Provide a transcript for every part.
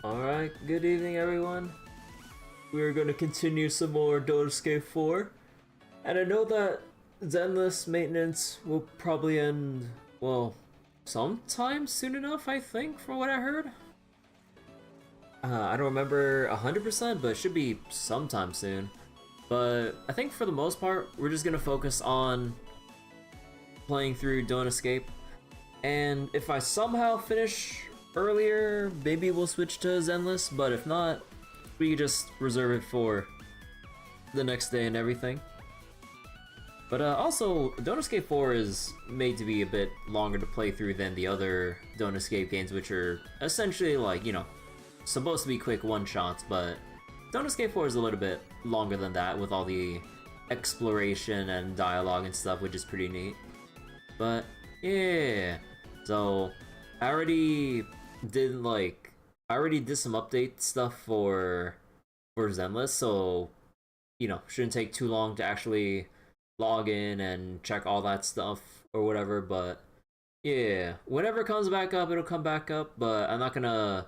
Alright, good evening everyone. We're gonna continue some more Dota Escape 4. And I know that Zenless maintenance will probably end, well, sometime soon enough, I think, from what I heard. I don't remember 100%, but it should be sometime soon. But I think for the most part, we're just gonna focus on playing through Dota Escape. And if I somehow finish earlier, maybe we'll switch to Zenless, but if not, we can just reserve it for the next day and everything. But also, Dota Escape 4 is made to be a bit longer to play through than the other Dota Escape games, which are essentially like, you know, supposed to be quick one-shots, but Dota Escape 4 is a little bit longer than that with all the exploration and dialogue and stuff, which is pretty neat. But yeah, so I already did some update stuff for Zenless, so you know, shouldn't take too long to actually log in and check all that stuff or whatever. But yeah, whenever it comes back up, it'll come back up, but I'm not gonna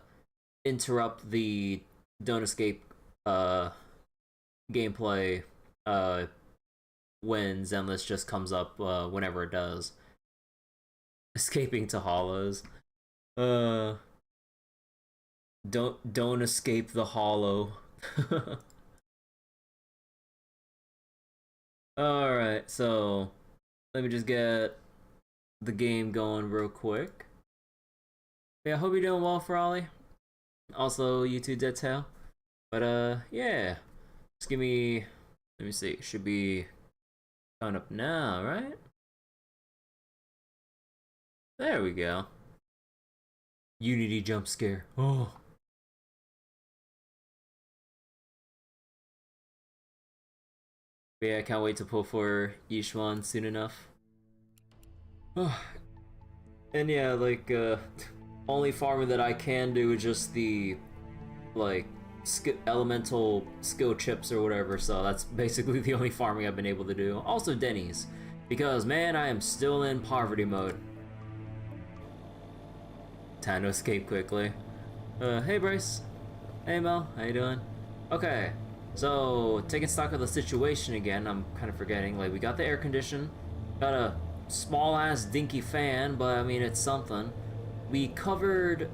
interrupt the Don't Escape gameplay when Zenless just comes up whenever it does. Escaping to hollows. Don't escape the hollow. Alright, so let me just get the game going real quick. Yeah, I hope you're doing well, Ferrari. Also, you too, Deadtail. But yeah. Just give me, let me see, it should be coming up now, right? There we go. Unity jump scare. Oh. But yeah, I can't wait to pull for each one soon enough. And yeah, like, only farming that I can do is just the, like, elemental skill chips or whatever, so that's basically the only farming I've been able to do. Also Denny's, because man, I am still in poverty mode. Time to escape quickly. Hey Bryce. Hey Mel, how you doing? Okay, so taking stock of the situation again, I'm kind of forgetting, like we got the air condition, got a small ass dinky fan, but I mean it's something. We covered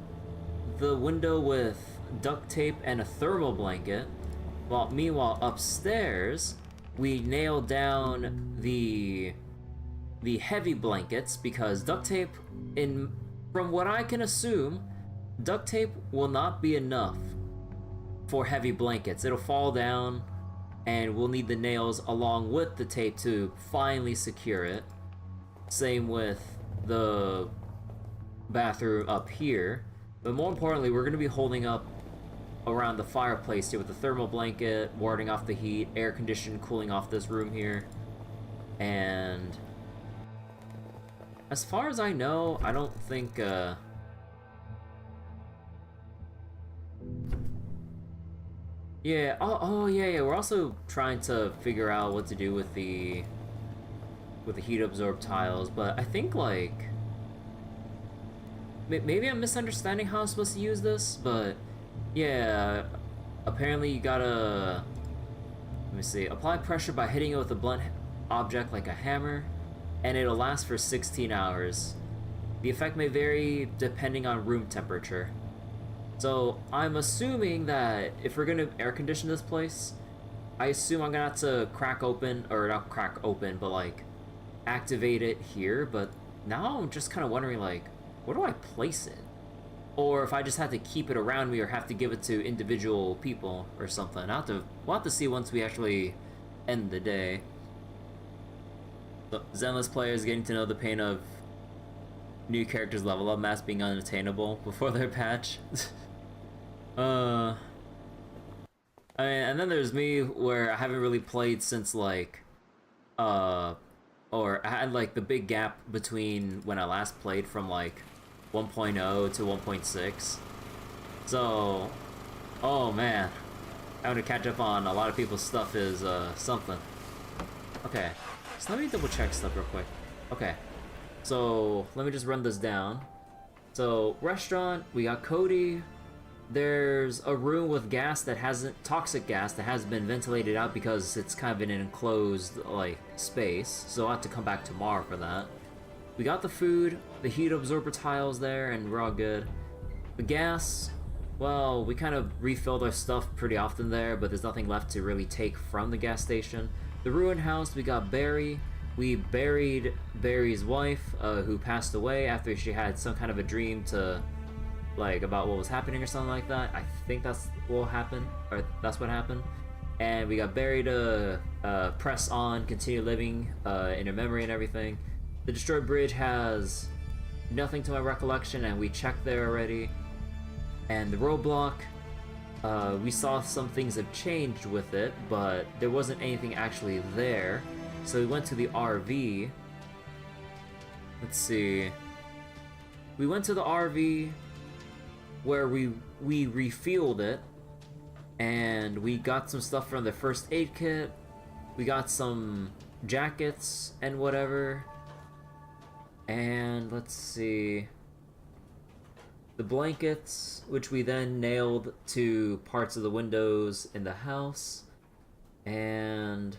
the window with duct tape and a thermal blanket, while meanwhile upstairs we nailed down the heavy blankets because duct tape, from what I can assume, duct tape will not be enough for heavy blankets. It'll fall down and we'll need the nails along with the tape to finally secure it. Same with the bathroom up here. But more importantly, we're going to be holding up around the fireplace here with the thermal blanket, warding off the heat, air conditioning, cooling off this room here. And as far as I know, I don't think, yeah, yeah, we're also trying to figure out what to do with the heat absorb tiles, but I think, like, maybe I'm misunderstanding how I'm supposed to use this, but yeah, apparently you gotta, let me see, apply pressure by hitting it with a blunt object like a hammer, and it'll last for 16 hours. The effect may vary depending on room temperature. So I'm assuming that if we're gonna air condition this place, I assume I'm gonna have to crack open, or not crack open, but like activate it here. But now I'm just kind of wondering, like, where do I place it? Or if I just have to keep it around me or have to give it to individual people or something. We'll have to see once we actually end the day. So, Zenless players getting to know the pain of new characters level up maps being unattainable before their patch. I mean, and then there's me where I haven't really played since like, or I had like the big gap between when I last played from like 1.0 to 1.6. So, oh man, having to catch up on a lot of people's stuff is something. Okay, so let me double check stuff real quick. Okay, so let me just run this down. So restaurant, we got Cody. there's a room with gas that hasn't, toxic gas that hasn't been ventilated out because it's kind of in an enclosed, like, space. So I'll have to come back tomorrow for that. We got the food, the heat absorber tiles there, and we're all good. The gas, well, we kind of refilled our stuff pretty often there, but there's nothing left to really take from the gas station. The ruin house, we got Barry. We buried Barry's wife, who passed away after she had some kind of a dream to, like, about what was happening or something like that. I think that's what happened, or that's what happened. And we got Barry to press on, continue living in her memory and everything. The destroyed bridge has nothing to my recollection, and we checked there already. And the roadblock, we saw some things have changed with it, but there wasn't anything actually there. So we went to the RV. Let's see. We went to the RV where we refueled it, and we got some stuff from the first aid kit. We got some jackets and whatever. And let's see. The blankets, which we then nailed to parts of the windows in the house. And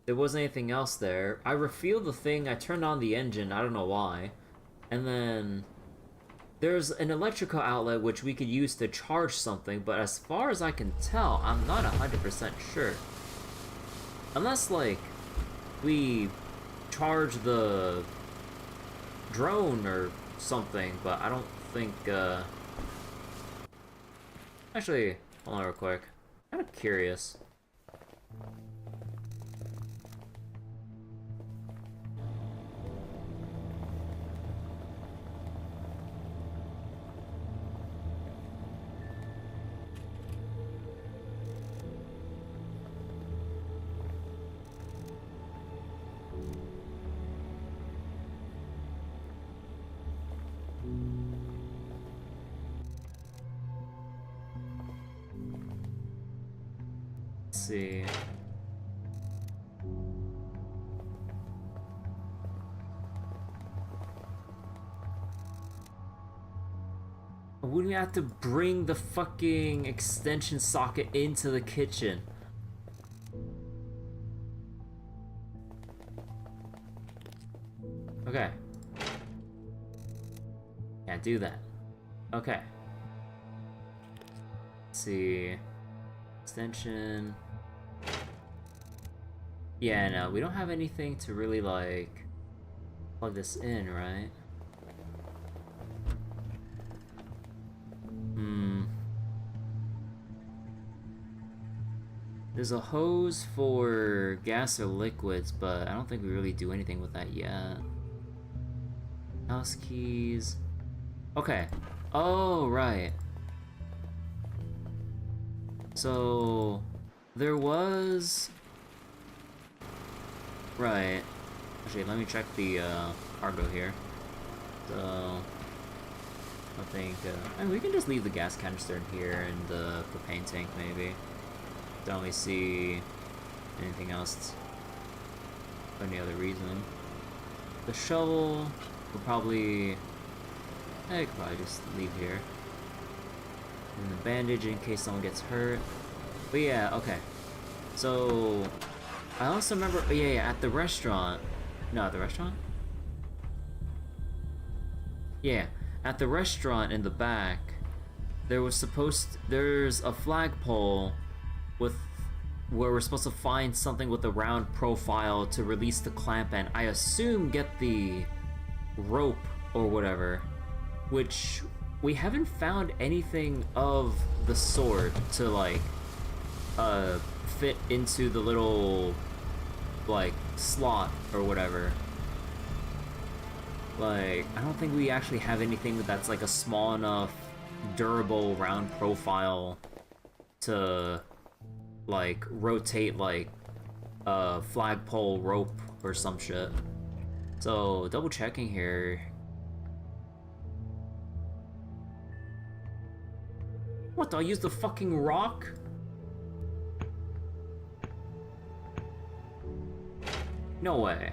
there wasn't anything else there. I refueled the thing, I turned on the engine, I don't know why. And then there's an electrical outlet which we could use to charge something, but as far as I can tell, I'm not 100% sure. Unless, like, we charge the drone or something, but I don't think, Actually, hold on real quick. I'm kind of curious. See. Wouldn't we have to bring the fucking extension socket into the kitchen? Okay. Can't do that. Okay. Let's see. Extension. Yeah, no, we don't have anything to really, like, plug this in, right? There's a hose for gas or liquids, but I don't think we really do anything with that yet. House keys. Okay. Oh, right. So there was... Right. Actually, let me check the cargo here. So I think I mean, we can just leave the gas canister in here and the propane tank maybe. Don't really see anything else for any other reason. The shovel will probably... I could probably just leave here. And the bandage in case someone gets hurt. But yeah, okay. So I also remember, oh, yeah, at the restaurant. No, at the restaurant? Yeah, at the restaurant in the back, there's a flagpole with where we're supposed to find something with a round profile to release the clamp and I assume get the rope or whatever, which we haven't found anything of the sort to like fit into the little like slot or whatever. Like, I don't think we actually have anything that's like a small enough durable round profile to like rotate like a flagpole rope or some shit. So double checking here. What, do I use the fucking rock? No way.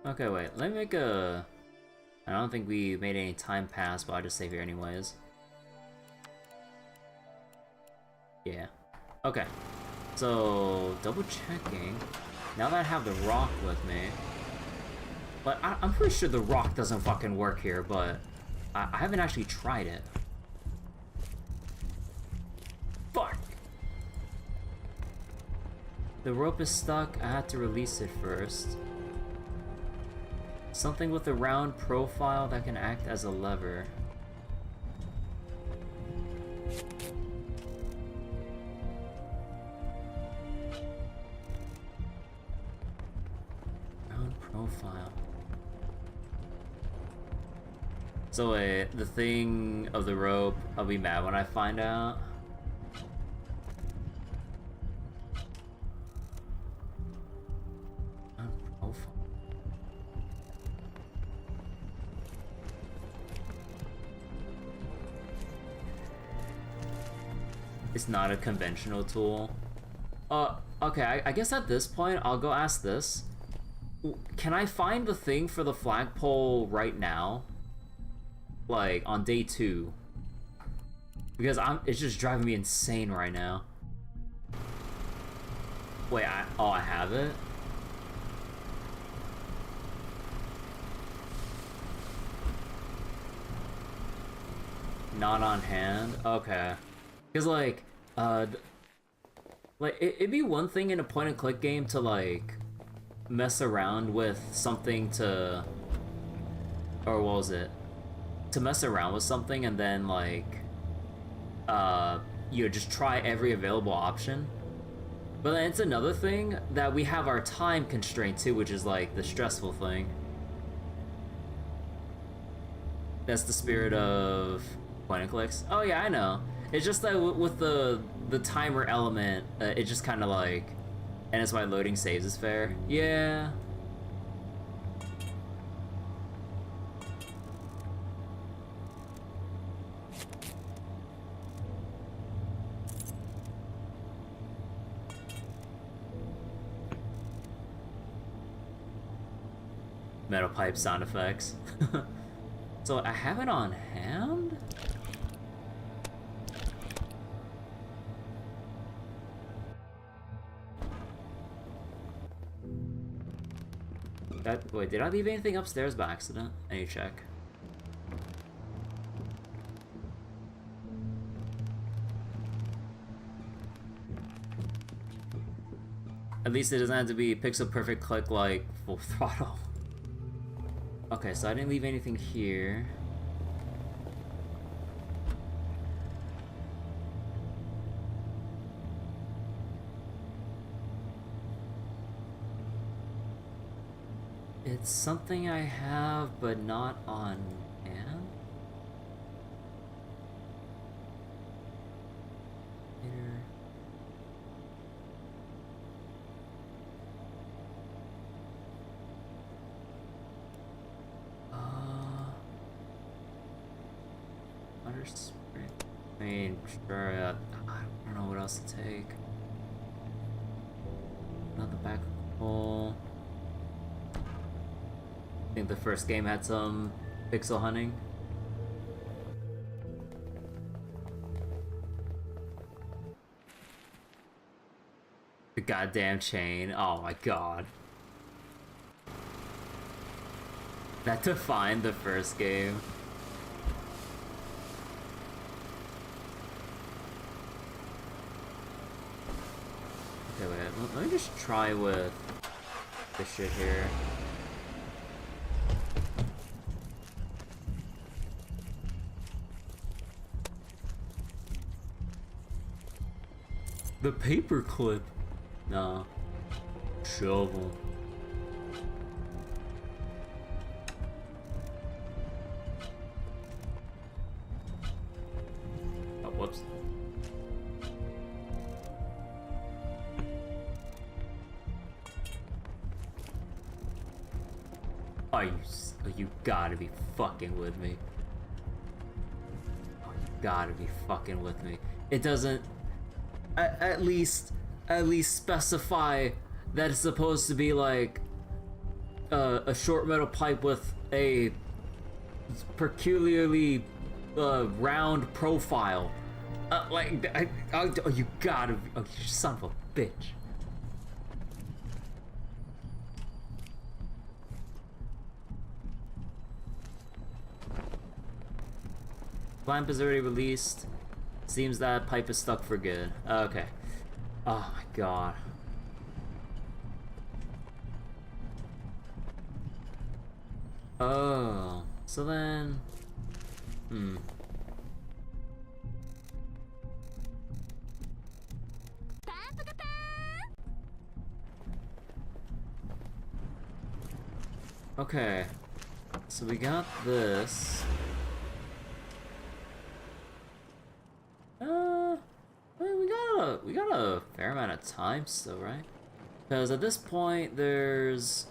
Okay, wait. Let me make a... I don't think we made any time pass, but I'll just save here anyways. Yeah. Okay. So, double checking. Now that I have the rock with me... But I'm pretty sure the rock doesn't fucking work here, but... I haven't actually tried it. Fuck! The rope is stuck. I had to release it first. Something with a round profile that can act as a lever. Round profile. So wait, the thing of the rope, I'll be mad when I find out. It's not a conventional tool. Okay, I guess at this point, I'll go ask this. Can I find the thing for the flagpole right now? Like, on day 2? Because it's just driving me insane right now. Wait, I have it? Not on hand? Okay. Because, like, it'd be one thing in a point-and-click game to, like, mess around with something to... Or what was it? To mess around with something and then, like, you know, just try every available option. But then it's another thing that we have our time constraint too, which is, like, the stressful thing. That's the spirit of point-and-clicks. Oh yeah, I know. It's just that with the timer element, it just kind of like, and it's why loading saves is fair. Yeah. Metal pipe sound effects. So I have it on hand? Wait, did I leave anything upstairs by accident? I need to check. At least it doesn't have to be pixel perfect click like full throttle. Okay, so I didn't leave anything here. It's something I have, but not on hand. Here. Water spray. I mean, sure. I don't know what else to take. Not the back hole. I think the first game had some pixel hunting. The goddamn chain. Oh my god. That defined the first game. Okay, wait. Let me just try with this shit here. The paper clip. Nah. Shovel. Oh, whoops. Oh, you gotta be fucking with me. Oh, you gotta be fucking with me. It doesn't at least specify that it's supposed to be like a short metal pipe with a peculiarly round profile. Oh, you gotta, oh, you son of a bitch. Clamp is already released. Seems that pipe is stuck for good. Okay. Oh my god. Oh, so then, okay, so we got this. We got a fair amount of time still, right? Because at this point, there's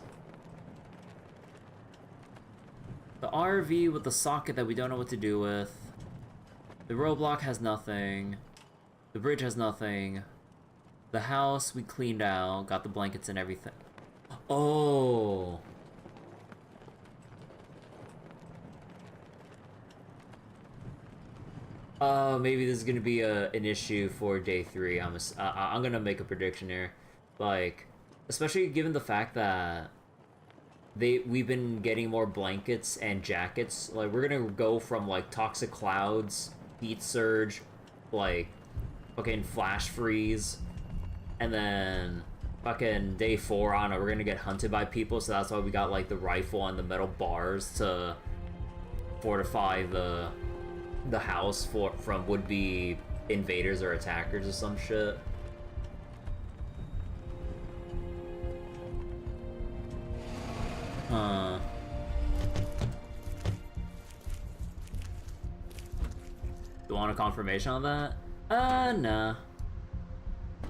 the RV with the socket that we don't know what to do with. The roadblock has nothing. The bridge has nothing. The house we cleaned out, got the blankets and everything. Oh. Maybe this is gonna be an issue for day 3. I'm gonna make a prediction here, like, especially given the fact that we've been getting more blankets and jackets. Like, we're gonna go from like toxic clouds, heat surge, like fucking flash freeze, and then fucking day 4 on, we're gonna get hunted by people. So that's why we got like the rifle and the metal bars to fortify the house from would-be invaders or attackers or some shit. You want a confirmation on that? Nah.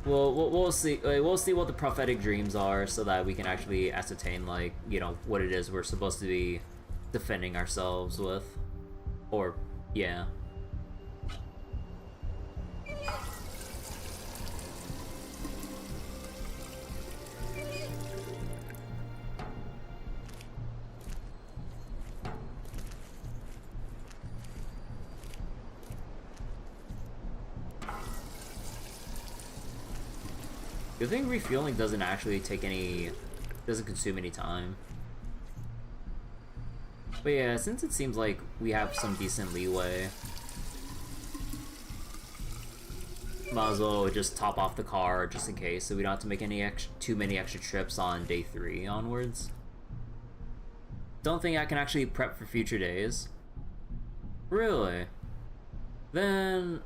We'll see. We'll see what the prophetic dreams are, so that we can actually ascertain, like, you know, what it is we're supposed to be defending ourselves with, or yeah. Good thing refueling doesn't actually doesn't consume any time. But yeah, since it seems like we have some decent leeway, might as well just top off the car just in case, so we don't have to make too many extra trips on day 3 onwards. Don't think I can actually prep for future days. Really? Then,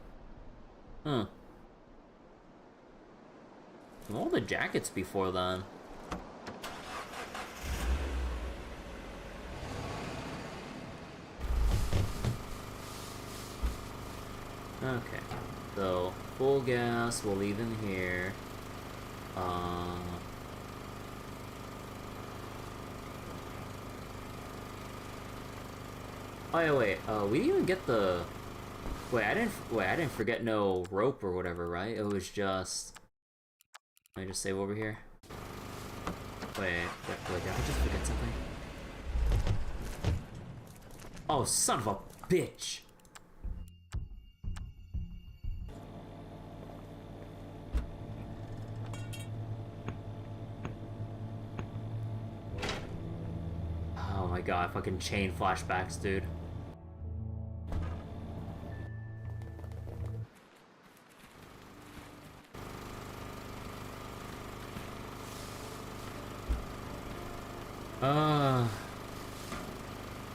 all the jackets before then. Okay, so full gas, we'll leave in here. Oh yeah, wait. We didn't even get the. Wait, I didn't forget no rope or whatever, right? It was just. Let me just save over here. Wait, did I just forget something? Oh, son of a bitch! Oh my god, fucking chain flashbacks, dude.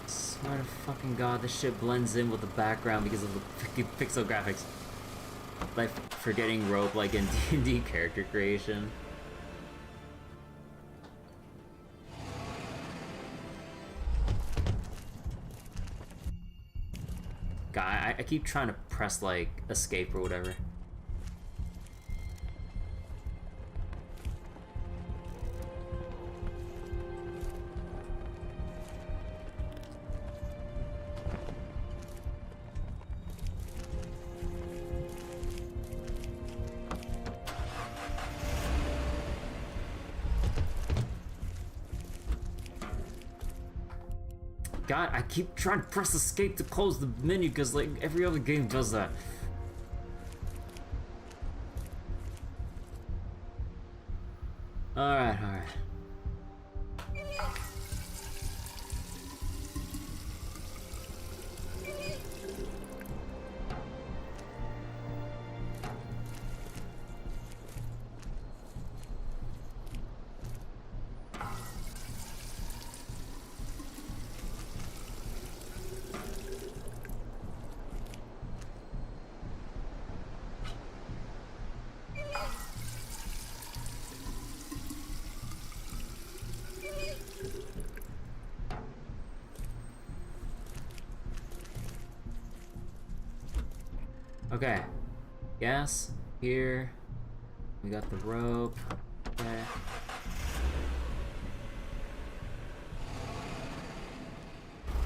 Swear to fucking god, this shit blends in with the background because of the freaking pixel graphics. Like, forgetting rope like in D&D character creation. God, I keep trying to press, like, escape or whatever. God, I keep trying to press escape to close the menu because like every other game does that. Alright, alright. Okay, gas here. We got the rope. Okay.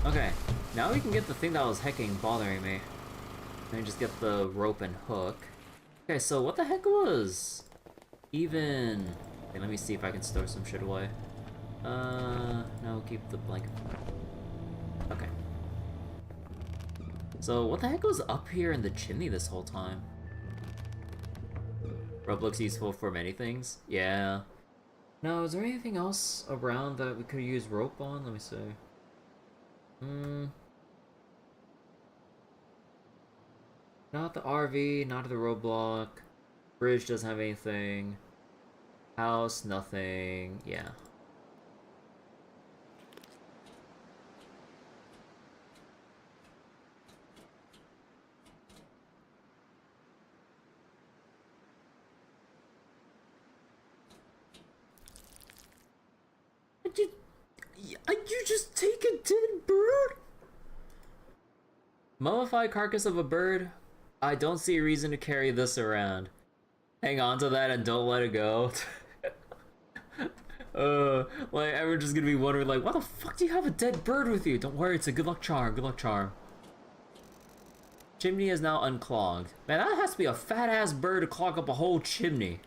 Okay, now we can get the thing that was hecking bothering me. Let me just get the rope and hook. Okay, so what the heck was even... Okay, let me see if I can store some shit away. No, keep the blanket. Okay. So what the heck was up here in the chimney this whole time? Rope looks useful for many things. Yeah. Now, is there anything else around that we could use rope on? Let me see. Not the RV, not the roadblock. Bridge doesn't have anything. House, nothing. Yeah. You just take a dead bird? Mummified carcass of a bird? I don't see a reason to carry this around. Hang on to that and don't let it go. Like, everyone's just gonna be wondering, like, why the fuck do you have a dead bird with you? Don't worry, it's a good luck charm, good luck charm. Chimney is now unclogged. Man, that has to be a fat-ass bird to clog up a whole chimney.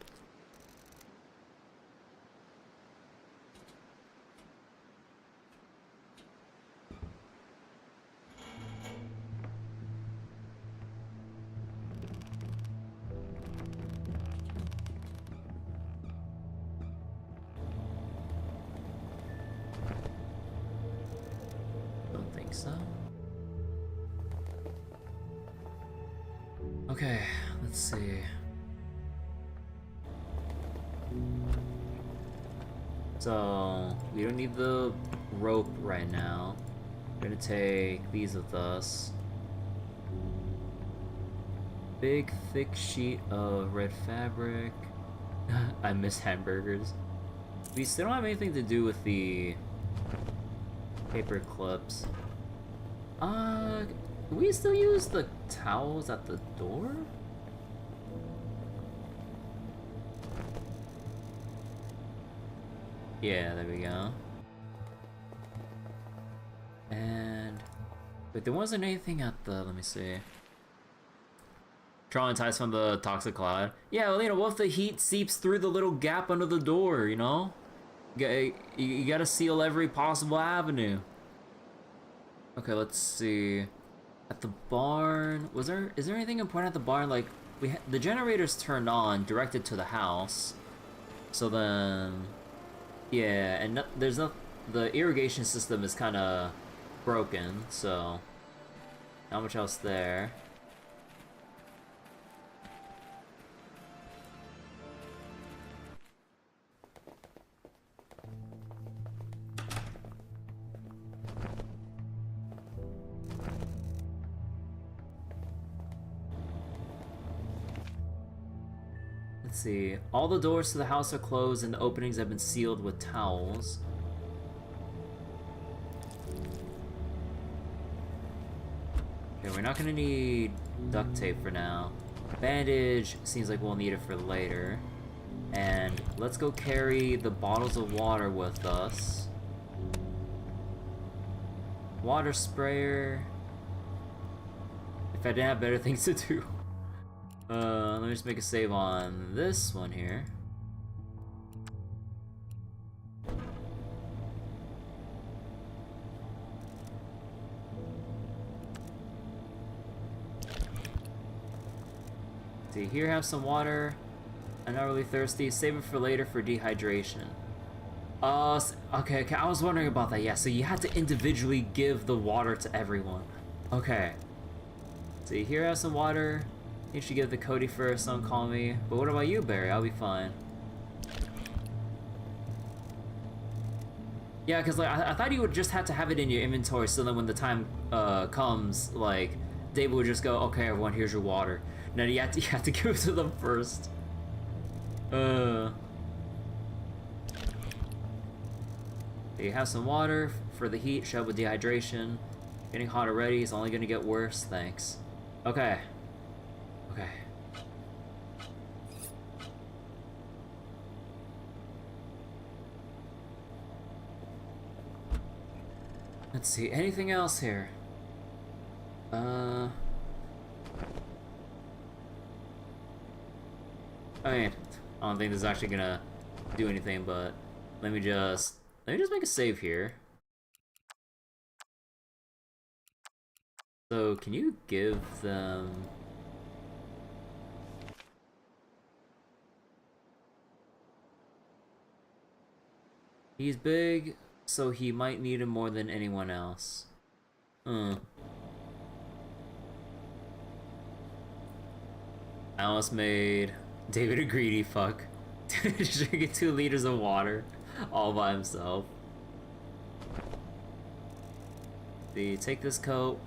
So okay, let's see. So we don't need the rope right now. We're gonna take these with us. Big thick sheet of red fabric. I miss hamburgers. We still don't have anything to do with the paper clips. Can we still use the towels at the door? Yeah, there we go. And... Wait, there wasn't anything at the... Let me see. Traumatized from the toxic cloud. Yeah, well, you know, what if the heat seeps through the little gap under the door, you know? You gotta seal every possible avenue. Okay, let's see. At the barn, is there anything important at the barn? Like, the generator's turned on, directed to the house. So then, yeah, and the irrigation system is kind of broken. So, not much else there. Let's see. All the doors to the house are closed and the openings have been sealed with towels. Okay, we're not gonna need duct tape for now. Bandage seems like we'll need it for later. And let's go carry the bottles of water with us. Water sprayer. If I didn't have better things to do. Let me just make a save on this one here. See, here, have some water. I'm not really thirsty. Save it for later for dehydration. Okay, I was wondering about that. Yeah, so you had to individually give the water to everyone. Okay. See, here, have some water. You should give the Cody first, don't call me. But what about you, Barry? I'll be fine. Yeah, because like, I thought you would just have to have it in your inventory so then when the time comes, like, David would just go, okay, everyone, here's your water. No, you have to give it to them first. You have some water for the heat, shove with dehydration. Getting hot already, it's only gonna get worse, thanks. Okay. Okay. Let's see, anything else here? I mean, I don't think this is actually gonna do anything, but let me just make a save here. So, can you give them... He's big, so he might need him more than anyone else. I almost made David a greedy fuck. Drinking 2 liters of water all by himself. See, take this coat.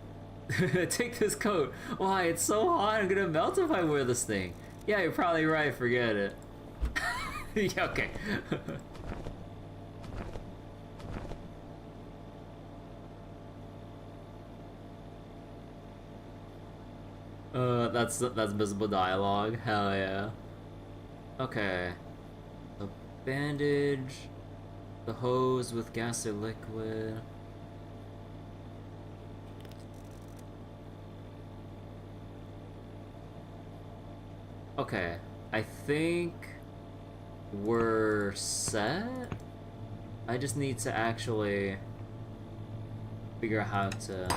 Take this coat. Why? It's so hot. I'm gonna melt if I wear this thing. Yeah, you're probably right. Forget it. Yeah, okay. That's visible dialogue. Hell yeah. Okay. The bandage, the hose with gas or liquid. Okay, I think we're set. I just need to actually figure out how to...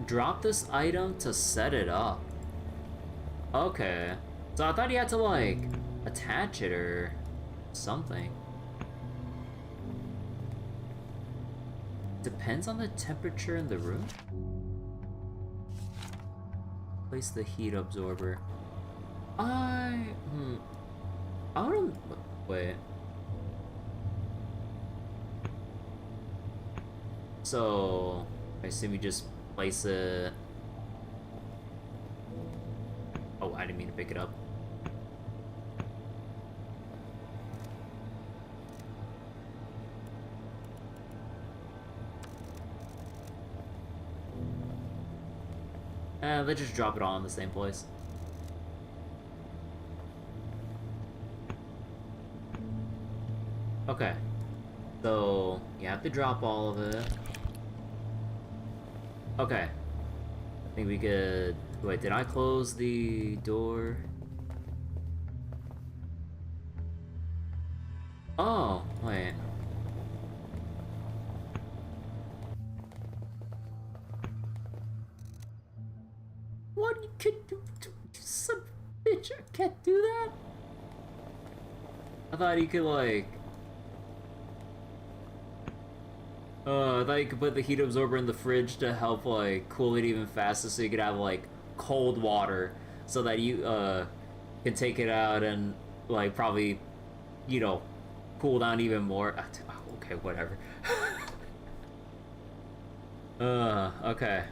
Drop this item to set it up. Okay. So I thought you had to, like, attach it or something. Depends on the temperature in the room. Place the heat absorber. I don't... Wait. So... I assume you just place it... Oh, I didn't mean to pick it up. Let's just drop it all in the same place. Okay. So, you have to drop all of it. Okay. I think we could... Wait, did I close the door? Oh, wait. What? You could do... Some bitch, I can't do that? I thought you could, like... I thought you could put the heat absorber in the fridge to help, like, cool it even faster so you could have, like, cold water so that you, can take it out and, like, probably, you know, cool down even more. Okay, whatever. Okay.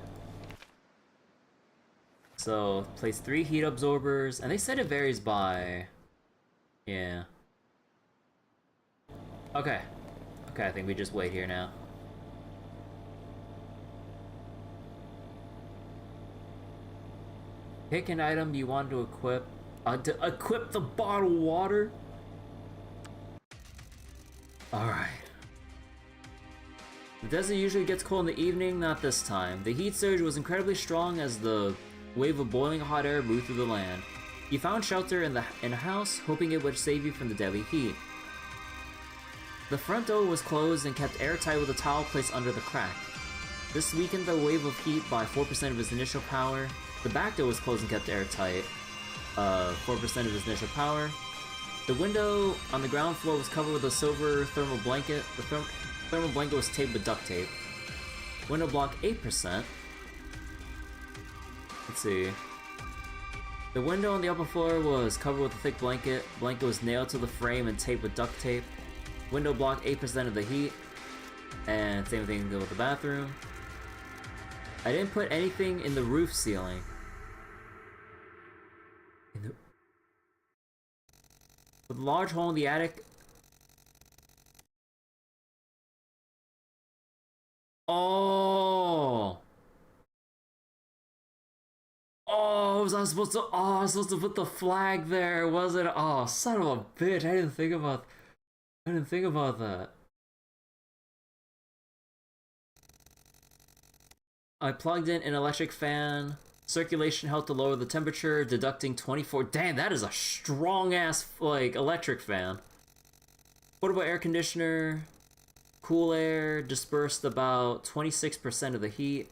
So, place 3 heat absorbers, and they said it varies by... Yeah. Okay. Okay, I think we just wait here now. Pick an item you want to equip. To equip the bottled water? Alright. The desert usually gets cold in the evening, not this time. The heat surge was incredibly strong as the wave of boiling hot air moved through the land. You found shelter in a house, hoping it would save you from the deadly heat. The front door was closed and kept airtight with a towel placed under the crack. This weakened the wave of heat by 4% of its initial power. The back door was closed and kept airtight, 4% of its initial power. The window on the ground floor was covered with a silver thermal blanket. The thermal blanket was taped with duct tape. Window block 8%. Let's see. The window on the upper floor was covered with a thick blanket. Blanket was nailed to the frame and taped with duct tape. Window block 8% of the heat. And same thing with the bathroom. I didn't put anything in the roof ceiling. With a large hole in the attic. Oh! Oh, was I supposed to? Oh, I was supposed to put the flag there, was it? Oh, son of a bitch! I didn't think about that. I plugged in an electric fan. Circulation helped to lower the temperature, deducting 24. Damn, that is a strong ass like electric fan. Portable air conditioner. Cool air dispersed about 26% of the heat.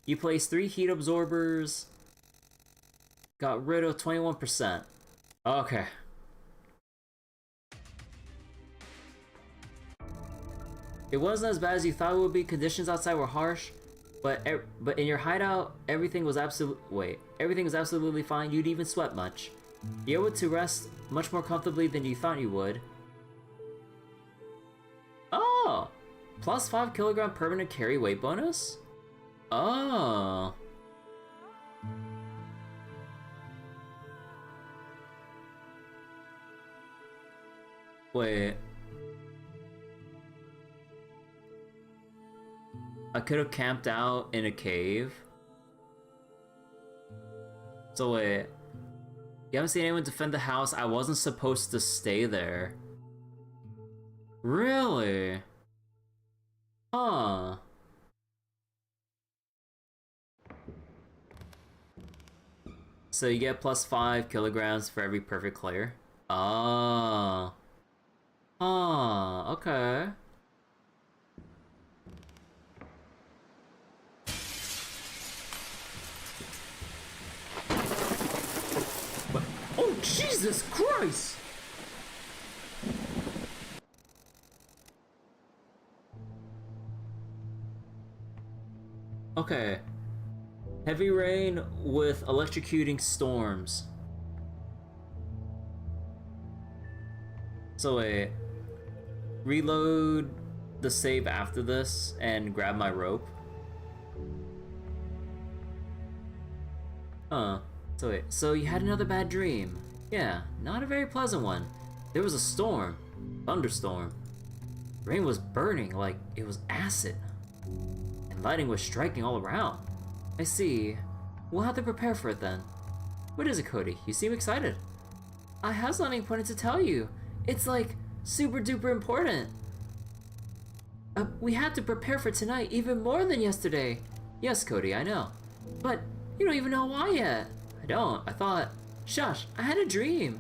You placed 3 heat absorbers. Got rid of 21%. Okay. It wasn't as bad as you thought it would be. Conditions outside were harsh, but in your hideout, everything was absolutely fine. You'd even sweat much. You're able to rest much more comfortably than you thought you would. Oh! Plus 5 kilogram permanent carry weight bonus? Oh. Wait. I could have camped out in a cave. So wait. You haven't seen anyone defend the house? I wasn't supposed to stay there. Really? Huh. So you get plus 5 kilograms for every perfect clear? Oh. Huh, okay. What? Oh, Jesus Christ! Okay. Heavy rain with electrocuting storms. So wait. Reload the save after this and grab my rope. Huh. So wait. So you had another bad dream. Yeah, not a very pleasant one. There was a storm. Thunderstorm. Rain was burning like it was acid. And lightning was striking all around. I see. We'll have to prepare for it then. What is it, Cody? You seem excited. I have something important to tell you. It's like super duper important. We had to prepare for tonight even more than yesterday. Yes, Cody, I know. But you don't even know why yet. I don't. I thought, shush, I had a dream.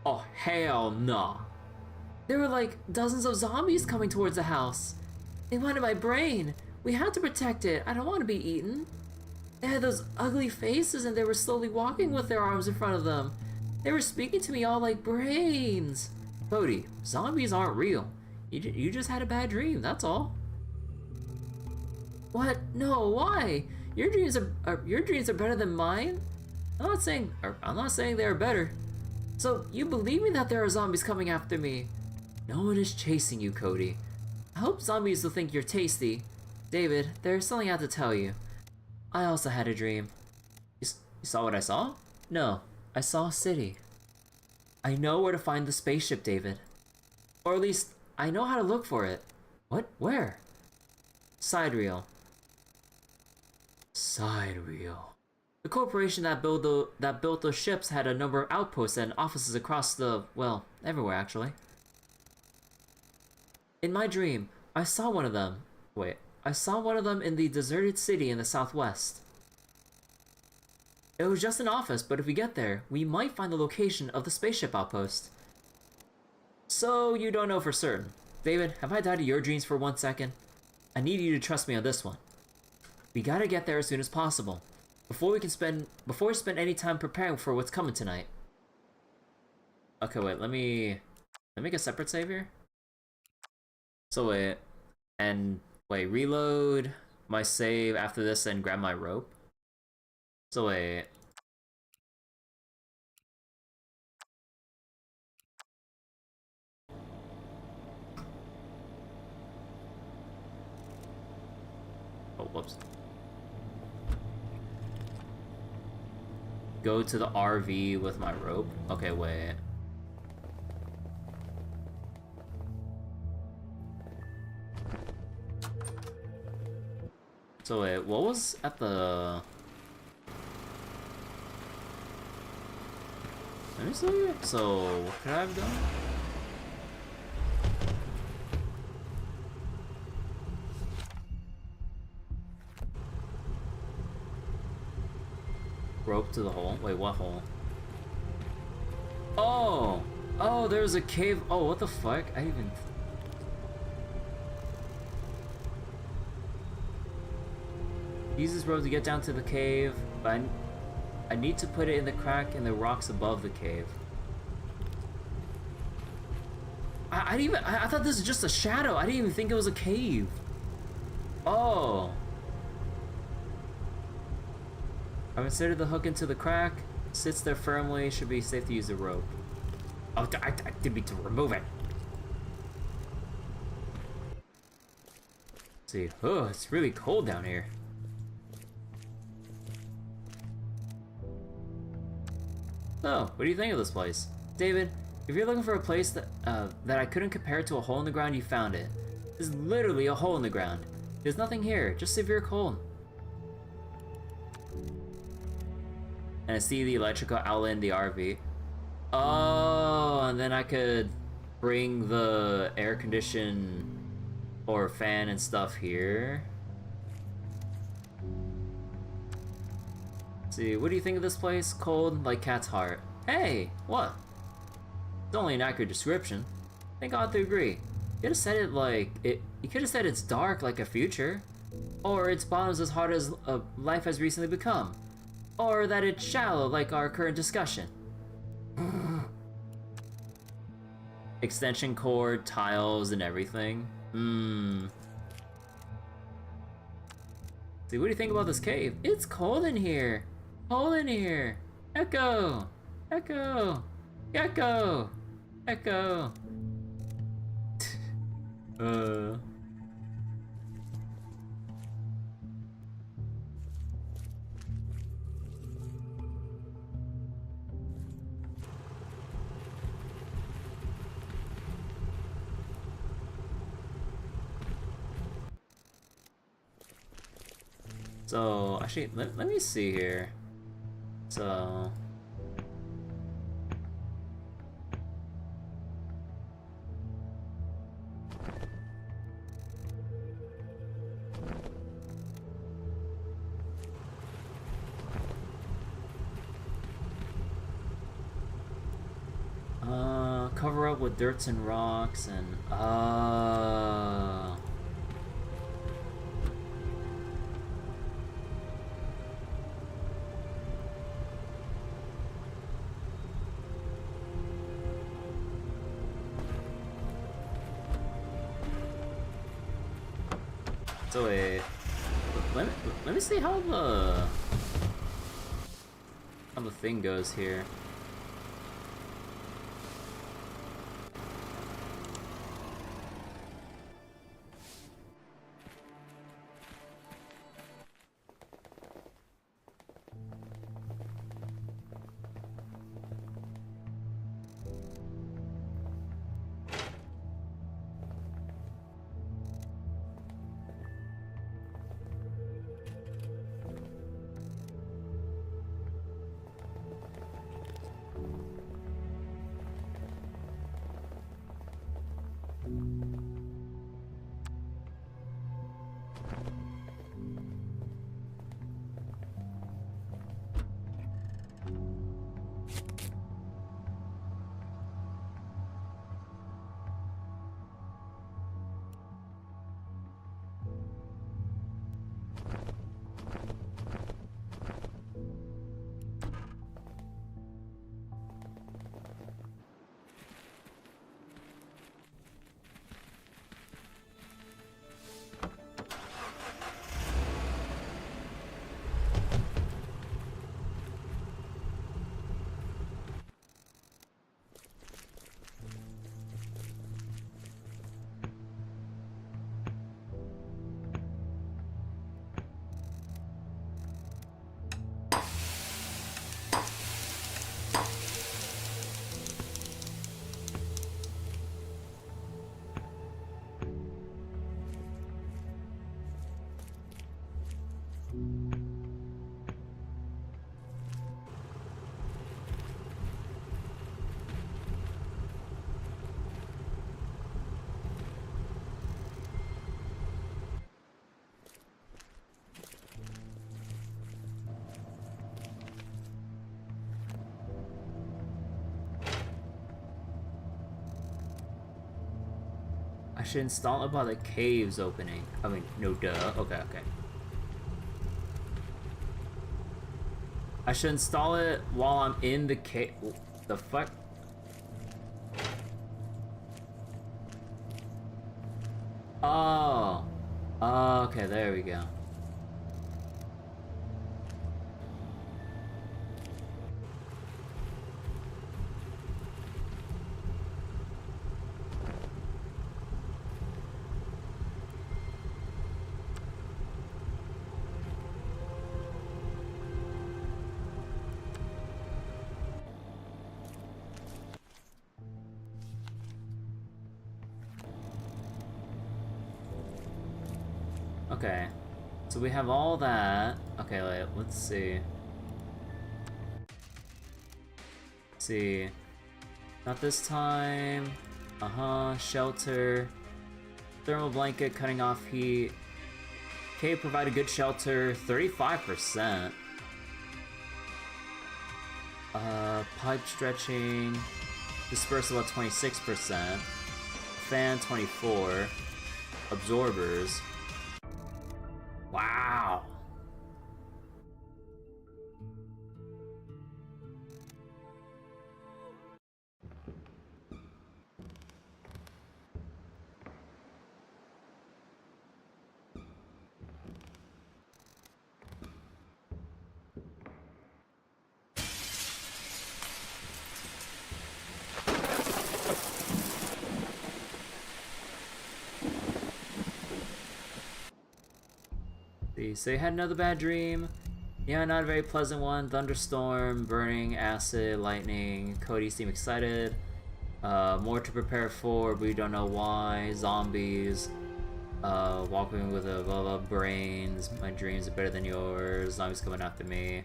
Oh, hell no. There were like dozens of zombies coming towards the house. They wanted my brain. We had to protect it. I don't want to be eaten. They had those ugly faces and they were slowly walking with their arms in front of them. They were speaking to me all like brains. Cody, zombies aren't real. You just had a bad dream, that's all. What? No, why? Your dreams are better than mine? I'm not saying they are better. So you believe me that there are zombies coming after me? No one is chasing you, Cody. I hope zombies will think you're tasty. David, there's something I have to tell you. I also had a dream. You saw what I saw? No, I saw a city. I know where to find the spaceship, David. Or at least, I know how to look for it. What? Where? Side reel. Side reel. The corporation that built those ships had a number of outposts and offices across well, everywhere actually. In my dream, I saw one of them. Wait, I saw one of them in the deserted city in the southwest. It was just an office, but if we get there, we might find the location of the spaceship outpost. So you don't know for certain. David, have I died to your dreams for 1 second? I need you to trust me on this one. We gotta get there as soon as possible, before we spend any time preparing for what's coming tonight. Okay, wait, let me make a separate save here. So wait, reload my save after this and grab my rope. So wait. Oh, whoops. Go to the RV with my rope. Okay, wait. So wait, what was at the... Let me see. So, what could I have done? Rope to the hole. Wait, what hole? Oh! Oh, there's a cave. Oh, what the fuck? I even... Use this rope to get down to the cave, but I need to put it in the crack in the rocks above the cave. I thought this was just a shadow. I didn't even think it was a cave. Oh. I've inserted the hook into the crack. Sits there firmly. Should be safe to use the rope. Oh, I didn't mean to remove it. Let's see. Oh, it's really cold down here. So, what do you think of this place? David, if you're looking for a place that I couldn't compare to a hole in the ground, you found it. This is literally a hole in the ground. There's nothing here, just severe cold. And I see the electrical outlet in the RV. Oh, and then I could bring the air condition or fan and stuff here. See, what do you think of this place? Cold like cat's heart. Hey, what? It's only an accurate description. I think I ought to agree. You could have said it like you could have said it's dark like a future, or its bottom's as hard as life has recently become, or that it's shallow like our current discussion. Extension cord, tiles, and everything. See, what do you think about this cave? It's cold in here. Cold in here. Echo. Echo. Echo. Echo. So, actually, let me see here. So... cover up with dirts and rocks and... So wait, let me see how the thing goes here. should install it by the caves opening. I mean, no duh. Okay, okay. I should install it while I'm in the cave. The fuck? Oh. Okay, there we go. Okay, so we have all that. Okay, wait, let's see. See. Not this time. Shelter. Thermal blanket, cutting off heat. Okay, provide a good shelter. 35%. Pipe stretching. Dispersal at 26%. Fan 24. Absorbers. Wow. So you had another bad dream. Yeah, not a very pleasant one. Thunderstorm, burning, acid, lightning. Cody seemed excited. More to prepare for, but we don't know why. Zombies. Walking with a blah blah brains. My dreams are better than yours. Zombies coming after me.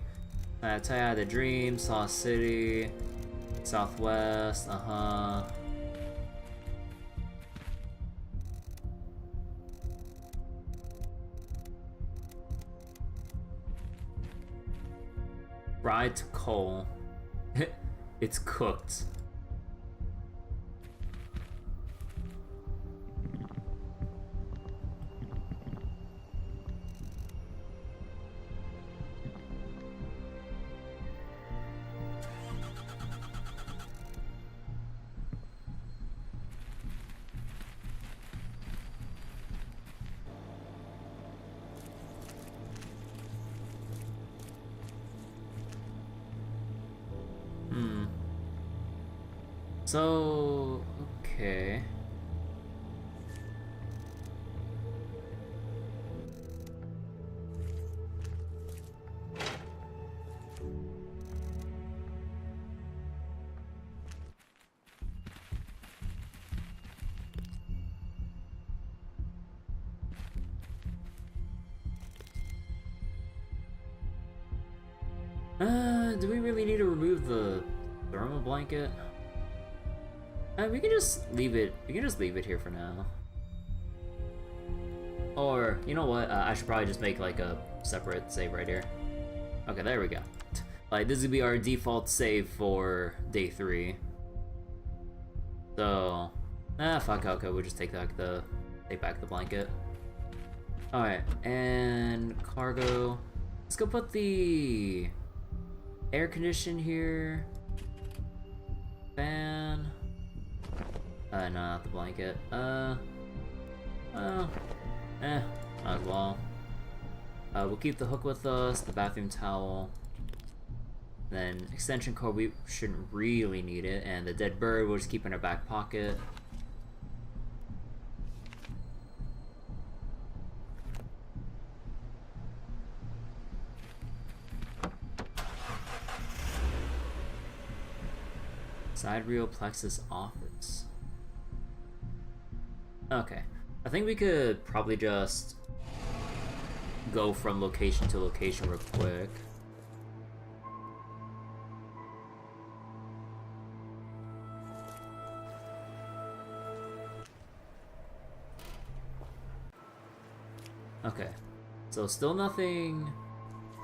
I tell you, I had a dream. Saw a city. Southwest. Fried to coal. It's cooked. So, okay. Do we really need to remove the thermal blanket? We can just leave it. We can just leave it here for now. Or you know what? I should probably just make like a separate save right here. Okay, there we go. Like this would be our default save for day 3. So, fuck. Okay, we'll just take back the blanket. All right, and cargo. Let's go put the air condition here. Fan. No, not the blanket. Might as well. We'll keep the hook with us, the bathroom towel. Then extension cord, we shouldn't really need it, and the dead bird we'll just keep in our back pocket. Side reel plexus office. Okay, I think we could probably just go from location to location real quick. Okay, so still nothing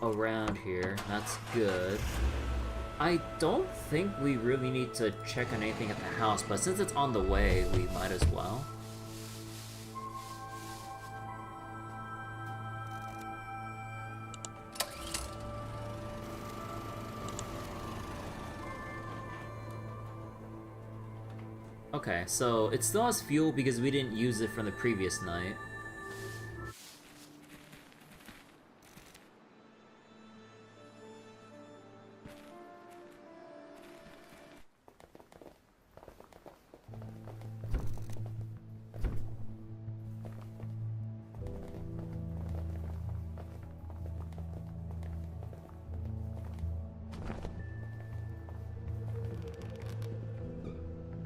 around here. That's good. I don't think we really need to check on anything at the house, but since it's on the way, we might as well. Okay, so it still has fuel because we didn't use it from the previous night.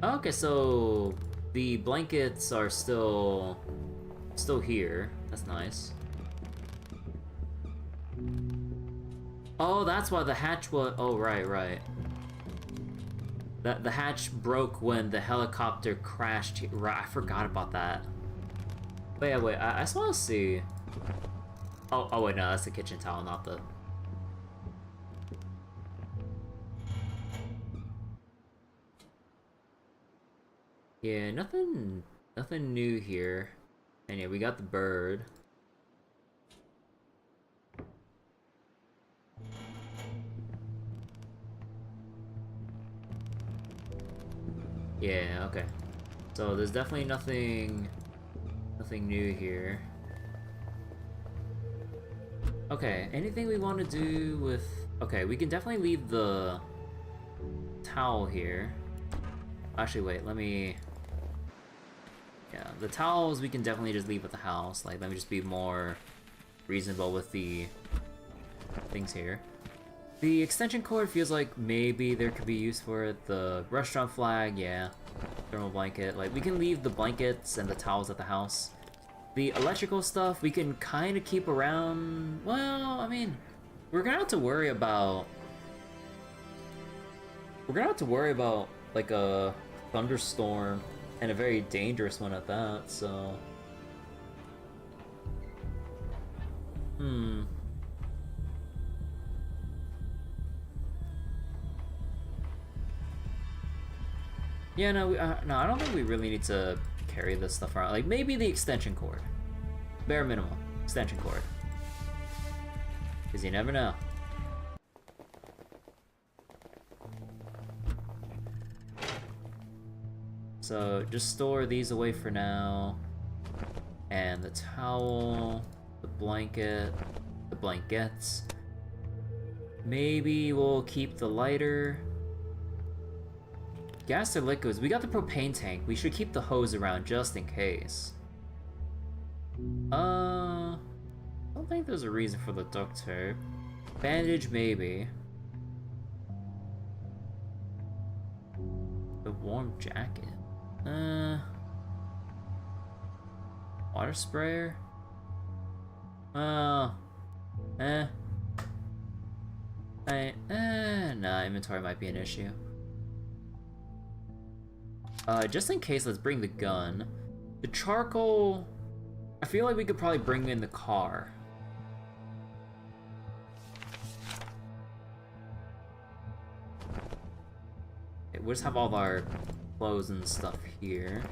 Okay, so the blankets are still here. That's nice. Oh, that's why the hatch was. Oh, right. The hatch broke when the helicopter crashed. Right, I forgot about that. Wait. I just want to see. Oh wait, no, that's the kitchen towel, not the. Yeah, nothing new here. And yeah, we got the bird. Yeah, okay. So there's definitely nothing new here. Okay, anything we want to do with... Okay, we can definitely leave the towel here. Actually, wait, let me... Yeah, the towels we can definitely just leave at the house. Like, let me just be more reasonable with the things here. The extension cord feels like maybe there could be use for it. The restaurant flag, yeah. Thermal blanket. Like, we can leave the blankets and the towels at the house. The electrical stuff we can kind of keep around. Well, I mean, we're gonna have to worry about... like, a thunderstorm. And a very dangerous one at that, so... Yeah, no, no, I don't think we really need to carry this stuff around. Like, maybe the extension cord. Bare minimum. Extension cord. Because you never know. So, just store these away for now. And the towel, the blanket, the blankets. Maybe we'll keep the lighter. Gas or liquids? We got the propane tank. We should keep the hose around just in case. I don't think there's a reason for the duct tape. Bandage, maybe. The warm jacket. Water sprayer? Nah, inventory might be an issue. Just in case, let's bring the gun. The charcoal... I feel like we could probably bring in the car. Okay, we'll just have all of our clothes and stuff here.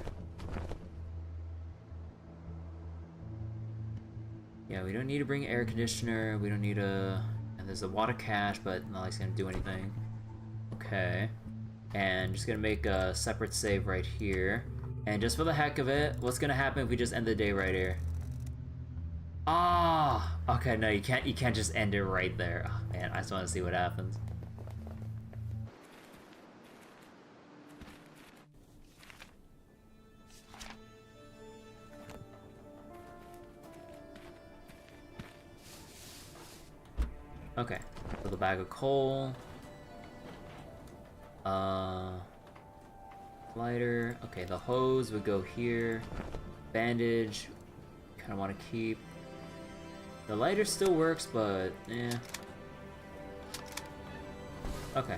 Yeah, we don't need to bring air conditioner. We don't need a... And there's a water cache, but not like it's gonna do anything. Okay. And just gonna make a separate save right here. And just for the heck of it, what's gonna happen if we just end the day right here? Ah! Okay, no, you can't just end it right there. Oh, man, I just want to see what happens. Okay, so the bag of coal. Lighter. Okay, the hose would go here. Bandage. Kind of want to keep. The lighter still works, but eh. Okay.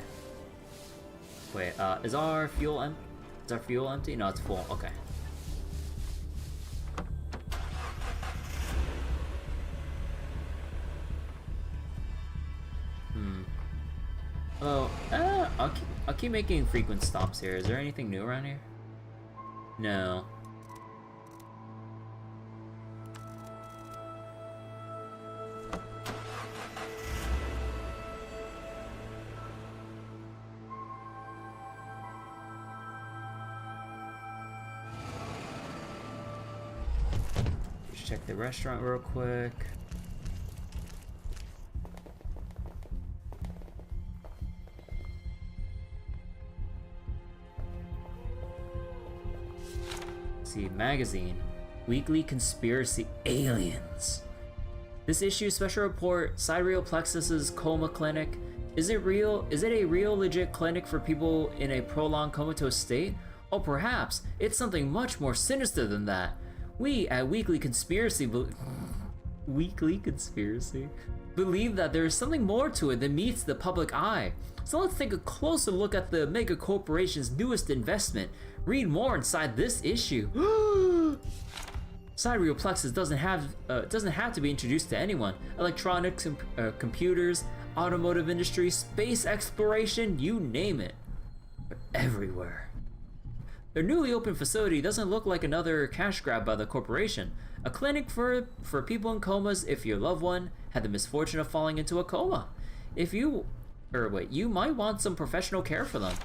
Wait. Is our fuel empty? No, it's full. Okay. Oh, I'll keep making frequent stops here. Is there anything new around here? No. check the restaurant real quick. See, magazine. Weekly Conspiracy Aliens. This issue's special report, Sidereal Plexus's coma clinic. Is it real? Is it a real legit clinic for people in a prolonged comatose state? Or perhaps it's something much more sinister than that. We at Weekly Conspiracy believe that there is something more to it than meets the public eye. So let's take a closer look at the mega corporation's newest investment. Read more inside this issue. Sidereal Plexus doesn't have to be introduced to anyone. Electronics, computers, automotive industry, space exploration, you name it. They're everywhere. Their newly opened facility doesn't look like another cash grab by the corporation. A clinic for people in comas if your loved one had the misfortune of falling into a coma. You might want some professional care for them.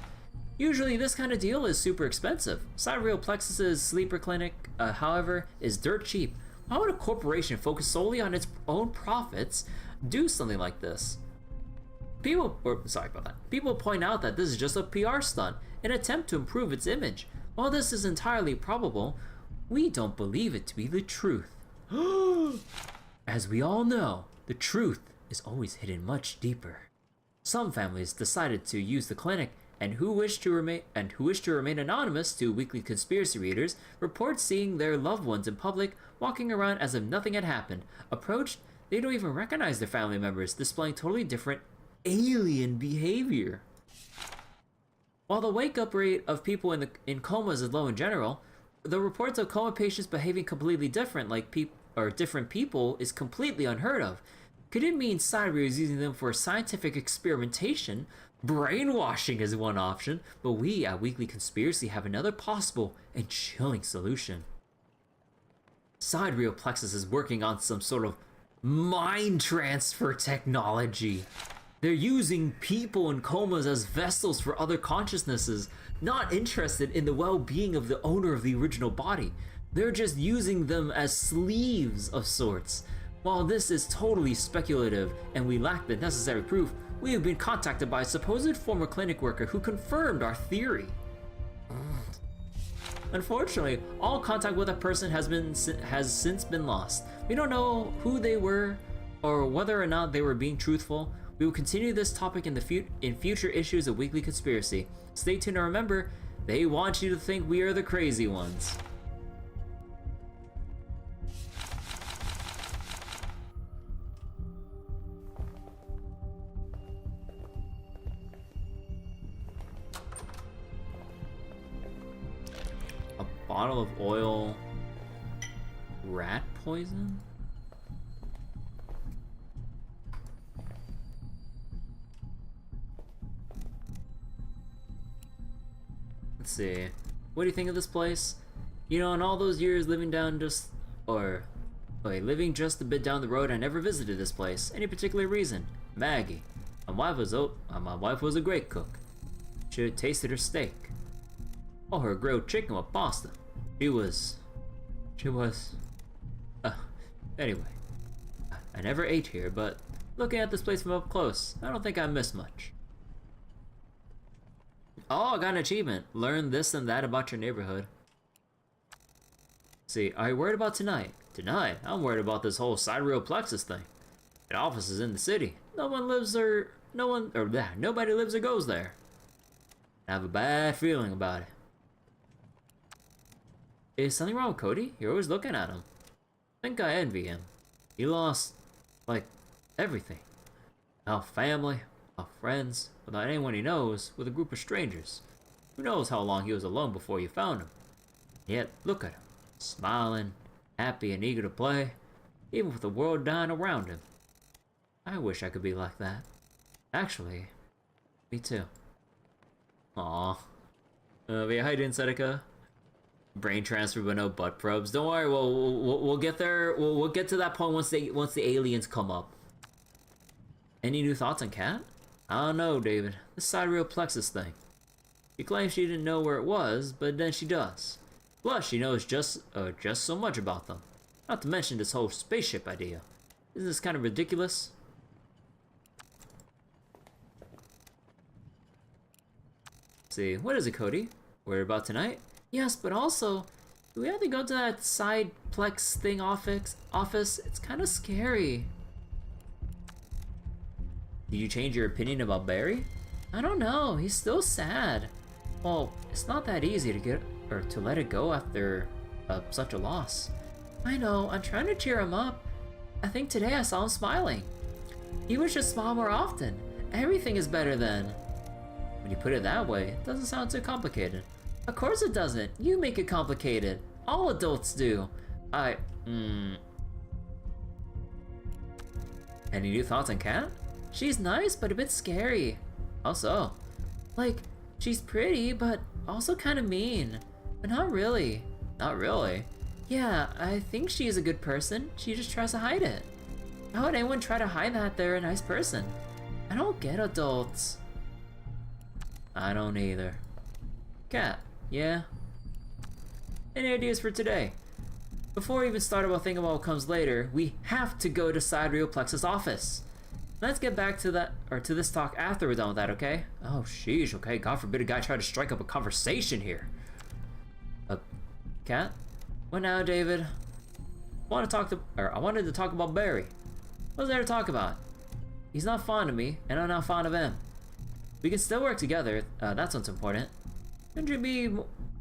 Usually this kind of deal is super expensive. Sidereal Plexus's sleeper clinic, however, is dirt cheap. Why would a corporation focus solely on its own profits do something like this? People point out that this is just a PR stunt, an attempt to improve its image. While this is entirely probable, we don't believe it to be the truth. As we all know, the truth is always hidden much deeper. Some families decided to use the clinic and who wish to remain anonymous to Weekly Conspiracy readers report seeing their loved ones in public walking around as if nothing had happened. Approached, they don't even recognize their family members, displaying totally different alien behavior. While the wake-up rate of people in comas is low in general, the reports of coma patients behaving completely different, different people, is completely unheard of. Could it mean Sidereal is using them for scientific experimentation? Brainwashing is one option, but we at Weekly Conspiracy have another possible and chilling solution. Sidereal Plexus is working on some sort of mind transfer technology. They're using people in comas as vessels for other consciousnesses, not interested in the well-being of the owner of the original body. They're just using them as sleeves of sorts. While this is totally speculative and we lack the necessary proof, we have been contacted by a supposed former clinic worker who confirmed our theory. Unfortunately, all contact with that person has since been lost. We don't know who they were or whether or not they were being truthful. We will continue this topic in future issues of Weekly Conspiracy. Stay tuned and remember, they want you to think we are the crazy ones. A bottle of oil, rat poison? Let's see. What do you think of this place? You know, in all those years living just a bit down the road, I never visited this place. Any particular reason? Maggie. My wife was a great cook. Should have tasted her steak. Oh, her grilled chicken with pasta. Anyway. I never ate here, but looking at this place from up close, I don't think I missed much. Oh, I got an achievement. Learn this and that about your neighborhood. See, are you worried about tonight? Tonight? I'm worried about this whole Sidereal Plexus thing. An office is in the city. Nobody lives or goes there. I have a bad feeling about it. Is something wrong with Cody? You're always looking at him. I think I envy him. He lost, everything. Our family, our friends, without anyone he knows, with a group of strangers. Who knows how long he was alone before you found him. Yet, look at him. Smiling, happy and eager to play, even with the world dying around him. I wish I could be like that. Actually, me too. Aww. Yeah, how you doing, Seneca? Brain transfer but no butt probes. Don't worry, we'll get there. We'll get to that point once the aliens come up. Any new thoughts on Kat? I don't know, David. This Sidereal Plexus thing. She claims she didn't know where it was, but then she does. Plus, she knows just so much about them. Not to mention this whole spaceship idea. Isn't this kind of ridiculous? Let's see, what is it, Cody? Worried about tonight? Yes, but also, do we have to go to that side plex thing office? It's kind of scary. Did you change your opinion about Barry? I don't know, he's still sad. Well, it's not that easy to get or to let it go after such a loss. I know, I'm trying to cheer him up. I think today I saw him smiling. You should smile more often. Everything is better then. When you put it that way, it doesn't sound too complicated. Of course it doesn't. You make it complicated. All adults do. Any new thoughts on Kat? She's nice, but a bit scary. How so? Like, she's pretty, but also kind of mean. But not really. Not really? Yeah, I think she's a good person. She just tries to hide it. How would anyone try to hide that they're a nice person? I don't get adults. I don't either. Kat, yeah? Any ideas for today? Before we even start about thinking about what comes later, we have to go to Sidereal Plexus' office. Let's get back to that, or to this talk after we're done with that, okay? Oh, sheesh, okay. God forbid a guy try to strike up a conversation here. Kat? What now, David? I wanted to talk about Barry. What's there to talk about? He's not fond of me, and I'm not fond of him. We can still work together, that's what's important. Couldn't you be,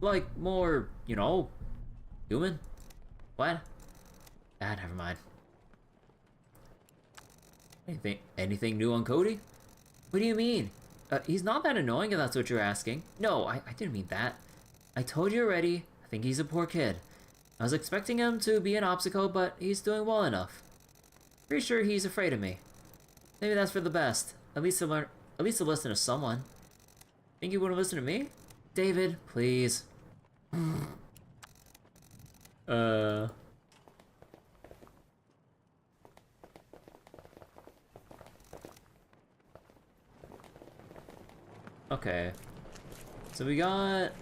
like, more, you know, human? What? Never mind. Anything new on Cody? What do you mean? He's not that annoying if that's what you're asking. No, I didn't mean that. I told you already, I think he's a poor kid. I was expecting him to be an obstacle, but he's doing well enough. Pretty sure he's afraid of me. Maybe that's for the best. At least to listen to someone. Think you wouldn't listen to me? David, please. Okay. So we got...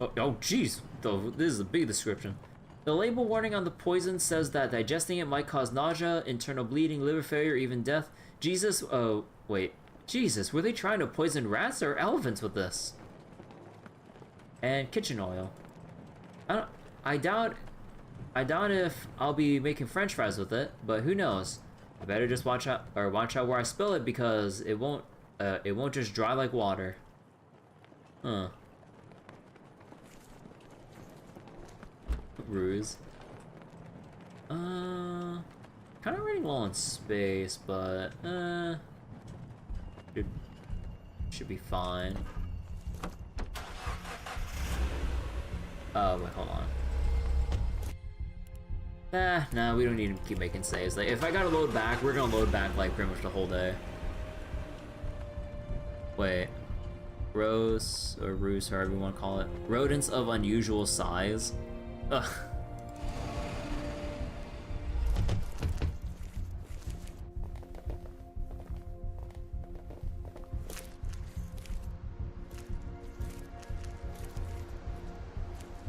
Oh, jeez. This is a big description. The label warning on the poison says that digesting it might cause nausea, internal bleeding, liver failure, even death. Jesus, oh, wait. Jesus, were they trying to poison rats or elephants with this? And kitchen oil. I doubt if I'll be making french fries with it, but who knows? I better just watch out where I spill it because it won't just dry like water. Huh. Ruse. Kind of running low on space, but should be fine. Oh wait, hold on. Nah, we don't need to keep making saves. Like, if I gotta load back, we're gonna load back like pretty much the whole day. Wait. Rose, or ruse, however you want to call it. Rodents of unusual size. Ugh.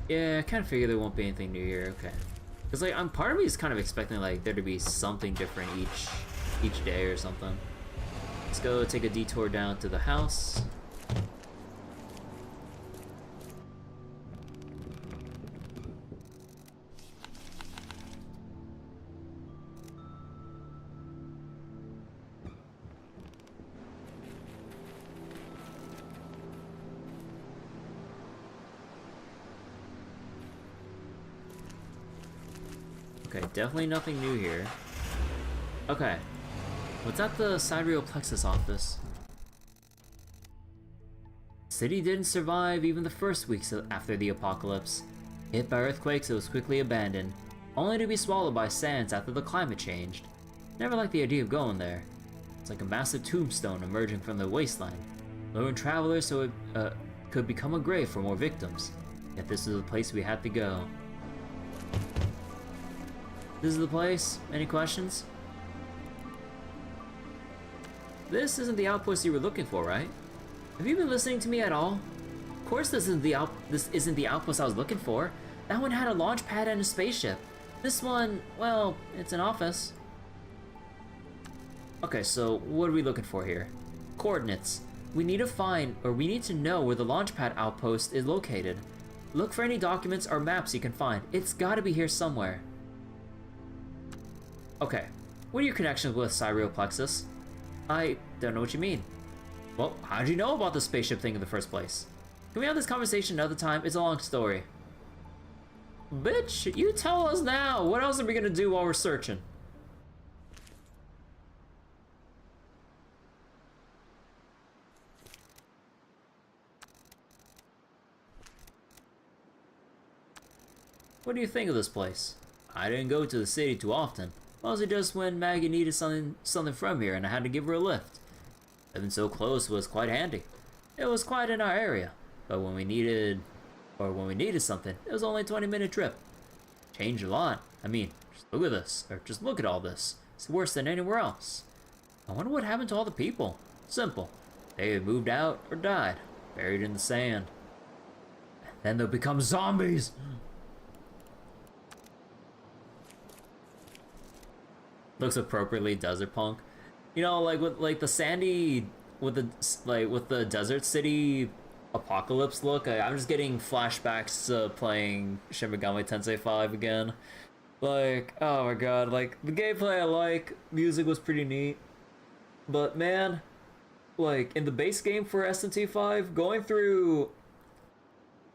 Yeah, I kind of figured there won't be anything new here. Okay. Because, like, part of me is kind of expecting, like, there to be something different each day or something. Let's go take a detour down to the house. Okay, definitely nothing new here. Okay. What's at the Sidereal Plexus office? City didn't survive even the first weeks after the apocalypse. Hit by earthquakes, it was quickly abandoned, only to be swallowed by sands after the climate changed. Never liked the idea of going there. It's like a massive tombstone emerging from the wasteland, luring travelers so it could become a grave for more victims. Yet this is the place we had to go. This is the place? Any questions? This isn't the outpost you were looking for, right? Have you been listening to me at all? Of course this isn't the outpost I was looking for. That one had a launch pad and a spaceship. This one, well, it's an office. Okay, so what are we looking for here? Coordinates. We need to find, or we need to know where the launchpad outpost is located. Look for any documents or maps you can find. It's gotta be here somewhere. Okay, what are your connections with Cyreoplexus? I don't know what you mean. Well, how'd you know about the spaceship thing in the first place? Can we have this conversation another time? It's a long story. Bitch, you tell us now. What else are we gonna do while we're searching? What do you think of this place? I didn't go to the city too often. Mostly just when Maggie needed something from here and I had to give her a lift. Living so close was quite handy. It was quiet in our area, but when we needed something, it was only a 20-minute trip. Changed a lot. I mean, just look at this, or just look at all this. It's worse than anywhere else. I wonder what happened to all the people. Simple. They had moved out or died, buried in the sand. And then they'll become zombies! Looks appropriately desert punk. You know, like with like the sandy, with the desert city apocalypse look. I'm just getting flashbacks to playing Shin Megami Tensei 5 again. Like, oh my god, like the gameplay I like, music was pretty neat, but man, like in the base game for SMT5, going through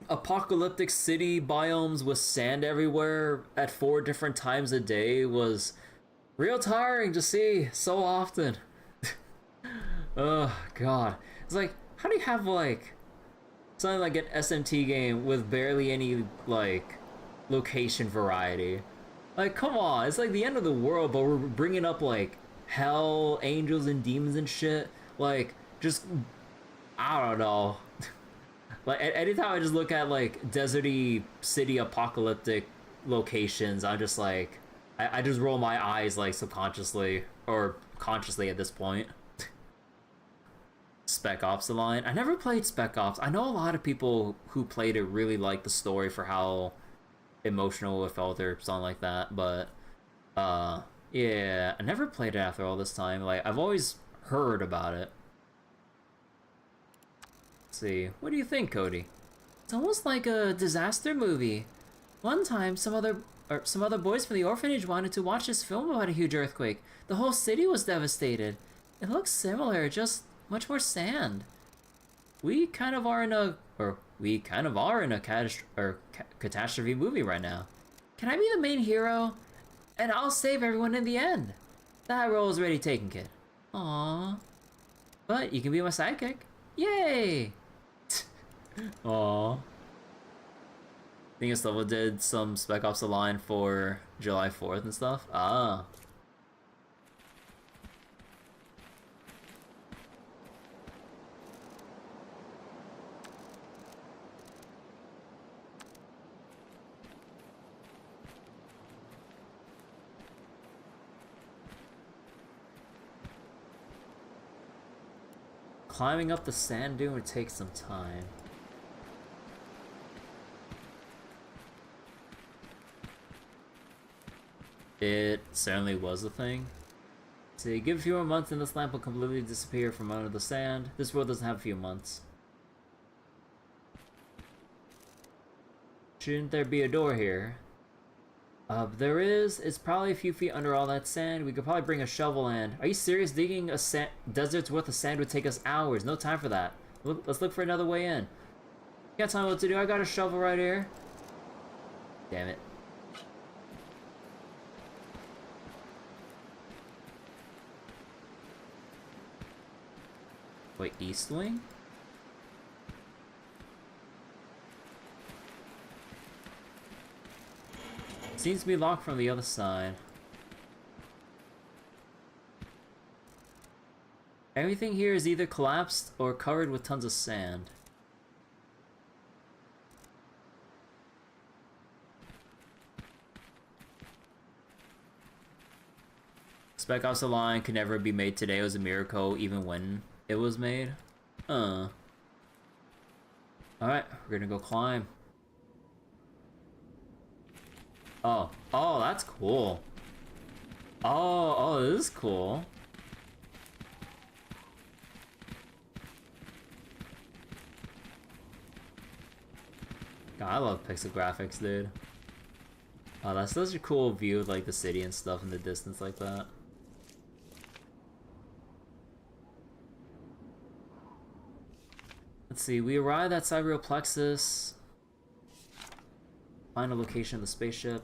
apocalyptic city biomes with sand everywhere at 4 different times a day was real tiring to see so often. Oh god. It's like, how do you have like something like an SMT game with barely any like location variety? Like, come on, it's like the end of the world, but we're bringing up like hell, angels, and demons and shit. Like, just, I don't know. Like, anytime I just look at like deserty city apocalyptic locations, I'm just like, I just roll my eyes like subconsciously or consciously at this point. Spec Ops The Line. I never played Spec Ops. I know a lot of people who played it really liked the story for how emotional it felt or something like that, but yeah, I never played it after all this time. Like, I've always heard about it. Let's see, what do you think, Cody? It's almost like a disaster movie. One time, some other boys from the orphanage wanted to watch this film about a huge earthquake. The whole city was devastated. It looks similar, just much more sand. We kind of are in a catastrophe movie right now. Can I be the main hero? And I'll save everyone in the end. That role is already taken, kid. Aww. But you can be my sidekick. Yay! Aww. I think Estella did some Spec Ops The Line for July 4th and stuff. Ah. Climbing up the sand dune would take some time. It certainly was a thing. See, give a few more months and this lamp will completely disappear from under the sand. This world doesn't have a few months. Shouldn't there be a door here? There is. It's probably a few feet under all that sand. We could probably bring a shovel and... Are you serious? Digging a desert's worth of sand would take us hours. No time for that. Let's look for another way in. You gotta tell me what to do. I got a shovel right here. Damn it. Wait, East Wing? Seems to be locked from the other side. Everything here is either collapsed or covered with tons of sand. Spec Ops The Line could never be made today. It was a miracle even when it was made. Alright, we're gonna go climb. Oh, that's cool. Oh, this is cool. God, I love pixel graphics, dude. Oh, that's such a cool view of like the city and stuff in the distance like that. Let's see, we arrived at Cyber Plexus. Find a location of the spaceship.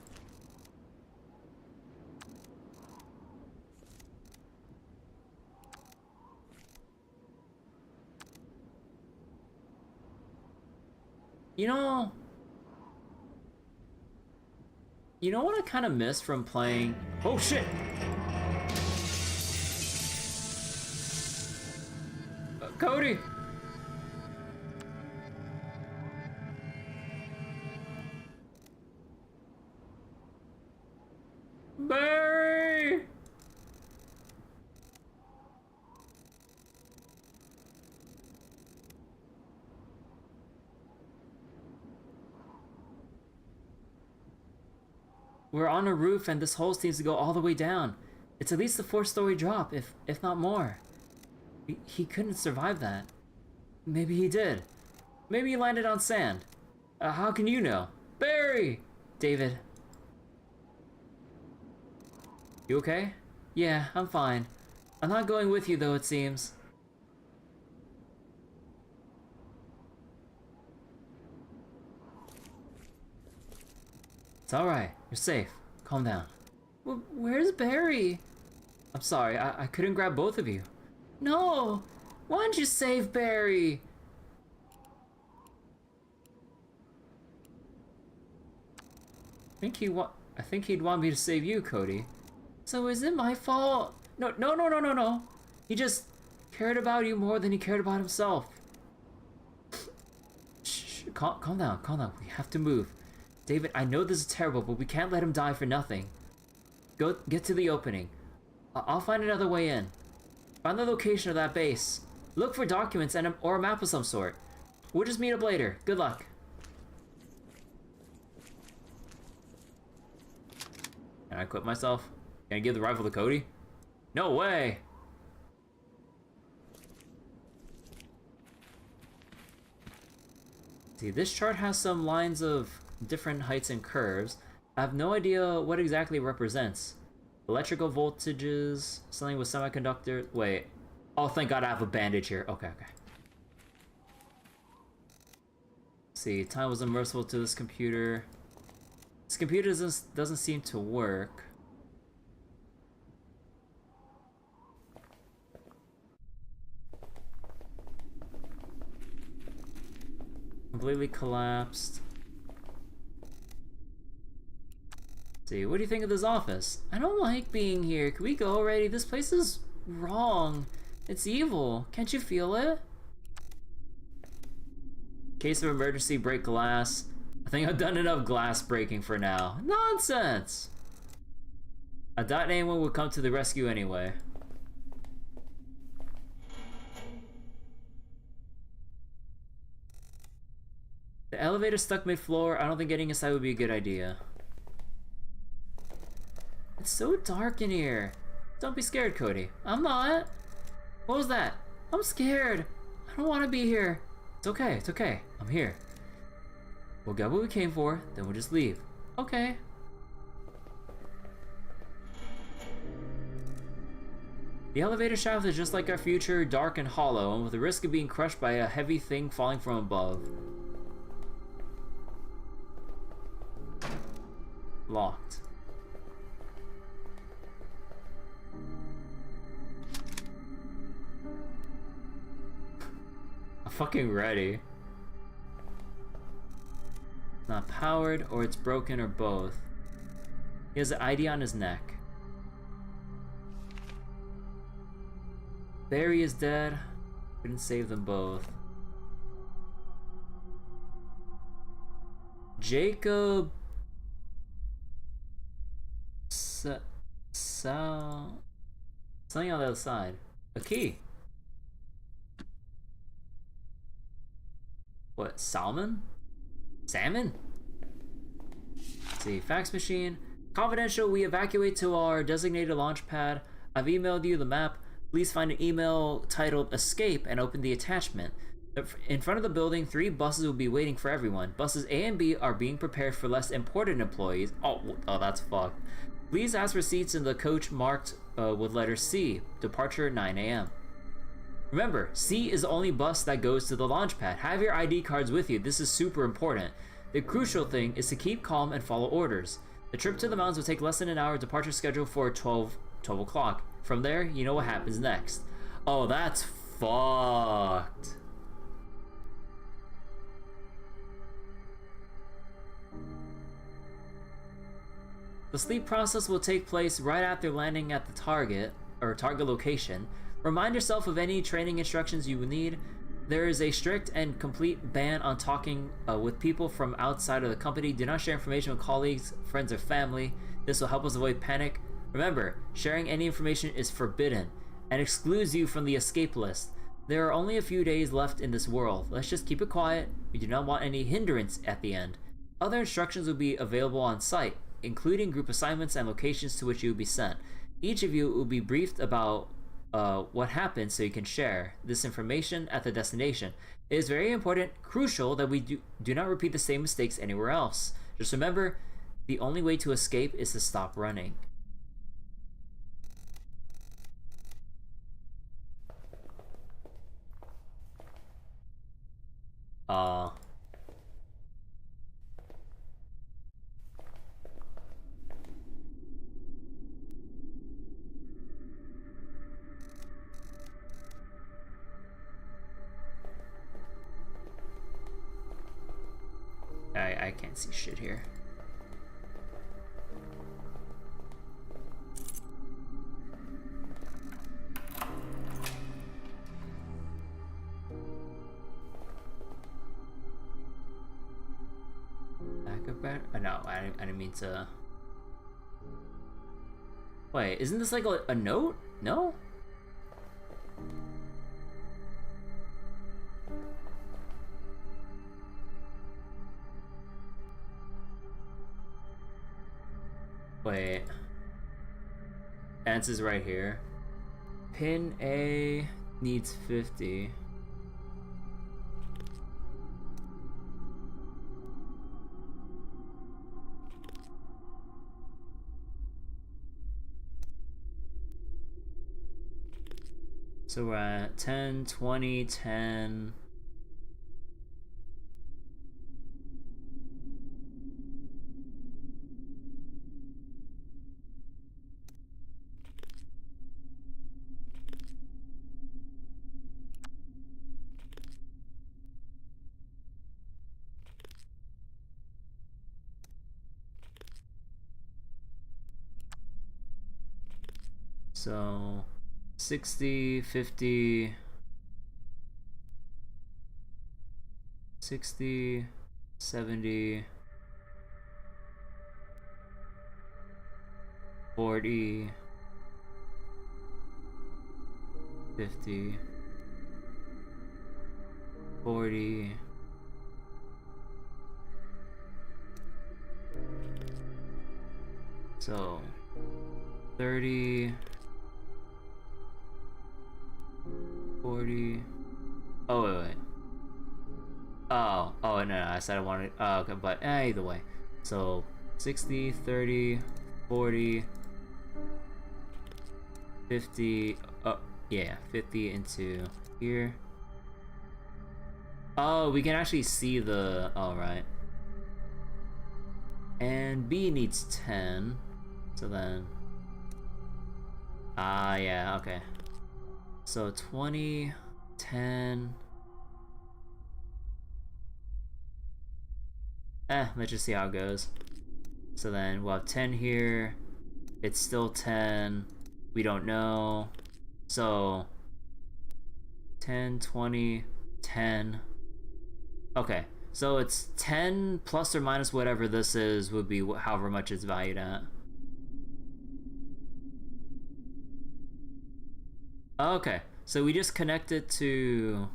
You know what I kind of miss from playing? Oh shit! Cody! Barry! We're on a roof and this hole seems to go all the way down. It's at least a 4-story drop, if not more. He couldn't survive that. Maybe he did. Maybe he landed on sand. How can you know? Barry! David. You okay? Yeah, I'm fine. I'm not going with you though, it seems. It's alright. You're safe. Calm down. Where's Barry? I'm sorry, I couldn't grab both of you. No! Why didn't you save Barry? I think he'd want me to save you, Cody. So is it my fault? No. He just cared about you more than he cared about himself. Shh, calm down. We have to move. David, I know this is terrible, but we can't let him die for nothing. Get to the opening. I'll find another way in. Find the location of that base. Look for documents or a map of some sort. We'll just meet up later. Good luck. Can I equip myself? Can I give the rifle to Cody? No way! See, this chart has some lines of different heights and curves. I have no idea what exactly it represents. Electrical voltages, something with semiconductor. Wait. Oh, thank God I have a bandage here. Okay. See, time was unmerciful to this computer. This computer doesn't seem to work. Completely collapsed. See, what do you think of this office? I don't like being here. Can we go already? This place is wrong. It's evil. Can't you feel it? Case of emergency, break glass. I think I've done enough glass breaking for now. Nonsense! I doubt anyone would come to the rescue anyway. The elevator stuck mid-floor. I don't think getting inside would be a good idea. It's so dark in here. Don't be scared, Cody. I'm not. What was that? I'm scared. I don't want to be here. It's okay. I'm here. We'll get what we came for, then we'll just leave. Okay. The elevator shaft is just like our future, dark and hollow, and with the risk of being crushed by a heavy thing falling from above. Locked. I'm fucking ready. Not powered, or it's broken, or both. He has an ID on his neck. Barry is dead. Couldn't save them both. Jacob... Something on the other side. A key. What, salmon? Salmon? Let's see, fax machine. Confidential, we evacuate to our designated launch pad. I've emailed you the map. Please find an email titled Escape and open the attachment. In front of the building, 3 buses will be waiting for everyone. Buses A and B are being prepared for less important employees. Oh, that's fucked. Please ask for seats in the coach marked with letter C. Departure 9 a.m. Remember, C is the only bus that goes to the launch pad. Have your ID cards with you. This is super important. The crucial thing is to keep calm and follow orders. The trip to the mountains will take less than an hour. Departure scheduled for 12 o'clock. From there, you know what happens next. Oh, that's fucked. The sleep process will take place right after landing at the target location. Remind yourself of any training instructions you will need. There is a strict and complete ban on talking with people from outside of the company. Do not share information with colleagues, friends, or family. This will help us avoid panic. Remember, sharing any information is forbidden and excludes you from the escape list. There are only a few days left in this world. Let's just keep it quiet. We do not want any hindrance at the end. Other instructions will be available on site, including group assignments and locations to which you will be sent. Each of you will be briefed about what happened so you can share this information at the destination. It is very important, crucial, that we do not repeat the same mistakes anywhere else. Just remember, the only way to escape is to stop running. I can't see shit here. Backup battery? No, I didn't mean to. Wait, isn't this like a note? No? Wait. Answers right here. Pin A needs 50. So we're at 10, 20, 10. So 60, 50, 60, 70, 40, 50, 40, so 30, 40. Oh, wait. Oh, no, I said I wanted. Oh, okay, but either way. So 60, 30, 40, 50. Oh, yeah, 50 into here. Oh, we can actually see the. All right. And B needs 10. So then. Yeah, okay. So 20, 10. Let's just see how it goes. So then we'll have 10 here. It's still 10. We don't know. So 10, 20, 10. Okay. So it's 10 plus or minus whatever this is would be however much it's valued at. Okay, so we just connect it to.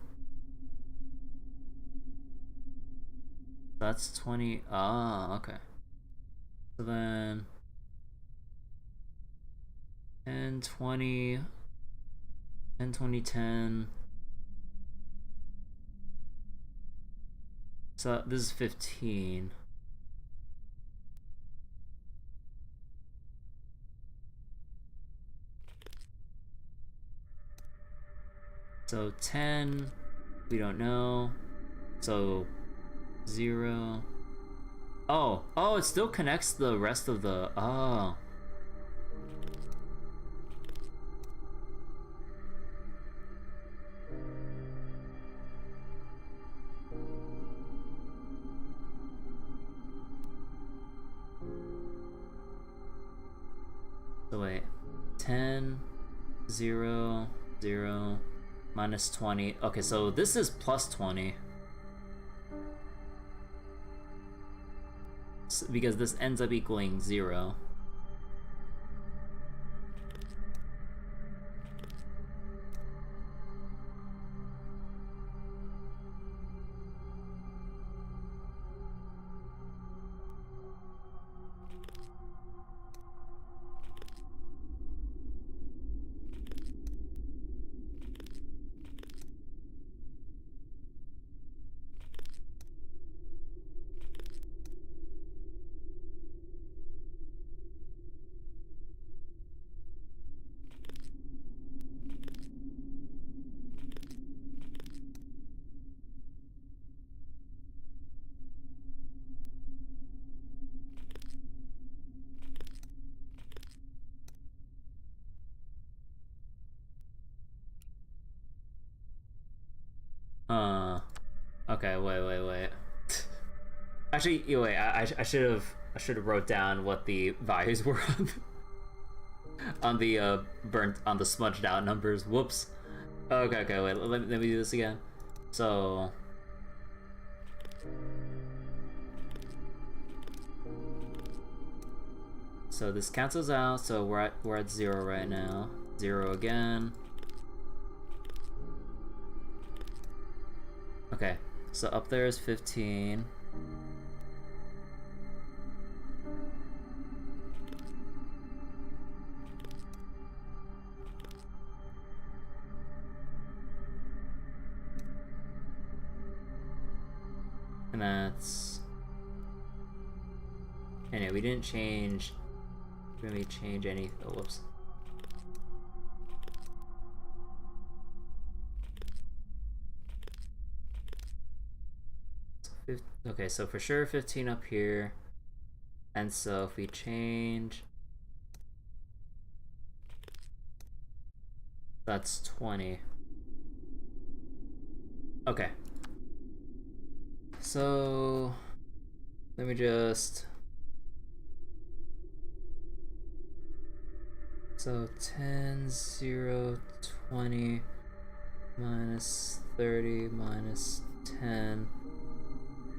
That's 20. Oh, okay. So then 10, 20, 10, 20, 10. So this is 15. So 10, we don't know. So 0. Oh, it still connects the rest of the, oh. So wait, 10, 0, 0, minus 20. Okay, so this is plus 20. Because this ends up equaling 0. Okay, wait. Actually, wait, I should have wrote down what the values were on the burnt on the smudged out numbers. Whoops. Okay, wait, let me do this again. So this cancels out, so we're at 0 right now. 0 again. Okay, so up there is 15. And that's... Anyway, we didn't change... Let me change any... Oh, whoops. Okay, so for sure 15 up here. And so if we change... That's 20. Okay. So... Let me just... So 10, 0, 20, minus 30, minus 10,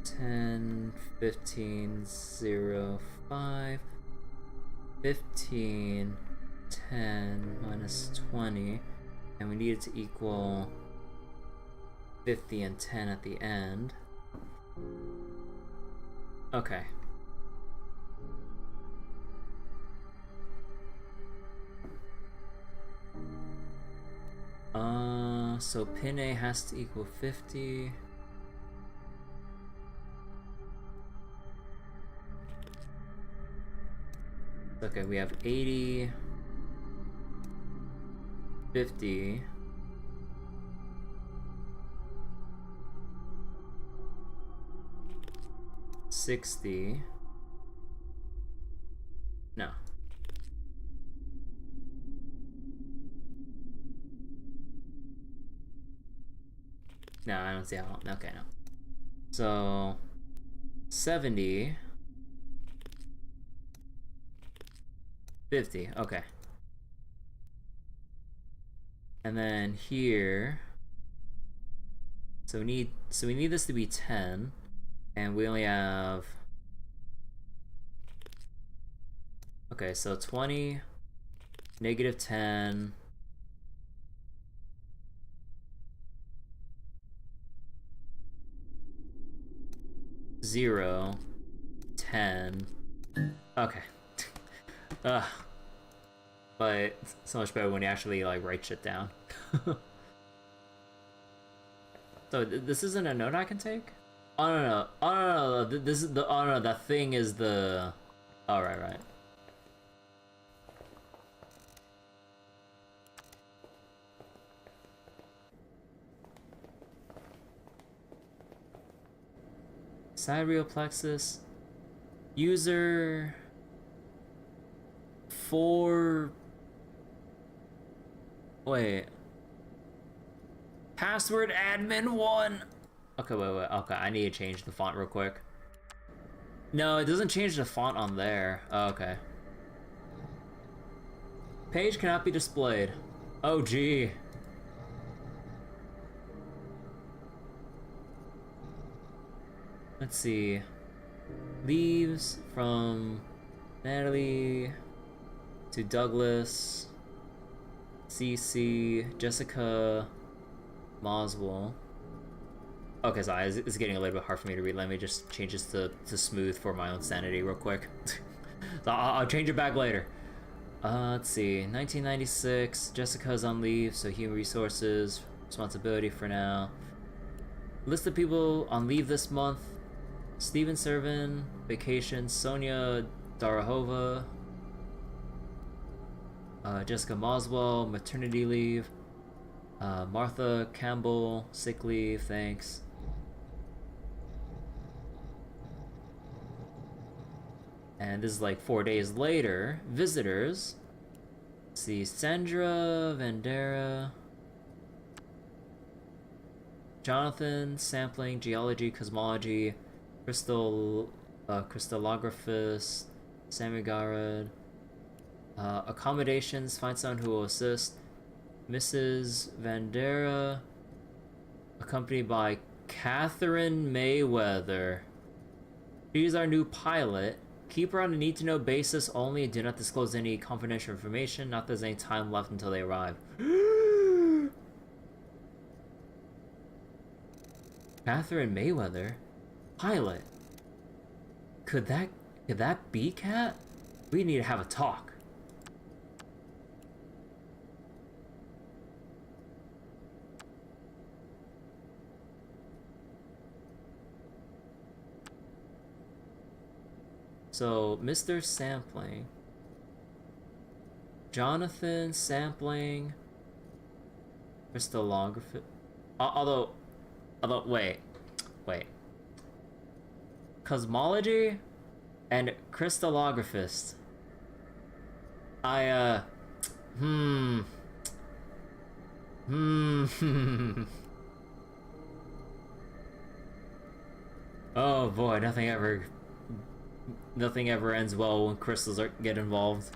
10, 15, 0, 5, 15, 10, minus 20, and we need it to equal 50 and 10 at the end. Okay. So pin A has to equal 50. Okay, we have 80, 50, 60. No. No, I don't see how. Okay, no. So 70, 50. Okay. And then here, so we need this to be 10, and we only have, okay, so 20, negative 10, zero, 10, Okay. Ugh. But it's so much better when you actually like write shit down. So this isn't a note I can take? Oh no no. Oh no no. This is the. Oh no. That thing is the. Oh right right. Side plexus. User. 4. Wait. Password admin 1. Okay, wait. Okay, I need to change the font real quick. No, it doesn't change the font on there. Oh, okay. Page cannot be displayed. Oh, gee. Let's see. Leaves from Natalie to Douglas, CC, Jessica, Moswell. Okay, sorry, it's getting a little bit hard for me to read. Let me just change this to smooth for my own sanity real quick. So I'll change it back later. Let's see, 1996, Jessica's on leave, so human resources, responsibility for now. List of people on leave this month. Steven Servin, vacation, Sonia Darahova, Jessica Moswell, maternity leave, Martha Campbell, sick leave, thanks. And this is like 4 days later. Visitors. Let's see, Sandra Vandera, Jonathan, sampling, geology, cosmology, crystallographist, Sammy Garrett, accommodations, find someone who will assist. Mrs. Vandera, accompanied by Catherine Mayweather. She's our new pilot. Keep her on a need-to-know basis only and do not disclose any confidential information. Not that there's any time left until they arrive. Catherine Mayweather? Pilot? Could that be Cat? We need to have a talk. So, Mr. Sampling, Jonathan Sampling, crystallography. Although, wait, cosmology and crystallographist. Oh boy, nothing ever ends well when crystals get involved.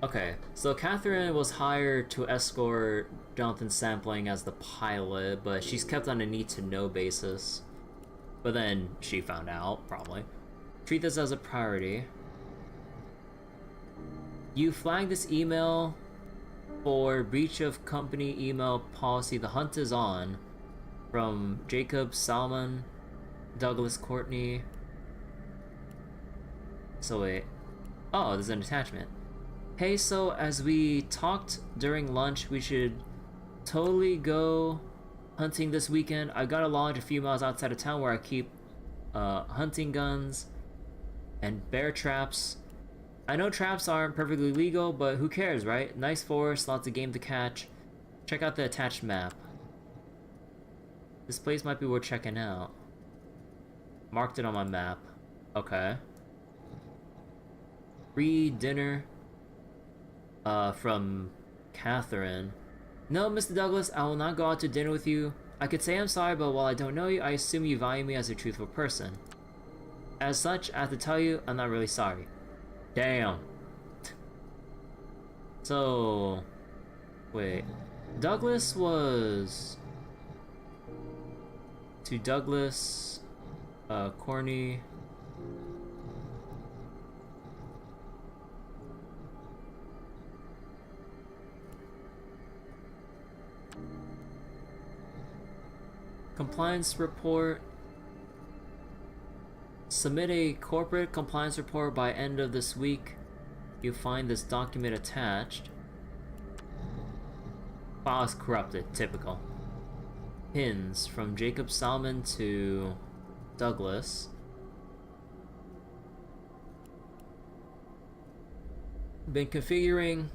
Okay, so Catherine was hired to escort Jonathan Sampling as the pilot, but she's kept on a need-to-know basis. But then she found out, probably. Treat this as a priority. You flagged this email for breach of company email policy. The hunt is on. From Jacob Salmon, Douglas Courtney. So wait. Oh, there's an attachment. Hey, so as we talked during lunch, we should totally go hunting this weekend. I got a lodge a few miles outside of town where I keep hunting guns and bear traps. I know traps aren't perfectly legal, but who cares, right? Nice forest, lots of game to catch. Check out the attached map. This place might be worth checking out. Marked it on my map. Okay. Free dinner from Catherine. No, Mr. Douglas, I will not go out to dinner with you. I could say I'm sorry, but while I don't know you, I assume you value me as a truthful person. As such, I have to tell you, I'm not really sorry. Damn. So... wait. Douglas was... to Douglas... Corny... Compliance report. Submit a corporate compliance report by end of this week. You find this document attached. File is corrupted, typical. Pins from Jacob Salmon to Douglas. Been configuring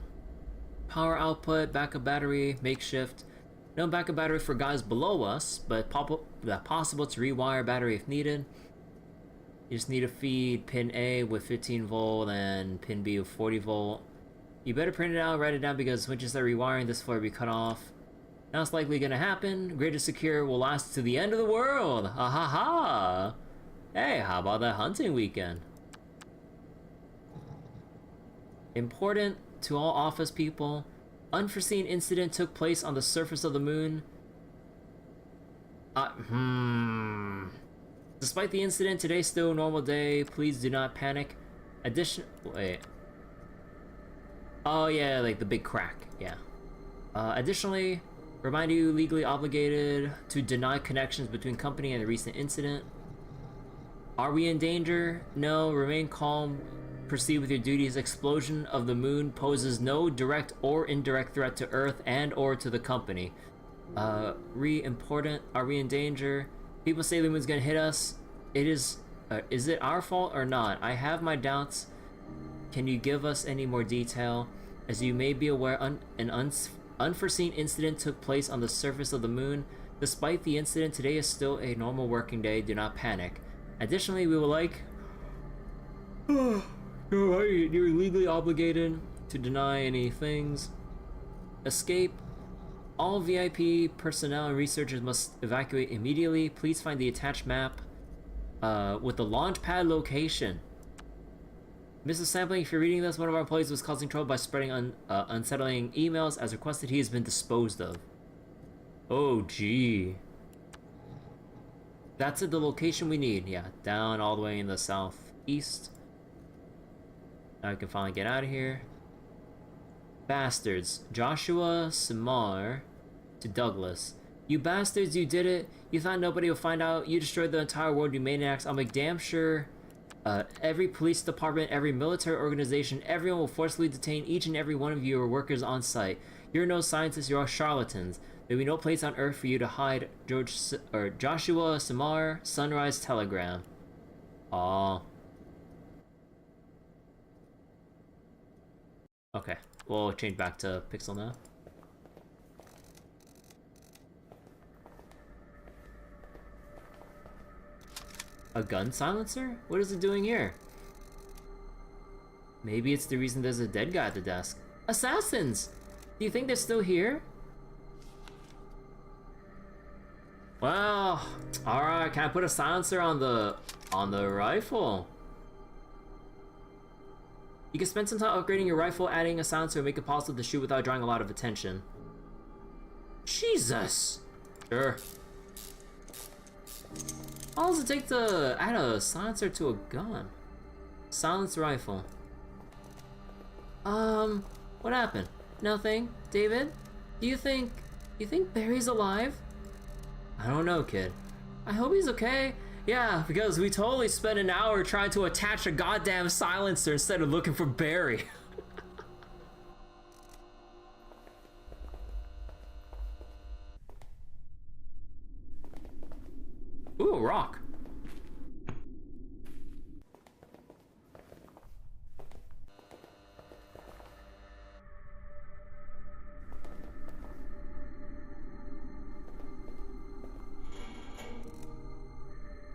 power output, backup battery, makeshift. No backup battery for guys below us, but possible to rewire battery if needed. You just need to feed pin A with 15 volt and pin B with 40 volt. You better print it out, write it down, because switches that are rewiring this floor will be cut off. Now it's likely gonna happen. Grid is secure, will last to the end of the world. Ha ha ha! Hey, how about that hunting weekend? Important to all office people. Unforeseen incident took place on the surface of the moon. Despite the incident, today's still a normal day. Please do not panic. Wait. Oh yeah, like the big crack. Yeah. Additionally, remind you legally obligated to deny connections between company and the recent incident. Are we in danger? No. Remain calm. Proceed with your duties. Explosion of the moon poses no direct or indirect threat to Earth and or to the company. Important. Are we in danger? People say the moon's gonna hit us. Is it our fault or not? I have my doubts. Can you give us any more detail? As you may be aware, an unforeseen incident took place on the surface of the moon. Despite the incident, today is still a normal working day. Do not panic. Additionally, we would like... You're legally obligated to deny any things. Escape. All VIP personnel and researchers must evacuate immediately. Please find the attached map with the launch pad location. Mrs. Sampling, if you're reading this, one of our employees was causing trouble by spreading unsettling emails. As requested, he has been disposed of. Oh, gee. That's it, the location we need. Yeah, down all the way in the southeast. Now we can finally get out of here. Bastards. Joshua Samar to Douglas. You bastards, you did it. You thought nobody would find out. You destroyed the entire world, you maniacs. I'll make damn sure every police department, every military organization, everyone will forcibly detain each and every one of your workers on site. You're no scientists, you're all charlatans. There will be no place on Earth for you to hide. Joshua Samar, Sunrise Telegram. Aw. Okay, we'll change back to Pixel now. A gun silencer? What is it doing here? Maybe it's the reason there's a dead guy at the desk. Assassins! Do you think they're still here? Well, alright, can I put a silencer on the rifle? You can spend some time upgrading your rifle, adding a silencer, and make it possible to shoot without drawing a lot of attention. Jesus! Sure. How long does it take to add a silencer to a gun? Silence rifle. What happened? Nothing. David? Do you think Barry's alive? I don't know, kid. I hope he's okay. Yeah, because we totally spent an hour trying to attach a goddamn silencer instead of looking for Barry. Ooh, a rock.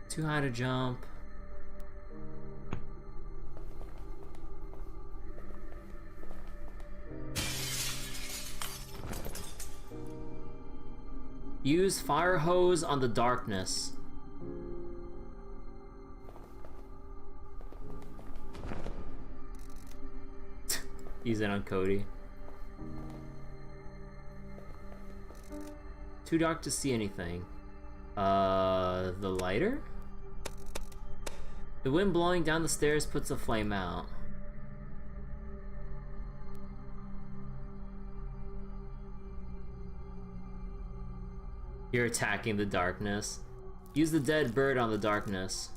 Too high to jump. Use fire hose on the darkness. Use it on Cody. Too dark to see anything. The lighter? The wind blowing down the stairs puts a flame out. You're attacking the darkness. Use the dead bird on the darkness.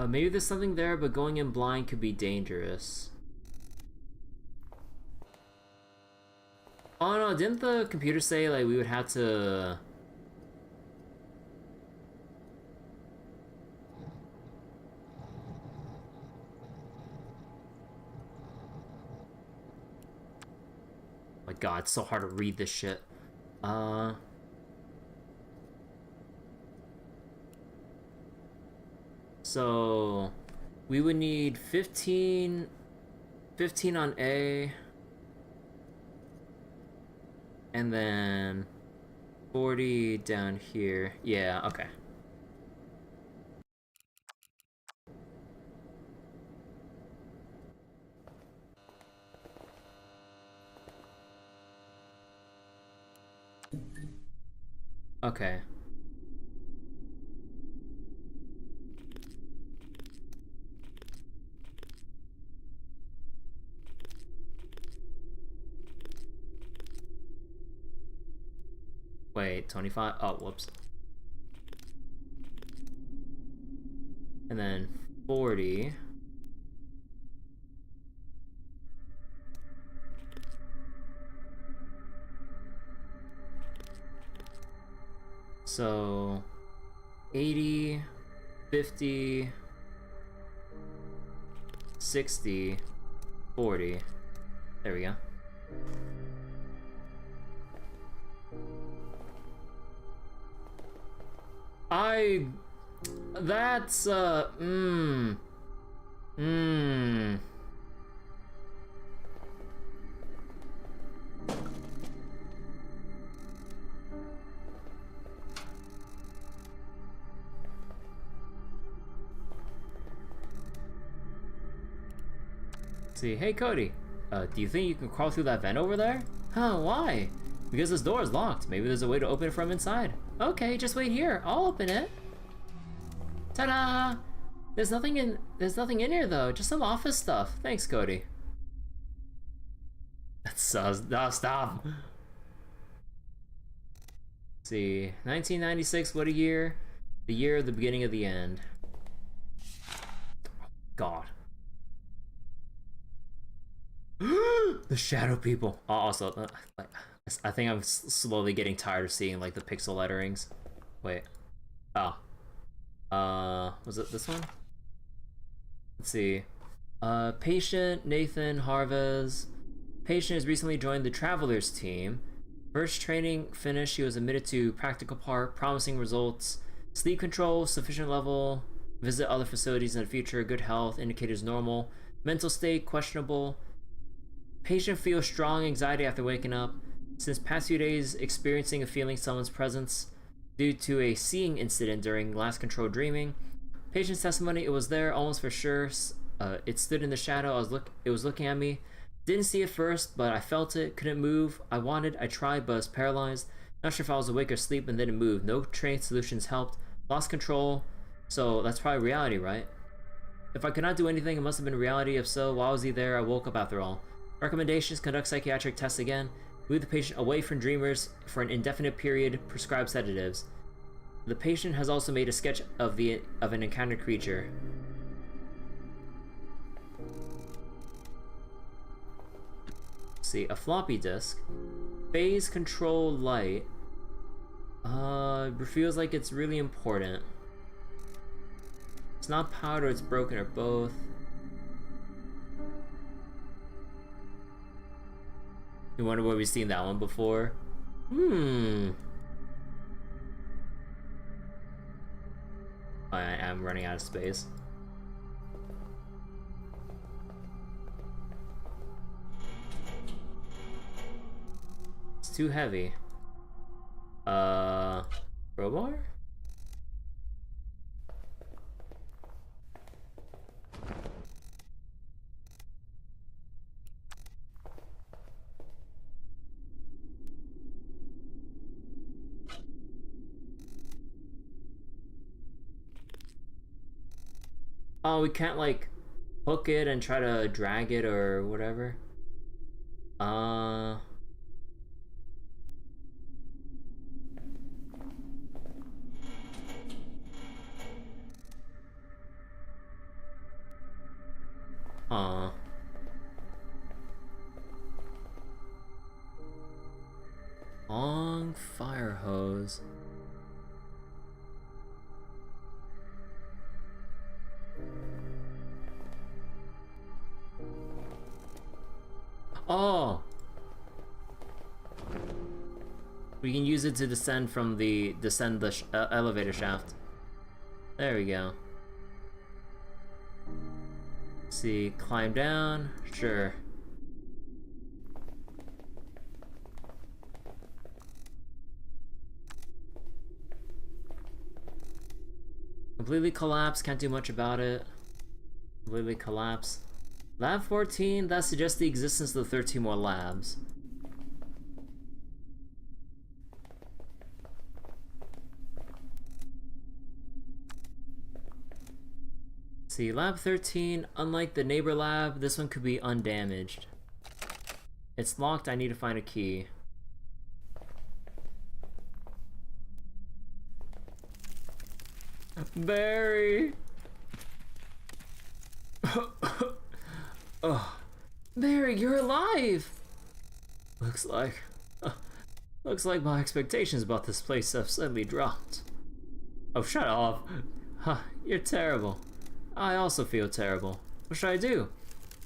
Maybe there's something there, but going in blind could be dangerous. Oh no, didn't the computer say, like, we would have to... My god, it's so hard to read this shit. So... we would need 15 on A... and then 40 down here. Yeah, okay. Okay. Wait, 25? Oh, whoops. And then 40. So 80, 50, 60, 40. There we go. That's, See, hey Cody, do you think you can crawl through that vent over there? Huh, why? Because this door is locked. Maybe there's a way to open it from inside. Okay, just wait here. I'll open it. Ta-da! There's nothing in here though, just some office stuff. Thanks, Cody. That's no, stop. Let's see, 1996, what a year. The year of the beginning of the end. God. The shadow people. Also, like, I think I'm slowly getting tired of seeing like the pixel letterings. Wait. Oh. Was it this one? Let's see. Patient Nathan Harvez. Patient has recently joined the Travelers team. First training finished, he was admitted to practical part, promising results. Sleep control, sufficient level. Visit other facilities in the future, good health, indicators normal. Mental state, questionable. Patient feels strong anxiety after waking up. Since past few days, experiencing a feeling someone's presence due to a seeing incident during last controlled dreaming. Patient's testimony, it was there almost for sure. It stood in the shadow. It was looking at me. Didn't see it first, but I felt it. Couldn't move. I tried, but I was paralyzed. Not sure if I was awake or asleep, and then it moved. No trained solutions helped. Lost control. So that's probably reality, right? If I could not do anything, it must have been reality. If so, why was he there? I woke up after all. Recommendations: conduct psychiatric tests again. Move the patient away from dreamers for an indefinite period. Prescribe sedatives. The patient has also made a sketch of an encountered creature. Let's see, a floppy disk. Phase control light. It feels like it's really important. It's not powered or it's broken or both. You wonder where we've seen that one before? I am running out of space. It's too heavy. Crowbar? Oh, we can't like hook it and try to drag it or whatever. Aw. Long fire hose. Oh! We can use it to descend the elevator shaft. There we go. Let's see, climb down, sure. Completely collapsed, can't do much about it. Completely collapsed. Lab 14, that suggests the existence of the 13 more labs. See, lab 13, unlike the neighbor lab, this one could be undamaged. It's locked, I need to find a key. Barry! Oh, Barry, you're alive! Looks like my expectations about this place have suddenly dropped. Oh, shut off. Huh, you're terrible. I also feel terrible. What should I do?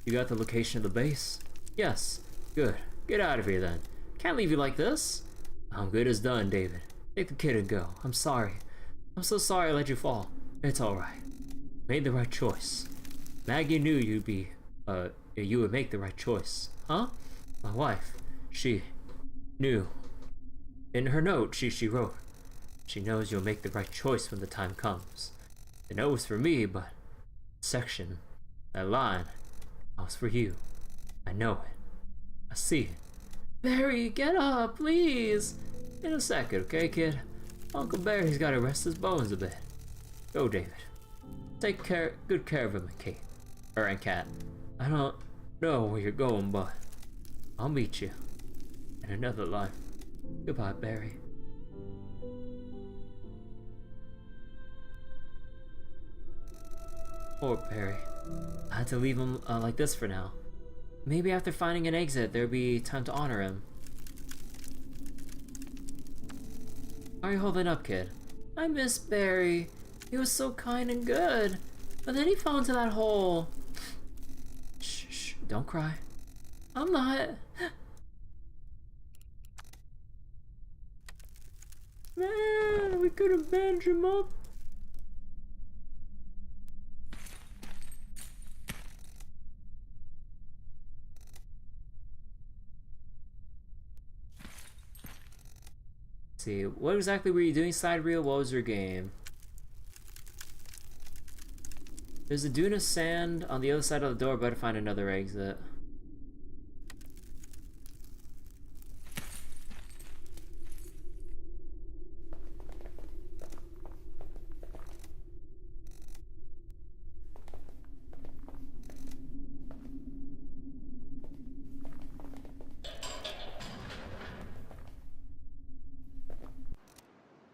You got the location of the base? Yes. Good. Get out of here then. Can't leave you like this. I'm good as done, David. Take the kid and go. I'm sorry. I'm so sorry I let you fall. It's alright. Made the right choice. Maggie knew you would make the right choice. Huh? My wife. She knew. In her note, she wrote, she knows you'll make the right choice when the time comes. The note was for me, but section, that line, that was for you. I know it. I see it. Barry, get up, please. In a second, okay, kid? Uncle Barry's gotta rest his bones a bit. Go, David. Take good care of him and Kate. And Cat. I don't know where you're going, but I'll meet you in another life. Goodbye, Barry. Poor Barry. I had to leave him like this for now. Maybe after finding an exit, there'll be time to honor him. How are you holding up, kid? I miss Barry. He was so kind and good. But then he fell into that hole. Shh, shh, don't cry. I'm not. Man, we could have bandaged him up. Let's see, what exactly were you doing, side reel? What was your game? There's a dune of sand on the other side of the door, better find another exit.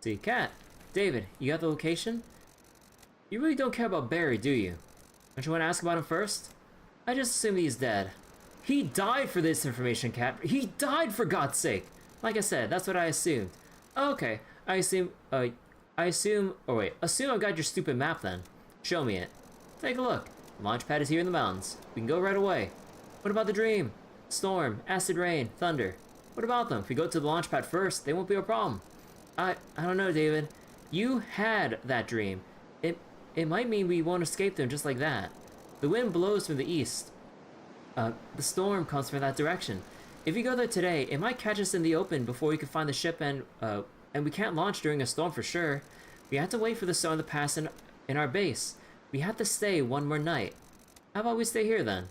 See, Cat, David, you got the location? You really don't care about Barry, do you? Don't you want to ask about him first? I just assume he's dead. He died for this information, Cat. He died, for God's sake. Like I said, that's what I assumed. Okay, assume I've got your stupid map then. Show me it. Take a look. The launch pad is here in the mountains. We can go right away. What about the dream? Storm, acid rain, thunder. What about them? If we go to the launch pad first, they won't be a problem. I don't know, David. You had that dream. It might mean we won't escape them just like that. The wind blows from the east. The storm comes from that direction. If we go there today, it might catch us in the open before we can find the ship, and we can't launch during a storm for sure. We have to wait for the storm to pass in our base. We have to stay one more night. How about we stay here then?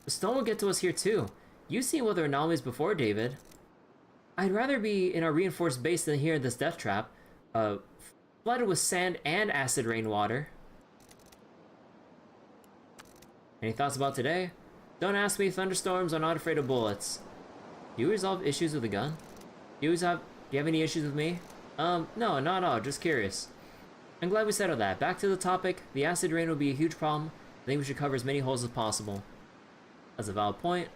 The storm will get to us here too. You've seen weather anomalies before, David. I'd rather be in our reinforced base than here in this death trap. Flooded with sand and acid rainwater. Any thoughts about today? Don't ask me, thunderstorms are not afraid of bullets. Do you resolve issues with a gun? Do you have any issues with me? No, not at all, just curious. I'm glad we settled that. Back to the topic, the acid rain will be a huge problem. I think we should cover as many holes as possible. That's a valid point.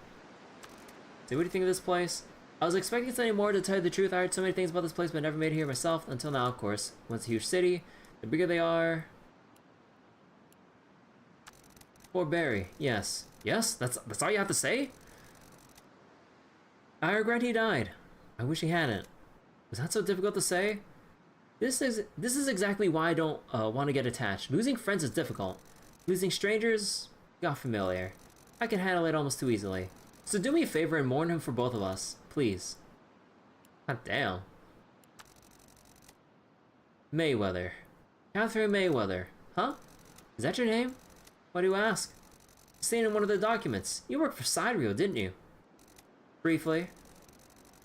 So what do you think of this place? I was expecting something more, to tell you the truth. I heard so many things about this place, but never made it here myself until now, of course. Once a huge city, the bigger they are. Poor Barry. Yes. Yes? That's all you have to say? I regret he died. I wish he hadn't. Was that so difficult to say? This is exactly why I don't want to get attached. Losing friends is difficult. Losing strangers got familiar. I can handle it almost too easily. So do me a favor and mourn him for both of us, please. God damn. Mayweather. Catherine Mayweather. Huh? Is that your name? Why do you ask? Seen in one of the documents. You worked for Sidereal, didn't you? Briefly.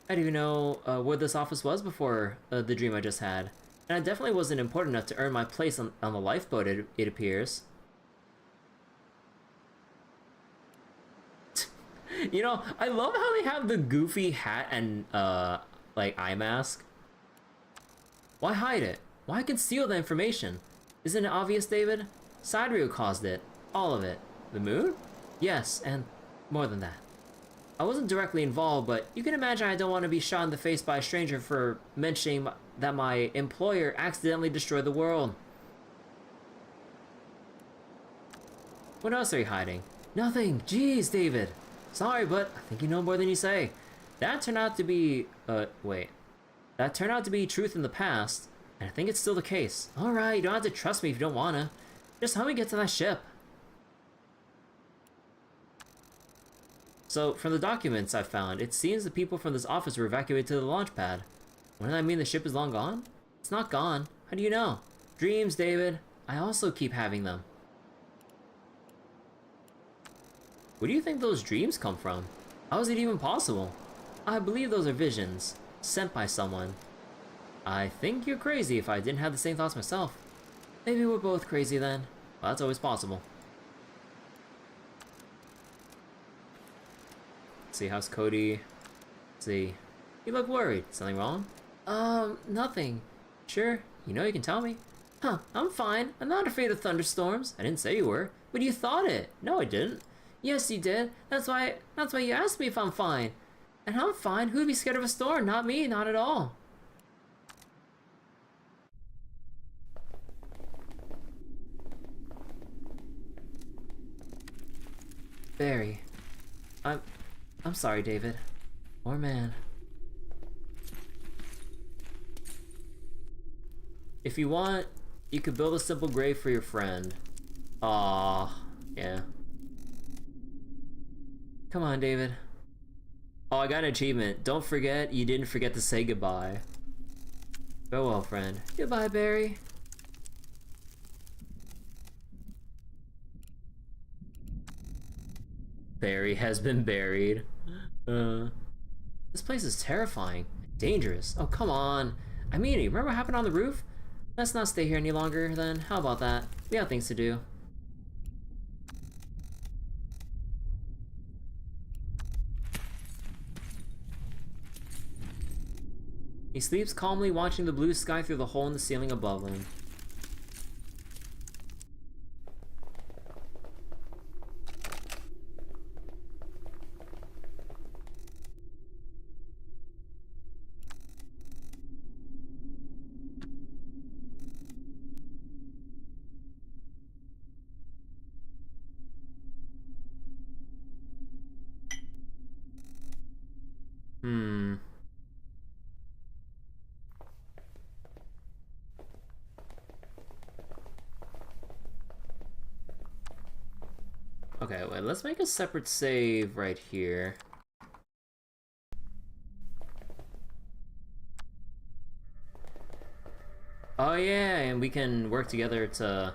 I didn't even know where this office was before the dream I just had. And I definitely wasn't important enough to earn my place on the lifeboat, it appears. You know, I love how they have the goofy hat and, like, eye mask. Why hide it? Why conceal the information? Isn't it obvious, David? Sidereal caused it. All of it. The moon? Yes, and more than that. I wasn't directly involved, but you can imagine I don't want to be shot in the face by a stranger for mentioning that my employer accidentally destroyed the world. What else are you hiding? Nothing. Jeez, David. Sorry, but I think you know more than you say. That turned out to be... wait. That turned out to be truth in the past, and I think it's still the case. Alright, you don't have to trust me if you don't wanna. Just help me get to that ship. So, from the documents I found, it seems the people from this office were evacuated to the launch pad. Wouldn't that mean the ship is long gone? It's not gone. How do you know? Dreams, David. I also keep having them. Where do you think those dreams come from? How is it even possible? I believe those are visions, sent by someone. I think you're crazy if I didn't have the same thoughts myself. Maybe we're both crazy then. Well, that's always possible. Let's see, how's Cody? Let's see. You look worried. Something wrong? Nothing. Sure, you know you can tell me. Huh, I'm fine. I'm not afraid of thunderstorms. I didn't say you were, but you thought it. No, I didn't. Yes, you did. That's why you asked me if I'm fine. And I'm fine. Who'd be scared of a storm? Not me, not at all. Barry. I'm sorry, David. Poor man. If you want, you could build a simple grave for your friend. Aww, yeah. Come on, David. Oh, I got an achievement. Don't forget, you didn't forget to say goodbye. Farewell, friend. Goodbye, Barry. Barry has been buried. This place is terrifying. Dangerous. Oh, come on. I mean, you remember what happened on the roof? Let's not stay here any longer, then. How about that? We have things to do. He sleeps calmly, watching the blue sky through the hole in the ceiling above him. Okay, wait, let's make a separate save right here. Oh yeah, and we can work together to...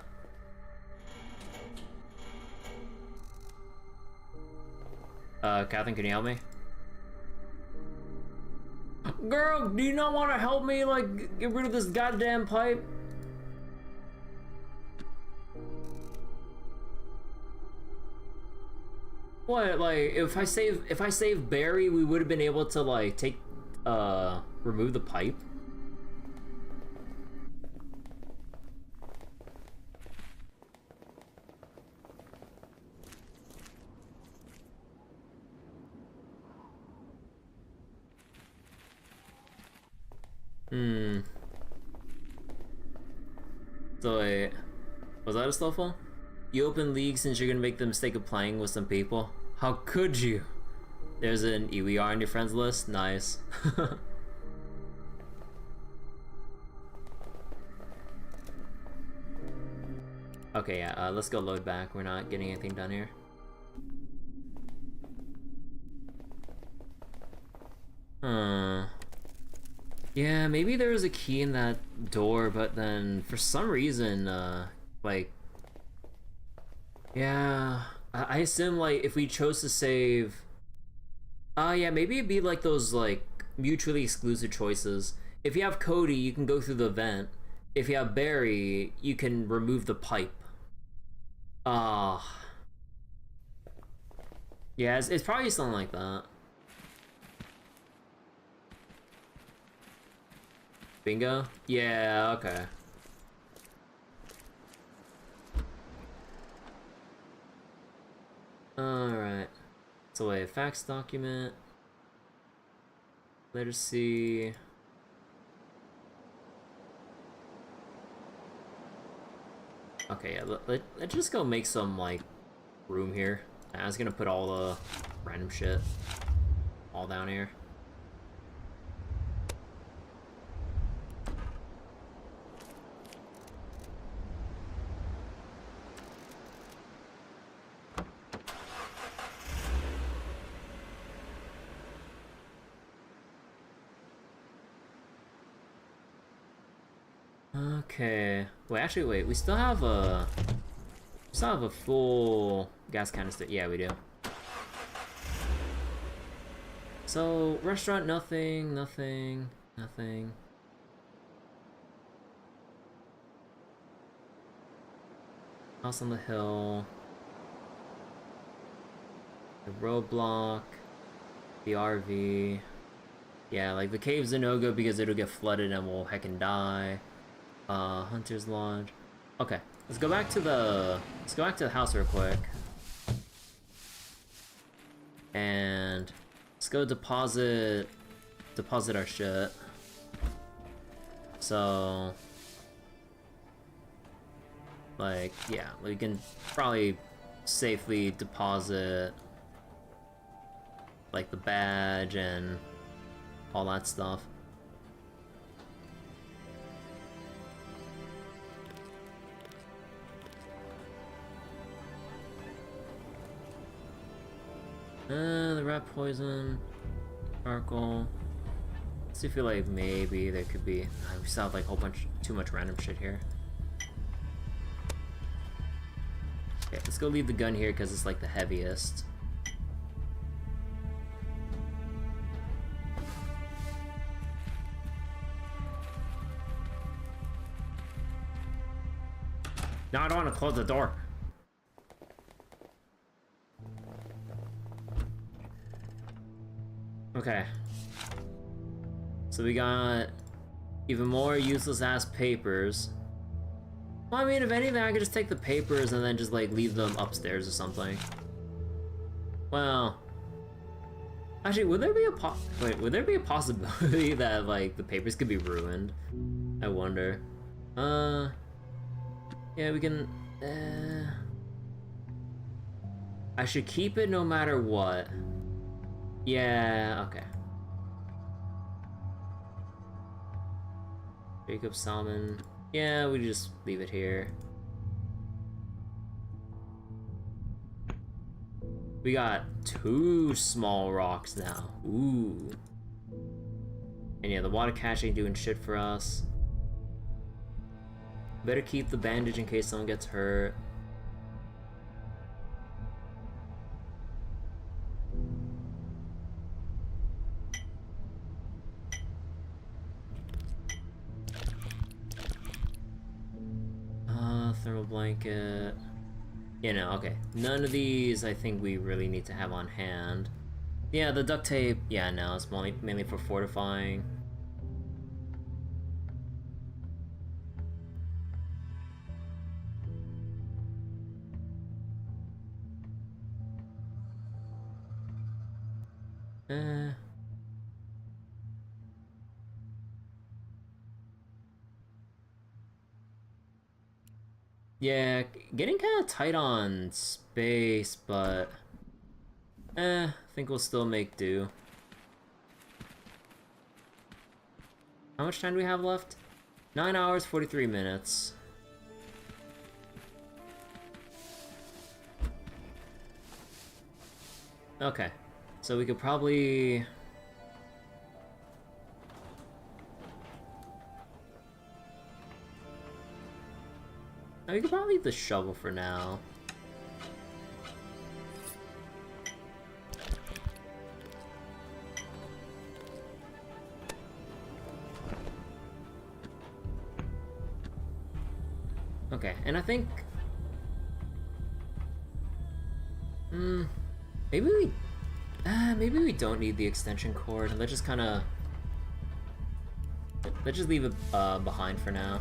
Catherine, can you help me? Girl, do you not want to help me, like, get rid of this goddamn pipe? What, like, if I save Barry, we would have been able to, like, remove the pipe? Hmm. So wait, was that a snowfall? You open League since you're gonna make the mistake of playing with some people? How could you? There's an EWR on your friends list? Nice. Okay, yeah, let's go load back. We're not getting anything done here. Yeah, maybe there was a key in that door, but then for some reason, like, yeah, I assume, like, if we chose to save, yeah, maybe it'd be like those, like, mutually exclusive choices. If you have Cody, you can go through the vent. If you have Barry, you can remove the pipe. Ah, yeah, it's probably something like that. Bingo? Yeah, okay. Alright. So a fax document. Letter C. Okay, yeah, let's just go make some, like, room here. I was gonna put all the random shit all down here. Okay. Wait, actually, wait. We still have a full gas canister. Yeah, we do. So, restaurant, nothing, nothing, nothing. House on the hill. The roadblock. The RV. Yeah, like the cave's a no-go because it'll get flooded and we'll heckin' die. Hunter's Lodge. Okay, let's go back to the house real quick. And let's go deposit our shit. So, like, yeah, we can probably safely deposit, like, the badge and all that stuff. The rat poison, charcoal. I still feel like maybe there could be. We still have like a whole bunch, too much random shit here. Okay, let's go leave the gun here because it's like the heaviest. No, I don't want to close the door. Okay. So we got even more useless ass papers. Well, I mean, if anything, I could just take the papers and then just like leave them upstairs or something. Well, actually, would there be a possibility that like the papers could be ruined? I wonder. Yeah, we can. I should keep it no matter what. Yeah, okay. Jacob Salmon. Yeah, we just leave it here. We got 2 small rocks now. Ooh. And yeah, the water cache ain't doing shit for us. Better keep the bandage in case someone gets hurt. Thermal blanket. You know, okay. None of these I think we really need to have on hand. Yeah, the duct tape, yeah, no, it's mainly for fortifying. Yeah, getting kind of tight on space, but I think we'll still make do. How much time do we have left? 9 hours, 43 minutes. Okay, so we could probably... we could probably leave the shovel for now. Okay, and I think... maybe we don't need the extension cord. Let's just kind of... let's just leave it behind for now.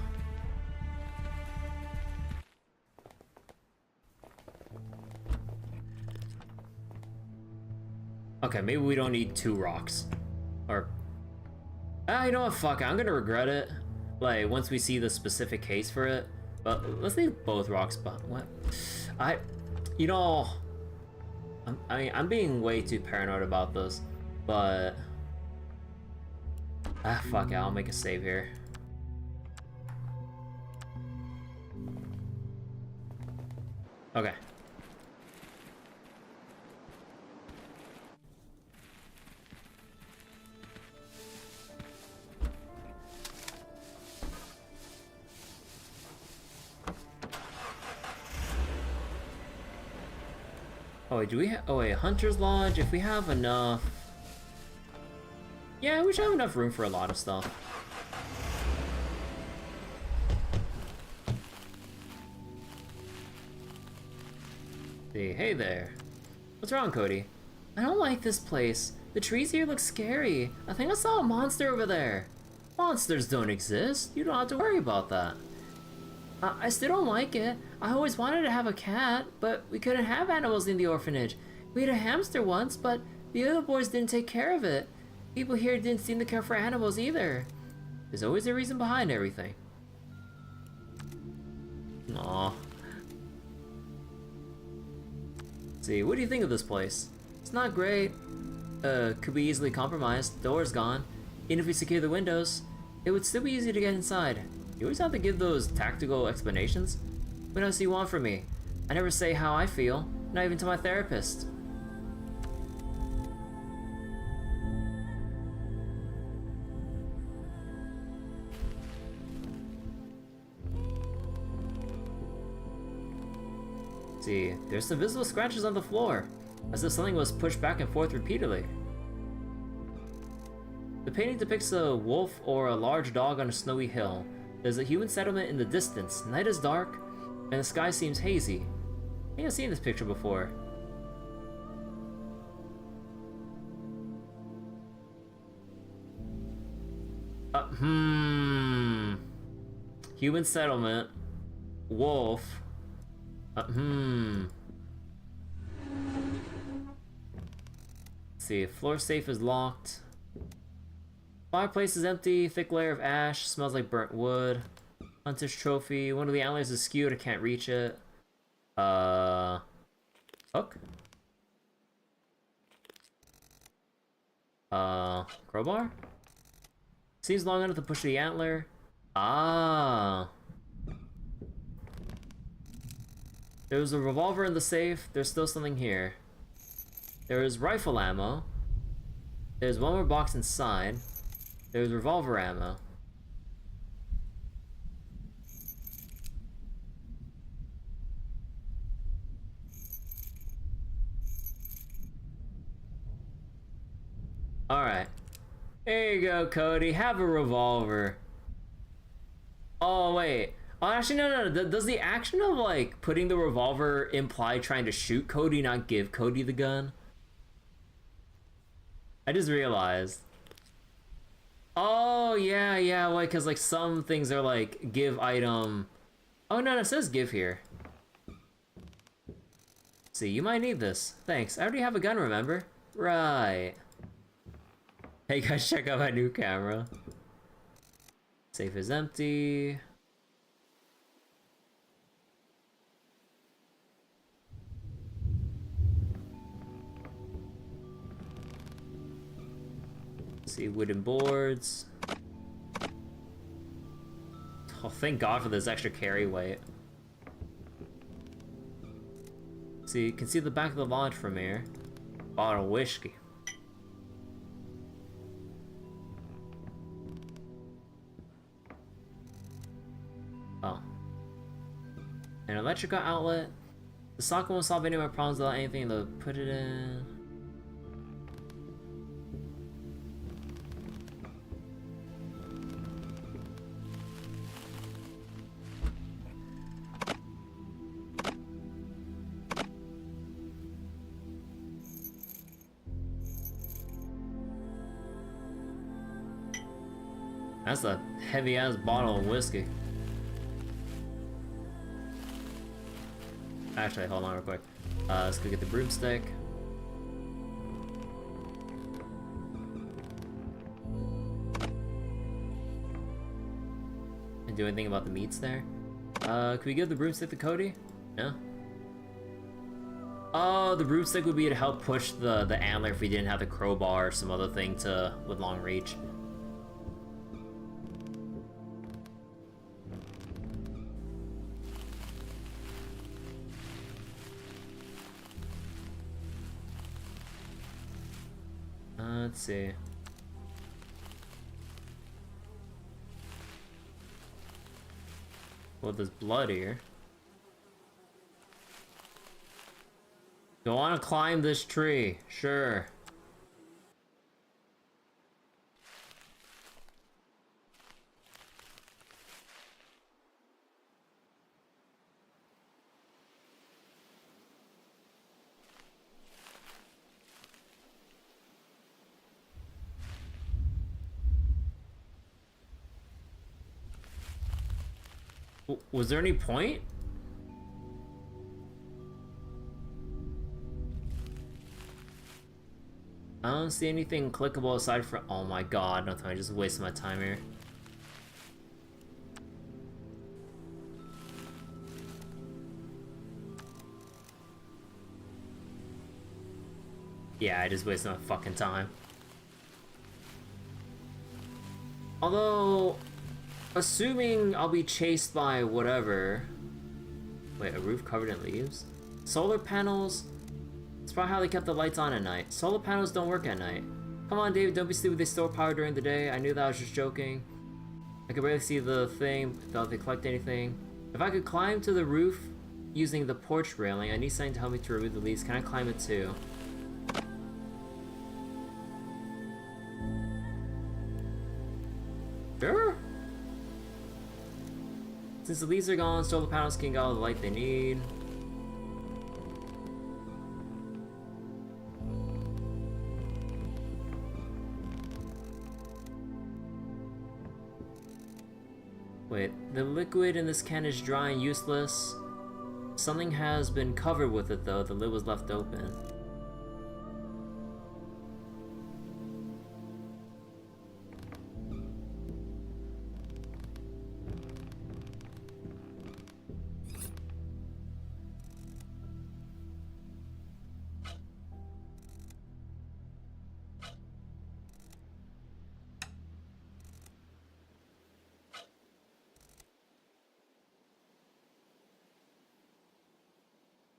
Okay, maybe we don't need 2 rocks. Or... you know what, fuck it, I'm gonna regret it. Like, once we see the specific case for it. But let's leave both rocks behind. What? You know... I'm being way too paranoid about this. But... fuck it, I'll make a save here. Okay. Oh wait, do we have... oh wait, Hunter's Lodge, if we have enough... yeah, we should have enough room for a lot of stuff. See, hey there. What's wrong, Cody? I don't like this place. The trees here look scary. I think I saw a monster over there. Monsters don't exist. You don't have to worry about that. I still don't like it. I always wanted to have a cat, but we couldn't have animals in the orphanage. We had a hamster once, but the other boys didn't take care of it. People here didn't seem to care for animals either. There's always a reason behind everything. Aw. See, what do you think of this place? It's not great. Could be easily compromised. Door's gone. Even if we secure the windows, it would still be easy to get inside. You always have to give those tactical explanations. What else do you want from me? I never say how I feel, not even to my therapist. See, there's some visible scratches on the floor, as if something was pushed back and forth repeatedly. The painting depicts a wolf or a large dog on a snowy hill. There's a human settlement in the distance. Night is dark, and the sky seems hazy. I think I've seen this picture before. Human settlement. Wolf. Let's see, floor safe is locked. Fireplace is empty, thick layer of ash, smells like burnt wood. Hunter's trophy, one of the antlers is skewed, I can't reach it. Hook? Crowbar? Seems long enough to push the antler. Ah. There was a revolver in the safe, there's still something here. There is rifle ammo. There's one more box inside. There's revolver ammo. Alright. There you go, Cody. Have a revolver. Oh, wait. Oh, actually, no. Does the action of, like, putting the revolver imply trying to shoot Cody, not give Cody the gun? I just realized. Oh, yeah, wait, because, like, some things are, like, give item... oh, no, it says give here. See, you might need this. Thanks, I already have a gun, remember? Right. Hey, guys, check out my new camera. Safe is empty. See, wooden boards. Oh, thank God for this extra carry weight. See, you can see the back of the lodge from here. Bottle of whiskey. Oh. An electrical outlet. The socket won't solve any of my problems without anything to put it in. That's a heavy-ass bottle of whiskey. Actually, hold on real quick. Let's go get the broomstick. And do anything about the meats there? Can we give the broomstick to Cody? No? Oh, the broomstick would be to help push the antler if we didn't have the crowbar or some other thing with long reach. Let's see. Well, there's blood here. Go on and climb this tree, sure. Was there any point? I don't see anything clickable aside from— oh my god, no time, I just wasted my time here. Yeah, I just wasted my fucking time. Although, assuming I'll be chased by whatever... Wait, a roof covered in leaves? Solar panels? It's probably how they kept the lights on at night. Solar panels don't work at night. Come on, David, don't be stupid. They store power during the day. I knew that, I was just joking. I could barely see the thing. Don't they collect anything? If I could climb to the roof using the porch railing, I need something to help me to remove the leaves. Can I climb it too? Sure. Since the leaves are gone, solar panels can get all the light they need. Wait, the liquid in this can is dry and useless. Something has been covered with it though, the lid was left open.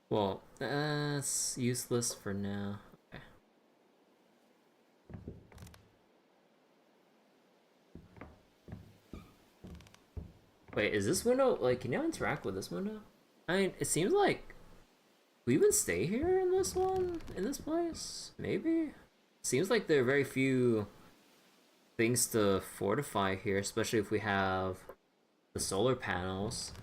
Well, that's useless for now. Okay. Wait, is this window, like, can you interact with this window? I mean, it seems like we even stay here in this one, in this place? Maybe? Seems like there are very few things to fortify here, especially if we have the solar panels.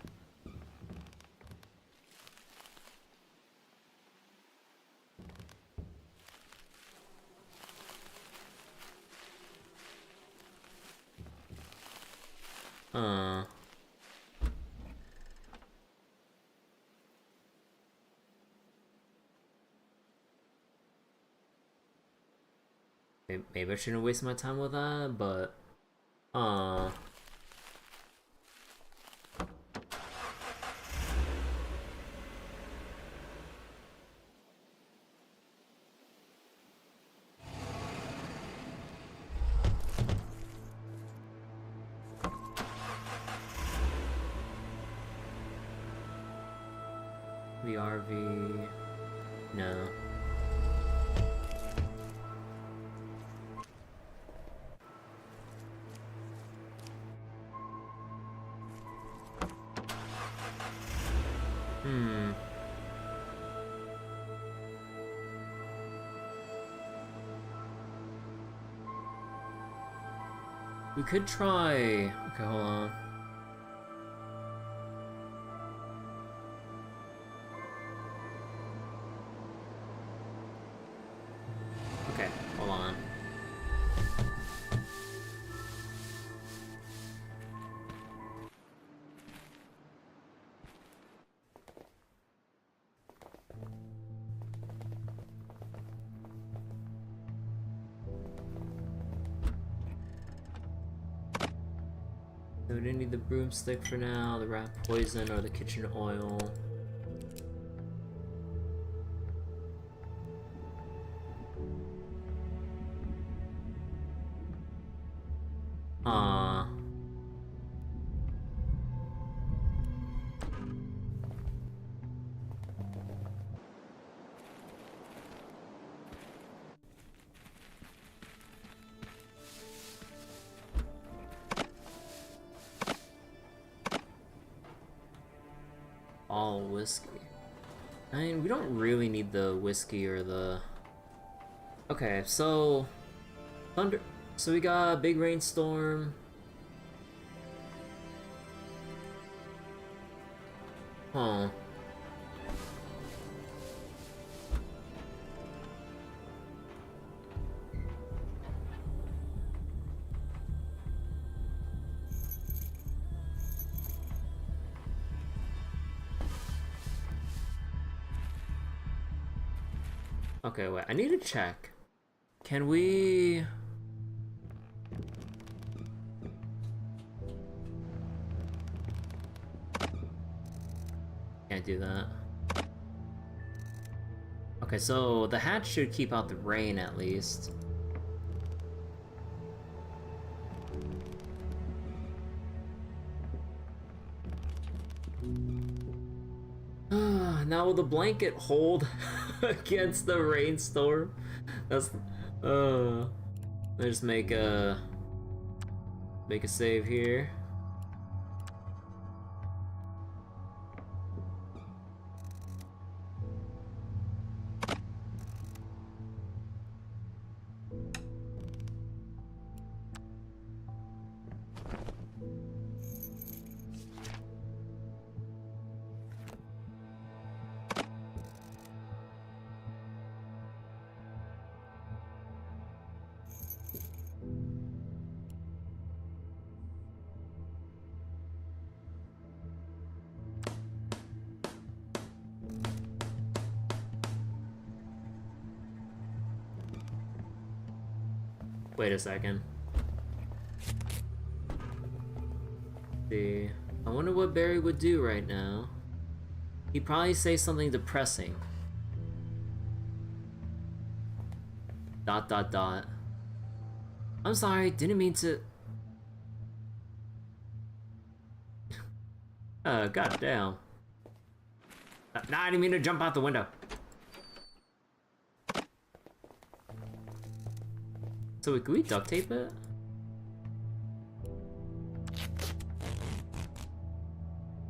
Maybe I shouldn't waste my time with that, but The RV. No. We could try... Okay, hold on. Okay, hold on. So we didn't need the broomstick for now, the rat poison, or the kitchen oil. All whiskey. I mean, we don't really need the whiskey or the... Okay, so... Thunder... So we got a big rainstorm. Huh. Okay, wait, I need to check. Can we... Can't do that. Okay, so the hatch should keep out the rain at least. Now will the blanket hold against the rainstorm? That's let's make a save here. Wait a second. See, I wonder what Barry would do right now. He'd probably say something depressing. ... I'm sorry, didn't mean to... goddamn. Nah, I didn't mean to jump out the window. So wait, can we duct tape it?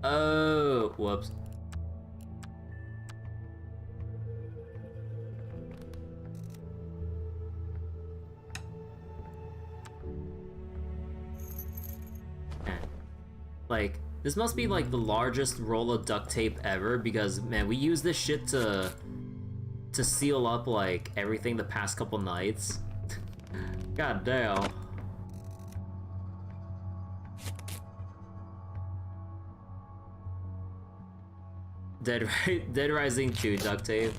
Oh, whoops. Like, this must be like the largest roll of duct tape ever because, man, we use this shit to seal up like everything the past couple nights. God damn. Dead Rising 2 duct tape.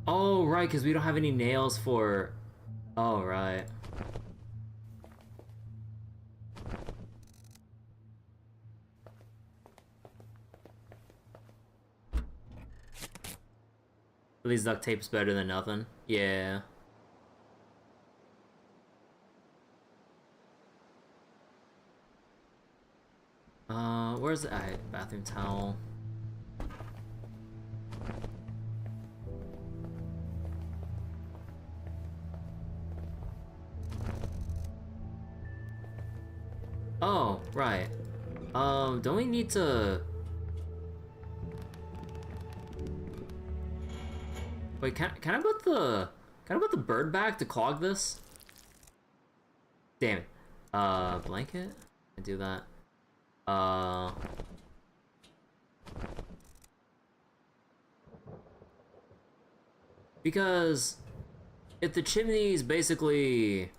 Oh, right, because we don't have any nails for... Oh, right. At least duct tape's better than nothing. Yeah. Where's the bathroom towel? Oh, right. Don't we need to... Wait, can I put the bird back to clog this? Damn it. Blanket? I do that. Because if the chimney is basically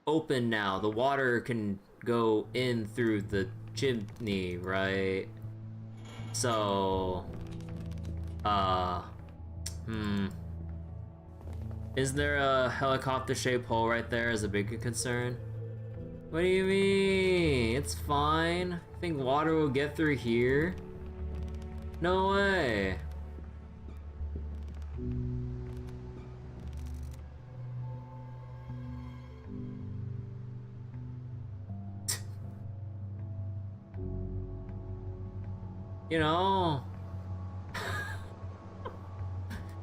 open now, the water can go in through the chimney, right? So, is there a helicopter-shaped hole right there as a bigger concern? What do you mean? It's fine. Think water will get through here? No way. You know.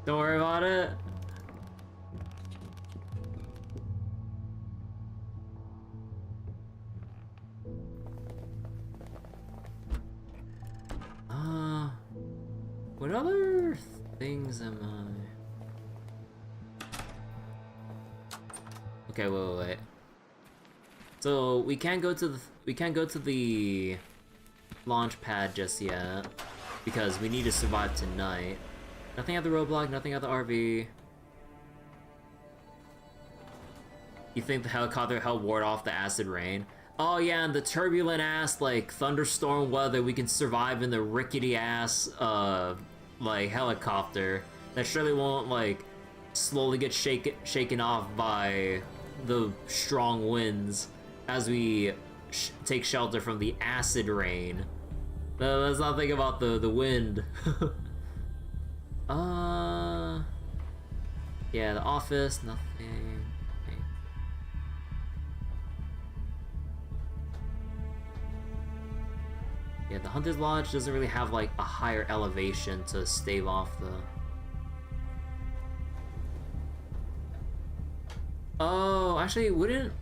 Don't worry about it. What other things am I? Okay, wait. So we can't go to the launch pad just yet because we need to survive tonight. Nothing at the roadblock, nothing at the RV. You think the helicopter helped ward off the acid rain? Oh yeah, and the turbulent ass, like, thunderstorm weather, we can survive in the rickety ass, like, helicopter. That surely won't, like, slowly get shaken off by the strong winds as we take shelter from the acid rain. Let's not think about the wind. Yeah, the office, nothing. Okay. Yeah, the Hunter's Lodge doesn't really have like a higher elevation to stave off the... Oh, actually, wouldn't...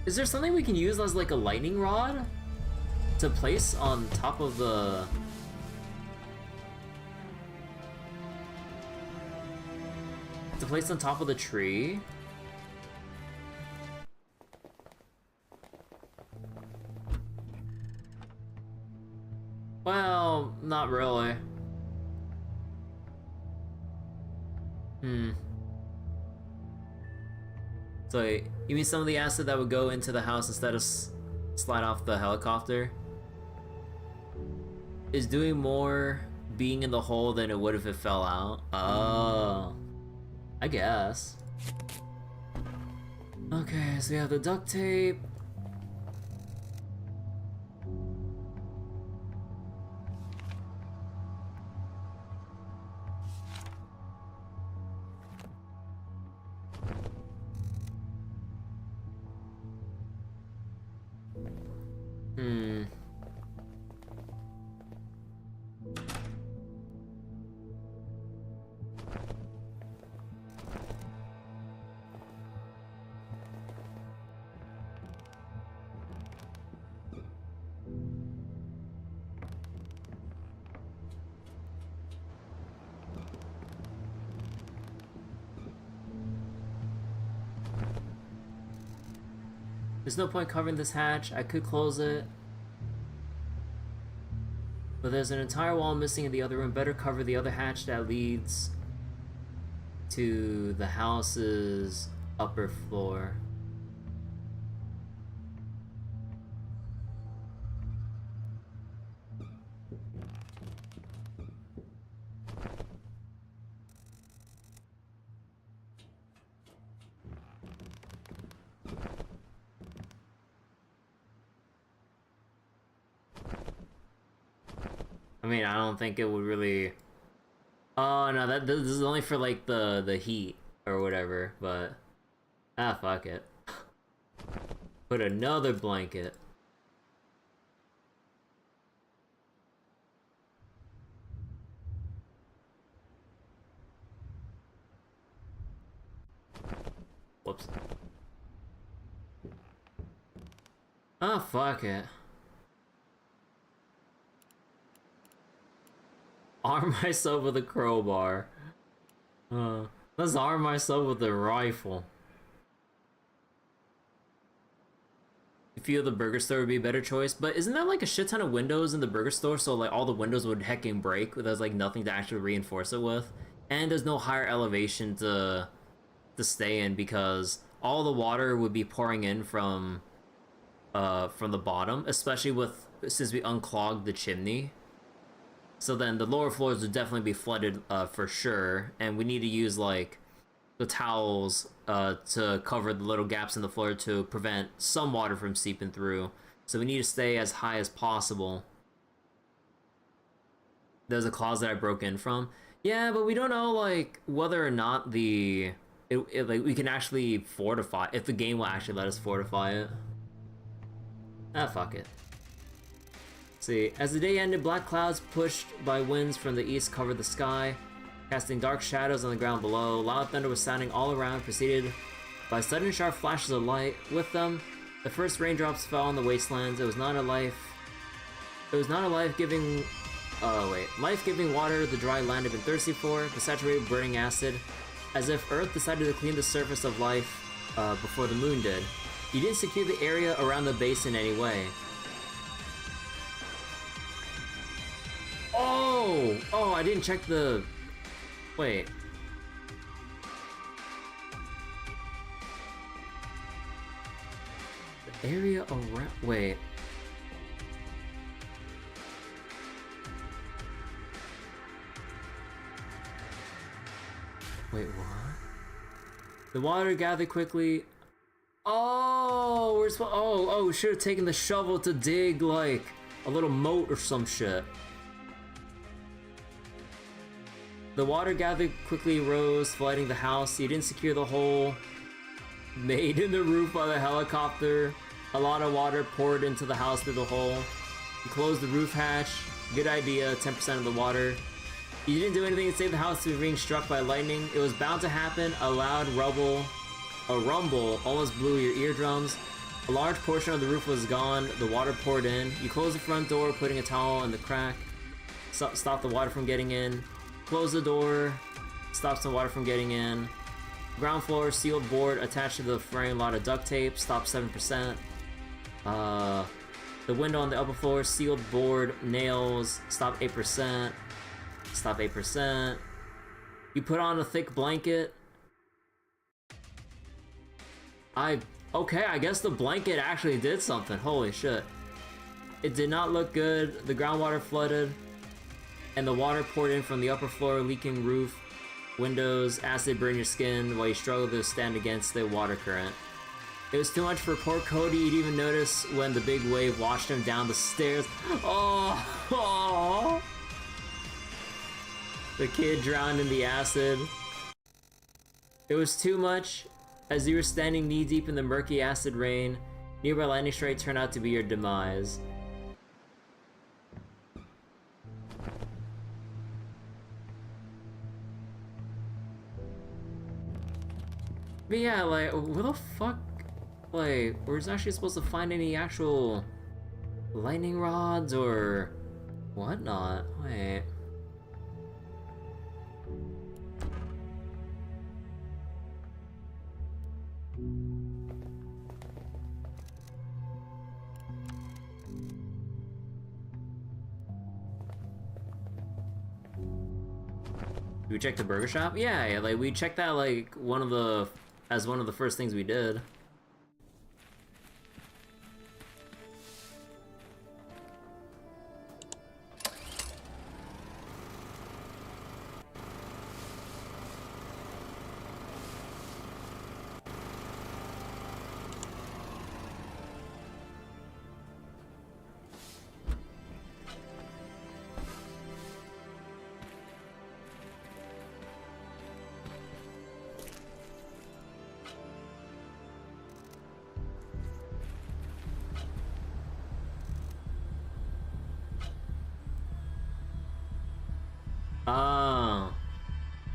Is there something we can use as like a lightning rod to place on top of the... To place on top of the tree? Well, not really. So, you mean some of the acid that would go into the house instead of slide off the helicopter is doing more being in the hole than it would if it fell out? Oh, I guess. Okay, so we have the duct tape. There's no point covering this hatch. I could close it. But there's an entire wall missing in the other room. Better cover the other hatch that leads to the house's upper floor. I mean, I don't think it would really. Oh no, this is only for like the heat or whatever. But fuck it. Put another blanket. Whoops. Oh, fuck it. Arm myself with a crowbar. Let's arm myself with a rifle. You feel the burger store would be a better choice, but isn't there like a shit ton of windows in the burger store, so like all the windows would hecking break, there's like nothing to actually reinforce it with? And there's no higher elevation to stay in because all the water would be pouring in from the bottom, especially since we unclogged the chimney. So then the lower floors would definitely be flooded for sure, and we need to use like the towels to cover the little gaps in the floor to prevent some water from seeping through. So we need to stay as high as possible. There's a closet I broke in from. Yeah, but we don't know like whether or not like we can actually fortify, if the game will actually let us fortify it. Fuck it. See, as the day ended, black clouds pushed by winds from the east covered the sky, casting dark shadows on the ground below. Loud thunder was sounding all around, preceded by sudden sharp flashes of light. With them, the first raindrops fell on the wastelands. It was not a life-giving water the dry land had been thirsty for, the saturated burning acid, as if Earth decided to clean the surface of life before the moon did. You didn't secure the area around the base in any way. Oh, I didn't check the... Wait. The area around... Wait. Wait, what? The water gathered quickly. Oh, we're supposed... Oh, we should have taken the shovel to dig, like, a little moat or some shit. The water gathered quickly rose, flooding the house. You didn't secure the hole made in the roof by the helicopter. A lot of water poured into the house through the hole. You closed the roof hatch. Good idea, 10% of the water. You didn't do anything to save the house from being struck by lightning. It was bound to happen. A loud rumble almost blew your eardrums. A large portion of the roof was gone. The water poured in. You closed the front door, putting a towel in the crack. Stop the water from getting in. Close the door, stops the water from getting in. Ground floor, sealed board attached to the frame, a lot of duct tape, stop 7%. The window on the upper floor, sealed board, nails, stop 8%. Stop 8%. You put on a thick blanket. Okay, I guess the blanket actually did something, holy shit. It did not look good, the groundwater flooded. And the water poured in from the upper floor, leaking roof, windows, acid burned your skin while you struggled to stand against the water current. It was too much for poor Cody. You'd even notice when the big wave washed him down the stairs. Oh! The kid drowned in the acid. It was too much. As you were standing knee-deep in the murky acid rain, nearby lightning strike turned out to be your demise. But yeah, like, where the fuck, like, we're actually supposed to find any actual lightning rods or whatnot? Wait. Did we check the burger shop? Yeah, like, we checked that, like, as one of the first things we did.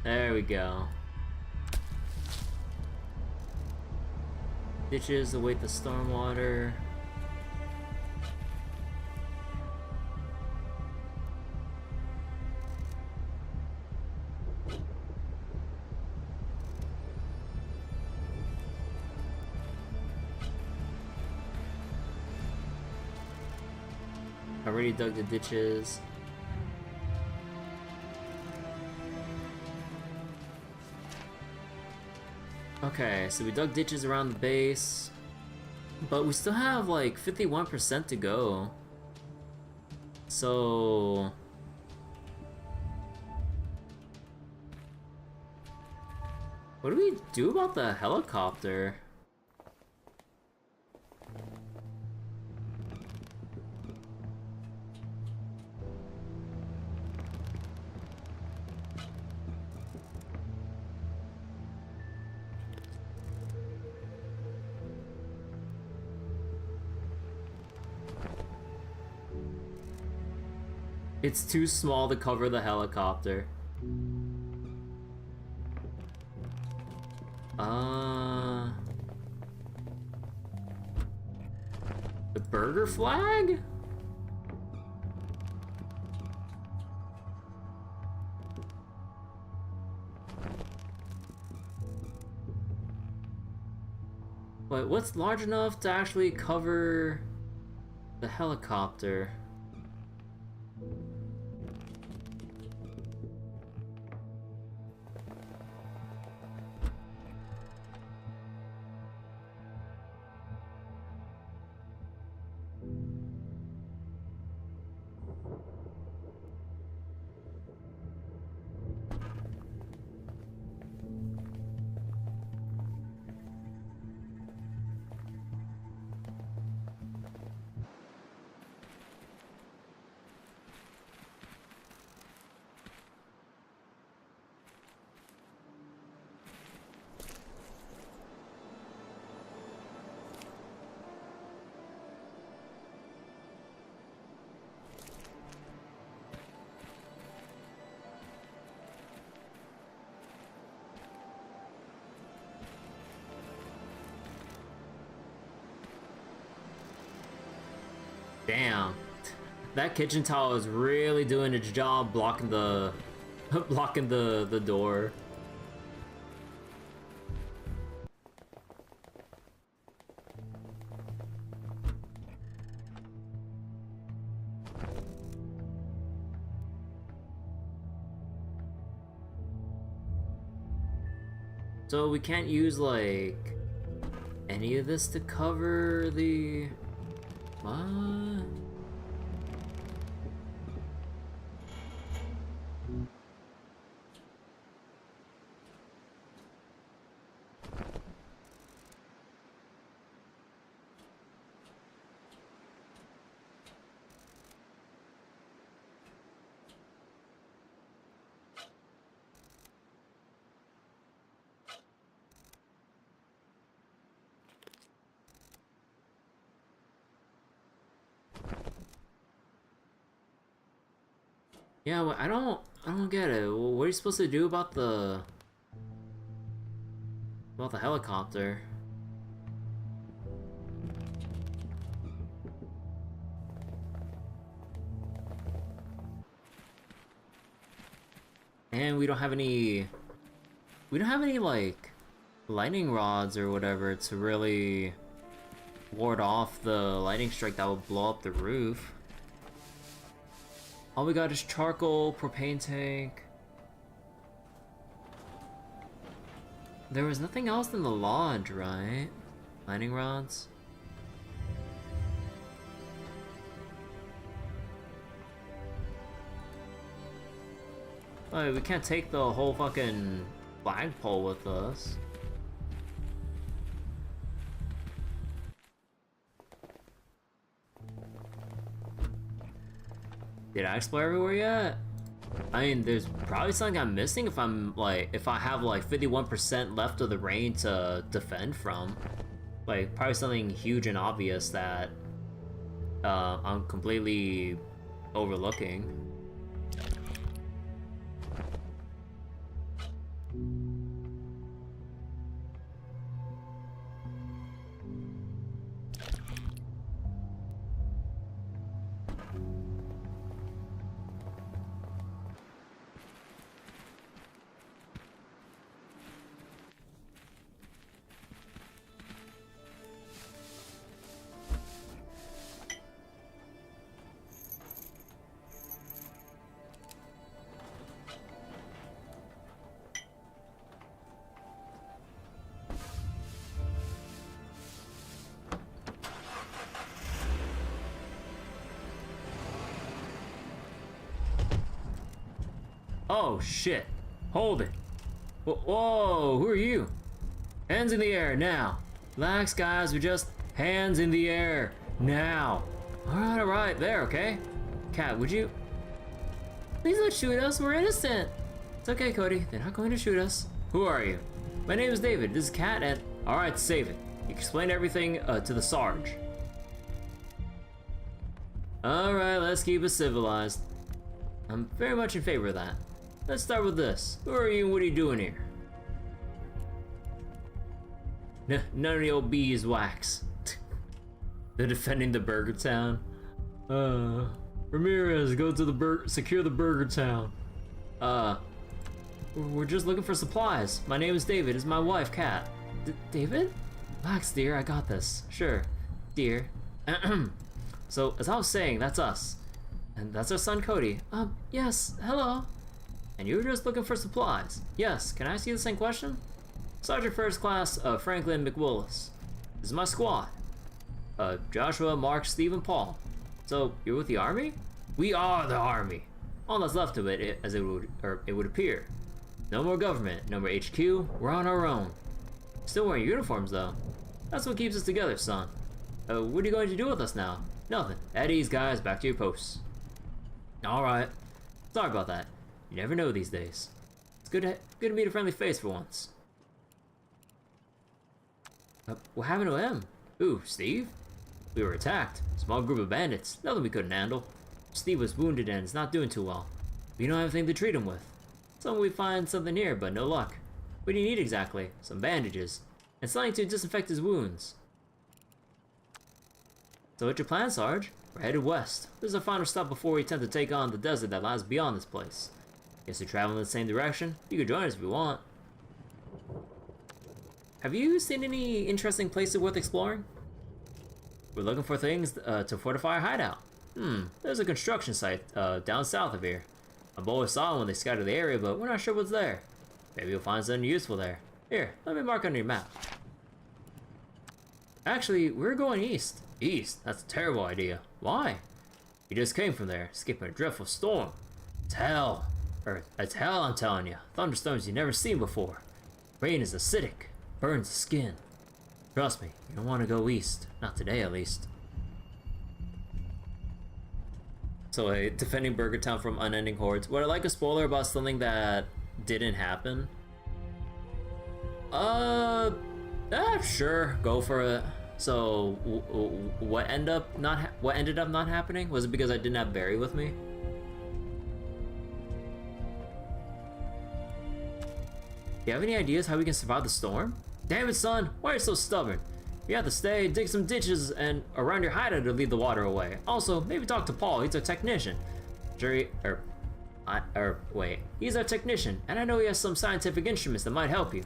There we go. Ditches await the stormwater. Already dug the ditches. Okay, so we dug ditches around the base, but we still have like 51% to go. So what do we do about the helicopter? It's too small to cover the helicopter. The burger flag? Wait, what's large enough to actually cover the helicopter? Damn, that kitchen tile is really doing its job blocking the blocking the door. So we can't use like any of this to cover the what? Yeah, well, I don't get it. What are you supposed to do about the helicopter? And we don't have any like lightning rods or whatever to really ward off the lightning strike that would blow up the roof. All we got is charcoal, propane tank. There was nothing else in the lodge, right? Lightning rods? Oh, we can't take the whole fucking flagpole with us. Did I explore everywhere yet? I mean, there's probably something I'm missing if I have like 51% left of the rain to defend from. Like, probably something huge and obvious that I'm completely overlooking. Oh shit. Hold it. Whoa, who are you? Hands in the air now. Relax, guys, we just hands in the air now. All right, there, okay? Cat, would you? Please don't shoot us, we're innocent. It's okay, Cody, they're not going to shoot us. Who are you? My name is David, this is Cat, and all right, save it. You explain everything to the Sarge. All right, let's keep it civilized. I'm very much in favor of that. Let's start with this. Who are you and what are you doing here? None of the old beeswax. They're defending the Burger Town. Ramirez, go to the secure the Burger Town. We're just looking for supplies. My name is David, this is my wife, Kat. David? Relax, dear, I got this. Sure, dear. So, as I was saying, that's us. And that's our son, Cody. Yes, hello. And you were just looking for supplies. Yes, can I ask you the same question? Sergeant First Class Franklin McWillis. This is my squad. Joshua, Mark, Steve, and Paul. So, you're with the Army? We are the Army. All that's left of it, as it would appear. No more government, no more HQ, we're on our own. Still wearing uniforms, though. That's what keeps us together, son. What are you going to do with us now? Nothing. At ease, guys, back to your posts. Alright. Sorry about that. You never know these days. It's good to meet a friendly face for once. What happened to him? Ooh, Steve? We were attacked. Small group of bandits. Nothing we couldn't handle. Steve was wounded and is not doing too well. We don't have anything to treat him with. So we find something here, but no luck. What do you need exactly? Some bandages. And something to disinfect his wounds. So what's your plan, Sarge? We're headed west. This is our final stop before we attempt to take on the desert that lies beyond this place. Guess you're traveling in the same direction? You can join us if you want. Have you seen any interesting places worth exploring? We're looking for things to fortify our hideout. There's a construction site down south of here. My boys saw it when they scouted the area, but we're not sure what's there. Maybe you'll find something useful there. Here, let me mark on your map. Actually, we're going east. East? That's a terrible idea. Why? We just came from there, skipping a dreadful storm. It's hell. It's hell, I'm telling you. Thunderstorms you've never seen before. Rain is acidic. Burns the skin. Trust me, you don't want to go east. Not today, at least. So, defending Burger Town from unending hordes. Would I like a spoiler about something that didn't happen? Sure, go for it. So, what ended up not happening? Was it because I didn't have Barry with me? Do you have any ideas how we can survive the storm? Damn it, son! Why are you so stubborn? You have to stay, dig some ditches and around your hideout to lead the water away. Also, maybe talk to Paul. He's a technician. He's our technician, and I know he has some scientific instruments that might help you.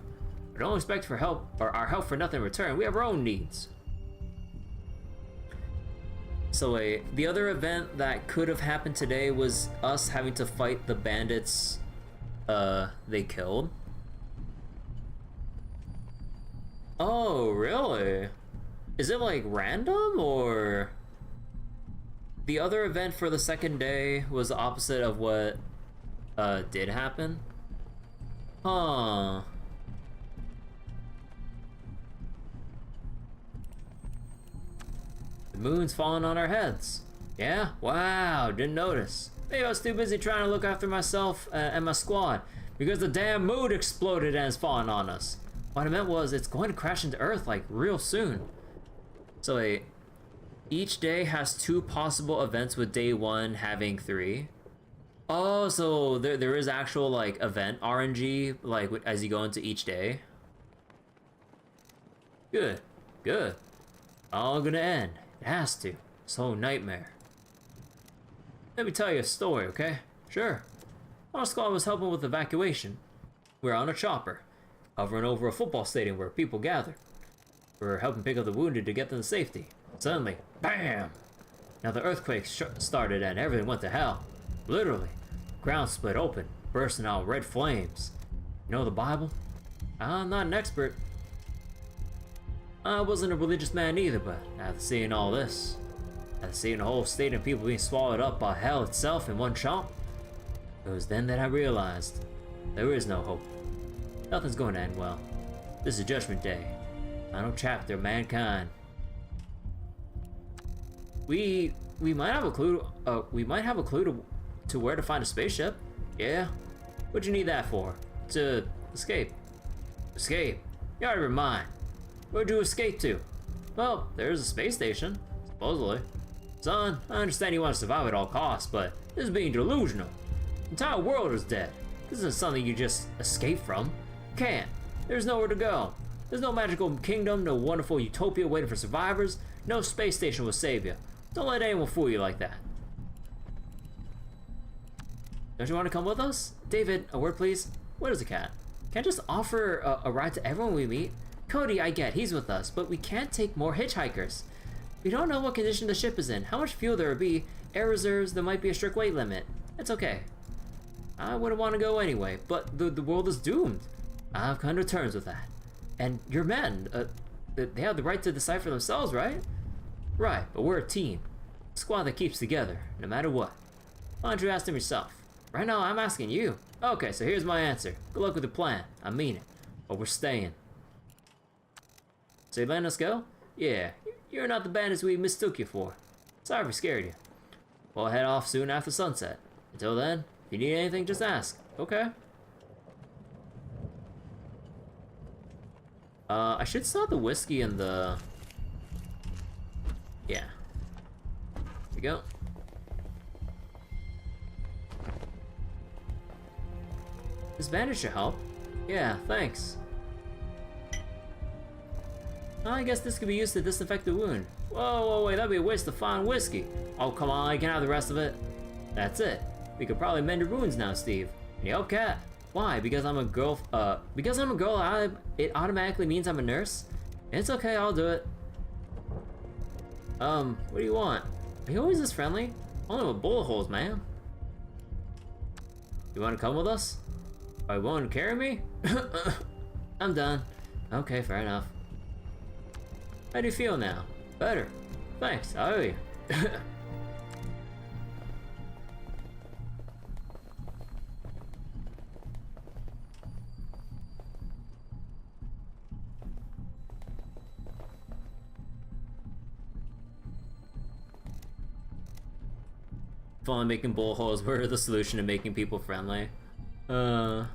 But don't expect for help or our help for nothing in return. We have our own needs. So the other event that could have happened today was us having to fight the bandits they killed. Oh, really? Is it like random, or the other event for the second day was the opposite of what did happen? Huh. The moon's falling on our heads. Yeah? Wow, didn't notice. Maybe I was too busy trying to look after myself and my squad because the damn moon exploded and is falling on us. What I meant was it's going to crash into Earth like real soon. So each day has 2 possible events with day 1 having 3. Oh, so there is actual like event RNG like as you go into each day. Good, good. All gonna end. It has to. So nightmare. Let me tell you a story, okay? Sure. Our squad was helping with evacuation. We were on a chopper, hovering over a football stadium where people gathered. We were helping pick up the wounded to get them to safety. Suddenly, BAM! Now the earthquake started and everything went to hell. Literally. Ground split open, bursting out red flames. You know the Bible? I'm not an expert. I wasn't a religious man either, but after seeing all this, after seeing the whole state of people being swallowed up by hell itself in one chomp, It was then that I realized there is no hope. Nothing's going to end well. This is Judgment Day. Final chapter of mankind. We might have a clue. We might have a clue to where to find a spaceship. Yeah. What'd you need that for? To escape. Escape? You're out of your mind. Where'd you escape to? Well, there's a space station, supposedly. Son, I understand you want to survive at all costs, but this is being delusional. The entire world is dead. This isn't something you just escape from. You can't. There's nowhere to go. There's no magical kingdom, no wonderful utopia waiting for survivors. No space station will save you. Don't let anyone fool you like that. Don't you want to come with us? David, a word please. What is a cat? Can't just offer a ride to everyone we meet? Cody, I get, he's with us, but we can't take more hitchhikers. We don't know what condition the ship is in, how much fuel there will be, air reserves, there might be a strict weight limit. It's okay. I wouldn't want to go anyway, but the world is doomed. I've come to terms with that. And your men, they have the right to decide for themselves, right? Right, but we're a team. A squad that keeps together, no matter what. Why don't you ask them yourself? Right now, I'm asking you. Okay, so here's my answer. Good luck with the plan. I mean it. But we're staying. So you letting us go? Yeah, you're not the bandits we mistook you for. Sorry we scared you. We'll head off soon after sunset. Until then, if you need anything, just ask. Okay? I should sell the whiskey and the... Yeah. Here we go. This bandage should help. Yeah, thanks. I guess this could be used to disinfect the wound. Whoa, wait, that'd be a waste of fine whiskey. Oh, come on, you can have the rest of it. That's it. We could probably mend your wounds now, Steve. Yep, cat. Why? Because I'm a girl, it automatically means I'm a nurse? It's okay, I'll do it. What do you want? Are you always this friendly? Only with bullet holes, man. You want to come with us? Are you willing to carry me? I'm done. Okay, fair enough. How do you feel now? Better. Thanks, I owe you. Fun making bullet holes were the solution to making people friendly. About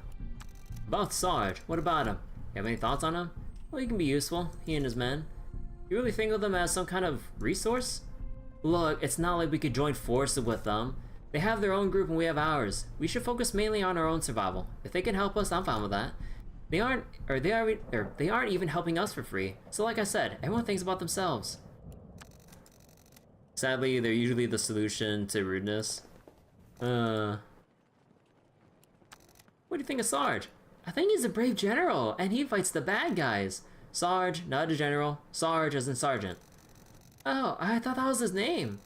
Sarge, what about him? You have any thoughts on him? Well, he can be useful, he and his men. You really think of them as some kind of resource? Look, it's not like we could join forces with them. They have their own group and we have ours. We should focus mainly on our own survival. If they can help us, I'm fine with that. They aren't even helping us for free. So like I said, everyone thinks about themselves. Sadly, they're usually the solution to rudeness. What do you think of Sarge? I think he's a brave general, and he fights the bad guys. Sarge, not a general. Sarge as in sergeant. Oh, I thought that was his name.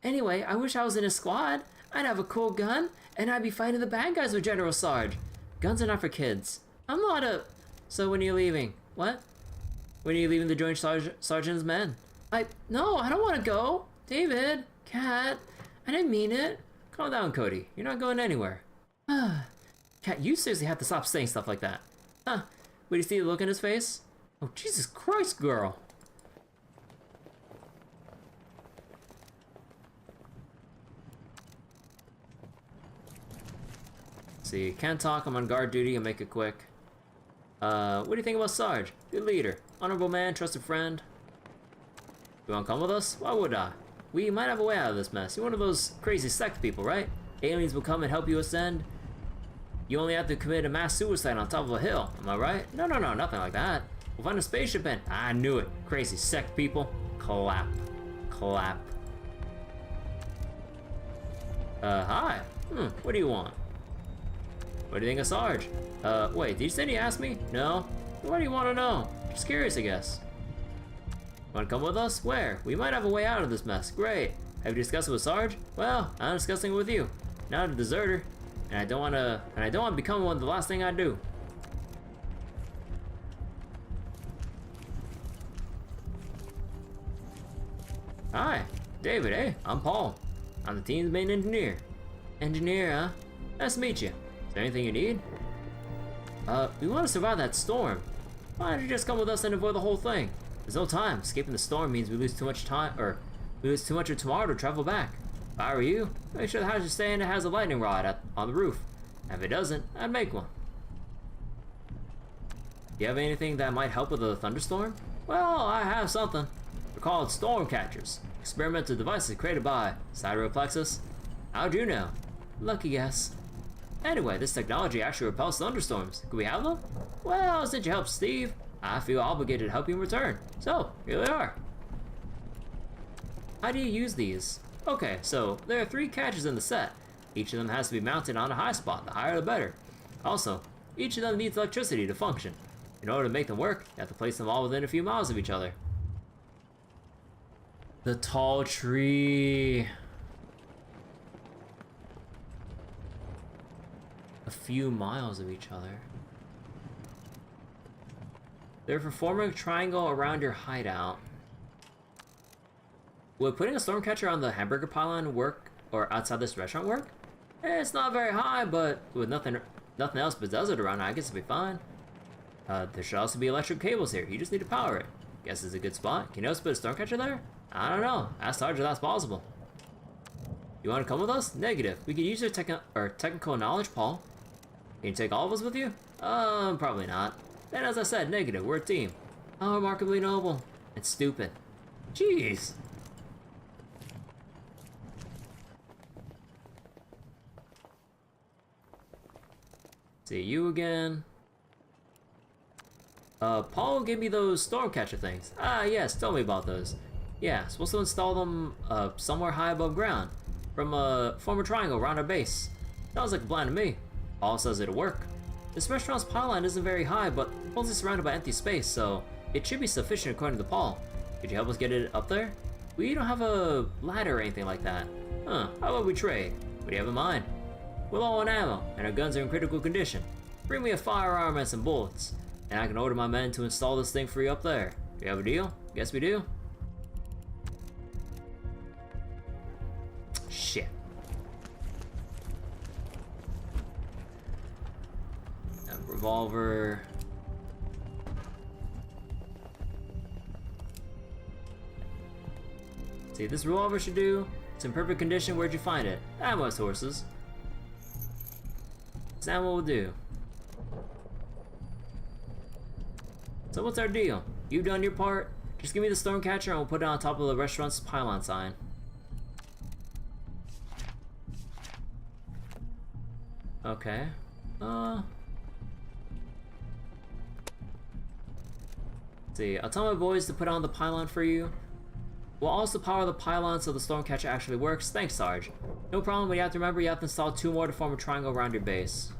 Anyway, I wish I was in his squad. I'd have a cool gun, and I'd be fighting the bad guys with General Sarge. Guns are not for kids. I'm not a... So when are you leaving? What? When are you leaving to join Sergeant's men? No, I don't want to go. David, Cat, I didn't mean it. Calm down, Cody. You're not going anywhere. Cat, you seriously have to stop saying stuff like that. Huh? Would you see the look in his face? Oh, Jesus Christ, girl. See, can't talk, I'm on guard duty, I'll make it quick. What do you think about Sarge? Good leader, honorable man, trusted friend. You wanna come with us? Why would I? We might have a way out of this mess. You're one of those crazy sect people, right? Aliens will come and help you ascend. You only have to commit a mass suicide on top of a hill, am I right? No, nothing like that. We'll find a spaceship in. I knew it. Crazy sect people. Clap. Clap. Hi. What do you want? What do you think of Sarge? Wait, did you say you asked me? No? What do you want to know? Just curious, I guess. Want to come with us? Where? We might have a way out of this mess. Great. Have you discussed it with Sarge? Well, I'm discussing it with you. Not a deserter. And I don't want to become one the last thing I do. Hi, David, hey, I'm Paul. I'm the team's main engineer. Engineer, huh? Nice to meet you. Is there anything you need? We want to survive that storm. Why don't you just come with us and avoid the whole thing? There's no time. Escaping the storm means we lose too much time, or we lose too much of tomorrow to travel back. If I were you, make sure the house you stay in has a lightning rod on the roof. And if it doesn't, I'd make one. Do you have anything that might help with a thunderstorm? Well, I have something. They're called storm catchers. Experimental devices created by Sidereal Plexus. How'd you know? Lucky guess. Anyway, this technology actually repels thunderstorms. Could we have them? Well, since you helped Steve, I feel obligated to help you in return. So, here they are. How do you use these? Okay, so there are 3 catches in the set. Each of them has to be mounted on a high spot, the higher the better. Also, each of them needs electricity to function. In order to make them work, you have to place them all within a few miles of each other. The tall tree. A few miles of each other. They're forming a triangle around your hideout. Would putting a storm catcher on the hamburger pylon work, or outside this restaurant work? It's not very high, but with nothing else but desert around, I guess it'll be fine. There should also be electric cables here. You just need to power it. Guess it's a good spot. Can you also put a storm catcher there? I don't know. Ask Sarge if that's possible. You want to come with us? Negative. We could use your technical knowledge, Paul. Can you take all of us with you? Probably not. Then, as I said, negative. We're a team. How remarkably noble. And stupid. Jeez. See you again. Paul gave me those storm catcher things. Ah, yes, tell me about those. Yeah, supposed to install them, somewhere high above ground. Form a triangle around our base. Sounds like a plan to me. Paul says it'll work. This restaurant's pylon isn't very high, but mostly surrounded by empty space, so it should be sufficient according to Paul. Could you help us get it up there? We don't have a ladder or anything like that. Huh, how about we trade? What do you have in mind? We're low on ammo, and our guns are in critical condition. Bring me a firearm and some bullets, and I can order my men to install this thing for you up there. Do you have a deal? Guess we do. Shit. A revolver. See, this revolver should do. It's in perfect condition. Where'd you find it? Ammo sources. This ammo will do. So what's our deal? You've done your part. Just give me the storm catcher and we'll put it on top of the restaurant's pylon sign. Okay. See, I'll tell my boys to put on the pylon for you. We'll also power the pylon so the storm catcher actually works. Thanks, Sarge. No problem, but you have to remember you have to install 2 more to form a triangle around your base.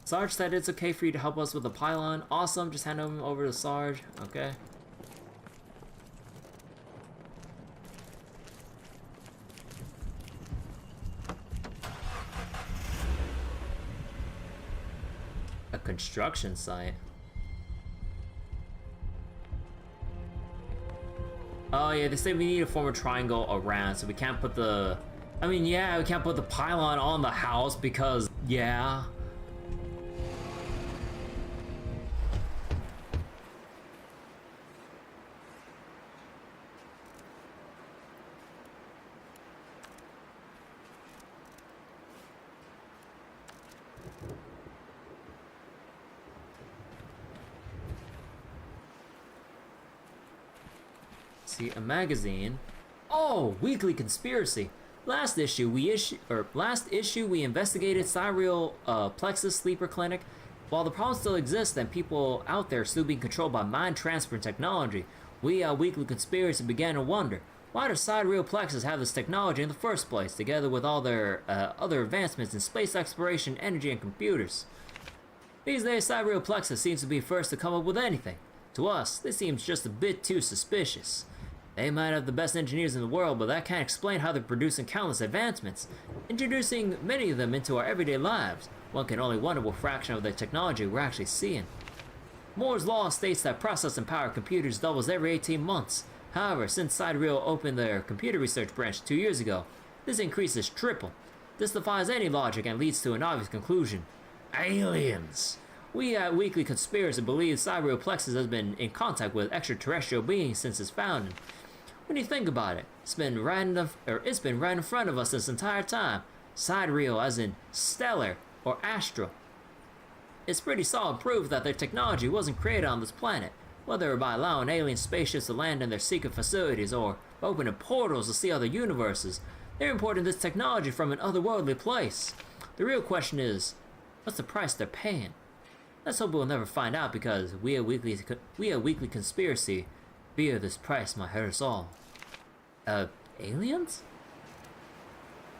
Sarge said it's okay for you to help us with the pylon. Awesome, just hand him over to Sarge. Okay. A construction site. Oh yeah, they say we need to form a triangle around, so we can't put the... I mean, yeah, we can't put the pylon on the house because, yeah. See, a magazine. Oh, weekly conspiracy. Last issue we investigated Sidereal Plexus sleeper clinic. While the problem still exists and people out there still being controlled by mind transfer technology, we at Weekly Conspiracy began to wonder, why does Sidereal Plexus have this technology in the first place, together with all their other advancements in space exploration, energy, and computers? These days, Sidereal Plexus seems to be first to come up with anything. To us, this seems just a bit too suspicious. They might have the best engineers in the world, but that can't explain how they're producing countless advancements, introducing many of them into our everyday lives. One can only wonder what fraction of the technology we're actually seeing. Moore's law states that processing power of computers doubles every 18 months. However, since Sidereal opened their computer research branch 2 years ago, this increase is triple. This defies any logic and leads to an obvious conclusion. Aliens! We at Weekly Conspiracy believe Sidereal Plexus has been in contact with extraterrestrial beings since its founding. When you think about it, it's been right in front of us this entire time. Sidereal as in stellar or astral. It's pretty solid proof that their technology wasn't created on this planet, whether by allowing alien spaceships to land in their secret facilities or opening portals to see other universes. They're importing this technology from an otherworldly place. The real question is, what's the price they're paying? Let's hope we'll never find out, because we at Weekly Conspiracy fear this price might hurt us all. Aliens?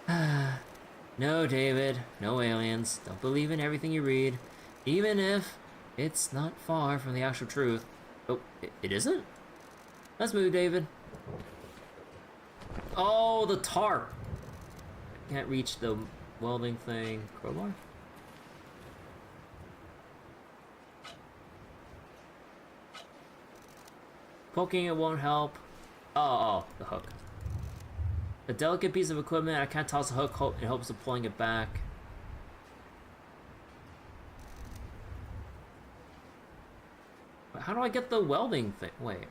No, David, no aliens. Don't believe in everything you read, even if it's not far from the actual truth. Oh, it isn't? Let's move, David. Oh, the tarp! Can't reach the welding thing. Crowbar? Poking it won't help. Oh, the hook. A delicate piece of equipment. I can't toss a hook in hopes of pulling it back. How do I get the welding thing? Wait.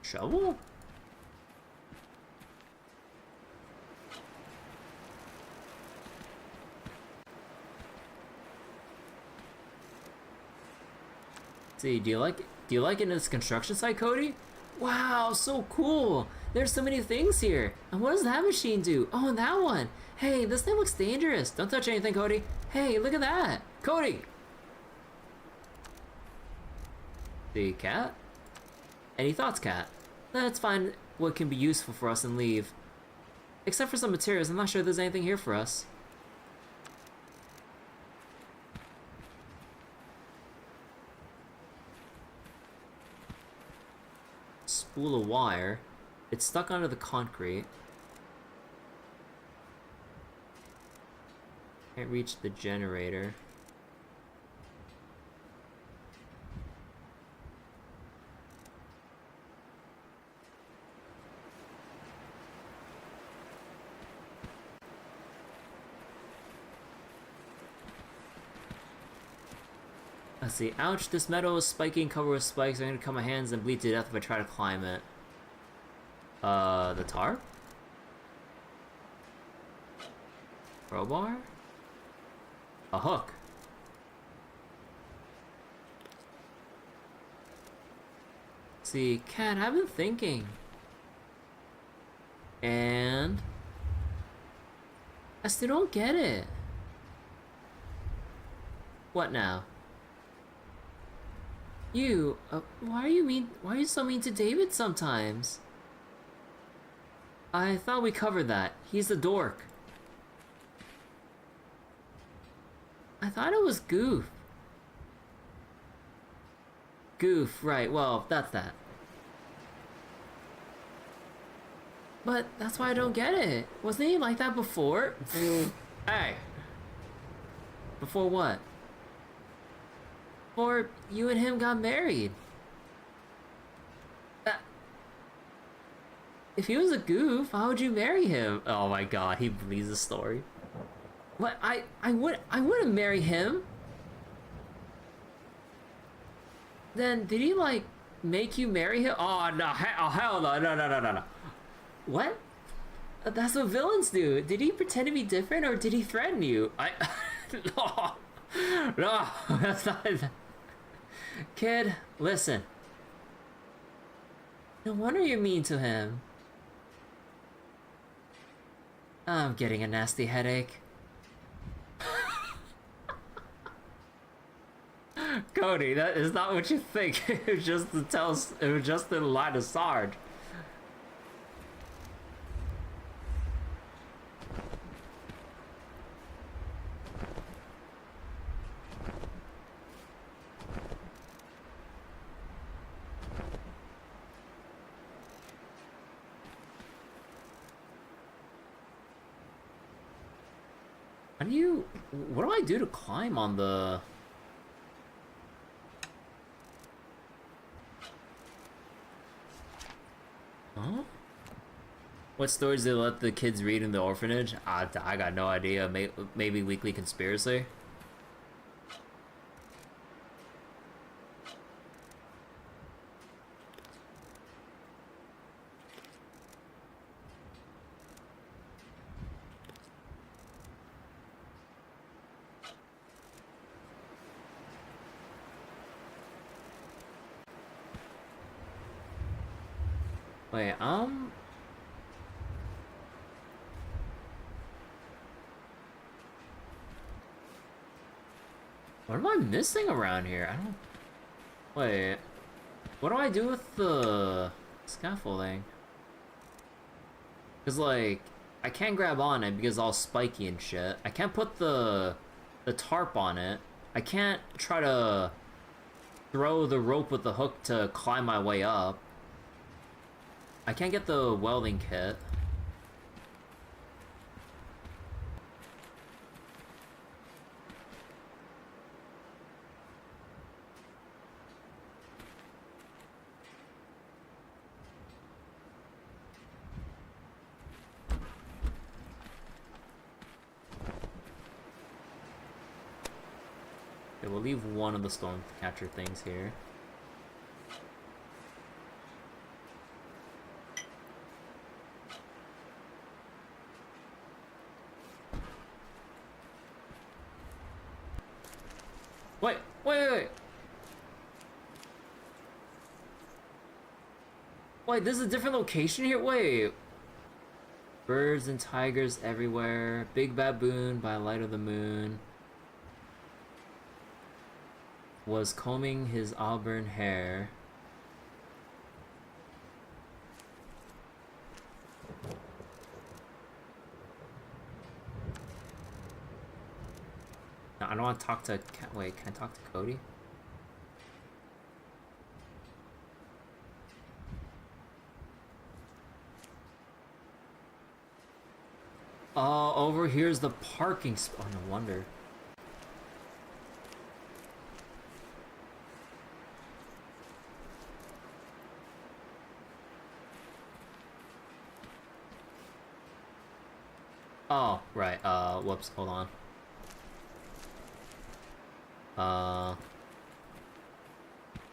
Shovel? See, do you like it in this construction site, Cody? Wow, so cool! There's so many things here. And what does that machine do? Oh, and that one. Hey, this thing looks dangerous. Don't touch anything, Cody. Hey, look at that. Cody! The cat? Any thoughts, cat? Let's find what can be useful for us and leave. Except for some materials, I'm not sure there's anything here for us. Spool of wire. It's stuck under the concrete. Can't reach the generator. Let's see. Ouch, this metal is spiky and covered with spikes. I'm gonna cut my hands and bleed to death if I try to climb it. The tarp? Crowbar? A hook. See, cat, I've been thinking. And I still don't get it. What now? You, why are you so mean to David sometimes? I thought we covered that. He's the dork. I thought it was Goof. Goof, right, well, that's that. But that's why I don't get it. Wasn't he like that before? Hey! Before what? Before you and him got married. If he was a goof, how would you marry him? Oh my god, he believes the story. What? I wouldn't marry him. Then did he like make you marry him? Oh no, hell no, no. What? That's what villains do. Did he pretend to be different or did he threaten you? No, that's not. Kid, listen. No wonder you're mean to him. I'm getting a nasty headache. Cody, that is not what you think. It was just the line of Sarge. How do you... What do I do to climb on the... Huh? What stories do they let the kids read in the orphanage? I got no idea. Maybe Weekly Conspiracy? Wait, what am I missing around here? I don't... Wait, what do I do with the scaffolding? Because, like, I can't grab on it because it's all spiky and shit. I can't put the tarp on it. I can't try to throw the rope with the hook to climb my way up. I can't get the welding kit. Okay, we'll leave one of the storm catcher things here. Wait. Wait, this is a different location here? Wait. Birds and tigers everywhere. Big baboon by light of the moon was combing his auburn hair. No, I don't want to talk to... Wait, can I talk to Cody? Oh, over here's the parking spot. No wonder. Oh, right. Whoops, hold on.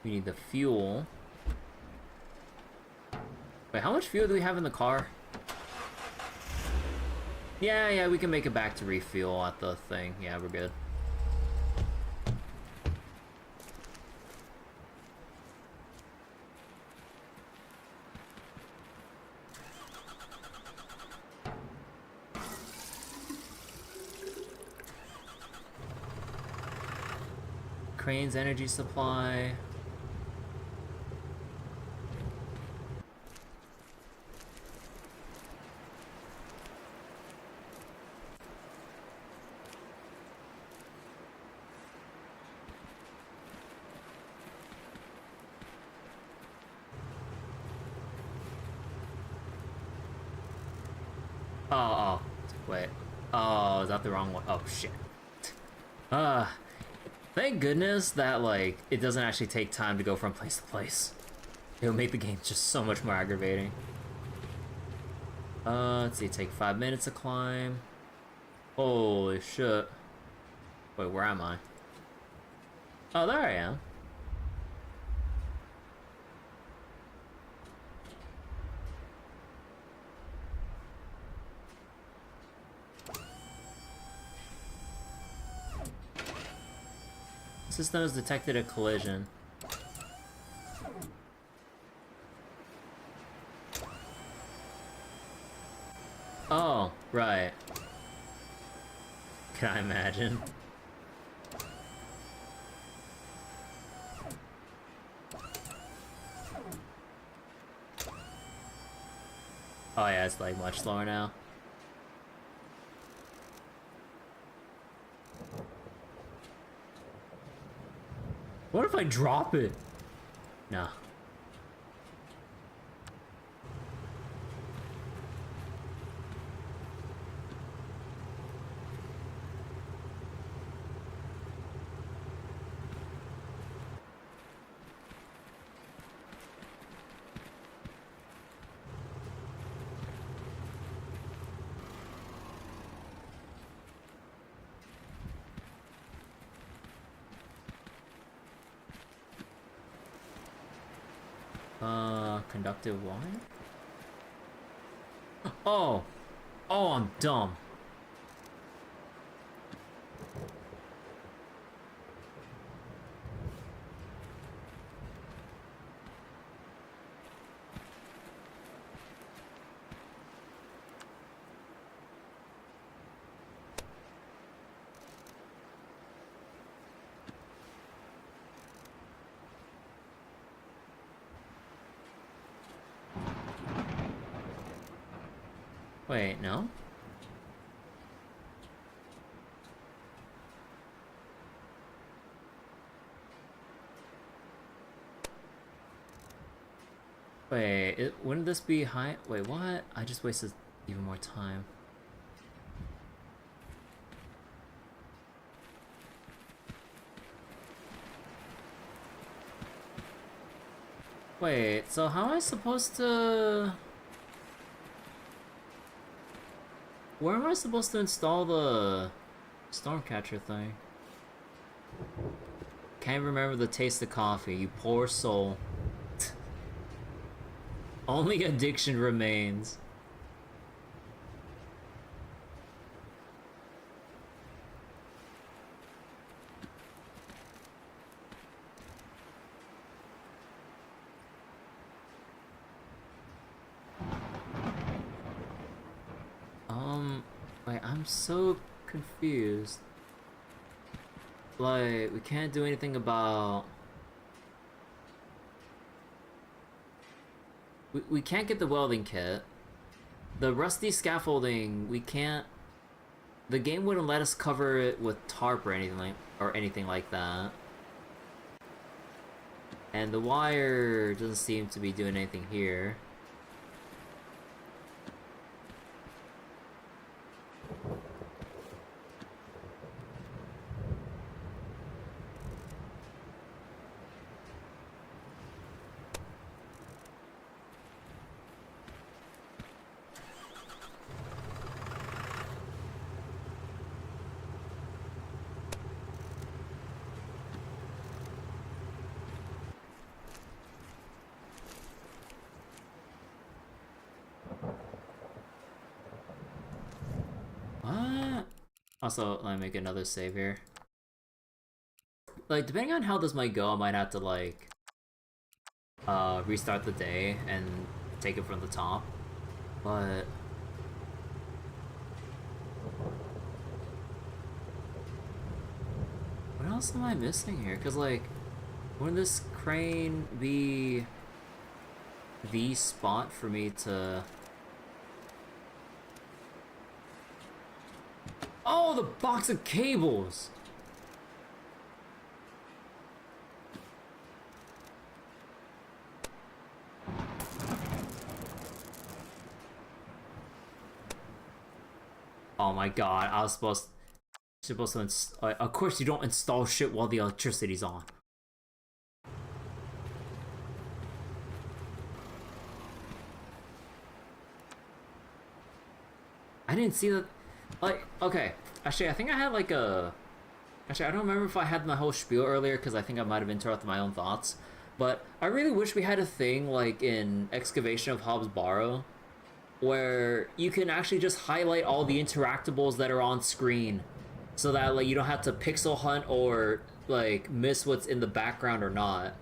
We need the fuel. Wait, how much fuel do we have in the car? Yeah, we can make it back to refuel at the thing. Yeah, we're good. Crane's energy supply. Oh, wait. Oh, is that the wrong one? Oh, shit. Thank goodness that, like, it doesn't actually take time to go from place to place. It'll make the game just so much more aggravating. Let's see, take 5 minutes to climb. Holy shit. Wait, where am I? Oh, there I am. System has detected a collision. Oh, right. Can I imagine? Oh yeah, it's like much slower now. What if I drop it? No. Conductive wire? Oh! Oh, I'm dumb. Wait, no? Wait, wouldn't this be high? Wait, what? I just wasted even more time. Wait, so how am I supposed to... Where am I supposed to install the Stormcatcher thing? Can't remember the taste of coffee, you poor soul. Only addiction remains. Wait, I'm so confused. Like, we can't do anything about... We can't get the welding kit. The rusty scaffolding, we can't... The game wouldn't let us cover it with tarp or anything like that. And the wire doesn't seem to be doing anything here. What? Also, let me make another save here. Like, depending on how this might go, I might have to, like, restart the day and take it from the top. But... what else am I missing here? Because, like, wouldn't this crane be the spot for me to... Oh, the box of cables! Oh my god, I was supposed to of course you don't install shit while the electricity's on. I didn't see that. Like, okay. Actually, I think I had like a... Actually, I don't remember if I had my whole spiel earlier because I think I might have interrupted my own thoughts. But I really wish we had a thing like in Excavation of Hobbs Barrow where you can actually just highlight all the interactables that are on screen so that like you don't have to pixel hunt or like miss what's in the background or not.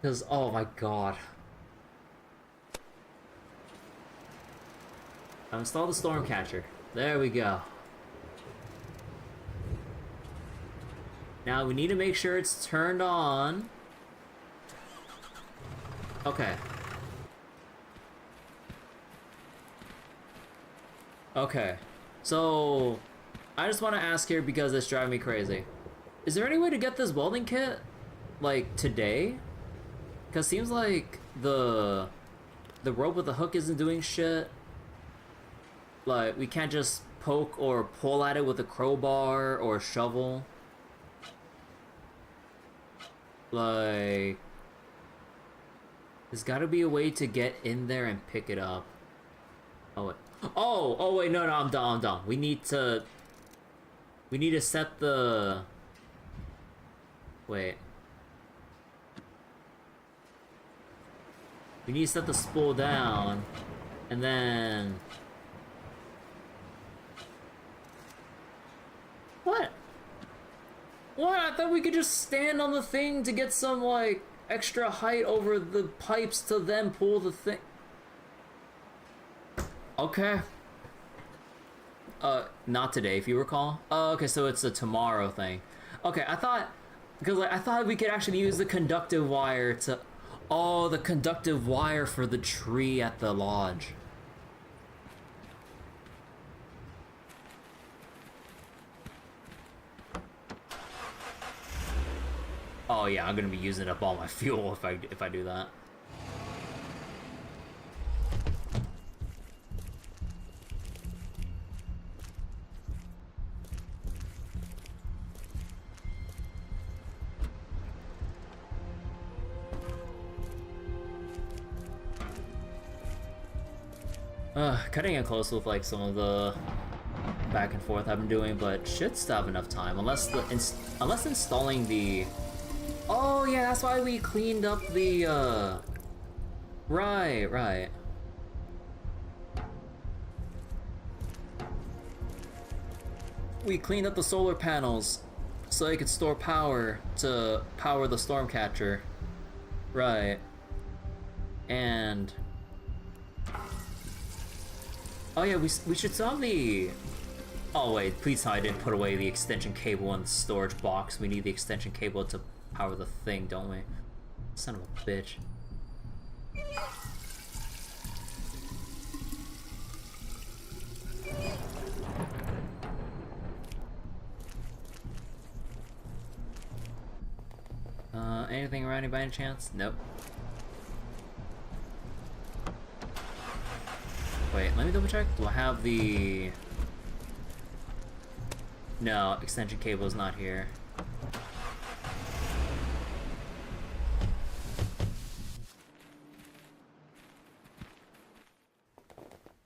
Because, oh my god. I installed the Stormcatcher. There we go. Now we need to make sure it's turned on. Okay. Okay. So, I just want to ask here because it's driving me crazy. Is there any way to get this welding kit, like, today? Because seems like the rope with the hook isn't doing shit. Like, we can't just poke or pull at it with a crowbar or a shovel. Like, there's gotta be a way to get in there and pick it up. Oh, wait. Oh, wait, no, I'm dumb. We need to set the... Wait. We need to set the spool down, and then... What? What? I thought we could just stand on the thing to get some, like, extra height over the pipes to then pull the thing. Okay. Not today, if you recall. Oh, okay, so it's a tomorrow thing. Okay, I thought... Because, like, I thought we could actually use the conductive wire to... Oh, the conductive wire for the tree at the lodge. Oh yeah, I'm gonna be using up all my fuel if I do that. Cutting it close with like some of the back and forth I've been doing, but should still have enough time unless installing the. Oh yeah, that's why we cleaned up the. Right. We cleaned up the solar panels so they could store power to power the Stormcatcher. Right. And. Oh yeah, we should solve the... Oh wait, please tell I didn't put away the extension cable in the storage box. We need the extension cable to power the thing, don't we? Son of a bitch. Anything around here by any chance? Nope. Wait, let me double check. Do I have the... No, extension cable is not here.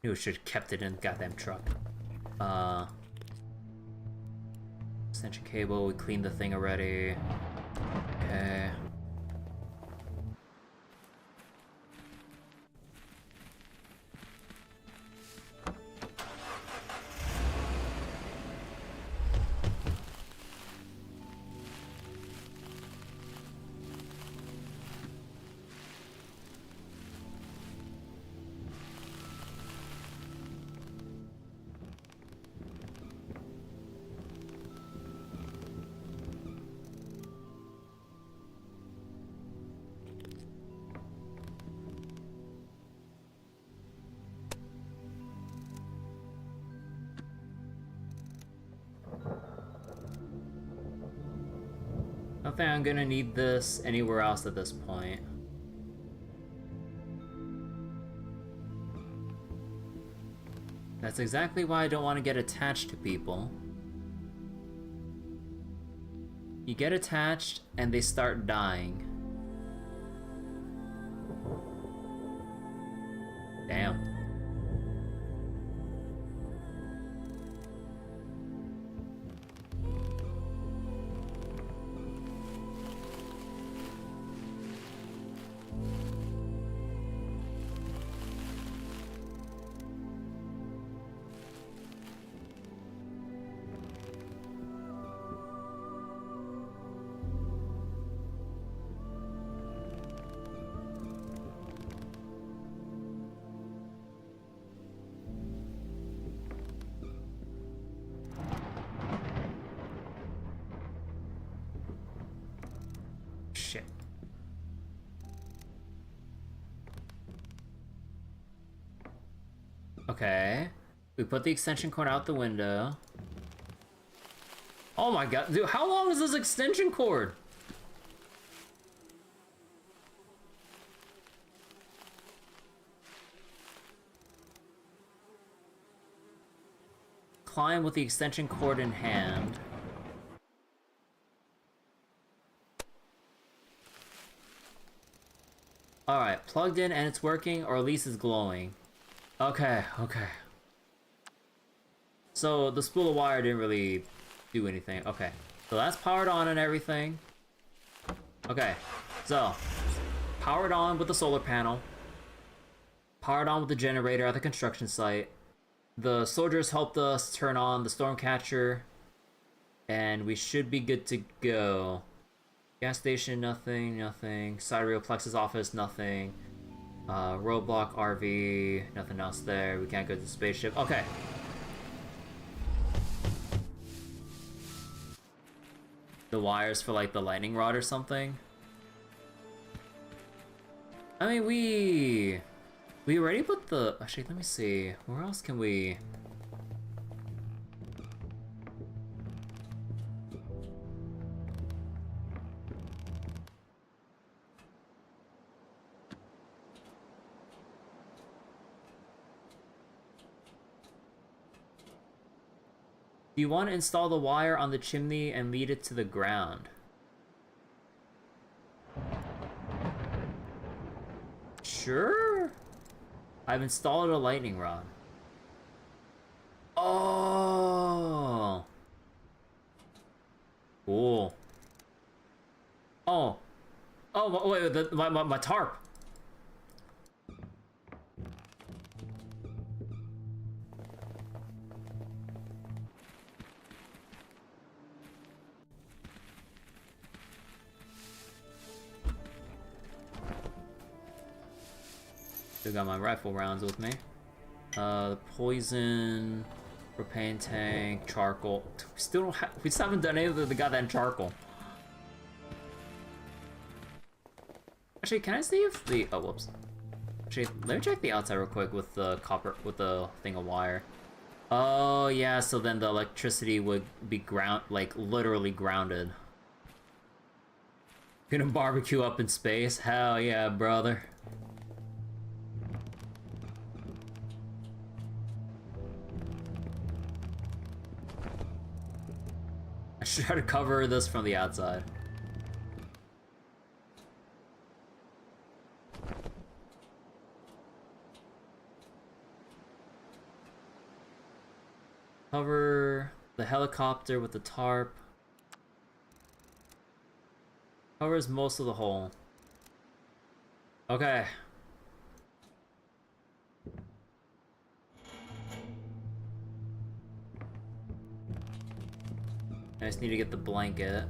Knew I should have kept it in the goddamn truck. Extension cable, we cleaned the thing already. Okay. I don't think I'm gonna need this anywhere else at this point. That's exactly why I don't want to get attached to people. You get attached and they start dying. Damn. Shit. Okay. We put the extension cord out the window. Oh my god, dude, how long is this extension cord? Climb with the extension cord in hand. Alright, plugged in and it's working, or at least it's glowing. Okay. So the spool of wire didn't really do anything. Okay, so that's powered on and everything. Okay, so powered on with the solar panel. powered on with the generator at the construction site. The soldiers helped us turn on the Stormcatcher, and we should be good to go. Gas station, nothing, nothing. Sidereal Plexus office, nothing. Roadblock, RV, nothing else there. We can't go to the spaceship. Okay. The wires for like the lightning rod or something. I mean, we already put the... Actually, let me see. Where else can we... Do you want to install the wire on the chimney and lead it to the ground? Sure. I've installed a lightning rod. Oh. Cool. Oh. Oh, wait, my tarp. Still got my rifle rounds with me. The poison, propane tank, charcoal. We still haven't done any of the goddamn charcoal. Actually, can I see if the... Oh, whoops. Actually, let me check the outside real quick with the copper, with the thing of wire. Oh, yeah, so then the electricity would be like, literally grounded. Gonna barbecue up in space? Hell yeah, brother. I should try to cover this from the outside. Cover the helicopter with the tarp. Covers most of the hole. Okay. I just need to get the blanket.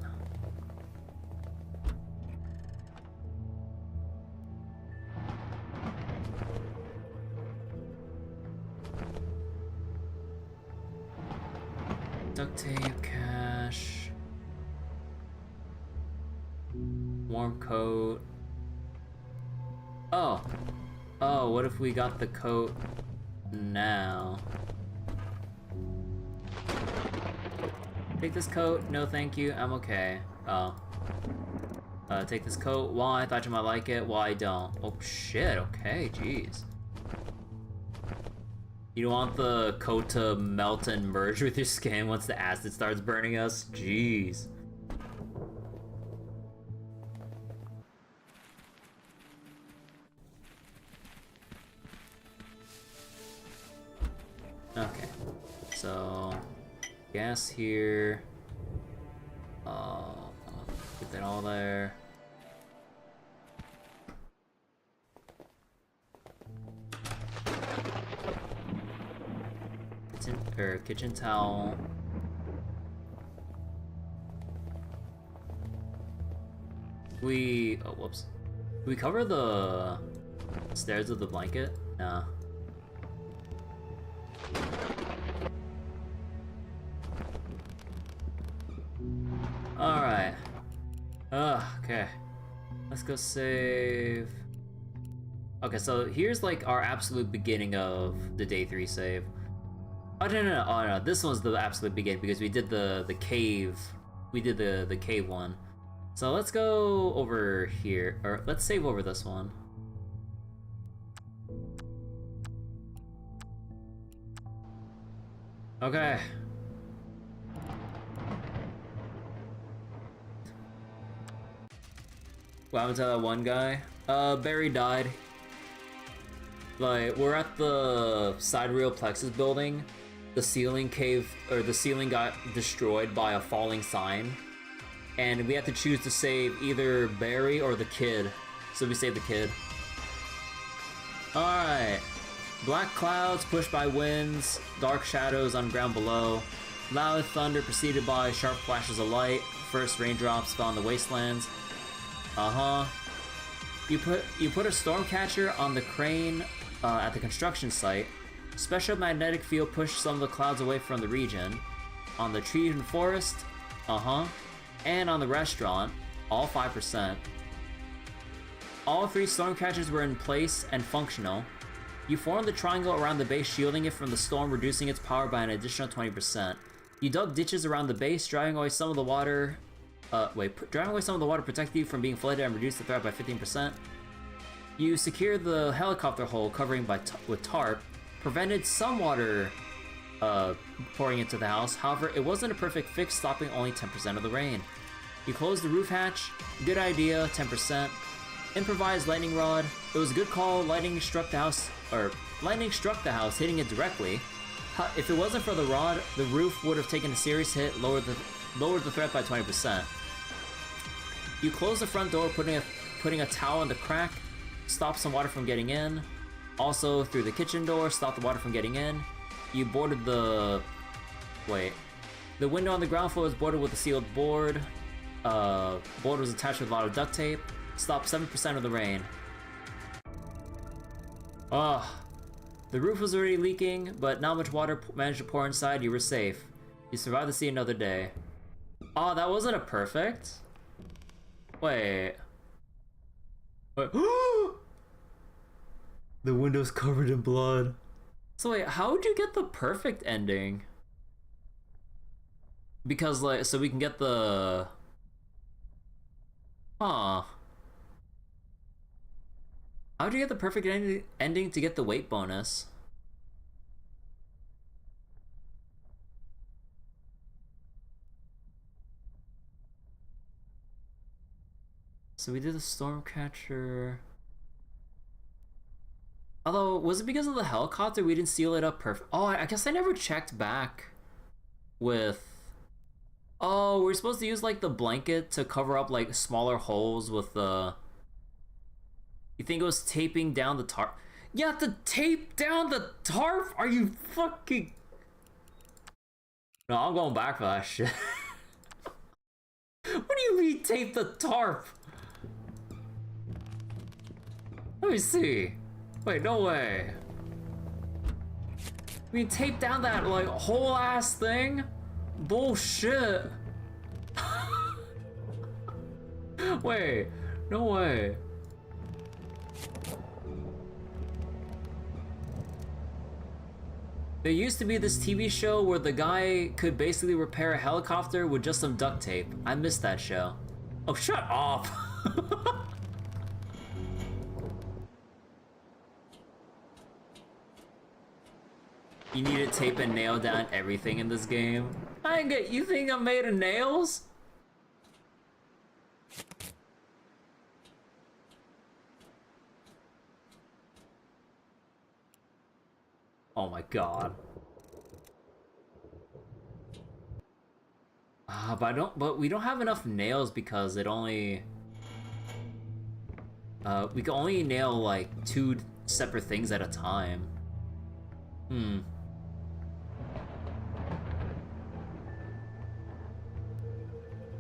Duct tape, cash. Warm coat. Oh. Oh, what if we got the coat now? Take this coat. No, thank you. I'm okay. Oh. Take this coat. Why? I thought you might like it. Well, I don't. Oh, shit. Okay, jeez. You don't want the coat to melt and merge with your skin once the acid starts burning us? Jeez. Okay. So... gas here. Get that all there. Kitchen towel. Oh, whoops. We cover the stairs with the blanket? No. Alright. Okay. Let's go save. Okay, so here's like our absolute beginning of the day 3 save. Oh, no. Oh, no. This one's the absolute beginning because we did the cave. We did the cave one. So let's go over here. Or let's save over this one. Okay. What happened to that one guy? Barry died. Like, we're at the Sidereal Plexus building. The ceiling got destroyed by a falling sign. And we had to choose to save either Barry or the kid. So we saved the kid. Alright. Black clouds pushed by winds, dark shadows on ground below, loud thunder preceded by sharp flashes of light, first raindrops fell on the wastelands. You put a storm catcher on the crane at the construction site. Special magnetic field pushed some of the clouds away from the region. On the tree and forest, and on the restaurant, all 5%. All 3 storm catchers were in place and functional. You formed the triangle around the base, shielding it from the storm, reducing its power by an additional 20%. You dug ditches around the base, driving away some of the water. Driving away some of the water protected you from being flooded and reduced the threat by 15%. You secured the helicopter hull covering with tarp, prevented some water pouring into the house. However, it wasn't a perfect fix, stopping only 10% of the rain. You closed the roof hatch. Good idea, 10%. Improvised lightning rod. It was a good call. Lightning struck the house, hitting it directly. If it wasn't for the rod, the roof would have taken a serious hit, lowered the threat by 20%. You closed the front door, putting a towel in the crack, stopped some water from getting in. Also, through the kitchen door, stopped the water from getting in. You boarded the... The window on the ground floor was boarded with a sealed board. Board was attached with a lot of duct tape. Stopped 7% of the rain. The roof was already leaking, but not much water managed to pour inside. You were safe. You survived to see another day. Oh, that wasn't a perfect? Wait. The window's covered in blood. So wait, how would you get the perfect ending? Because so we can get the... How would you get the perfect ending to get the weight bonus? So we did the Stormcatcher. Although, was it because of the helicopter we didn't seal it up perfect? Oh, I guess I never checked back with... Oh, we're supposed to use like the blanket to cover up like smaller holes with the... You think it was taping down the tarp? You have to tape down the tarp? Are you fucking... No, I'm going back for that shit. What do you mean tape the tarp? Let me see. Wait, no way. I mean, tape down that like whole ass thing? Bullshit. Wait, no way. There used to be this TV show where the guy could basically repair a helicopter with just some duct tape. I missed that show. Oh, shut up! You need to tape and nail down everything in this game. I ain't get. You think I'm made of nails? Oh my god. But we don't have enough nails because it only... we can only nail like 2 separate things at a time.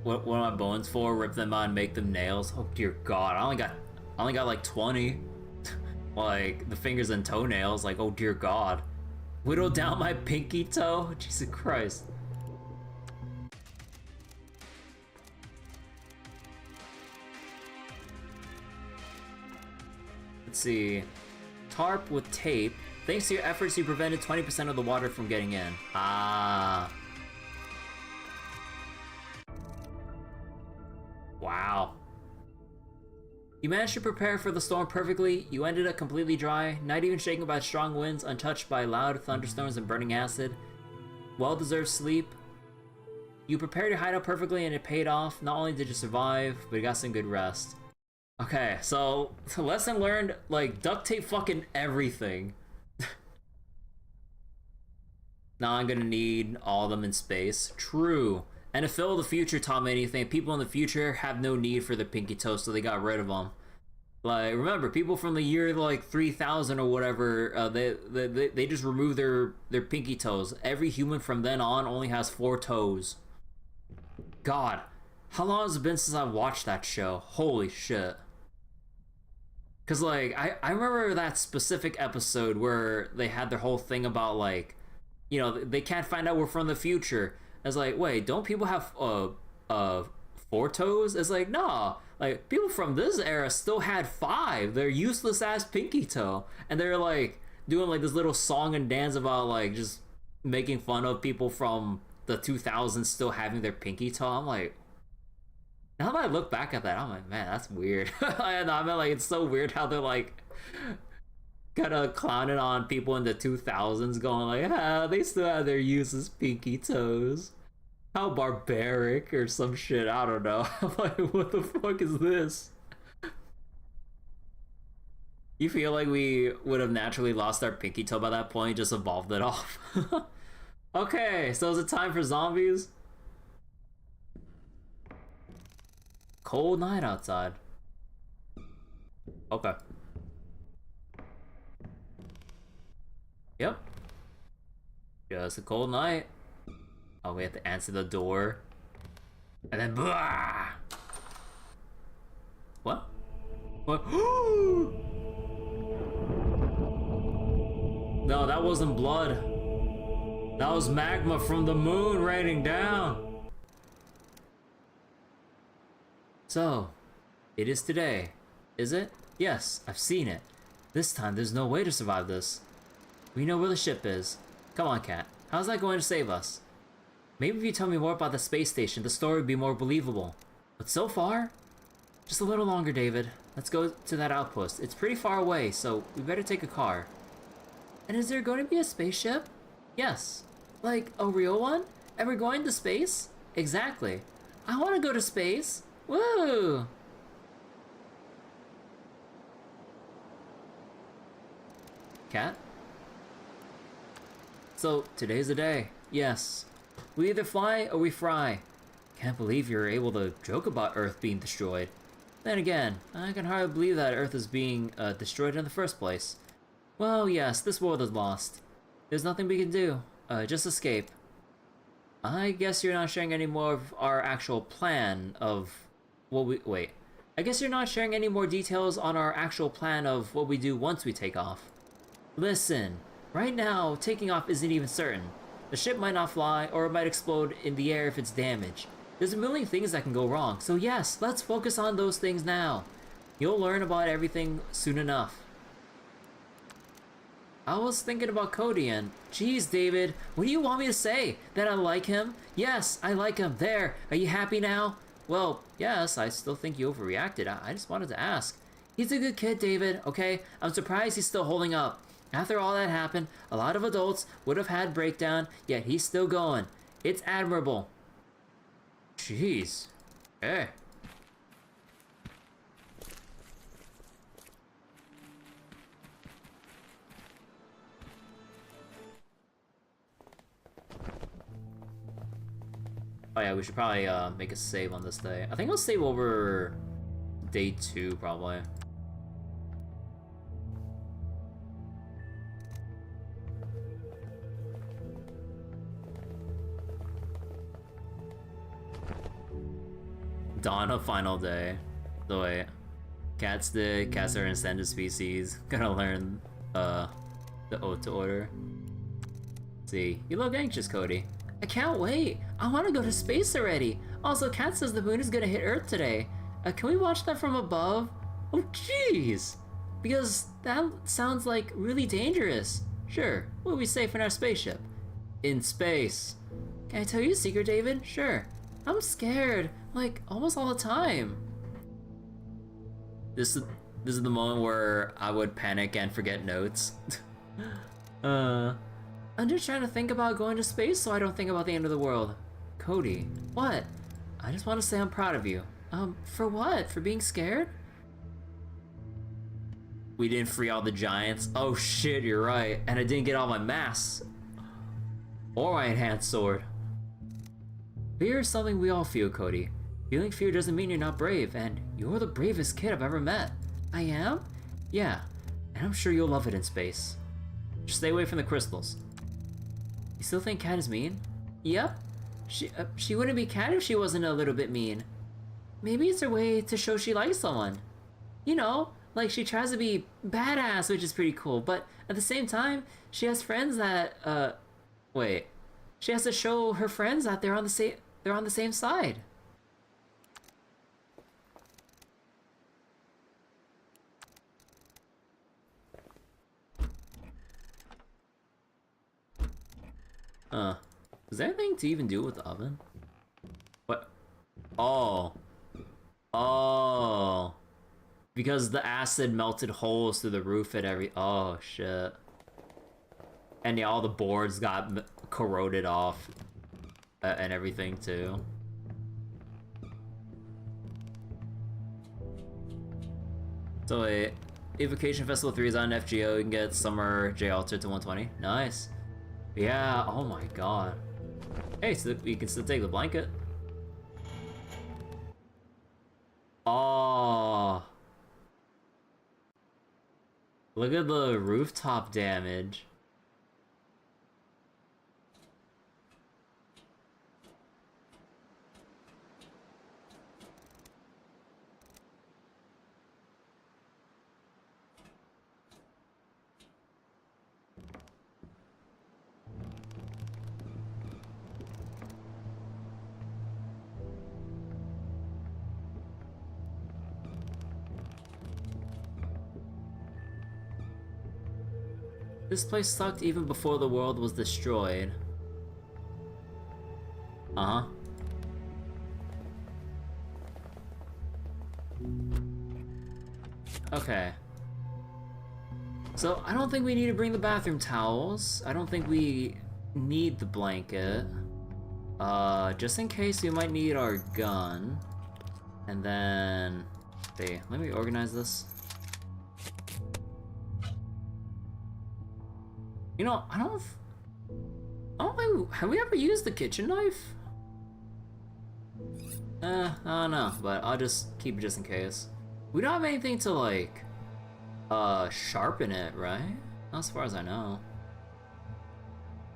What are my bones for? Rip them out and make them nails? Oh dear god, I only got like 20. Like, the fingers and toenails, like, oh dear god. Whittle down my pinky toe? Jesus Christ. Let's see. Tarp with tape. Thanks to your efforts, you prevented 20% of the water from getting in. Ah. Wow. You managed to prepare for the storm perfectly. You ended up completely dry, not even shaken by strong winds, untouched by loud thunderstorms and burning acid. Well-deserved sleep. You prepared your hideout perfectly and it paid off. Not only did you survive, but you got some good rest. Okay, so lesson learned, like, duct tape fucking everything. Now I'm gonna need all of them in space. True. And if Phil of the future taught me anything, people in the future have no need for the pinky toe, so they got rid of them. Like, remember, people from the year like 3000 or whatever, they just remove their pinky toes. Every human from then on only has 4 toes. God, how long has it been since I watched that show? Holy shit. Cause like I remember that specific episode where they had their whole thing about like, you know, they can't find out we're from the future. It's like, wait, don't people have 4 toes? It's like, no. Like, people from this era still had 5. They're useless ass pinky toe. And they're like doing like this little song and dance about like just making fun of people from the 2000s still having their pinky toe. I'm like, now that I look back at that, I'm like, man, that's weird. I mean, like, it's so weird how they're like kind of clowning on people in the 2000s, going like, ah, they still have their useless pinky toes. How barbaric or some shit, I don't know. I'm like, what the fuck is this? You feel like we would have naturally lost our pinky toe by that point, just evolved it off. Okay, so is it time for zombies? Cold night outside. Okay. Yep. Just a cold night. Oh, we have to answer the door. And then blah! What? What? No, that wasn't blood. That was magma from the moon raining down. So, it is today, is it? Yes, I've seen it. This time there's no way to survive this. We know where the ship is. Come on, Cat. How's that going to save us? Maybe if you tell me more about the space station, the story would be more believable. But so far? Just a little longer, David. Let's go to that outpost. It's pretty far away, so we better take a car. And is there going to be a spaceship? Yes. Like, a real one? And we're going to space? Exactly. I want to go to space. Woo! Cat? So, today's the day. Yes. We either fly or we fry. Can't believe you're able to joke about Earth being destroyed. Then again, I can hardly believe that Earth is being destroyed in the first place. Well, yes, this world is lost. There's nothing we can do. Just escape. I guess you're not sharing any more of our actual plan of what we... Wait. I guess you're not sharing any more details on our actual plan of what we do once we take off. Listen, right now, taking off isn't even certain. The ship might not fly, or it might explode in the air if it's damaged. There's a million things that can go wrong, so yes, let's focus on those things now. You'll learn about everything soon enough. I was thinking about Cody and... Jeez, David, what do you want me to say? That I like him? Yes, I like him. There, are you happy now? Well, yes, I still think you overreacted. I just wanted to ask. He's a good kid, David, okay? I'm surprised he's still holding up. After all that happened, a lot of adults would have had breakdown, yet he's still going. It's admirable. Jeez. Hey. Oh yeah, we should probably make a save on this day. I think I'll save over day 2 probably. Dawn of final day. So wait. Cats are an ascended species. Gotta learn the oath to order. See, you look anxious, Cody. I can't wait. I want to go to space already. Also, Cat says the moon is gonna hit Earth today. Can we watch that from above? Oh, jeez. Because that sounds like really dangerous. Sure, we'll be safe in our spaceship. In space. Can I tell you a secret, David? Sure. I'm scared, like, almost all the time. This is the moment where I would panic and forget notes. I'm just trying to think about going to space so I don't think about the end of the world. Cody, what? I just want to say I'm proud of you. For what? For being scared? We didn't free all the giants. Oh shit, you're right. And I didn't get all my masks. Or my enhanced sword. Fear is something we all feel, Cody. Feeling fear doesn't mean you're not brave, and you're the bravest kid I've ever met. I am? Yeah, and I'm sure you'll love it in space. Just stay away from the crystals. You still think Cat is mean? Yep. She wouldn't be Cat if she wasn't a little bit mean. Maybe it's her way to show she likes someone. You know, like she tries to be badass, which is pretty cool, but at the same time, she has friends that, wait. She has to show her friends that they're on the same side. Is there anything to even do with the oven? What? Oh. Oh. Because the acid melted holes through the roof at every... Oh, shit. And yeah, all the boards got corroded off. And everything, too. So, wait. Evocation Festival 3 is on FGO. You can get Summer J altered to 120. Nice. Yeah, oh my god. Hey, so you can still take the blanket. Oh. Look at the rooftop damage. This place sucked even before the world was destroyed. Uh-huh. Okay. So, I don't think we need to bring the bathroom towels. I don't think we need the blanket. Just in case we might need our gun. And then... Okay, let me organize this. You know, I don't think, have we ever used the kitchen knife? I don't know, but I'll just keep it just in case. We don't have anything to, like, sharpen it, right? Not as far as I know.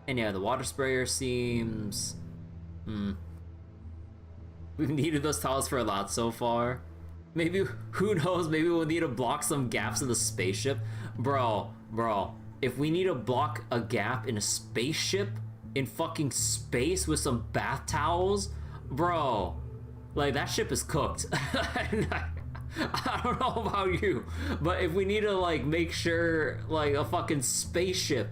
And yeah, the water sprayer seems... We've needed those towels for a lot so far. Maybe, who knows, maybe we'll need to block some gaps in the spaceship. Bro. If we need to block a gap in a spaceship in fucking space with some bath towels, bro, like that ship is cooked. I don't know about you, but if we need to like make sure like a fucking spaceship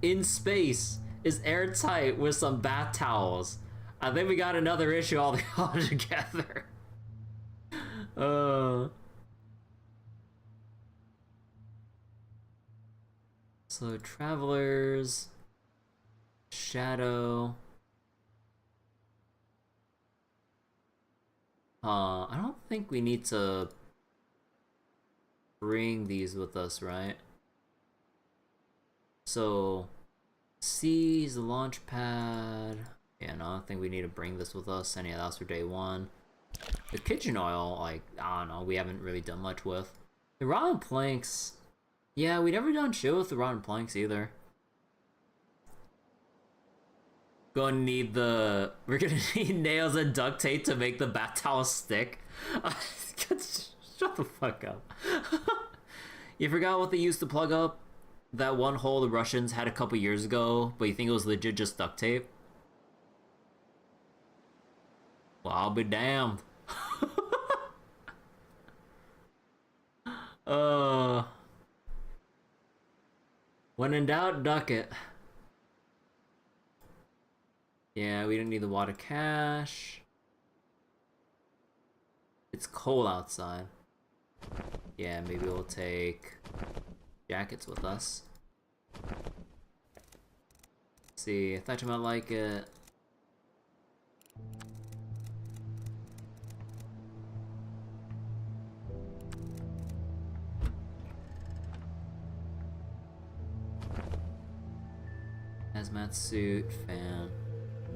in space is airtight with some bath towels, I think we got another issue all together. So, Travelers, Shadow. I don't think we need to bring these with us, right? So, C is the launch pad. Yeah, no, I don't think we need to bring this with us. And yeah, that's for day one. The kitchen oil, like, I don't know, we haven't really done much with. The rotten planks. Yeah, we never done shit with the rotten planks either. We're gonna need nails and duct tape to make the bath towel stick. Shut the fuck up. You forgot what they used to plug up that one hole the Russians had a couple years ago, but you think it was legit just duct tape? Well, I'll be damned. When in doubt, duck it. Yeah, we don't need the water cache. It's cold outside. Yeah, maybe we'll take jackets with us. Let's see, I thought you might like it. Hazmat suit, fan.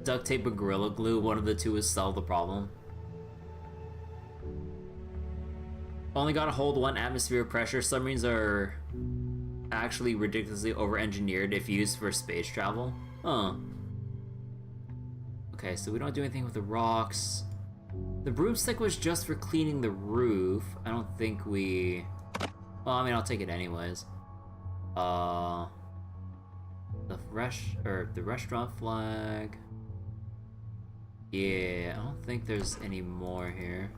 Duct tape or Gorilla Glue, one of the two will solve the problem. Only gotta hold 1 atmosphere of pressure. Submarines are actually ridiculously over-engineered if used for space travel. Huh. Okay, so we don't do anything with the rocks. The broomstick was just for cleaning the roof. I don't think we... Well, I mean, I'll take it anyways. The restaurant flag. Yeah, I don't think there's any more here.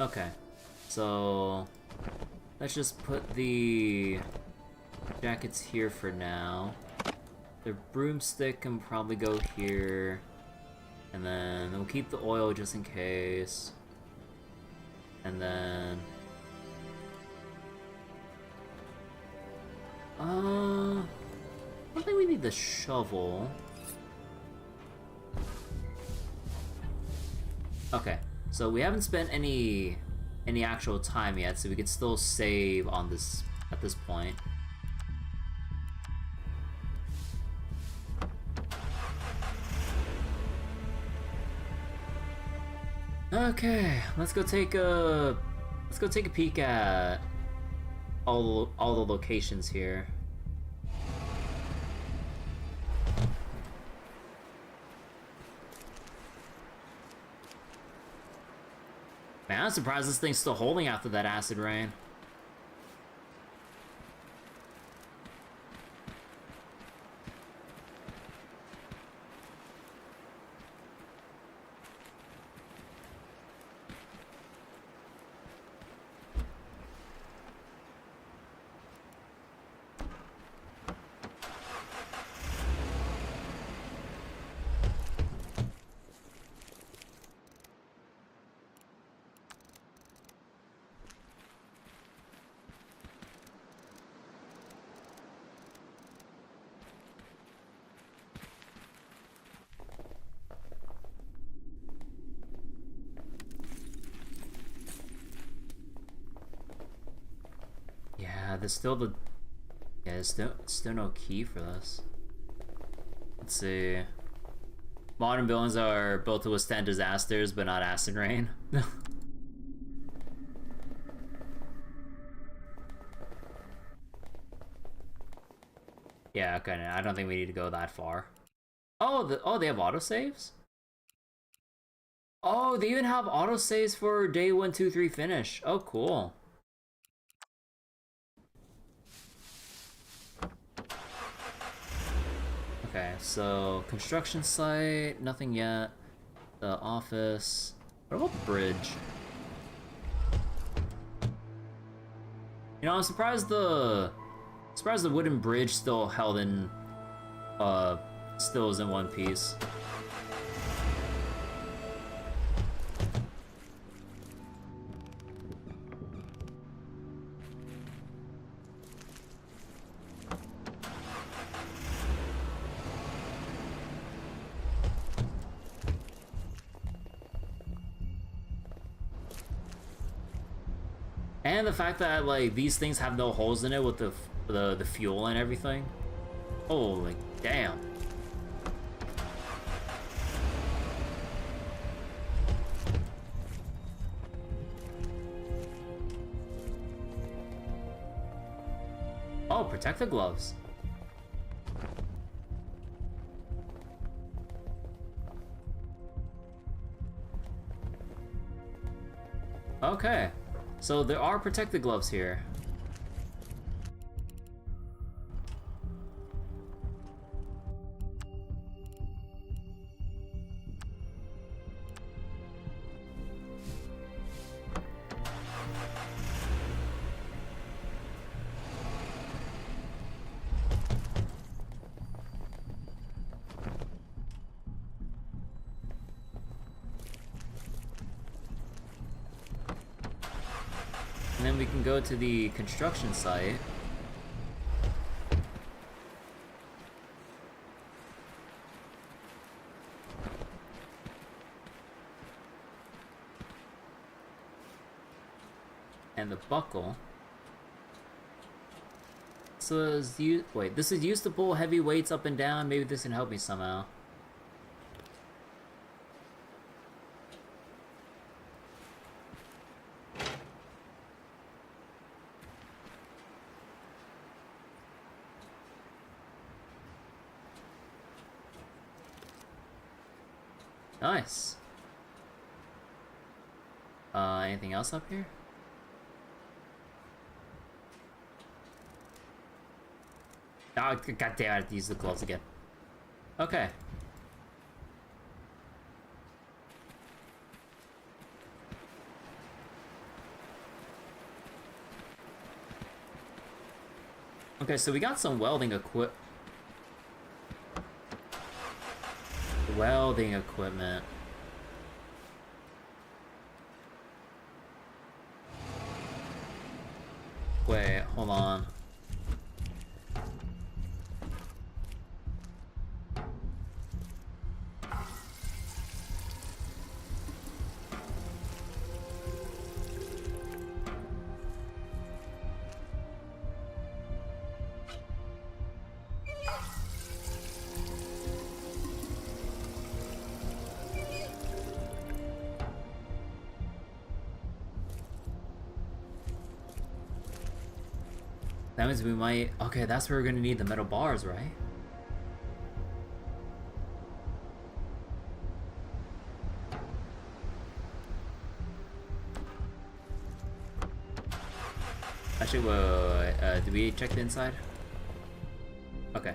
Okay, so let's just put the jackets here for now. The broomstick can probably go here, and then we'll keep the oil just in case. And then I don't think we need the shovel. Okay. So we haven't spent any actual time yet, so we could still save on this at this point. Okay, let's go take a peek at all the locations here. Man, I'm surprised this thing's still holding after that acid rain. There's still no key for this. Let's see. Modern buildings are built to withstand disasters, but not acid rain. Yeah, okay, I don't think we need to go that far. Oh, they have autosaves? Oh, they even have autosaves for day 1, 2, 3 finish. Oh, cool. Okay, so construction site, nothing yet. The office. What about the bridge? You know, I'm surprised the wooden bridge still held in, still is in one piece. And the fact that like these things have no holes in it with the fuel and everything. Holy damn. Oh, protective gloves. Okay. So there are protective gloves here. And then we can go to the construction site. And the buckle. This was used. Wait, this is used to pull heavy weights up and down. Maybe this can help me somehow. Nice. Anything else up here? Oh, god damn, I have to use the gloves again. Okay. Okay, so we got some welding equipment. Wait, hold on. That means we might... Okay, that's where we're gonna need the metal bars, right? Actually, wait, did we check the inside? Okay.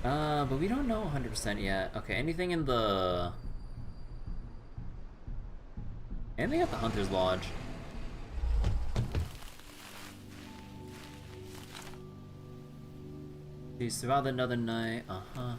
But we don't know 100% yet. Okay, anything in the... Anything at the Hunter's Lodge? You survived another night, uh-huh.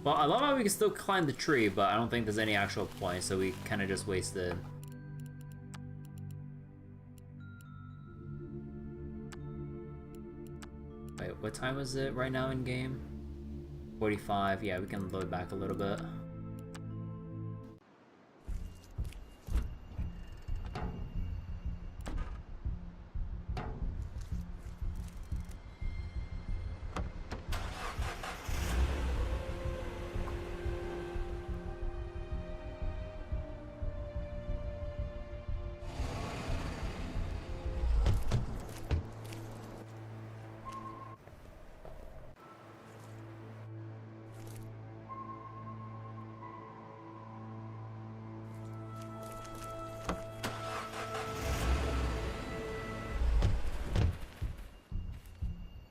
Well, I love how we can still climb the tree, but I don't think there's any actual point, so we kind of just wasted. Wait, what time is it right now in game? 45, yeah, we can load back a little bit.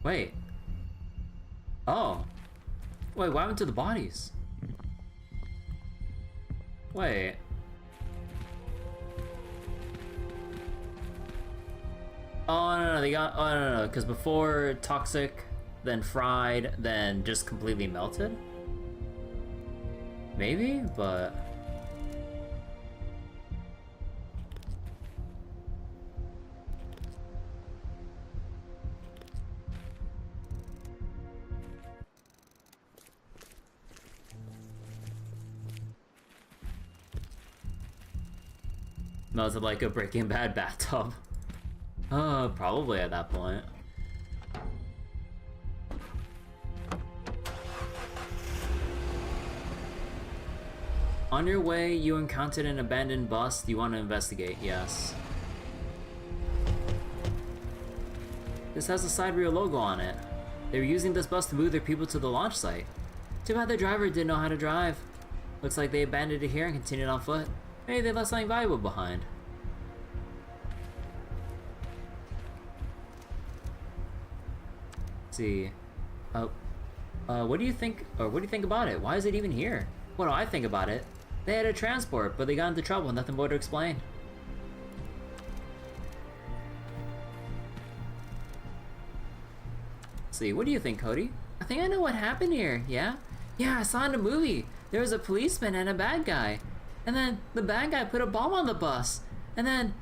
Wait. Oh. Wait, what happened to the bodies? Wait. Oh, no, they got... Oh, no, because before toxic, then fried, then just completely melted? Maybe, but... Melted like a Breaking Bad bathtub. Probably at that point. On your way, you encountered an abandoned bus. Do you want to investigate? Yes. This has a side rear logo on it. They were using this bus to move their people to the launch site. Too bad their driver didn't know how to drive. Looks like they abandoned it here and continued on foot. Maybe they left something valuable behind. Let's see. What do you think, or what do you think about it? Why is it even here? What do I think about it? They had a transport, but they got into trouble, nothing more to explain. Let's see, what do you think, Cody? I think I know what happened here, yeah? Yeah, I saw in a movie. There was a policeman and a bad guy. And then the bad guy put a bomb on the bus. And then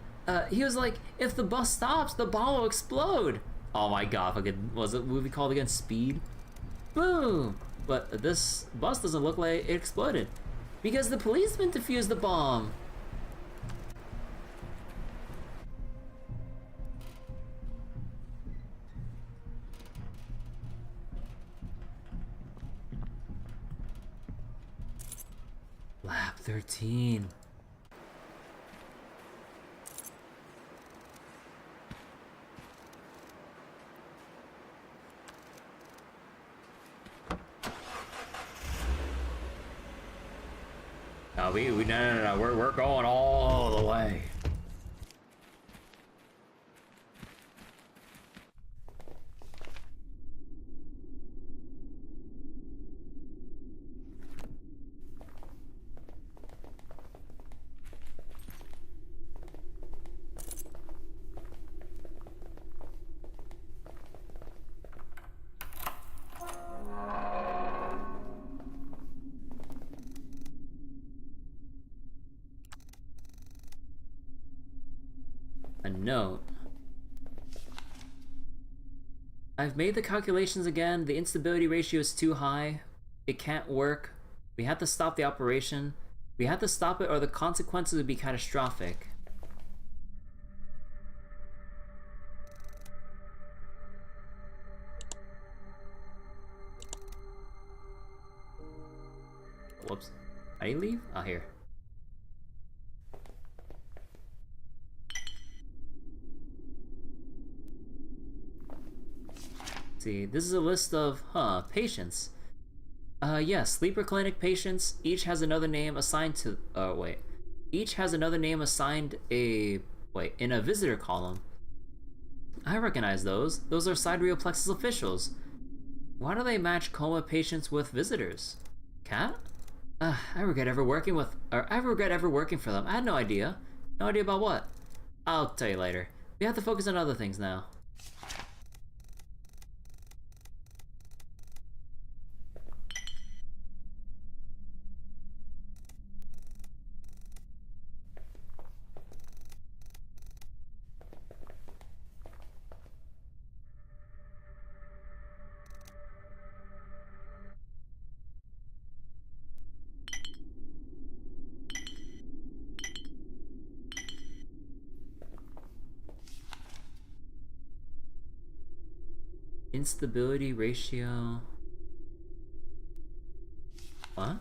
he was like, if the bus stops, the bomb will explode. Oh my god, fucking, was it movie called again? Speed? Boom! But this bus doesn't look like it exploded. Because the policeman defused the bomb. Lab 13. No, no, we're going all the way. A note. I've made the calculations again. The instability ratio is too high. It can't work. We have to stop the operation. We have to stop it or the consequences would be catastrophic. Whoops. How do you leave? Oh, here. See, this is a list of, patients. Yes, sleeper clinic patients. Each has another name assigned to, Each has another name assigned in a visitor column. I recognize those. Those are Sidereal Plexus officials. Why do they match coma patients with visitors? Cat? I regret ever working for them. I had no idea. No idea about what? I'll tell you later. We have to focus on other things now. Instability ratio. What?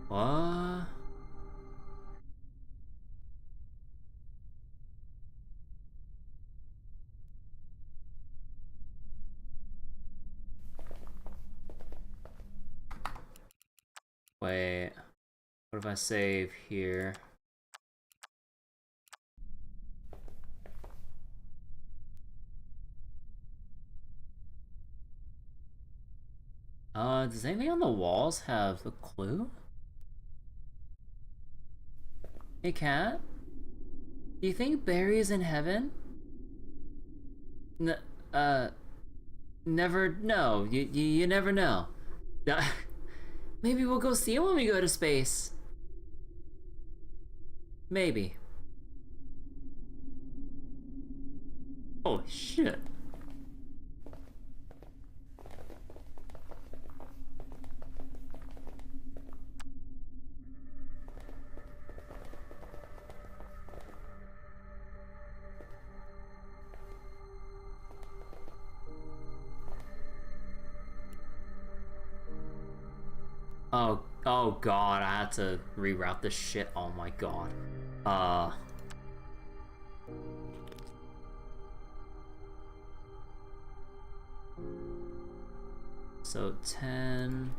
What? Wait. What if I save here? Does anything on the walls have a clue? Hey, Cat? Do you think Barry is in heaven? Never know. You never know. Maybe we'll go see him when we go to space. Maybe. Holy shit. Oh god, I had to reroute this shit. Oh my god. So 10.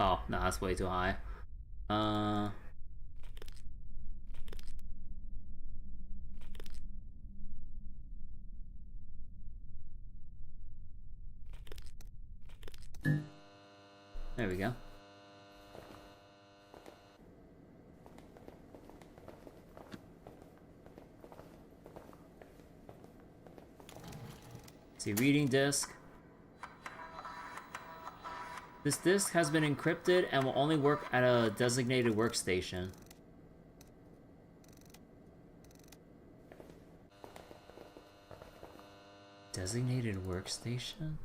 Oh, no, that's way too high. There we go. See, reading disk. This disk has been encrypted and will only work at a designated workstation. Designated workstation?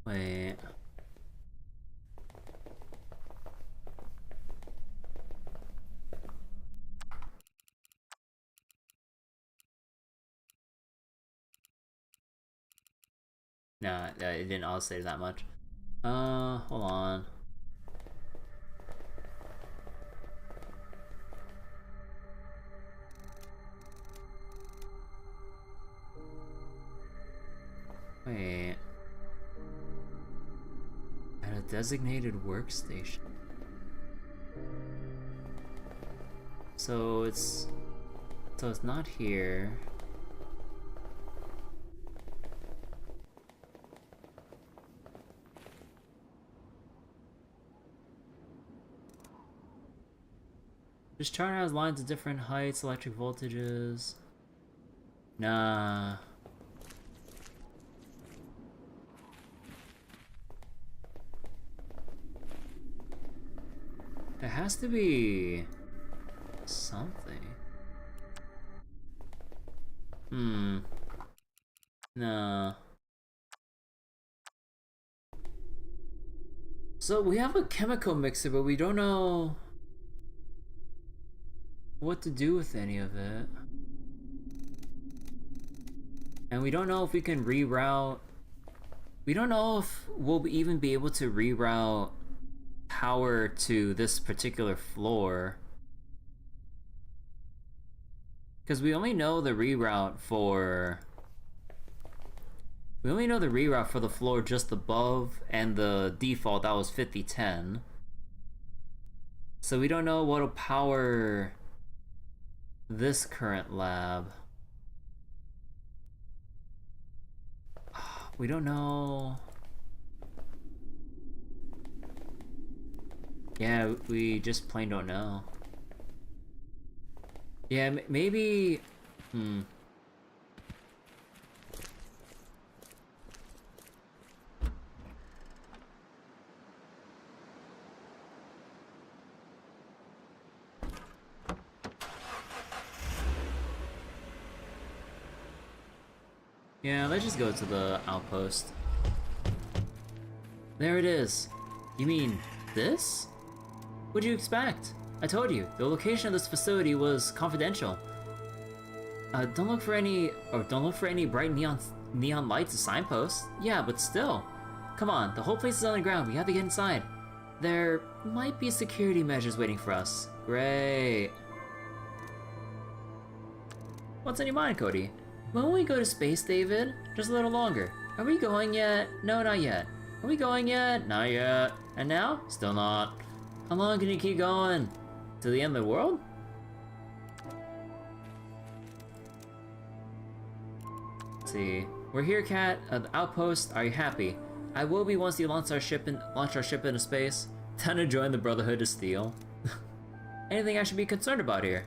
Wait. No, it didn't all say that much. Hold on. Wait. At a designated workstation. So it's not here. This chart has lines of different heights, electric voltages. Nah. There has to be something. No. So we have a chemical mixer, but we don't know what to do with any of it. And we don't know if we can reroute. We don't know if we'll even be able to reroute power to this particular floor. Because we only know the reroute for... We only know the reroute for the floor just above, and the default, that was 5010. So we don't know what'll power this current lab. We don't know. Yeah, we just plain don't know. Yeah, maybe... Yeah, let's just go to the outpost. There it is. You mean this? What'd you expect? I told you, the location of this facility was confidential. Don't look for any bright neon lights or signposts. Yeah, but still. Come on, the whole place is on the ground. We have to get inside. There might be security measures waiting for us. Great. What's on your mind, Cody? When will we go to space, David? Just a little longer. Are we going yet? No, not yet. Are we going yet? Not yet. And now? Still not. How long can you keep going? To the end of the world? Let's see. We're here, Cat. At the outpost. Are you happy? I will be once you launch our ship into space. Time to join the Brotherhood of Steel. Anything I should be concerned about here?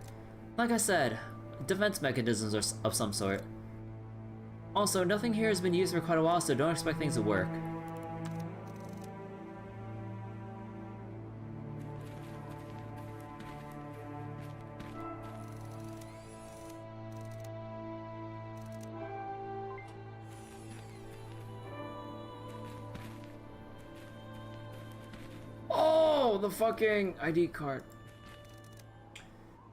Like I said, defense mechanisms are of some sort. Also, nothing here has been used for quite a while, so don't expect things to work. No, the fucking ID card.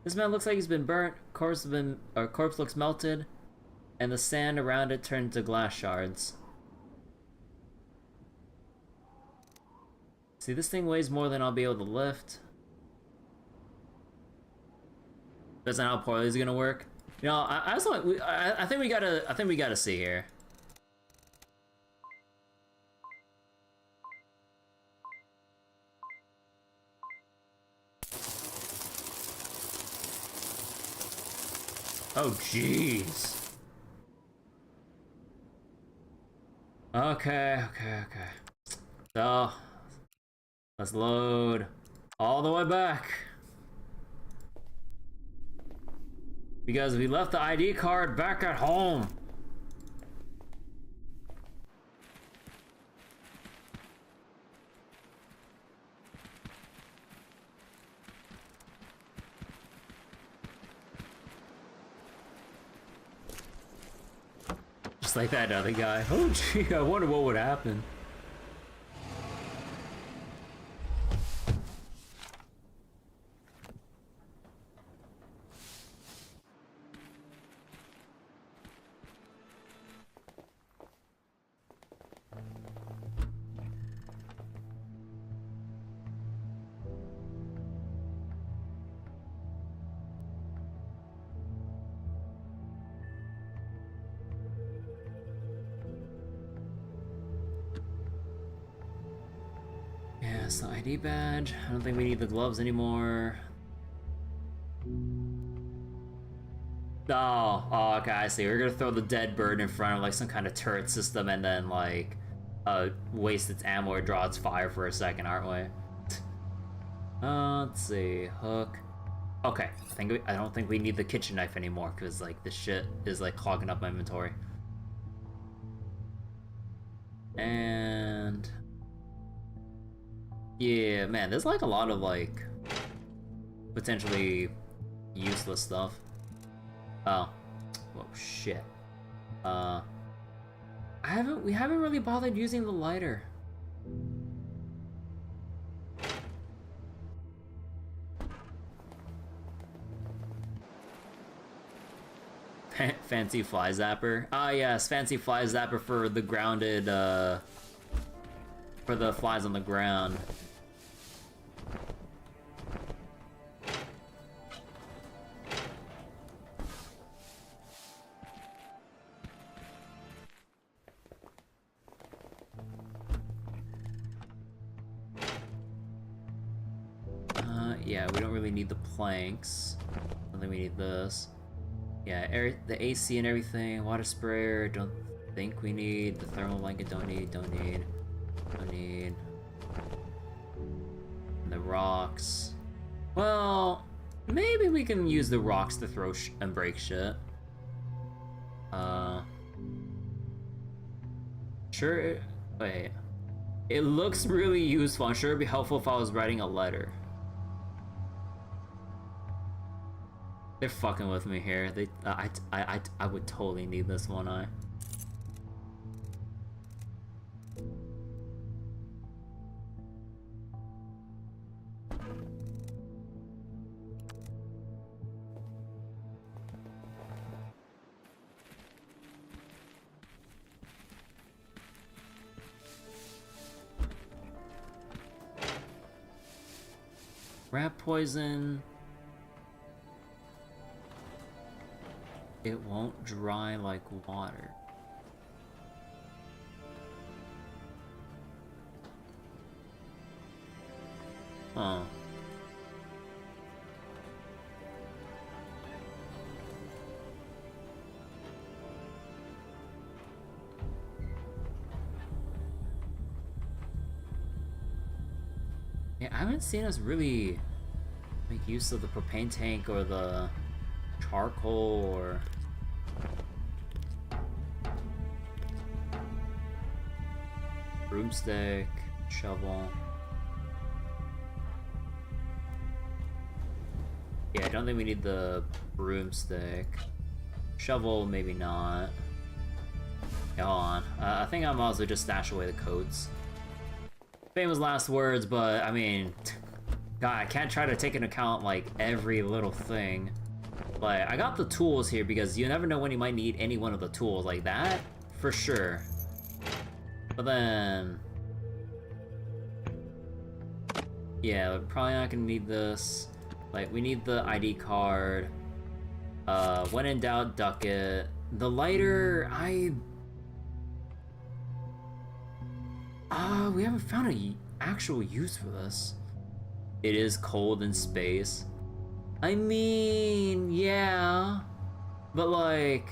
This man looks like he's been burnt. Corpse looks melted, and the sand around it turned to glass shards. See, this thing weighs more than I'll be able to lift. That's not how poorly is gonna work. You know, I think we gotta see here. Oh, jeez. Okay. So, let's load all the way back. Because we left the ID card back at home. Just like that other guy. Oh gee, I wonder what would happen. Yes, the ID badge. I don't think we need the gloves anymore. Oh, okay, I see. We're gonna throw the dead bird in front of like some kind of turret system and then like waste its ammo or draw its fire for a second, aren't we? Let's see. Hook. Okay, I don't think we need the kitchen knife anymore because like this shit is like clogging up my inventory. And yeah, man, there's like a lot of like potentially useless stuff. Oh, whoa, shit. We haven't really bothered using the lighter. Fancy fly zapper. Ah, yes, fancy fly zapper for the grounded, for the flies on the ground. Yeah, we don't really need the planks. I don't think we need this. Yeah, the AC and everything. Water sprayer, don't think we need. The thermal blanket, don't need. And the rocks. Well, maybe we can use the rocks to throw and break shit. Sure. Wait. It looks really useful. I'm sure it'd be helpful if I was writing a letter. They're fucking with me here. I would totally need this one eye. Rat poison. It won't dry like water. Oh. Yeah, I haven't seen us really make use of the propane tank or the charcoal or broomstick, shovel. Yeah, I don't think we need the broomstick. Shovel, maybe not. Yeah, hold on. I think I might as well just stash away the coats. Famous last words, but I mean, God, I can't try to take into account, like, every little thing. But I got the tools here because you never know when you might need any one of the tools. Like that, for sure. But then... yeah, we're probably not gonna need this. Like, we need the ID card. When in doubt, duck it. The lighter, we haven't found an actual use for this. It is cold in space. I mean, yeah. But like...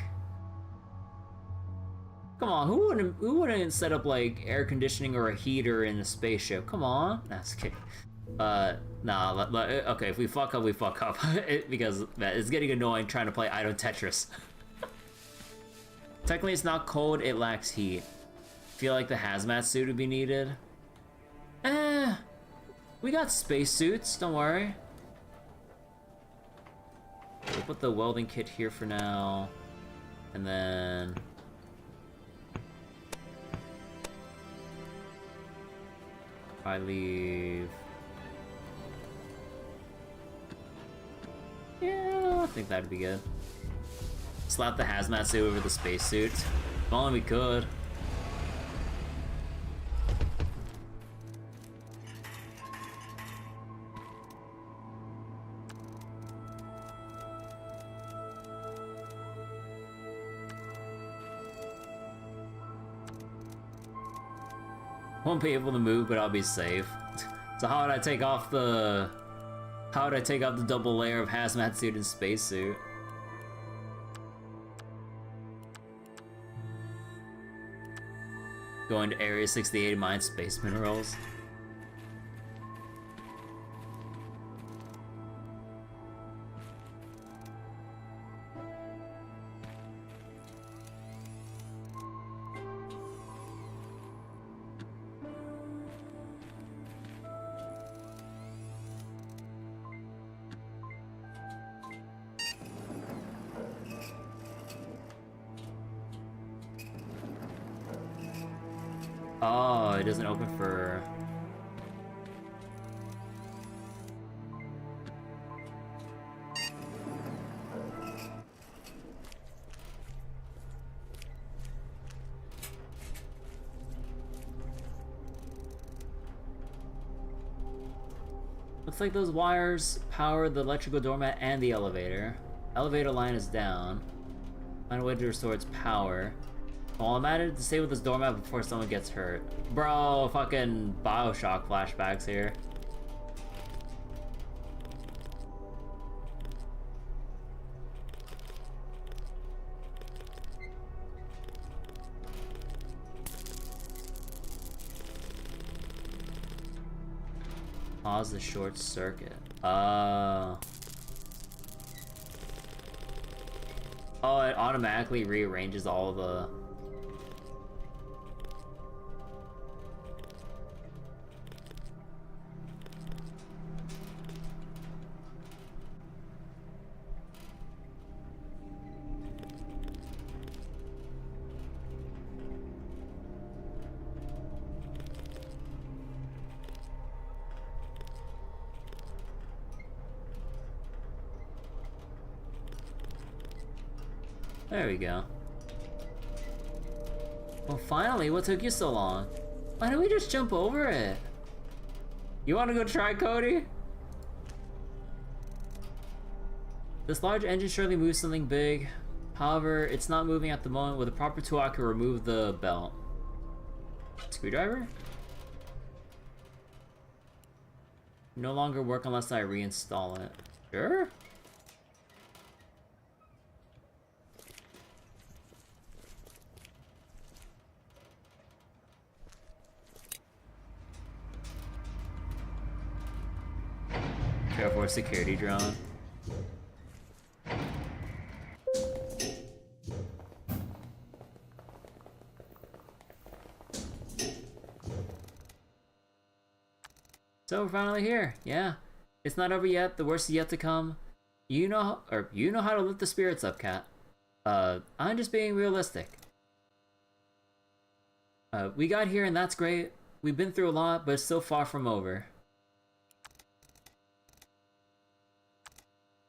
come on, who wouldn't set up like air conditioning or a heater in a spaceship? Come on. That's okay. Nah, okay, if we fuck up, we fuck up. Because it's getting annoying trying to play Idle Tetris. Technically, it's not cold, it lacks heat. Feel like the hazmat suit would be needed. We got spacesuits, don't worry. We'll put the welding kit here for now. And then... I leave... yeah, I think that'd be good. Slap the hazmat suit over the spacesuit. If only we could. Won't be able to move, but I'll be safe. So how would I take off the... how would I take off the double layer of hazmat suit and spacesuit? Going to Area 68 mine space minerals. Oh, it doesn't open for... looks like those wires power the electrical doormat and the elevator. Elevator line is down. Find a way to restore its power. Well, I'm at it to stay with this doormat before someone gets hurt. Bro, fucking Bioshock flashbacks here. Pause the short circuit. Oh, it automatically rearranges all the... there we go. Well, finally, what took you so long? Why don't we just jump over it? You want to go try, Cody? This large engine surely moves something big. However, it's not moving at the moment. With a proper tool, I can remove the belt. Screwdriver? No longer work unless I reinstall it. Sure? Careful, security drone. So we're finally here. Yeah, it's not over yet. The worst is yet to come. You know how to lift the spirits up, Cat. I'm just being realistic. We got here and that's great. We've been through a lot, but it's still far from over.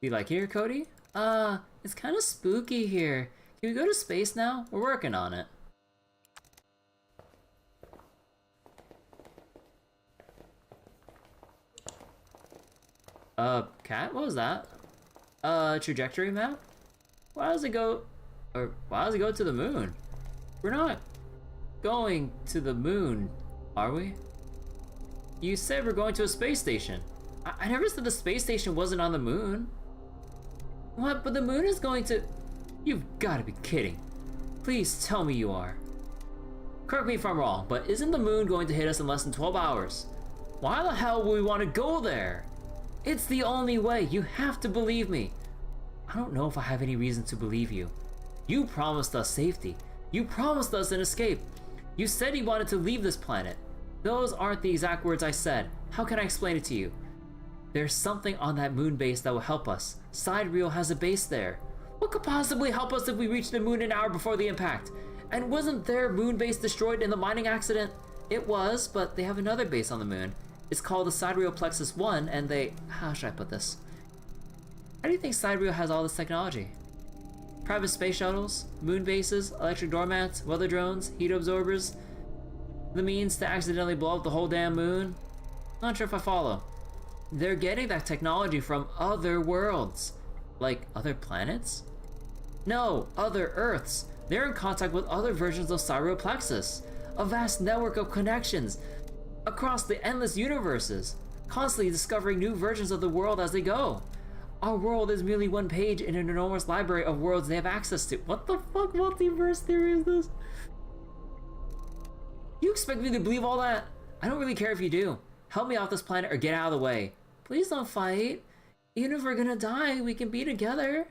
Be like, here, Cody? It's kind of spooky here. Can we go to space now? We're working on it. Cat? What was that? Trajectory map? Why does it go... Or, why does it go to the moon? We're not going to the moon, are we? You said we're going to a space station. I never said the space station wasn't on the moon. What? But the moon is going to... You've got to be kidding. Please tell me you are. Correct me if I'm wrong, but isn't the moon going to hit us in less than 12 hours? Why the hell would we want to go there? It's the only way. You have to believe me. I don't know if I have any reason to believe you. You promised us safety. You promised us an escape. You said you wanted to leave this planet. Those aren't the exact words I said. How can I explain it to you? There's something on that moon base that will help us. Sidereal has a base there. What could possibly help us if we reach the moon an hour before the impact? And wasn't their moon base destroyed in the mining accident? It was, but they have another base on the moon. It's called the Sidereal Plexus 1, and they... How should I put this? How do you think Sidereal has all this technology? Private space shuttles, moon bases, electric doormats, weather drones, heat absorbers, the means to accidentally blow up the whole damn moon? Not sure if I follow. They're getting that technology from other worlds. Like other planets? No, other Earths. They're in contact with other versions of Sidereal Plexus. A vast network of connections across the endless universes, constantly discovering new versions of the world as they go. Our world is merely one page in an enormous library of worlds they have access to. What the fuck multiverse theory is this? You expect me to believe all that? I don't really care if you do. Help me off this planet or get out of the way. Please don't fight. Even if we're gonna die, we can be together,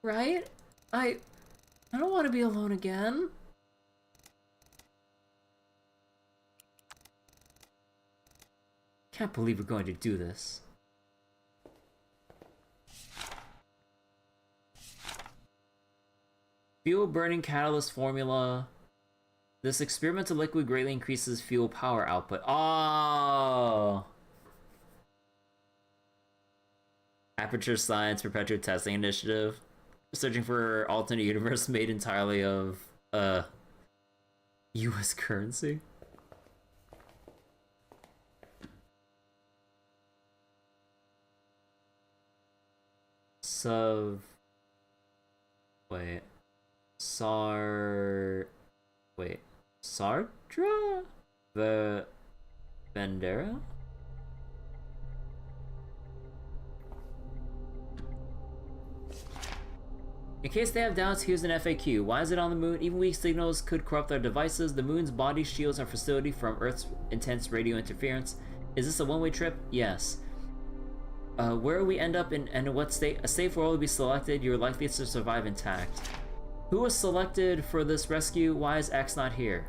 right? I don't want to be alone again. Can't believe we're going to do this. Fuel burning catalyst formula. This experimental liquid greatly increases fuel power output. Oh! Aperture Science Perpetual Testing Initiative. Searching for alternate universe made entirely of, US currency. Wait. Sardra? The Bandera? In case they have doubts, here's an FAQ. Why is it on the moon? Even weak signals could corrupt our devices. The moon's body shields our facility from Earth's intense radio interference. Is this a one-way trip? Yes. Where we end up in and what state? A safe world will be selected. You're likely to survive intact. Who was selected for this rescue? Why is X not here?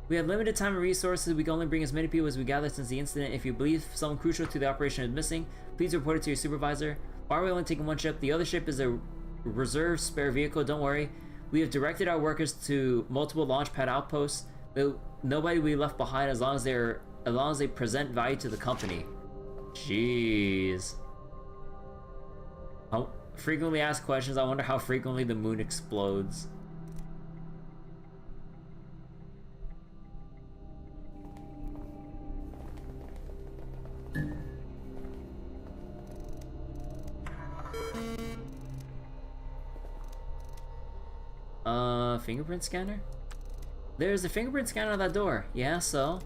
We have limited time and resources. We can only bring as many people as we gather since the incident. If you believe someone crucial to the operation is missing, please report it to your supervisor. Why are we only taking one ship? The other ship is a reserve spare vehicle. Don't worry. We have directed our workers to multiple launch pad outposts. Nobody will be left behind as long as they present value to the company. Jeez. Frequently asked questions. I wonder how frequently the moon explodes. Fingerprint scanner? There's a fingerprint scanner on that door. Yeah, so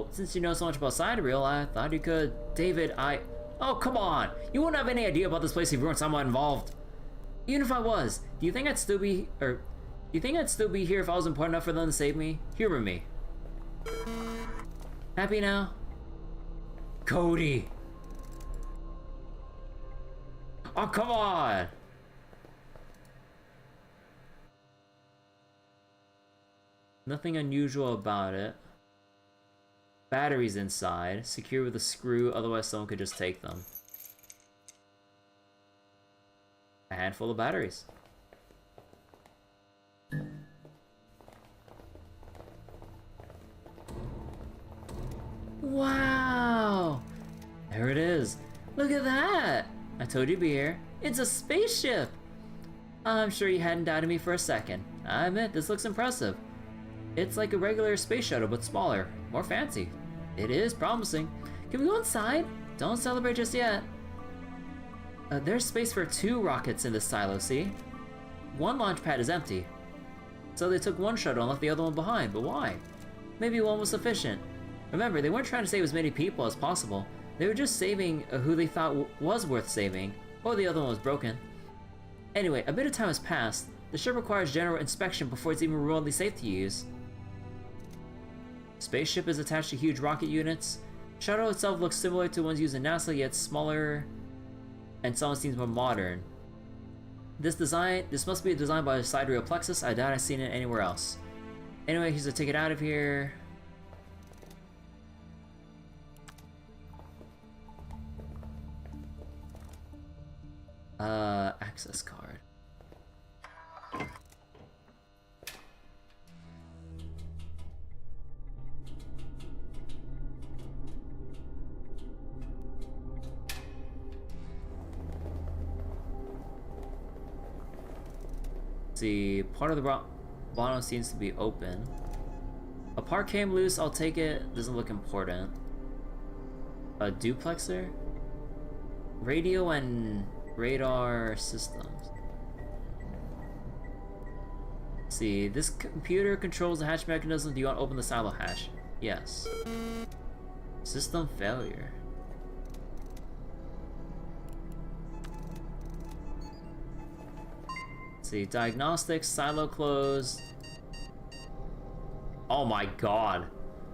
since you know so much about Sidereal, I thought you could. David, oh, come on! You wouldn't have any idea about this place if you weren't somewhat involved. Even if I was, do you think I'd still be here if I was important enough for them to save me? Humor me. Happy now? Cody! Oh, come on! Nothing unusual about it. Batteries inside, secure with a screw, otherwise someone could just take them. A handful of batteries. Wow! There it is. Look at that! I told you to be here. It's a spaceship! I'm sure you hadn't doubted me for a second. I admit, this looks impressive. It's like a regular space shuttle, but smaller. More fancy. It is promising. Can we go inside? Don't celebrate just yet. There's space for 2 rockets in this silo, see? One launch pad is empty. So they took one shuttle and left the other one behind, but why? Maybe one was sufficient. Remember, they weren't trying to save as many people as possible. They were just saving who they thought was worth saving, or the other one was broken. Anyway, a bit of time has passed. The ship requires general inspection before it's even remotely safe to use. Spaceship is attached to huge rocket units. Shuttle itself looks similar to ones used in NASA, yet smaller, and some seems more modern. This must be a design by Sidereal Plexus. I doubt I've seen it anywhere else. Anyway, here's a ticket out of here. Access card. See, part of the bottom seems to be open. A part came loose, I'll take it. Doesn't look important. A duplexer? Radio and radar systems. See, this computer controls the hatch mechanism. Do you want to open the silo hatch? Yes. System failure. See, diagnostics, silo closed. Oh my god.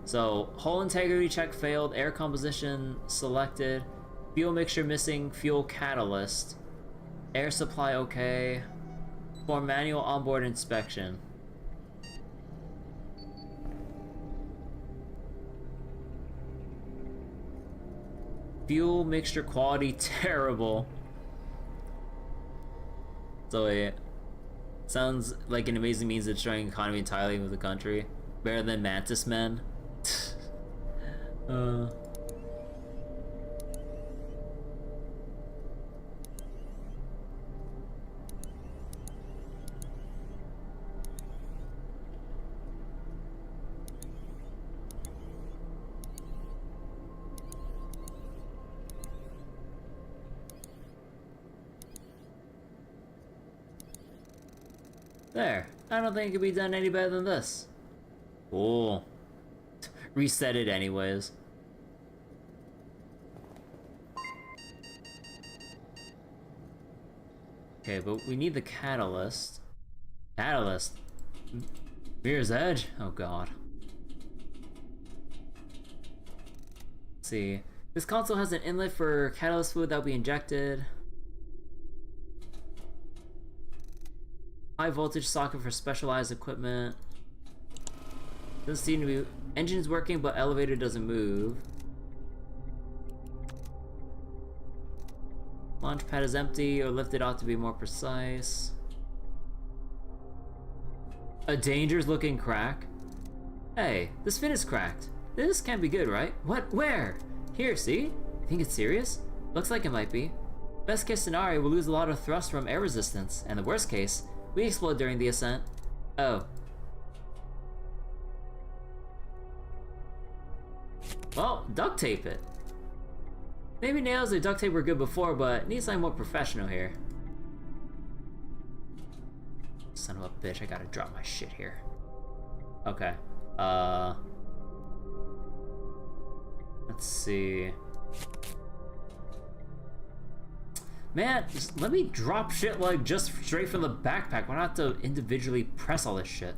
So, hull integrity check failed, air composition selected, fuel mixture missing, fuel catalyst, air supply okay, for manual onboard inspection. Fuel mixture quality terrible. So it sounds like an amazing means of destroying economy entirely with the country. Better than Mantis Men. There. I don't think it could be done any better than this. Cool. Reset it anyways. Okay, but we need the catalyst. Catalyst? Mirror's Edge? Oh god. Let's see. This console has an inlet for catalyst fluid that will be injected. High voltage socket for specialized equipment. Doesn't seem to be... Engine's working, but elevator doesn't move. Launch pad is empty, or lifted out to be more precise. A dangerous looking crack. Hey, this fin is cracked. This can't be good, right? What? Where? Here, see? Think it's serious? Looks like it might be. Best case scenario, we'll lose a lot of thrust from air resistance, and the worst case, we explode during the ascent. Oh. Well, duct tape it. Maybe nails and duct tape were good before, but needs something more professional here. Son of a bitch, I gotta drop my shit here. Okay. Let's see. Man, just let me drop shit like just straight from the backpack. Why not have to individually press all this shit?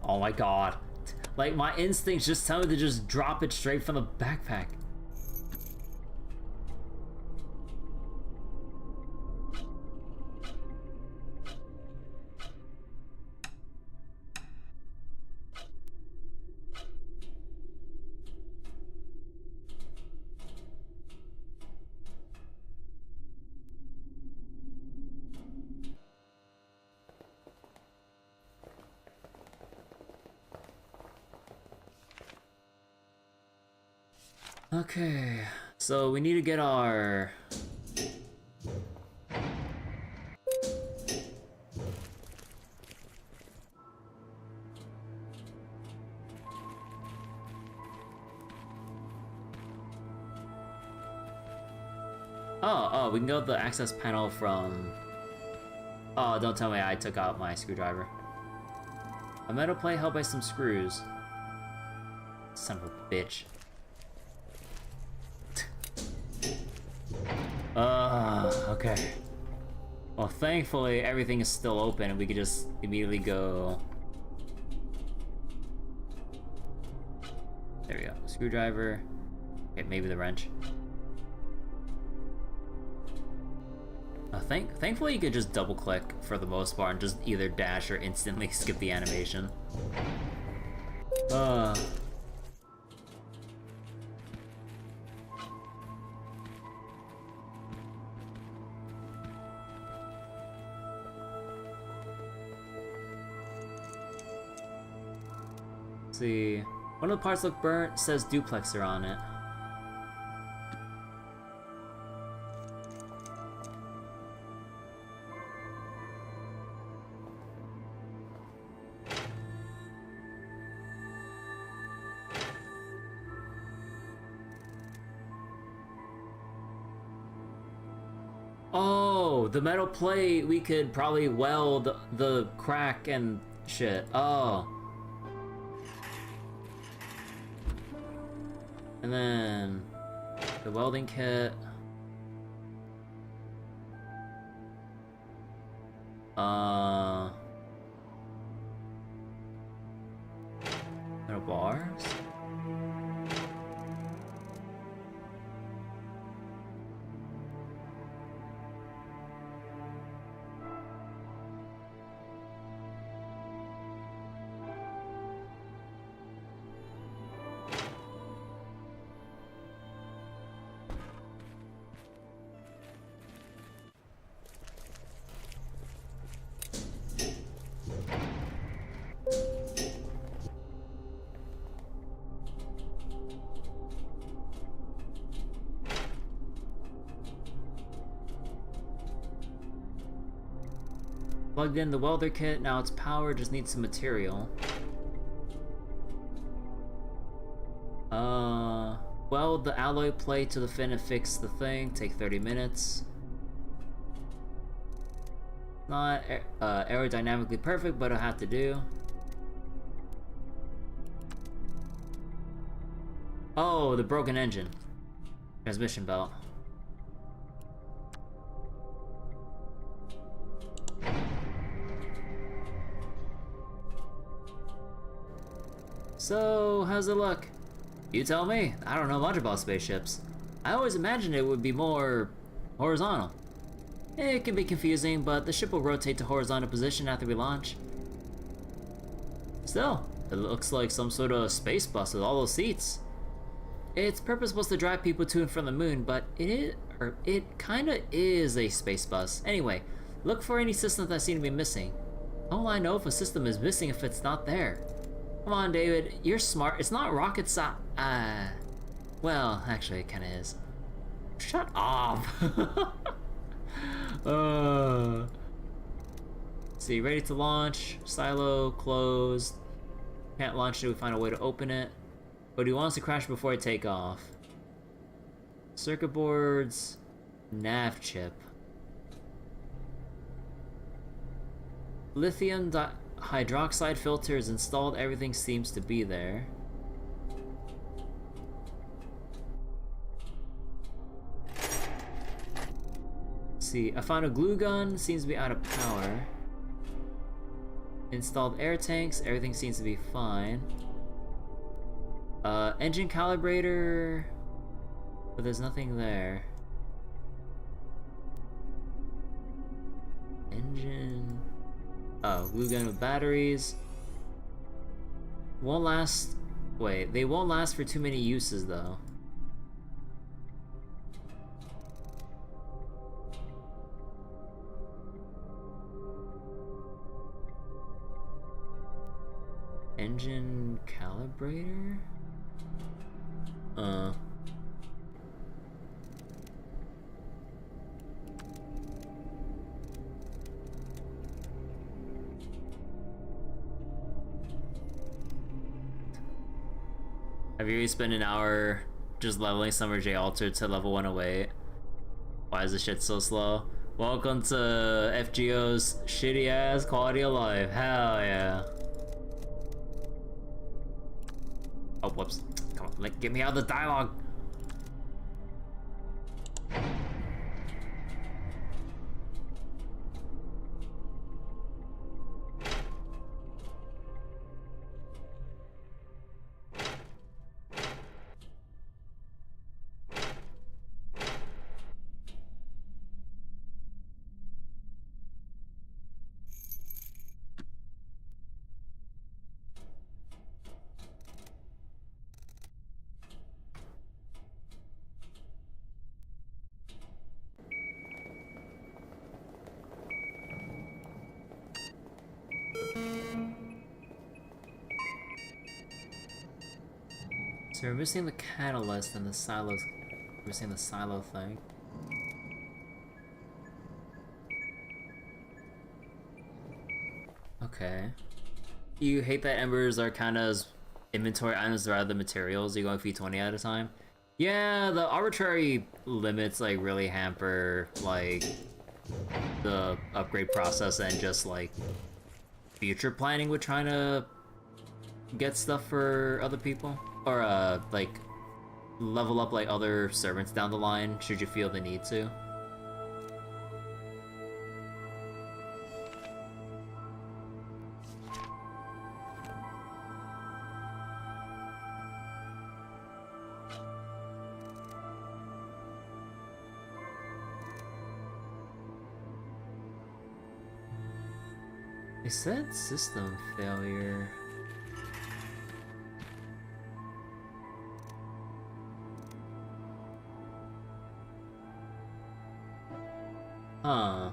Oh my god. Like, my instincts just tell me to just drop it straight from the backpack. Okay, so we need to get our... Oh, we can go to the access panel from... Oh, don't tell me I took out my screwdriver. A metal plate held by some screws. Son of a bitch. Okay. Well, thankfully everything is still open and we could just immediately go... There we go. Screwdriver. Okay, maybe the wrench. Thankfully you could just double click for the most part and just either dash or instantly skip the animation. Let's see. One of the parts look burnt, says duplexer on it. Oh, the metal plate, we could probably weld the crack and shit. Oh. And then the welding kit. Metal bars? Plugged in the welder kit, now it's powered, just needs some material. Weld the alloy plate to the fin and fix the thing, take 30 minutes. Not aerodynamically perfect, but it'll have to do. Oh, the broken engine. Transmission belt. So, how's it look? You tell me. I don't know much about spaceships. I always imagined it would be more horizontal. It can be confusing, but the ship will rotate to horizontal position after we launch. Still, it looks like some sort of space bus with all those seats. Its purpose was to drive people to and from the moon, but it kinda is a space bus. Anyway, look for any systems that seem to be missing. How will I know if a system is missing if it's not there? Come on, David, you're smart. It's not rocket science. Well, actually, it kinda is. Shut up! See, ready to launch. Silo closed. Can't launch till we find a way to open it. But he wants to crash before I take off. Circuit boards. Nav chip. Lithium hydroxide filter is installed. Everything seems to be there. See, I found a glue gun, seems to be out of power. Installed air tanks, everything seems to be fine. Engine calibrator, but there's nothing there. Engine, oh, glue gun with batteries. Won't last, wait, they won't last for too many uses though. Engine calibrator? Have you really spent an hour just leveling Summer J Alter to level 108? Why is this shit so slow? Welcome to FGO's shitty ass quality of life. Hell yeah. Oh, whoops. Come on, get me out of the dialogue. So we're missing the catalyst and the silos. We're missing the silo thing. Okay. You hate that embers are kind of inventory items rather than materials? You go feed 20 at a time? Yeah, the arbitrary limits like really hamper like the upgrade process and just like future planning with trying to get stuff for other people. Or like level up like other servants down the line should you feel the need to. They said system failure. Huh.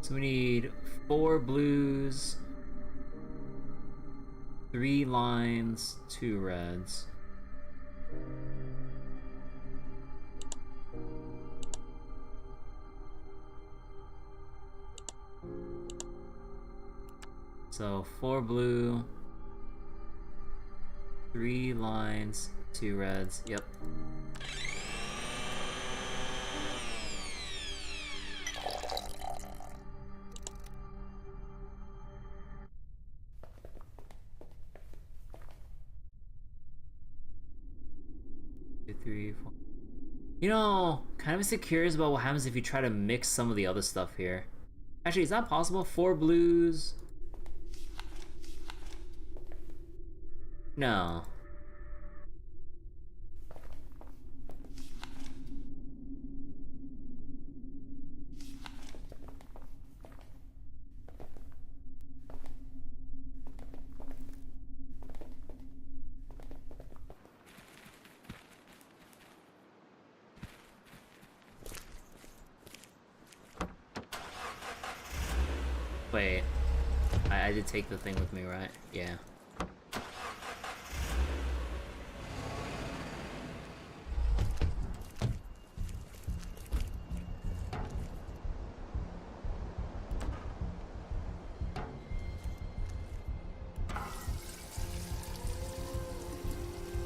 So we need 4 blues, 3 lines, 2 reds. So 4 blue, 3 lines, 2 reds. Yep. Three, four. You know, kind of curious about what happens if you try to mix some of the other stuff here. Actually, is that possible? 4 blues. No. Wait, I did take the thing with me, right? Yeah.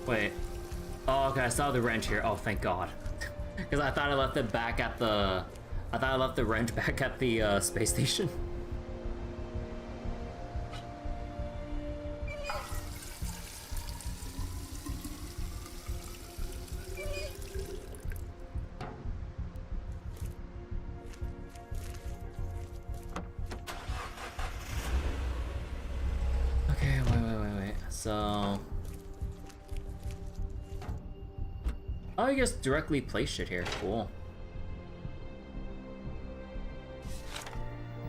Wait. Oh, okay, I saw the wrench here. Oh, thank God. Because I thought I left it back at the... I thought I left the wrench back at the space station. Okay, wait. So... Oh, you just directly place it here. Cool.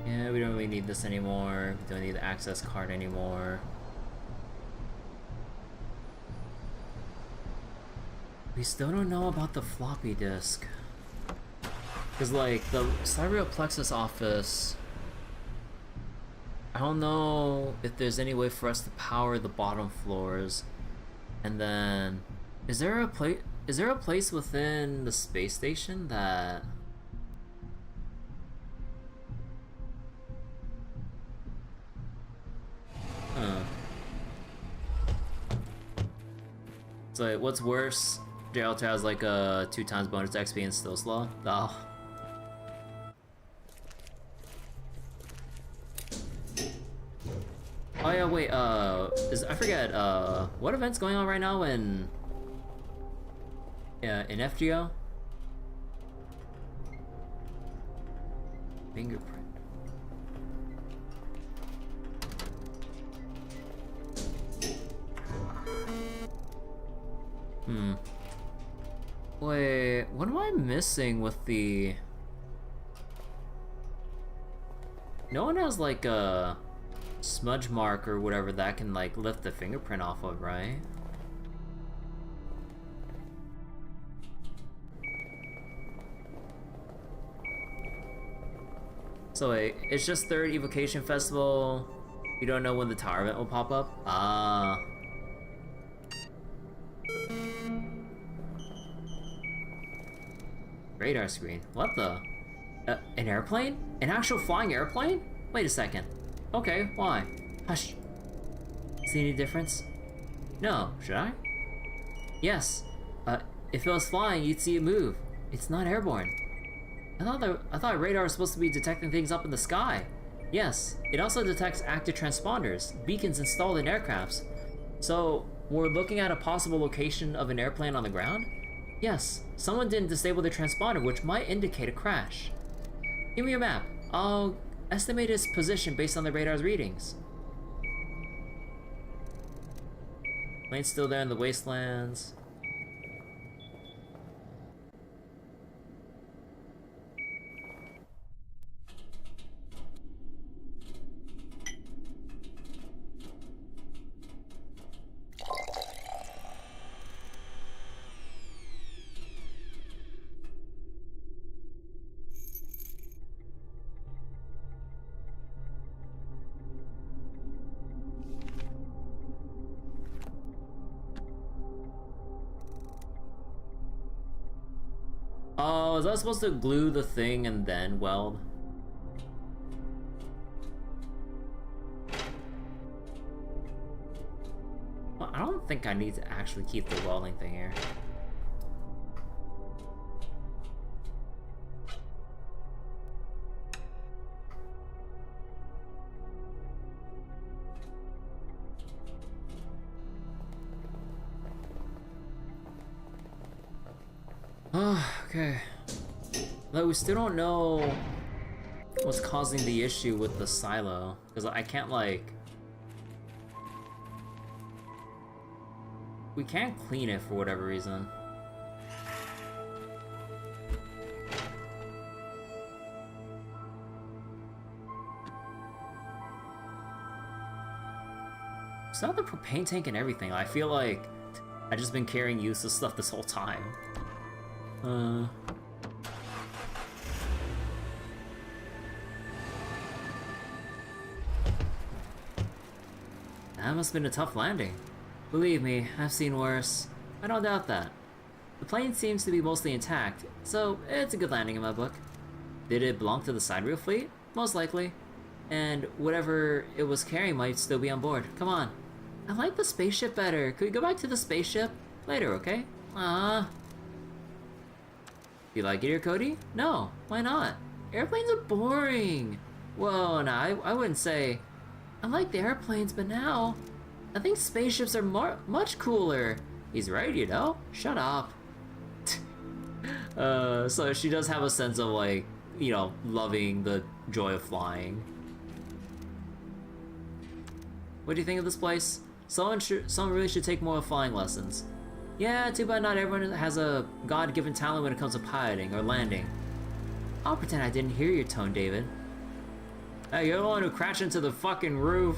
Yeah, we don't really need this anymore. We don't need the access card anymore. We still don't know about the floppy disk. Because, like, the Cyber Plexus office... I don't know if there's any way for us to power the bottom floors. And then... Is there a place within the space station that... Huh. So, what's worse? JLT has like a 2x bonus XP and still slow? Oh. Oh yeah, wait, I forget, what event's going on right now in FGO? Fingerprint. Wait, what am I missing with the... No one has like a smudge mark or whatever that can like lift the fingerprint off of, right? So wait, it's just third Evocation Festival. You don't know when the tower event will pop up? Ah. Radar screen. What the? An airplane? An actual flying airplane? Wait a second. Okay, why? Hush. See any difference? No, should I? Yes. If it was flying, you'd see it move. It's not airborne. I thought radar was supposed to be detecting things up in the sky. Yes, it also detects active transponders, beacons installed in aircrafts. So, we're looking at a possible location of an airplane on the ground? Yes, someone didn't disable the transponder, which might indicate a crash. Give me a map. I'll estimate its position based on the radar's readings. Plane's still there in the wastelands. Oh, is that supposed to glue the thing and then weld? Well, I don't think I need to actually keep the welding thing here. Okay. Though we still don't know what's causing the issue with the silo, because I can't like... We can't clean it for whatever reason. It's not the propane tank and everything. I feel like I've just been carrying useless stuff this whole time. That must have been a tough landing. Believe me, I've seen worse. I don't doubt that. The plane seems to be mostly intact, so it's a good landing in my book. Did it belong to the Sidereal fleet? Most likely. And whatever it was carrying might still be on board. Come on. I like the spaceship better. Could we go back to the spaceship? Later, okay? You like it here, Cody? No, why not? Airplanes are boring. Whoa, no, I wouldn't say. I like the airplanes, but now I think spaceships are much cooler. He's right, you know? Shut up. So she does have a sense of like, you know, loving the joy of flying. What do you think of this place? Someone really should take more flying lessons. Yeah, too bad not everyone has a God-given talent when it comes to piloting or landing. I'll pretend I didn't hear your tone, David. Hey, you're the one who crashed into the fucking roof.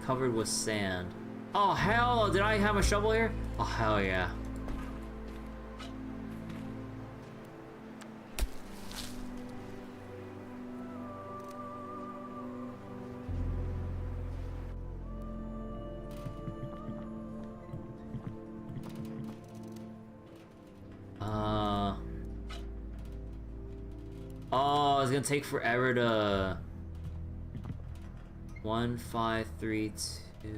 Covered with sand. Oh, hell, did I have a shovel here? Oh, hell yeah. Oh, it's gonna take forever to... 1, 5, 3, 2...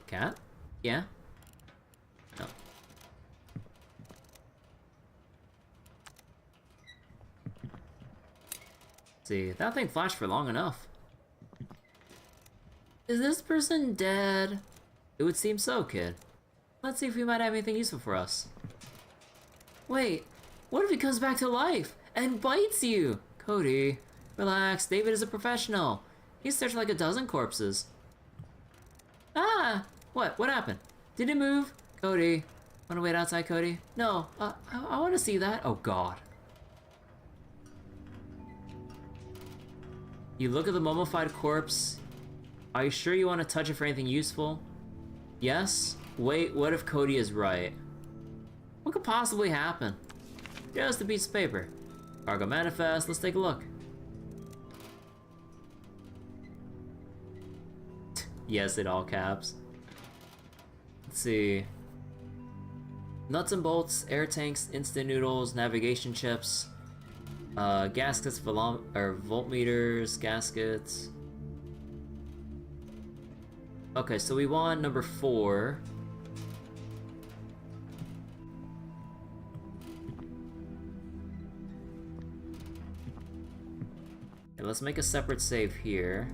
cat? Yeah? No. See, that thing flashed for long enough. Is this person dead? It would seem so, kid. Let's see if we might have anything useful for us. Wait, what if he comes back to life and bites you? Cody, relax, David is a professional. He's searched like a dozen corpses. Ah! What happened? Did it move? Cody, wanna wait outside, Cody? No, I wanna see that. Oh god. You look at the mummified corpse. Are you sure you want to touch it for anything useful? Yes? Wait, what if Cody is right? What could possibly happen? Just a piece of paper. Cargo manifest, let's take a look. Yes, in all caps. Let's see. Nuts and bolts, air tanks, instant noodles, navigation chips. Gaskets, voltmeters, gaskets. Okay, so we want number 4. Okay, let's make a separate save here.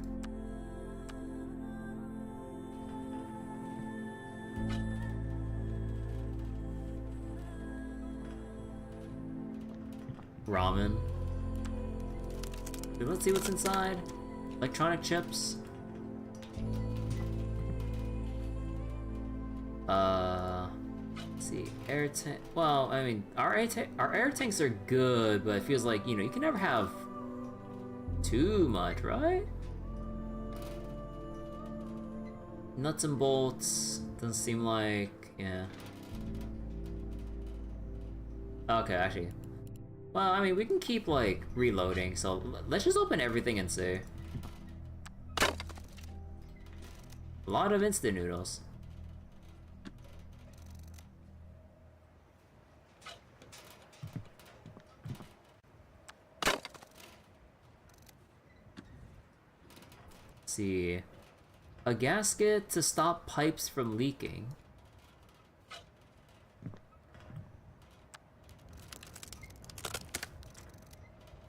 Ramen. Okay, let's see what's inside. Electronic chips. Let's see, air tank. Well, I mean, our air tanks are good, but it feels like, you know, you can never have too much, right? Nuts and bolts. Doesn't seem like, yeah. Okay, actually. Well, I mean, we can keep, like, reloading, so let's just open everything and see. A lot of instant noodles. Let's see. A gasket to stop pipes from leaking.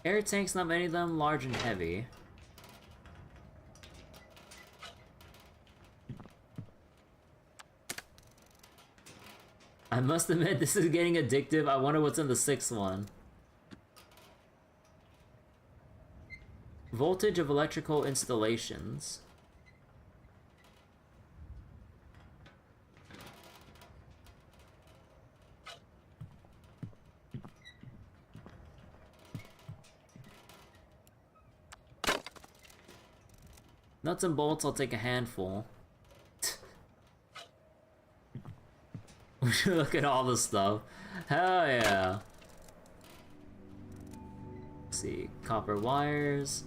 Air tanks, not many of them, large and heavy. I must admit, this is getting addictive. I wonder what's in the 6th one. Voltage of electrical installations. Nuts and bolts, I'll take a handful. We should look at all this stuff. Hell yeah. Let's see, copper wires.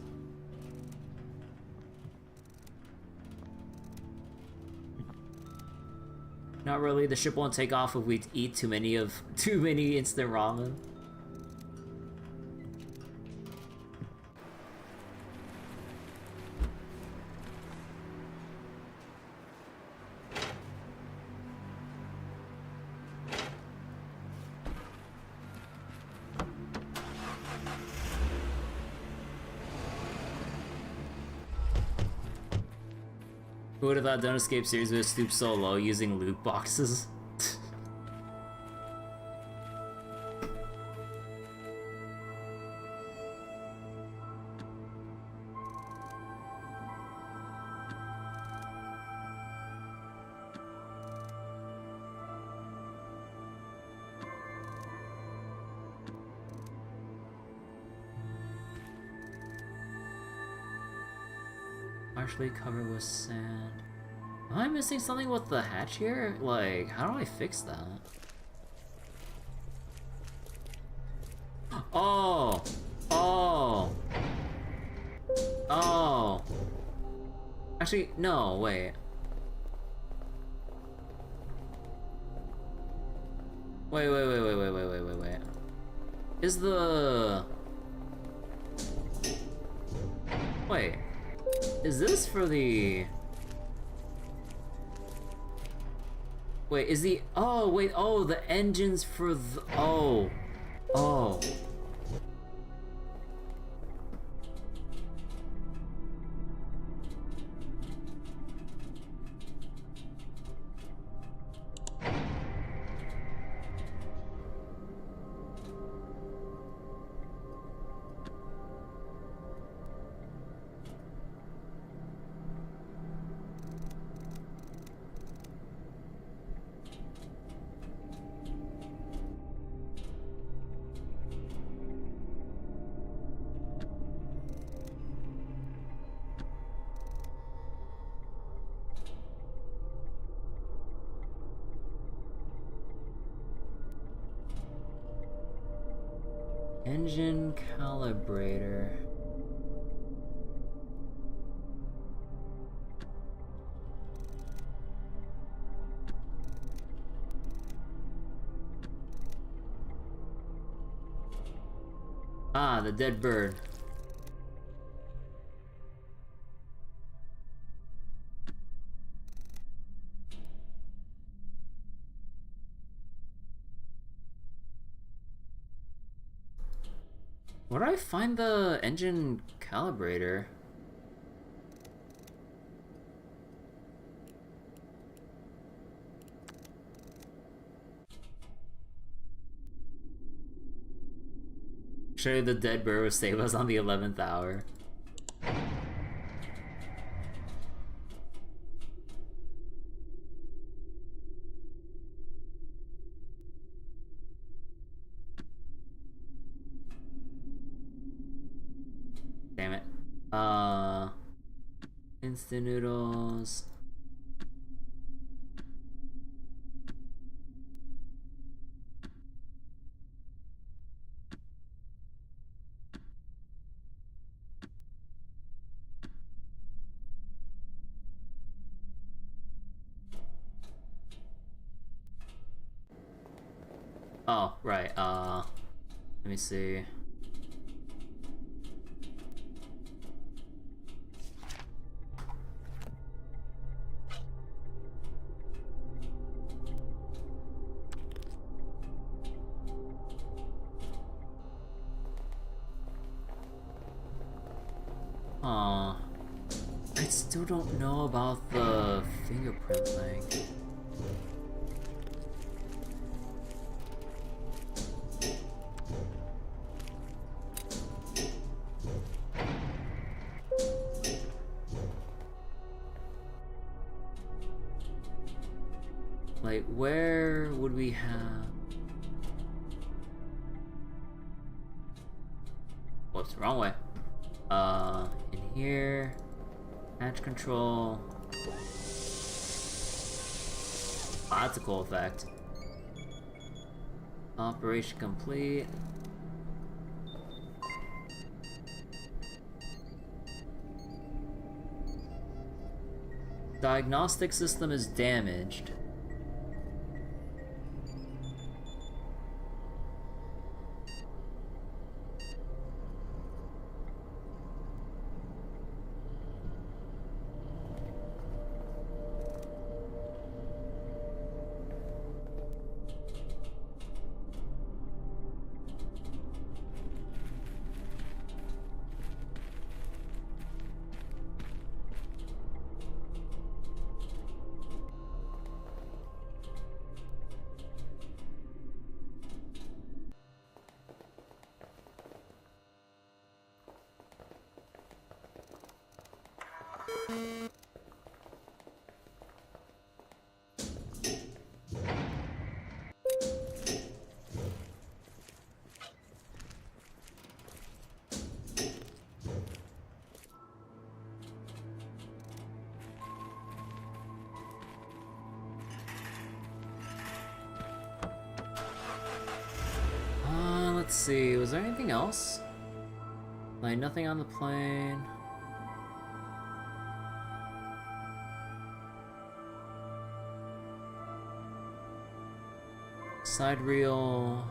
Not really, the ship won't take off if we eat too many instant ramen. Who would have thought Don't Escape series would stoop so low using loot boxes? Partially covered with sand. Am I missing something with the hatch here? Like, how do I fix that? Oh! Oh! Oh! Actually, no, wait. Wait. Is the... Wait. Is this for the... Wait, is the... Oh, wait, oh, the engine's for the... Oh. Oh. Engine calibrator. Ah, the dead bird. Where do I find the engine calibrator? Surely the dead bird will save us on the 11th hour. Damn it. Instant noodles. Oh, right, let me see. Aw. I still don't know about the fingerprint thing. Like, where would we have... Whoops, wrong way. In here... Hatch control... Oh, that's a cool effect. Operation complete. Diagnostic system is damaged. see, was there anything else? Like, nothing on the plane. Side reel.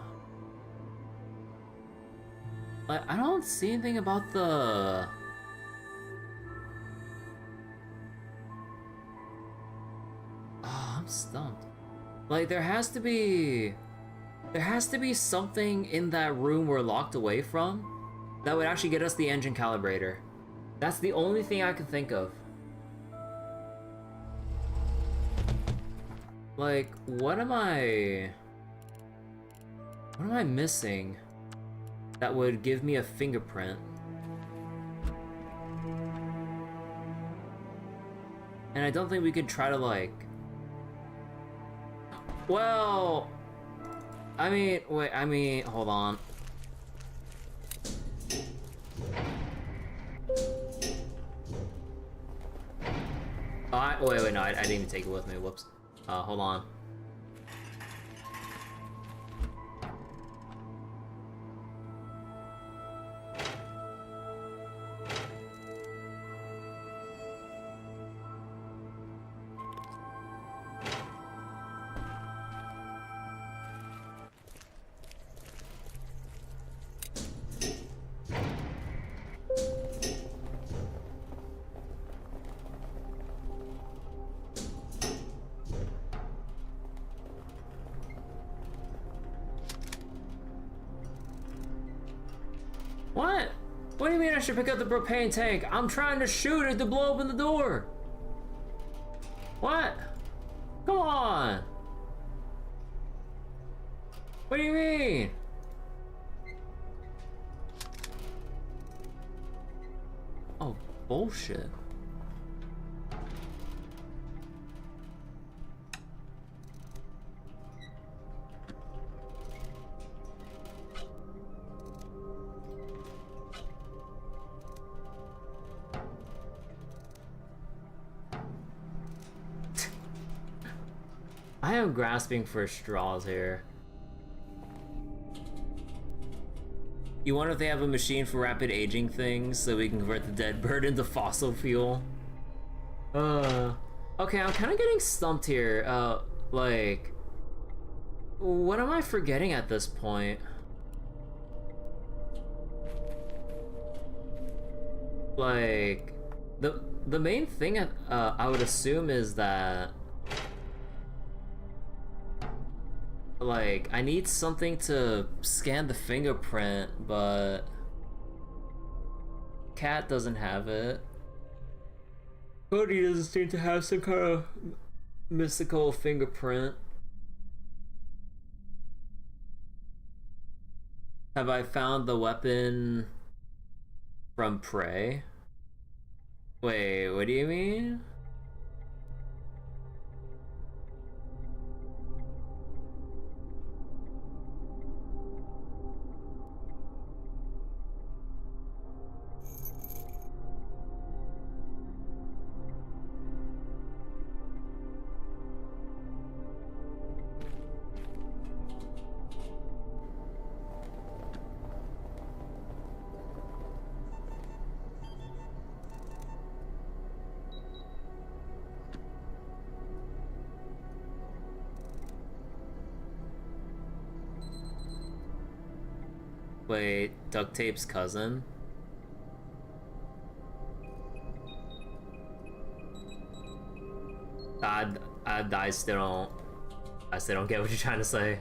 Like, I don't see anything about the... Oh, I'm stumped. Like, there has to be something in that room we're locked away from that would actually get us the engine calibrator. That's the only thing I can think of. Like, what am I missing that would give me a fingerprint? And I don't think we could try to, like... Well... hold on. Oh, wait, no, I didn't even take it with me, whoops. Hold on. What? What do you mean I should pick up the propane tank? I'm trying to shoot it to blow open the door. What? Come on. What do you mean? Oh, bullshit. I am grasping for straws here. You wonder if they have a machine for rapid aging things so we can convert the dead bird into fossil fuel? Okay, I'm kind of getting stumped here. Like... What am I forgetting at this point? Like... The main thing I would assume is that... Like, I need something to scan the fingerprint, but... Cat doesn't have it. Cody doesn't seem to have some kind of mystical fingerprint. Have I found the weapon from Prey? Wait, what do you mean? Wait, duct tape's cousin? I still don't get what you're trying to say.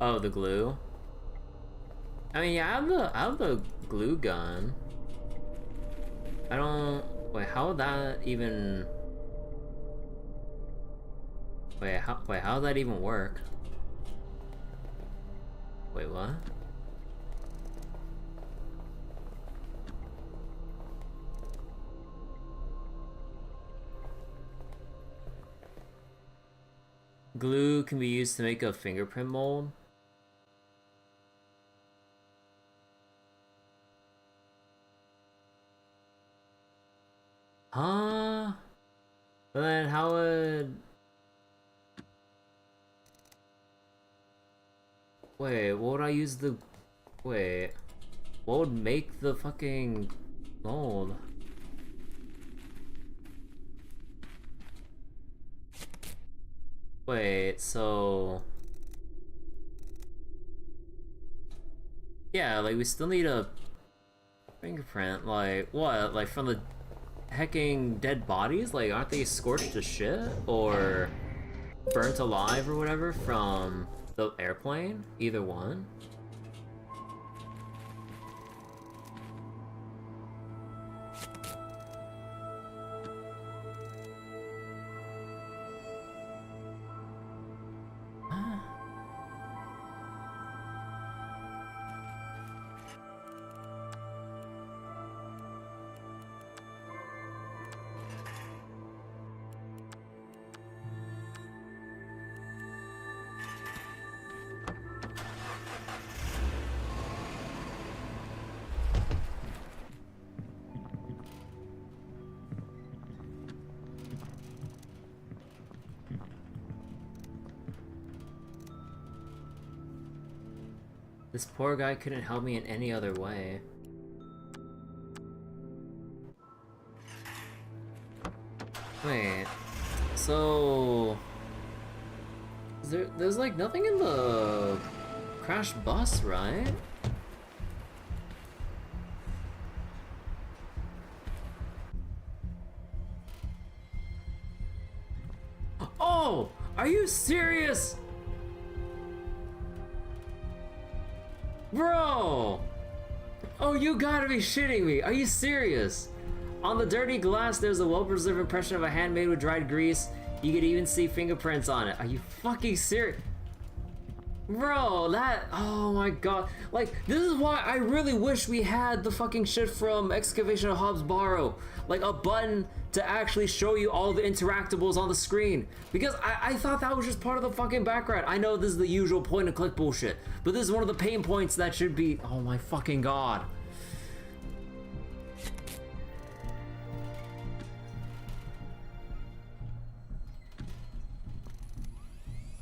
Oh, the glue? I mean, yeah, I have the glue gun. I don't... Wait, how would that even... Wait, how does that even work? Wait, what? Glue can be used to make a fingerprint mold. Huh? But then how would... Wait, what would I use the... Wait. What would make the fucking mold? Wait, so... Yeah, like, we still need a fingerprint. Like, what? Like, from the hecking dead bodies? Like, aren't they scorched to shit? Or burnt alive or whatever from the airplane? Either one? This poor guy couldn't help me in any other way. Wait, so... There's like nothing in the crashed bus, right? Oh! Are you serious? Bro! Oh, you gotta be shitting me. Are you serious? On the dirty glass, there's a well-preserved impression of a hand made with dried grease. You could even see fingerprints on it. Are you fucking serious? Bro, that... Oh my god. Like, this is why I really wish we had the fucking shit from Excavation of Hobbs Barrow. Like, a button to actually show you all the interactables on the screen. Because I thought that was just part of the fucking background. I know this is the usual point-and-click bullshit, but this is one of the pain points that should be... Oh my fucking god.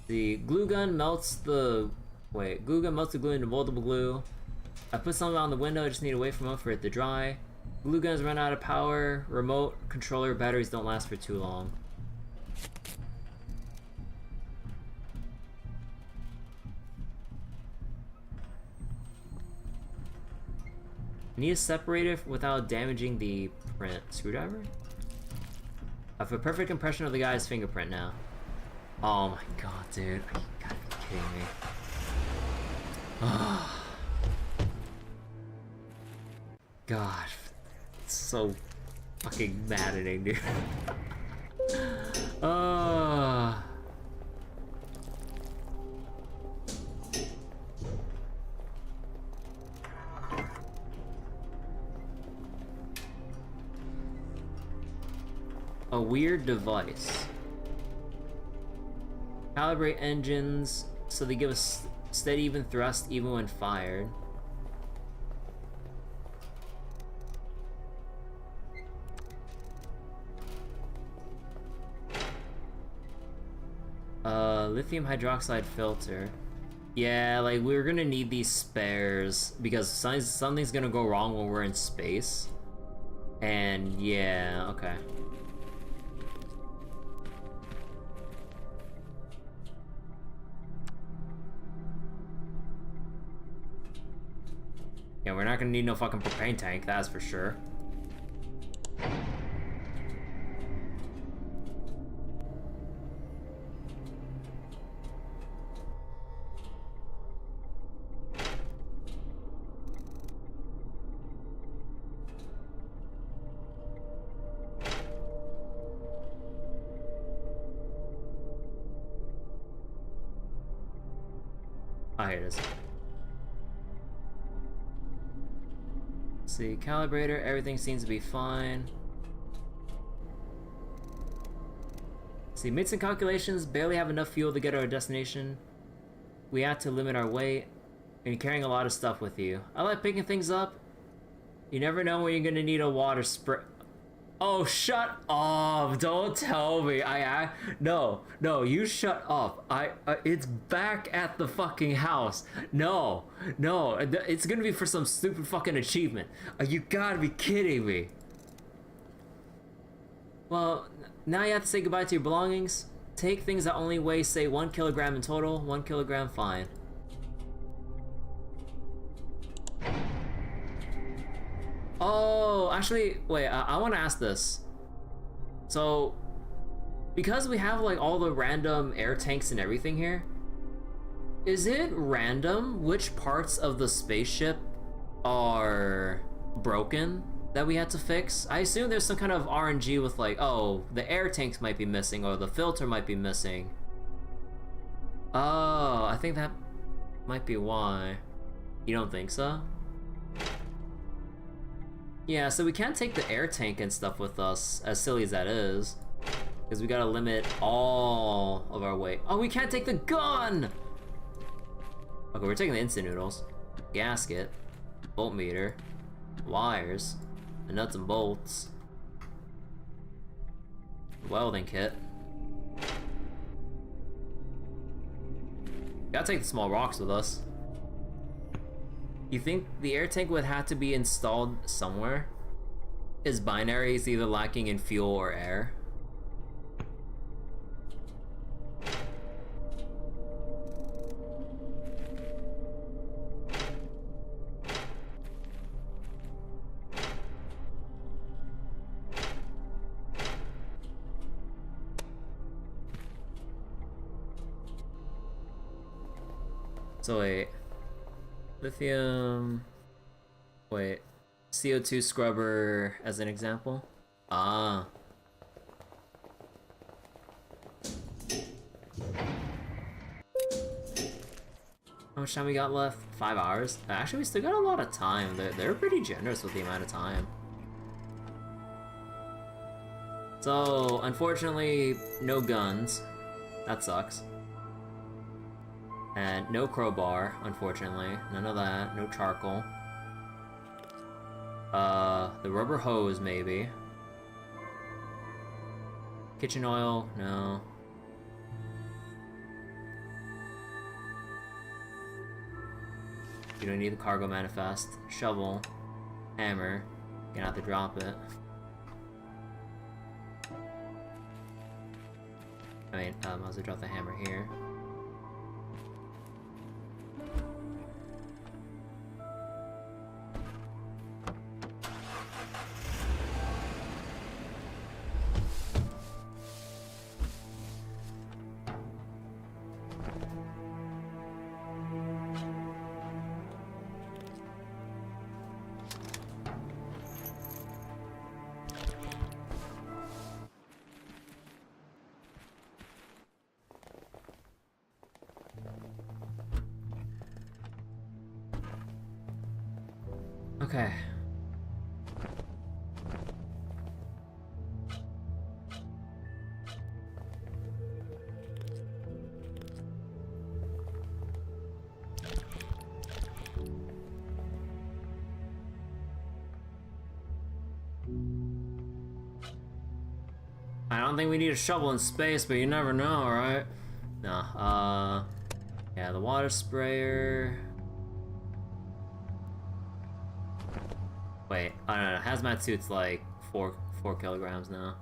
The glue gun melts the... Wait, glue gun melts the glue into moldable glue. I put something on the window, I just need to wait for a moment for it to dry. Glue guns run out of power. Remote controller batteries don't last for too long. Need to separate it without damaging the print. Screwdriver? I have a perfect impression of the guy's fingerprint now. Oh my god, dude. You gotta be kidding me. Gosh. It's so fucking maddening, dude. A weird device. Calibrate engines so they give us steady even thrust even when fired. Lithium hydroxide filter. Yeah, like we're gonna need these spares because something's gonna go wrong when we're in space. And yeah, okay. Yeah, we're not gonna need no fucking propane tank, that's for sure. Ah, here it is. See, calibrator, everything seems to be fine. See, made some calculations, barely have enough fuel to get to our destination. We had to limit our weight, and you're carrying a lot of stuff with you. I like picking things up. You never know when you're gonna need a water spray. Oh, shut up! Don't tell me. No, you shut up. It's back at the fucking house. No, it's gonna be for some stupid fucking achievement. You gotta be kidding me. Well, now you have to say goodbye to your belongings. Take things that only weigh, say, 1 kilogram in total. 1 kilogram, fine. Oh, actually, wait, I want to ask this. So, because we have, like, all the random air tanks and everything here, is it random which parts of the spaceship are broken that we had to fix? I assume there's some kind of RNG with, like, oh, the air tanks might be missing or the filter might be missing. Oh, I think that might be why. You don't think so? Yeah, so we can't take the air tank and stuff with us, as silly as that is. Because we gotta limit all of our weight. Oh, we can't take the gun! Okay, we're taking the instant noodles. Gasket. Voltmeter. Wires. The nuts and bolts. Welding kit. Gotta take the small rocks with us. You think the air tank would have to be installed somewhere? Is binaries either lacking in fuel or air? So wait. Lithium... Wait. CO2 scrubber as an example? Ah. How much time we got left? 5 hours? Actually, we still got a lot of time. They're pretty generous with the amount of time. So, unfortunately, no guns. That sucks. And no crowbar, unfortunately. None of that. No charcoal. The rubber hose, maybe. Kitchen oil, no. You don't need the cargo manifest. Shovel. Hammer. Gonna have to drop it. I mean, I might as well drop the hammer here. Okay. I don't think we need a shovel in space, but you never know, right? No, yeah, the water sprayer. Wait, I don't know, hazmat suit's like 4 kilograms now.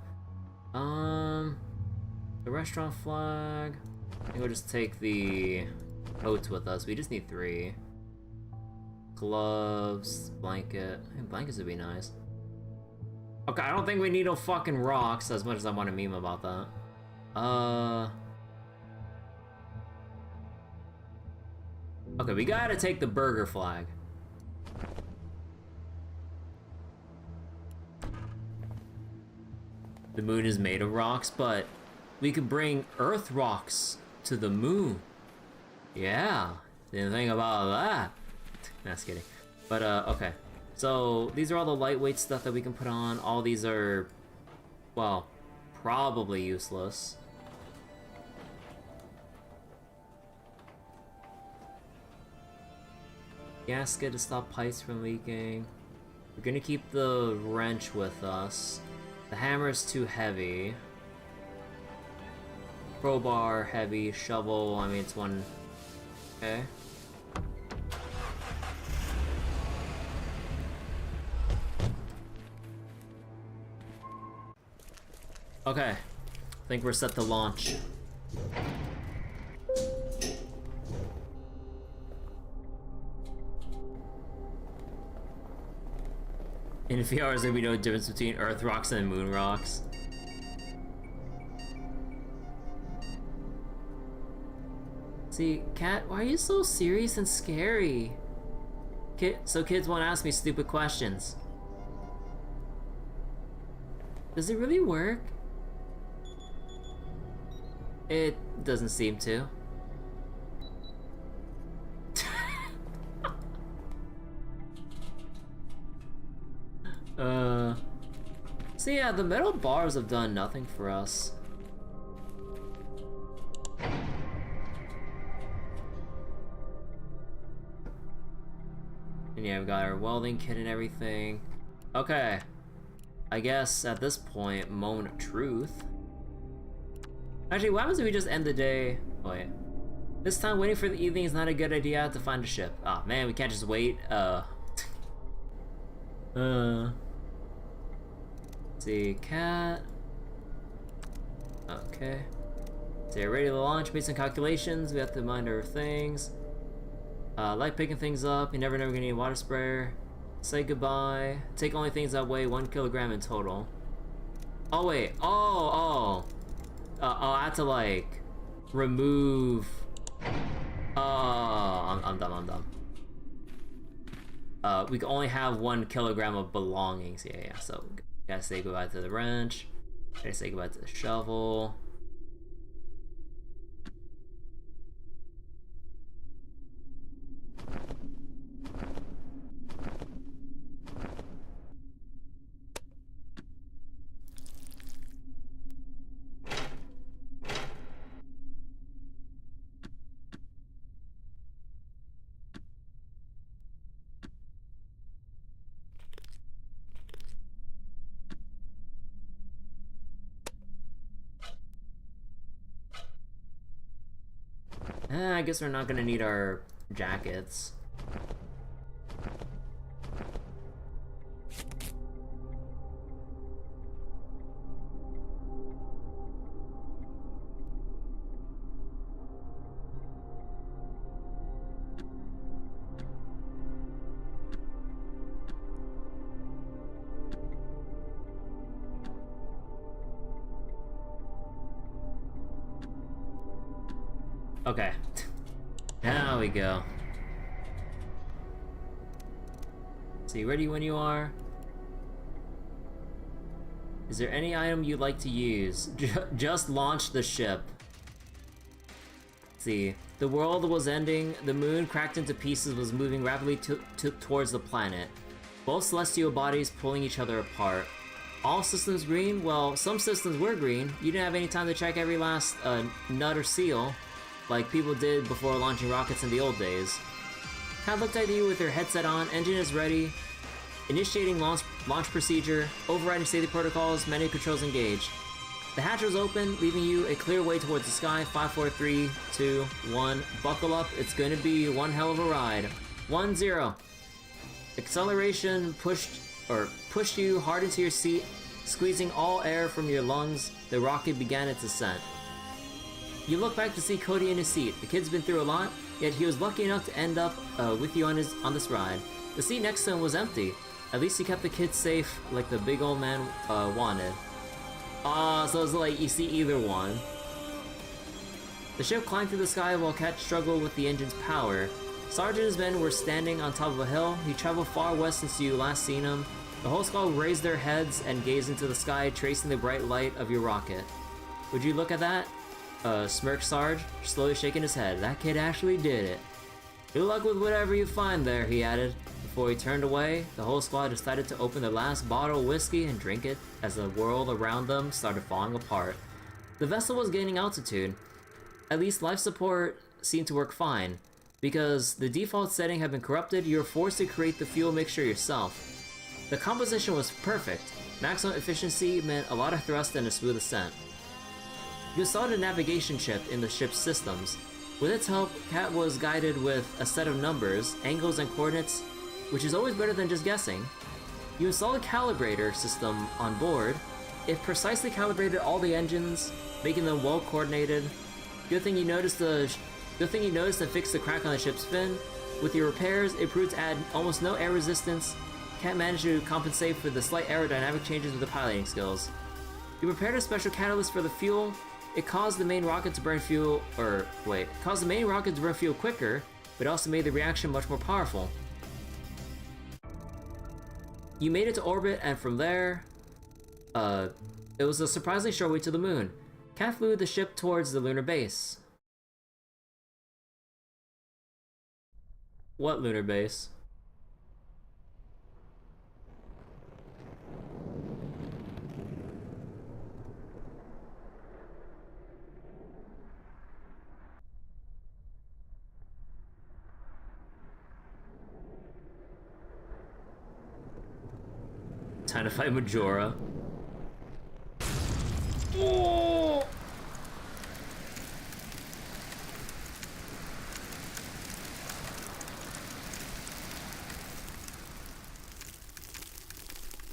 The restaurant flag. I think we'll just take the coats with us. We just need 3. Gloves, blanket. I think blankets would be nice. Okay, I don't think we need no fucking rocks as much as I want to meme about that. Okay, we gotta take the burger flag. The moon is made of rocks, but we could bring earth rocks to the moon. Yeah, didn't think about that. Nah, just kidding. But, okay. So, these are all the lightweight stuff that we can put on. All these are, well, probably useless. gasket to stop pipes from leaking. We're gonna keep the wrench with us. The hammer is too heavy. Crowbar, heavy. Shovel, I mean, it's one... Okay. Okay. I think we're set to launch. In a few hours, there'll be no difference between Earth rocks and Moon rocks. See, Kat, why are you so serious and scary? So kids won't ask me stupid questions. Does it really work? It doesn't seem to. So yeah, the metal bars have done nothing for us. And yeah, we've got our welding kit and everything. Okay. I guess at this point, moment of truth. Actually, what happens if we just end the day? Oh, wait. This time, waiting for the evening is not a good idea to find a ship. Oh man, we can't just wait. Let's see, cat. Okay. So you're ready to launch. Made some calculations. We have to mind our things. Like picking things up. You never know we're gonna need a water sprayer. Say goodbye. Take only things that weigh 1 kilogram in total. Oh wait. Oh. I have to like remove. Oh, I'm dumb. We can only have 1 kilogram of belongings. Yeah. So gotta say goodbye to the wrench. Gotta say goodbye to the shovel. I guess we're not gonna need our jackets. Okay. Now we go. So ready when you are? Is there any item you'd like to use? Just launch the ship. Let's see. The world was ending, the moon cracked into pieces was moving rapidly towards the planet. Both celestial bodies pulling each other apart. All systems green? Well, some systems were green. You didn't have any time to check every last nut or seal, like people did before launching rockets in the old days. Kat looked at you with her headset on, engine is ready, initiating launch procedure, overriding safety protocols, menu controls engaged. The hatch was open, leaving you a clear way towards the sky. 5, 4, 3, 2, 1. Buckle up, it's gonna be one hell of a ride. 1, 0. Acceleration pushed you hard into your seat, squeezing all air from your lungs. The rocket began its ascent. You look back to see Cody in his seat. The kid's been through a lot, yet he was lucky enough to end up with you on this ride. The seat next to him was empty. At least he kept the kid safe like the big old man wanted. So it's like you see either one. The ship climbed through the sky while Kat struggled with the engine's power. Sarge and his men were standing on top of a hill. He traveled far west since you last seen him. The whole squad raised their heads and gazed into the sky, tracing the bright light of your rocket. Would you look at that? Smirked Sarge, slowly shaking his head. That kid actually did it. Good luck with whatever you find there, he added. Before he turned away, the whole squad decided to open their last bottle of whiskey and drink it as the world around them started falling apart. The vessel was gaining altitude. At least life support seemed to work fine. Because the default setting had been corrupted, you were forced to create the fuel mixture yourself. The composition was perfect. Maximum efficiency meant a lot of thrust and a smooth ascent. You installed a navigation chip in the ship's systems. With its help, Cat was guided with a set of numbers, angles, and coordinates, which is always better than just guessing. You installed a calibrator system on board. It precisely calibrated all the engines, making them well coordinated. Good thing you noticed and fixed the crack on the ship's fin. With your repairs, it proved to add almost no air resistance. Cat managed to compensate for the slight aerodynamic changes with the piloting skills. You prepared a special catalyst for the fuel. It caused the main rocket to burn fuel, quicker, but also made the reaction much more powerful. You made it to orbit, and from there, it was a surprisingly short way to the moon. Cat flew the ship towards the lunar base. What lunar base? Time to fight Majora. Oh!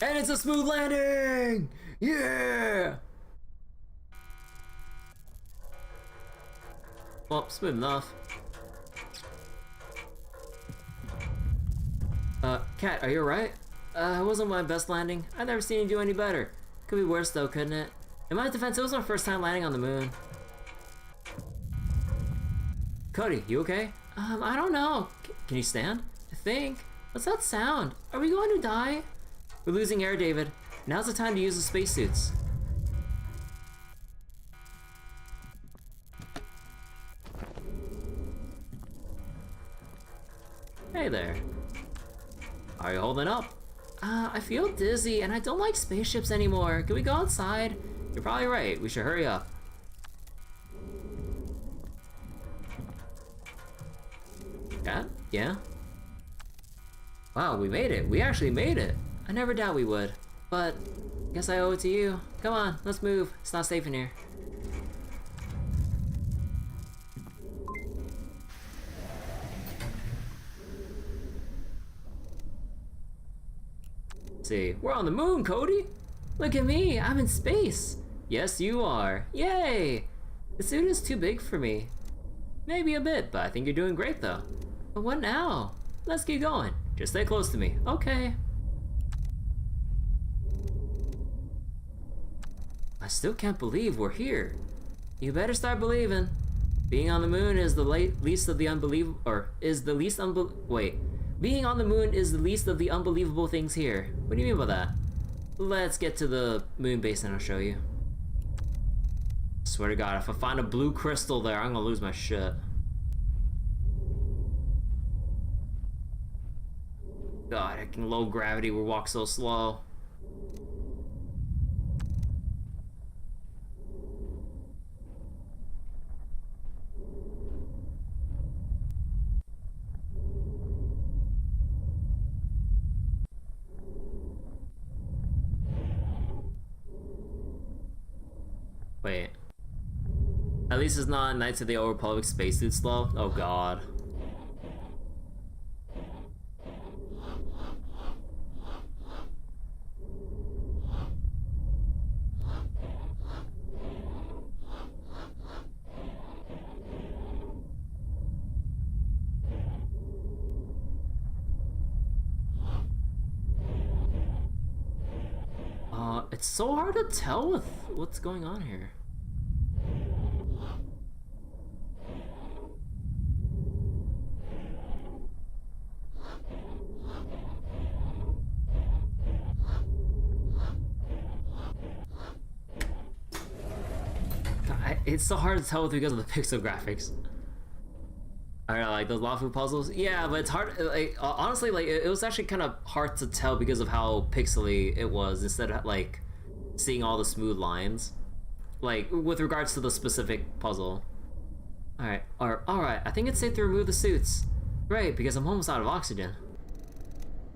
And it's a smooth landing! Yeah! Well, smooth enough. Cat, are you alright? It wasn't my best landing. I've never seen you do any better. Could be worse though, couldn't it? In my defense, it was my first time landing on the moon. Cody, you okay? I don't know. Can you stand? I think. What's that sound? Are we going to die? We're losing air, David. Now's the time to use the spacesuits. Hey there. Are you holding up? I feel dizzy and I don't like spaceships anymore. Can we go outside? You're probably right. We should hurry up. Cat? Yeah? Wow, we made it. We actually made it. I never doubt we would. But, guess I owe it to you. Come on, let's move. It's not safe in here. See, we're on the moon, Cody! Look at me, I'm in space! Yes, you are. Yay! The suit is too big for me. Maybe a bit, but I think you're doing great though. But what now? Let's keep going. Just stay close to me. Okay. I still can't believe we're here. You better start believing. Being on the moon is the least of the unbelievable, Being on the moon is the least of the unbelievable things here. What do you mean by that? Let's get to the moon base and I'll show you. Swear to God, if I find a blue crystal there, I'm gonna lose my shit. God, in low gravity we walk so slow. Wait. At least it's not Knights of the Old Republic spacesuit slow. Oh God. It's so hard to tell with what's going on here. It's so hard to tell because of the pixel graphics. I don't know, like those Lafu puzzles. Yeah, but it's hard. Like honestly, like it was actually kind of hard to tell because of how pixely it was instead of like seeing all the smooth lines, like with regards to the specific puzzle. Alright, I think it's safe to remove the suits. Great, because I'm almost out of oxygen.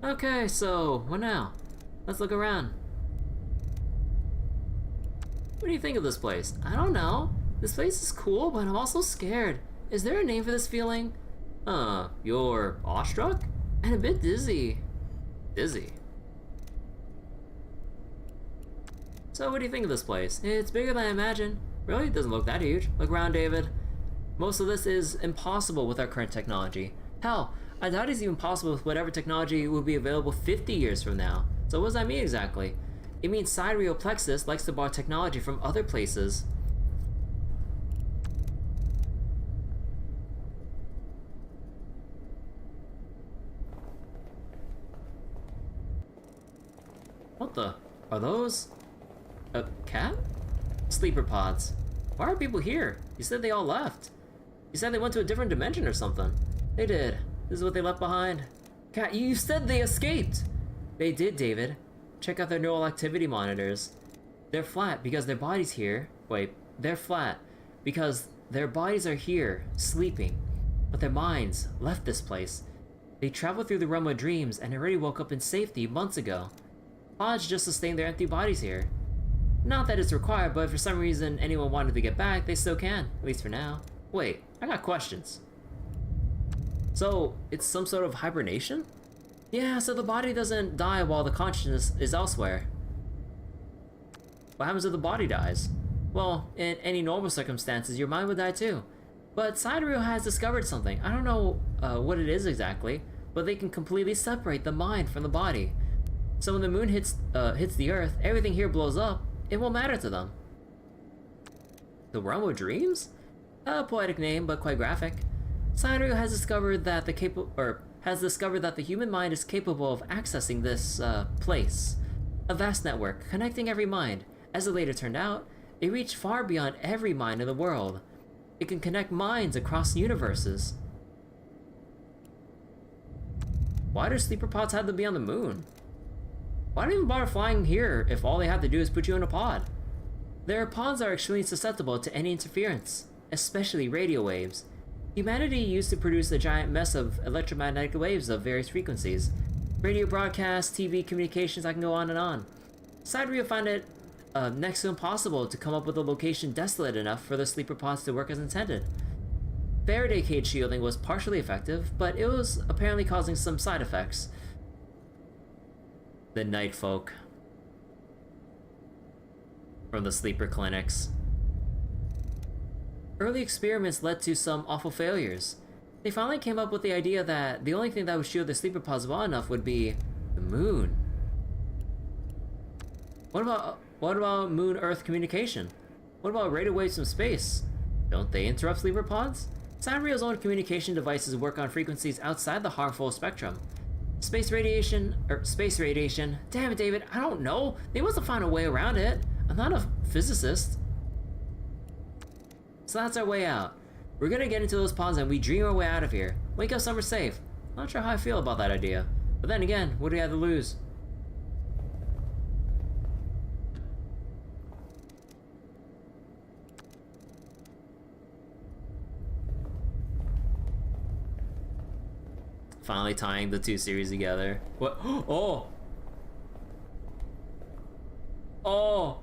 Okay, so, what now? Let's look around. What do you think of this place? I don't know. This place is cool, but I'm also scared. Is there a name for this feeling? You're awestruck? And a bit dizzy. Dizzy? So what do you think of this place? It's bigger than I imagined. Really? It doesn't look that huge. Look around, David. Most of this is impossible with our current technology. Hell, I doubt it's even possible with whatever technology will be available 50 years from now. So what does that mean exactly? It means Sidereal Plexus likes to borrow technology from other places. What the? Are those... a cat? Sleeper pods. Why are people here? You said they all left. You said they went to a different dimension or something. They did. This is what they left behind. Cat, you said they escaped! They did, David. Check out their neural activity monitors. They're flat because their bodies here... Wait, they're flat because their bodies are here, sleeping. But their minds left this place. They traveled through the realm of dreams and already woke up in safety months ago. Pods just sustain their empty bodies here. Not that it's required, but if for some reason anyone wanted to get back, they still can, at least for now. Wait, I got questions. So, it's some sort of hibernation? Yeah, so the body doesn't die while the consciousness is elsewhere. What happens if the body dies? Well, in any normal circumstances, your mind would die too. But Sidereal has discovered something. I don't know what it is exactly, but they can completely separate the mind from the body. So when the moon hits the Earth, everything here blows up. It won't matter to them. The Realm of Dreams? A poetic name, but quite graphic. Sidereal has discovered that the human mind is capable of accessing this place. A vast network connecting every mind. As it later turned out, it reached far beyond every mind in the world. It can connect minds across universes. Why do sleeper pods have to be on the moon? Why do you even bother flying here if all they have to do is put you in a pod? Their pods are extremely susceptible to any interference, especially radio waves. Humanity used to produce a giant mess of electromagnetic waves of various frequencies. Radio broadcasts, TV communications, I can go on and on. Sidereal found it next to impossible to come up with a location desolate enough for the sleeper pods to work as intended. Faraday cage shielding was partially effective, but it was apparently causing some side effects. The night folk from the sleeper clinics. Early experiments led to some awful failures. They finally came up with the idea that the only thing that would shield the sleeper pods well enough would be the moon. What about moon-Earth communication? What about radio waves from space? Don't they interrupt sleeper pods? Sidereal's own communication devices work on frequencies outside the harmful spectrum. Space radiation, damn it, David, I don't know. They must have found a way around it. I'm not a physicist. So that's our way out. We're gonna get into those ponds and we dream our way out of here. Wake up somewhere safe. Not sure how I feel about that idea. But then again, what do we have to lose? Finally tying the two series together. What? Oh! Oh!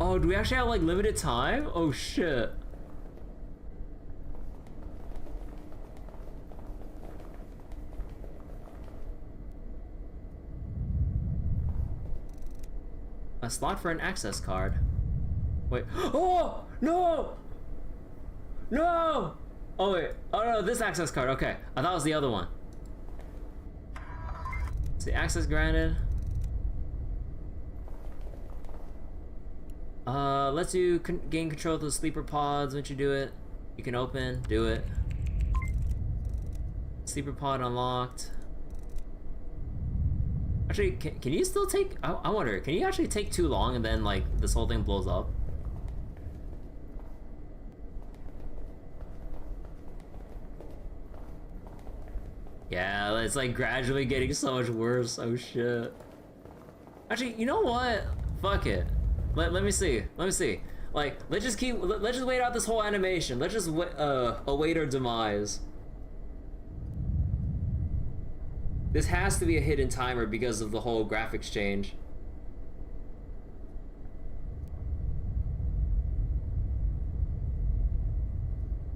Oh, do we actually have like limited time? Oh shit. A slot for an access card. Wait. Oh! No! No! Oh wait. Oh no, this access card. Okay. I thought it was the other one. See, access granted. Let's you gain control of the sleeper pods. Once you do it, you can open, do it. Sleeper pod unlocked. Actually, can you still take, I wonder, can you actually take too long and then like this whole thing blows up? Yeah, it's like gradually getting so much worse. Oh shit. Actually, you know what? Fuck it. Let me see. Let me see. Like, let's just wait out this whole animation. Let's just await our demise. This has to be a hidden timer because of the whole graphics change.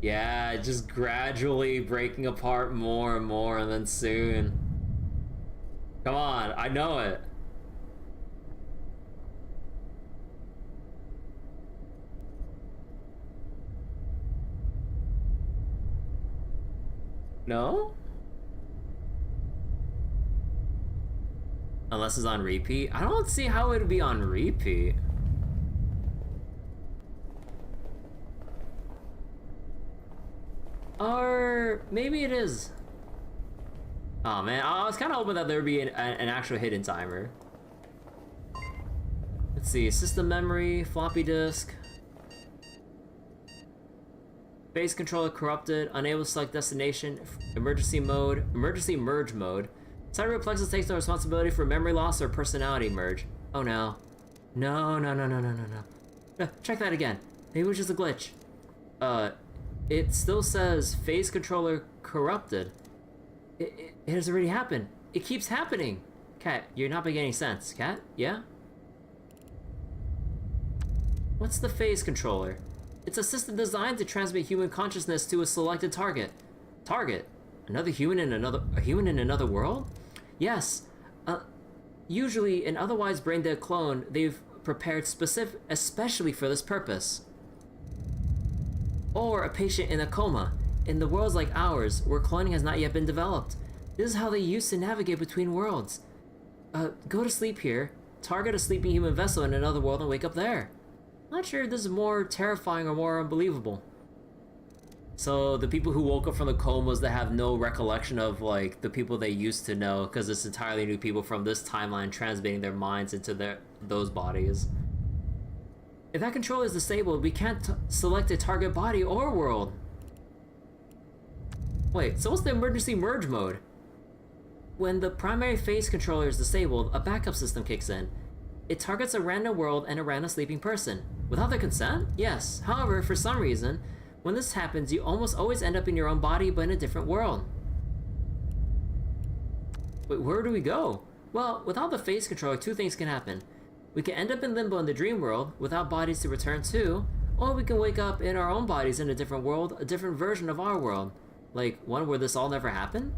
Yeah, just gradually breaking apart more and more, and then soon. Come on, I know it. No? Unless it's on repeat? I don't see how it would be on repeat. Or maybe it is. Oh man, I was kind of hoping that there would be an actual hidden timer. Let's see, system memory, floppy disk. Phase controller corrupted, unable to select destination, emergency merge mode. Cyber Plexus takes no responsibility for memory loss or personality merge. Oh no. No. Check that again. Maybe it was just a glitch. It still says phase controller corrupted. It has already happened. It keeps happening. Cat, you're not making any sense. Cat, yeah? What's the phase controller? It's a system designed to transmit human consciousness to a selected target. Target? Another human in another world? Yes. Usually an otherwise brain-dead clone they've prepared especially for this purpose. Or a patient in a coma, in the worlds like ours, where cloning has not yet been developed. This is how they used to navigate between worlds. Go to sleep here, target a sleeping human vessel in another world, and wake up there. Not sure if this is more terrifying or more unbelievable. So the people who woke up from the comas that have no recollection of like the people they used to know, because it's entirely new people from this timeline transmitting their minds into those bodies. If that controller is disabled, we can't select a target body or world. Wait, so what's the emergency merge mode? When the primary phase controller is disabled, a backup system kicks in. It targets a random world and a random sleeping person. Without their consent? Yes. However, for some reason, when this happens, you almost always end up in your own body but in a different world. Wait, where do we go? Well, without the phase controller, two things can happen. We can end up in limbo in the dream world, without bodies to return to, or we can wake up in our own bodies in a different world, a different version of our world. Like, one where this all never happened?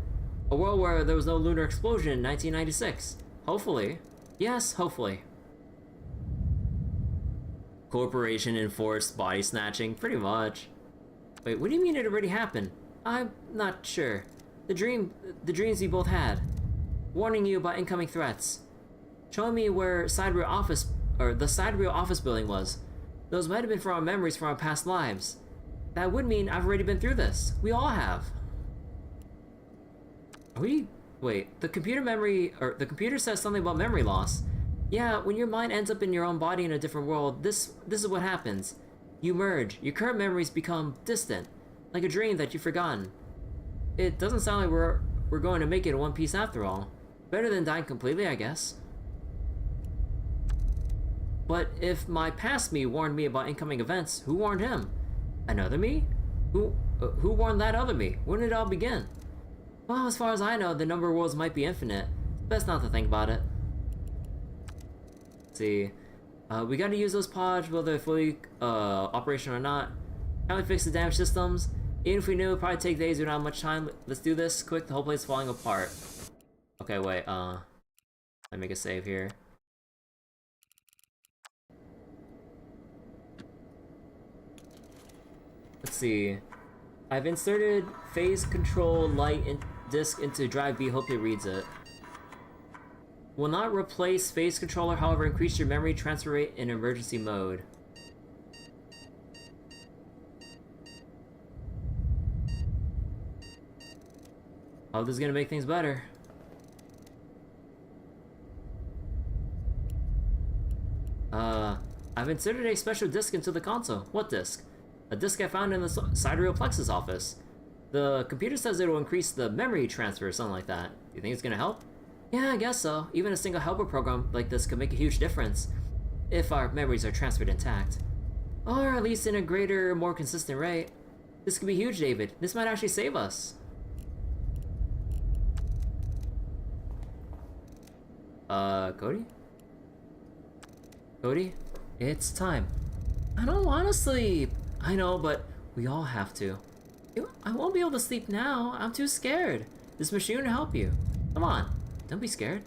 A world where there was no lunar explosion in 1996. Hopefully. Yes, hopefully. Corporation enforced body snatching, pretty much. Wait, what do you mean it already happened? I'm not sure. The dreams we both had. Warning you about incoming threats. Showing me where the side real office building was. Those might have been from our memories from our past lives. That would mean I've already been through this. We all have. Wait, the computer says something about memory loss. Yeah, when your mind ends up in your own body in a different world, this is what happens. You merge. Your current memories become distant, like a dream that you've forgotten. It doesn't sound like we're going to make it in one piece after all. Better than dying completely, I guess. But if my past me warned me about incoming events, who warned him? Another me? Who warned that other me? When did it all begin? Well, as far as I know, the number of worlds might be infinite. Best not to think about it. Let's see. We gotta use those pods, whether they're fully operational or not. How we fix the damaged systems? Even if we knew, it'd probably take days. We don't have much time. Let's do this quick. The whole place is falling apart. Okay, wait. Let me make a save here. Let's see. I've inserted phase control light disk into drive B. Hope it reads it. Will not replace phase controller, however, increase your memory transfer rate in emergency mode. Oh, this is gonna make things better. I've inserted a special disk into the console. What disk? A disk I found in the sidereal plexus office. The computer says it will increase the memory transfer or something like that. You think it's gonna help? Yeah, I guess so. Even a single helper program like this could make a huge difference. if our memories are transferred intact. Or at least in a greater, more consistent rate. This could be huge, David. This might actually save us. Cody? Cody? It's time. I don't want to sleep. I know, but we all have to. I won't be able to sleep now. I'm too scared. This machine will help you. Come on. Don't be scared.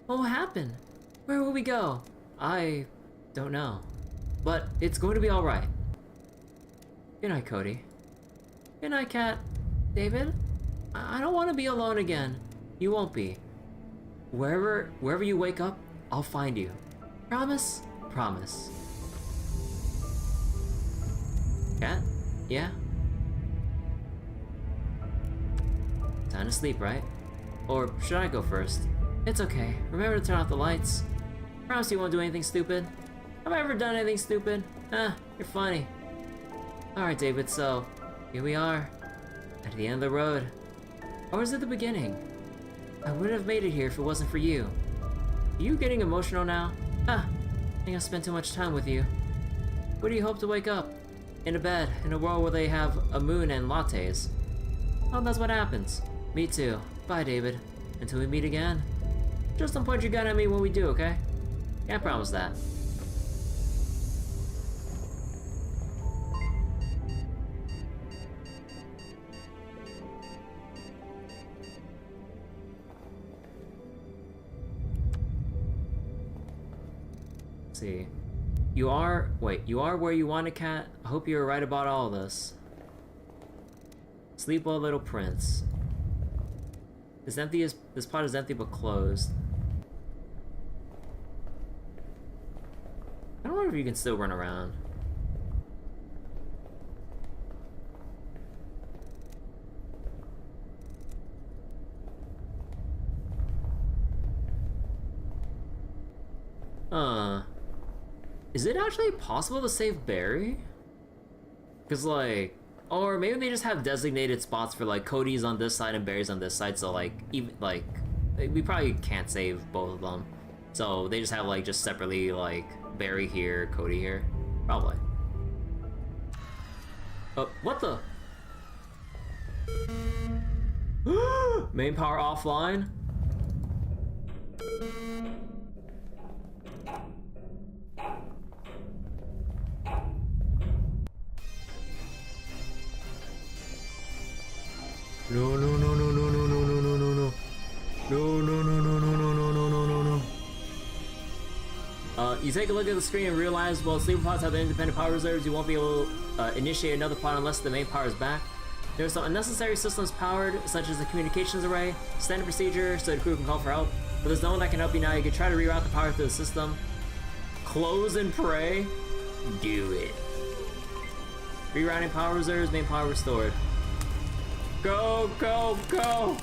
What will happen? Where will we go? I don't know. But it's going to be alright. Good night, Cody. Good night, Cat. David? I don't want to be alone again. You won't be. Wherever you wake up, I'll find you. Promise? Promise. Cat? Yeah? Time to sleep, right? Or should I go first? It's okay. Remember to turn off the lights. Promise you won't do anything stupid. Have I ever done anything stupid? You're funny. Alright, David, so here we are. At the end of the road. Or was it the beginning? I wouldn't have made it here if it wasn't for you. Are you getting emotional now? I think I spent too much time with you. Where do you hope to wake up? In a bed, in a world where they have a moon and lattes. Oh, that's what happens. Me too. Bye, David. Until we meet again. Just don't point your gun at me when we do, okay? Can't promise that. Let's see. You are where you want a cat? I hope you're right about all this. Sleep well, little prince. This pot is empty but closed. I don't wonder if you can still run around. Is it actually possible to save Barry? Cause like, or maybe they just have designated spots for like Cody's on this side and Barry's on this side, so like, even like, we probably can't save both of them. So they just have like, just separately like, Barry here, Cody here. Probably. Oh, what the? Main power offline? No, no, no, no, no, no, no, no, no, no, no. No, no, no, no, no, no, no, no, no, no, no. You take a look at the screen and realize, well, sleeper pods have independent power reserves. You won't be able to initiate another pod unless the main power is back. There are some unnecessary systems powered, such as the communications array, standard procedure, so the crew can call for help. But there's no one that can help you now. You can try to reroute the power through the system. Close and pray. Do it. Rerouting power reserves, main power restored. Go, go, go!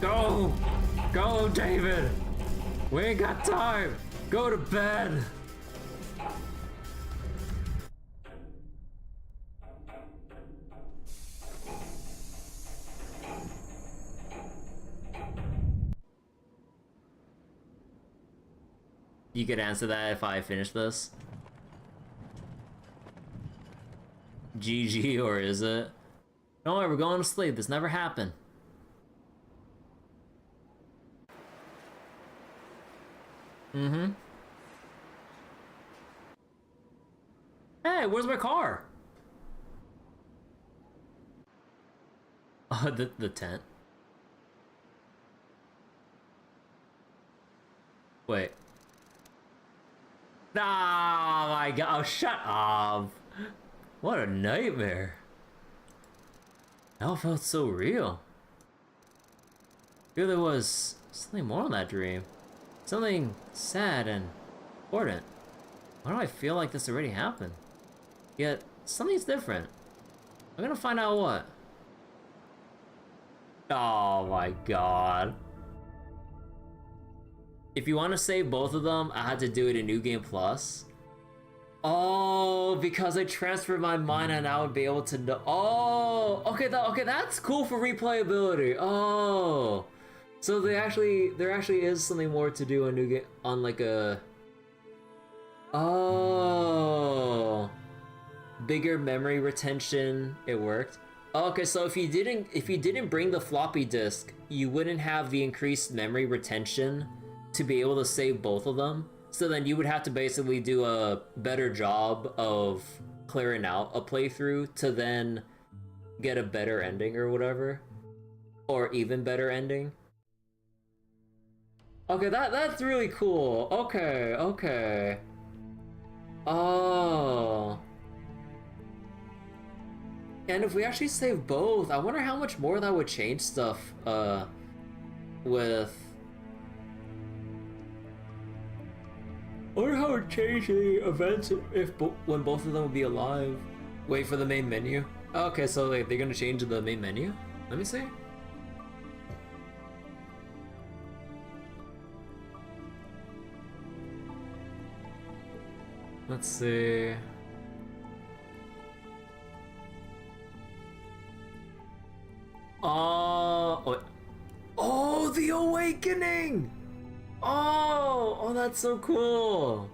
Go! Go, David! We ain't got time! Go to bed! You could answer that if I finish this. GG, or is it? Don't worry, we're going to sleep. This never happened. Mm-hmm. Hey, where's my car? Oh, the tent. Wait. Oh my god, oh, shut up. What a nightmare. That all felt so real. I feel there was something more in that dream. Something sad and important. Why do I feel like this already happened? Yet, something's different. I'm gonna find out what. Oh my god. If you want to save both of them, I had to do it in New Game Plus. Oh, because I transferred my mind and I would be able to know. Oh, okay, okay, that's cool for replayability. Oh, So there actually is something more to do on new game on like a oh bigger memory retention. It worked. Okay, so if you didn't bring the floppy disk, you wouldn't have the increased memory retention to be able to save both of them. So then you would have to basically do a better job of clearing out a playthrough to then get a better ending or whatever, or even better ending. Okay, that's really cool. Okay, okay. Oh. And if we actually save both, I wonder how much more that would change stuff, with... I wonder how it would change the events if when both of them would be alive. Wait for the main menu. Okay, so like, they're gonna change the main menu? Let me see. Let's see. Oh, the awakening! Oh, that's so cool.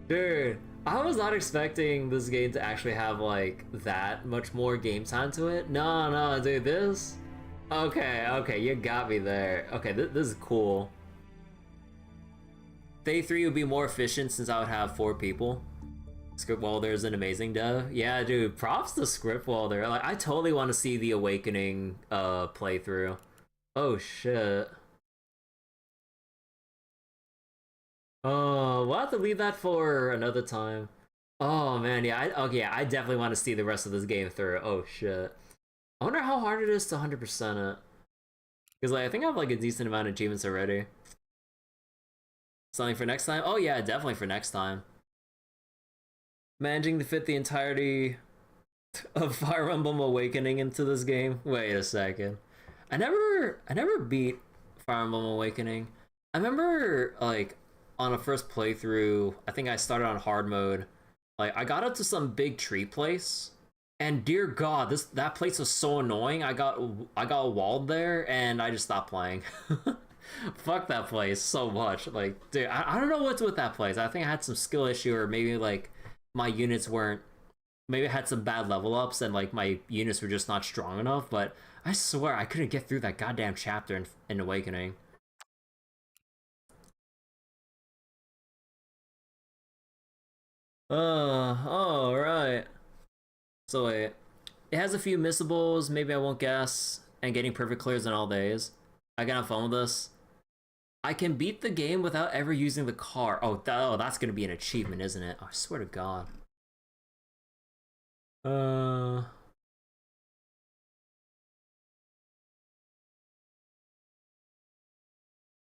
Dude, I was not expecting this game to actually have like that much more game time to it. No, dude, this. Okay, you got me there. Okay, this is cool. Day 3 would be more efficient since I would have 4 people. Scriptwelder is an amazing dev. Yeah, dude, props to Scriptwelder. Like, I totally want to see the Awakening playthrough. Oh shit. Oh, we'll have to leave that for another time. Oh man, yeah, okay, yeah, I definitely want to see the rest of this game through. Oh shit. I wonder how hard it is to 100% it. Because like, I think I have like a decent amount of achievements already. Something for next time? Oh yeah, definitely for next time. Managing to fit the entirety of Fire Emblem Awakening into this game? Wait a second. I never beat Fire Emblem Awakening. I remember like on a first playthrough, I think I started on hard mode. Like I got up to some big tree place, and dear God, that place was so annoying. I got walled there, and I just stopped playing. Fuck that place so much. Like, dude, I don't know what's with that place. I think I had some skill issue, or maybe like my units weren't. Maybe I had some bad level ups, and like my units were just not strong enough. But I swear I couldn't get through that goddamn chapter in Awakening. Oh, right. So wait, it has a few missables. Maybe I won't guess. And getting perfect clears in all days. I can have fun with this. I can beat the game without ever using the car. Oh, that's gonna be an achievement, isn't it? Oh, I swear to God.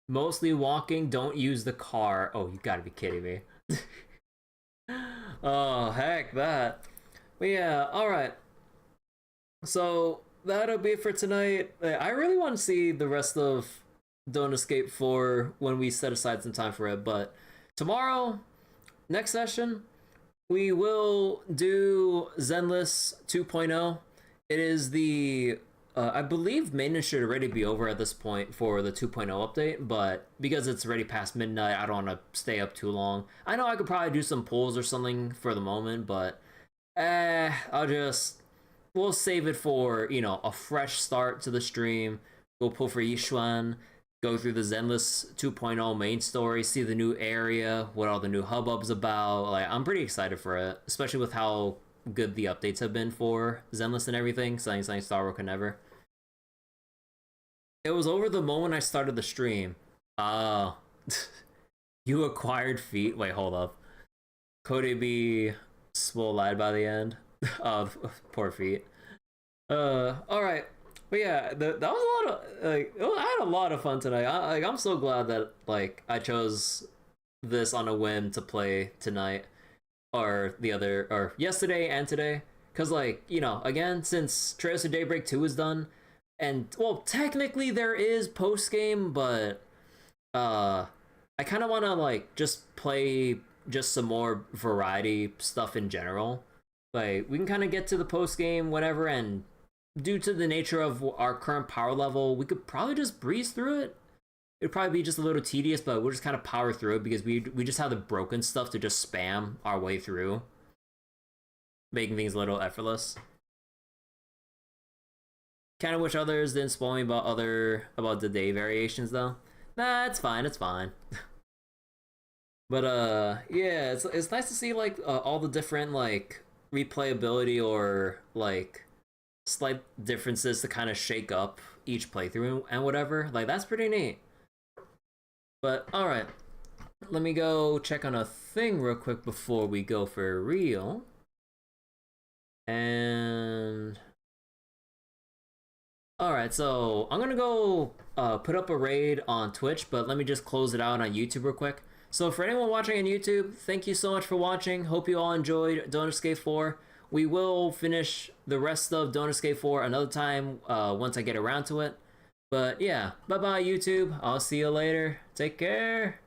Mostly walking. Don't use the car. Oh, you gotta be kidding me. Oh, heck that. But yeah, alright. So, that'll be it for tonight. I really want to see the rest of Don't Escape 4 when we set aside some time for it, but tomorrow, next session, we will do Zenless 2.0. It is the I believe maintenance should already be over at this point for the 2.0 update, but because it's already past midnight, I don't want to stay up too long. I know I could probably do some polls or something for the moment, but we'll save it for, you know, a fresh start to the stream. We'll pull for Yishuan, go through the Zenless 2.0 main story, see the new area, what all the new hubbub's about. Like, I'm pretty excited for it, especially with how good the updates have been for Zenless and everything. Something Star Wars can never. It was over the moment I started the stream. Oh. You acquired feet? Wait, hold up. Cody B swole lied by the end. Oh, poor feet. Alright. But yeah, that was a lot of, like, I had a lot of fun tonight. I'm so glad that, like, I chose this on a whim to play tonight. Or yesterday and today. Because, like, you know, again, since Trails of Daybreak 2 is done, and, well, technically there is post-game, but, I kind of want to, like, just play just some more variety stuff in general. Like, we can kind of get to the post-game, whatever, and due to the nature of our current power level, we could probably just breeze through it. It'd probably be just a little tedious, but we'll just kind of power through it because we just have the broken stuff to just spam our way through, making things a little effortless. Kind of wish others didn't spoil me about the day variations though. Nah, it's fine. It's fine. But yeah, it's nice to see like all the different like replayability or like slight differences to kind of shake up each playthrough and whatever. Like that's pretty neat. But all right, let me go check on a thing real quick before we go for real. And all right, so I'm gonna go put up a raid on Twitch, but let me just close it out on YouTube real quick. So for anyone watching on YouTube, thank you so much for watching. Hope you all enjoyed Donut Escape 4. We will finish the rest of Donut Escape 4 another time once I get around to it. But yeah, bye-bye YouTube. I'll see you later. Take care.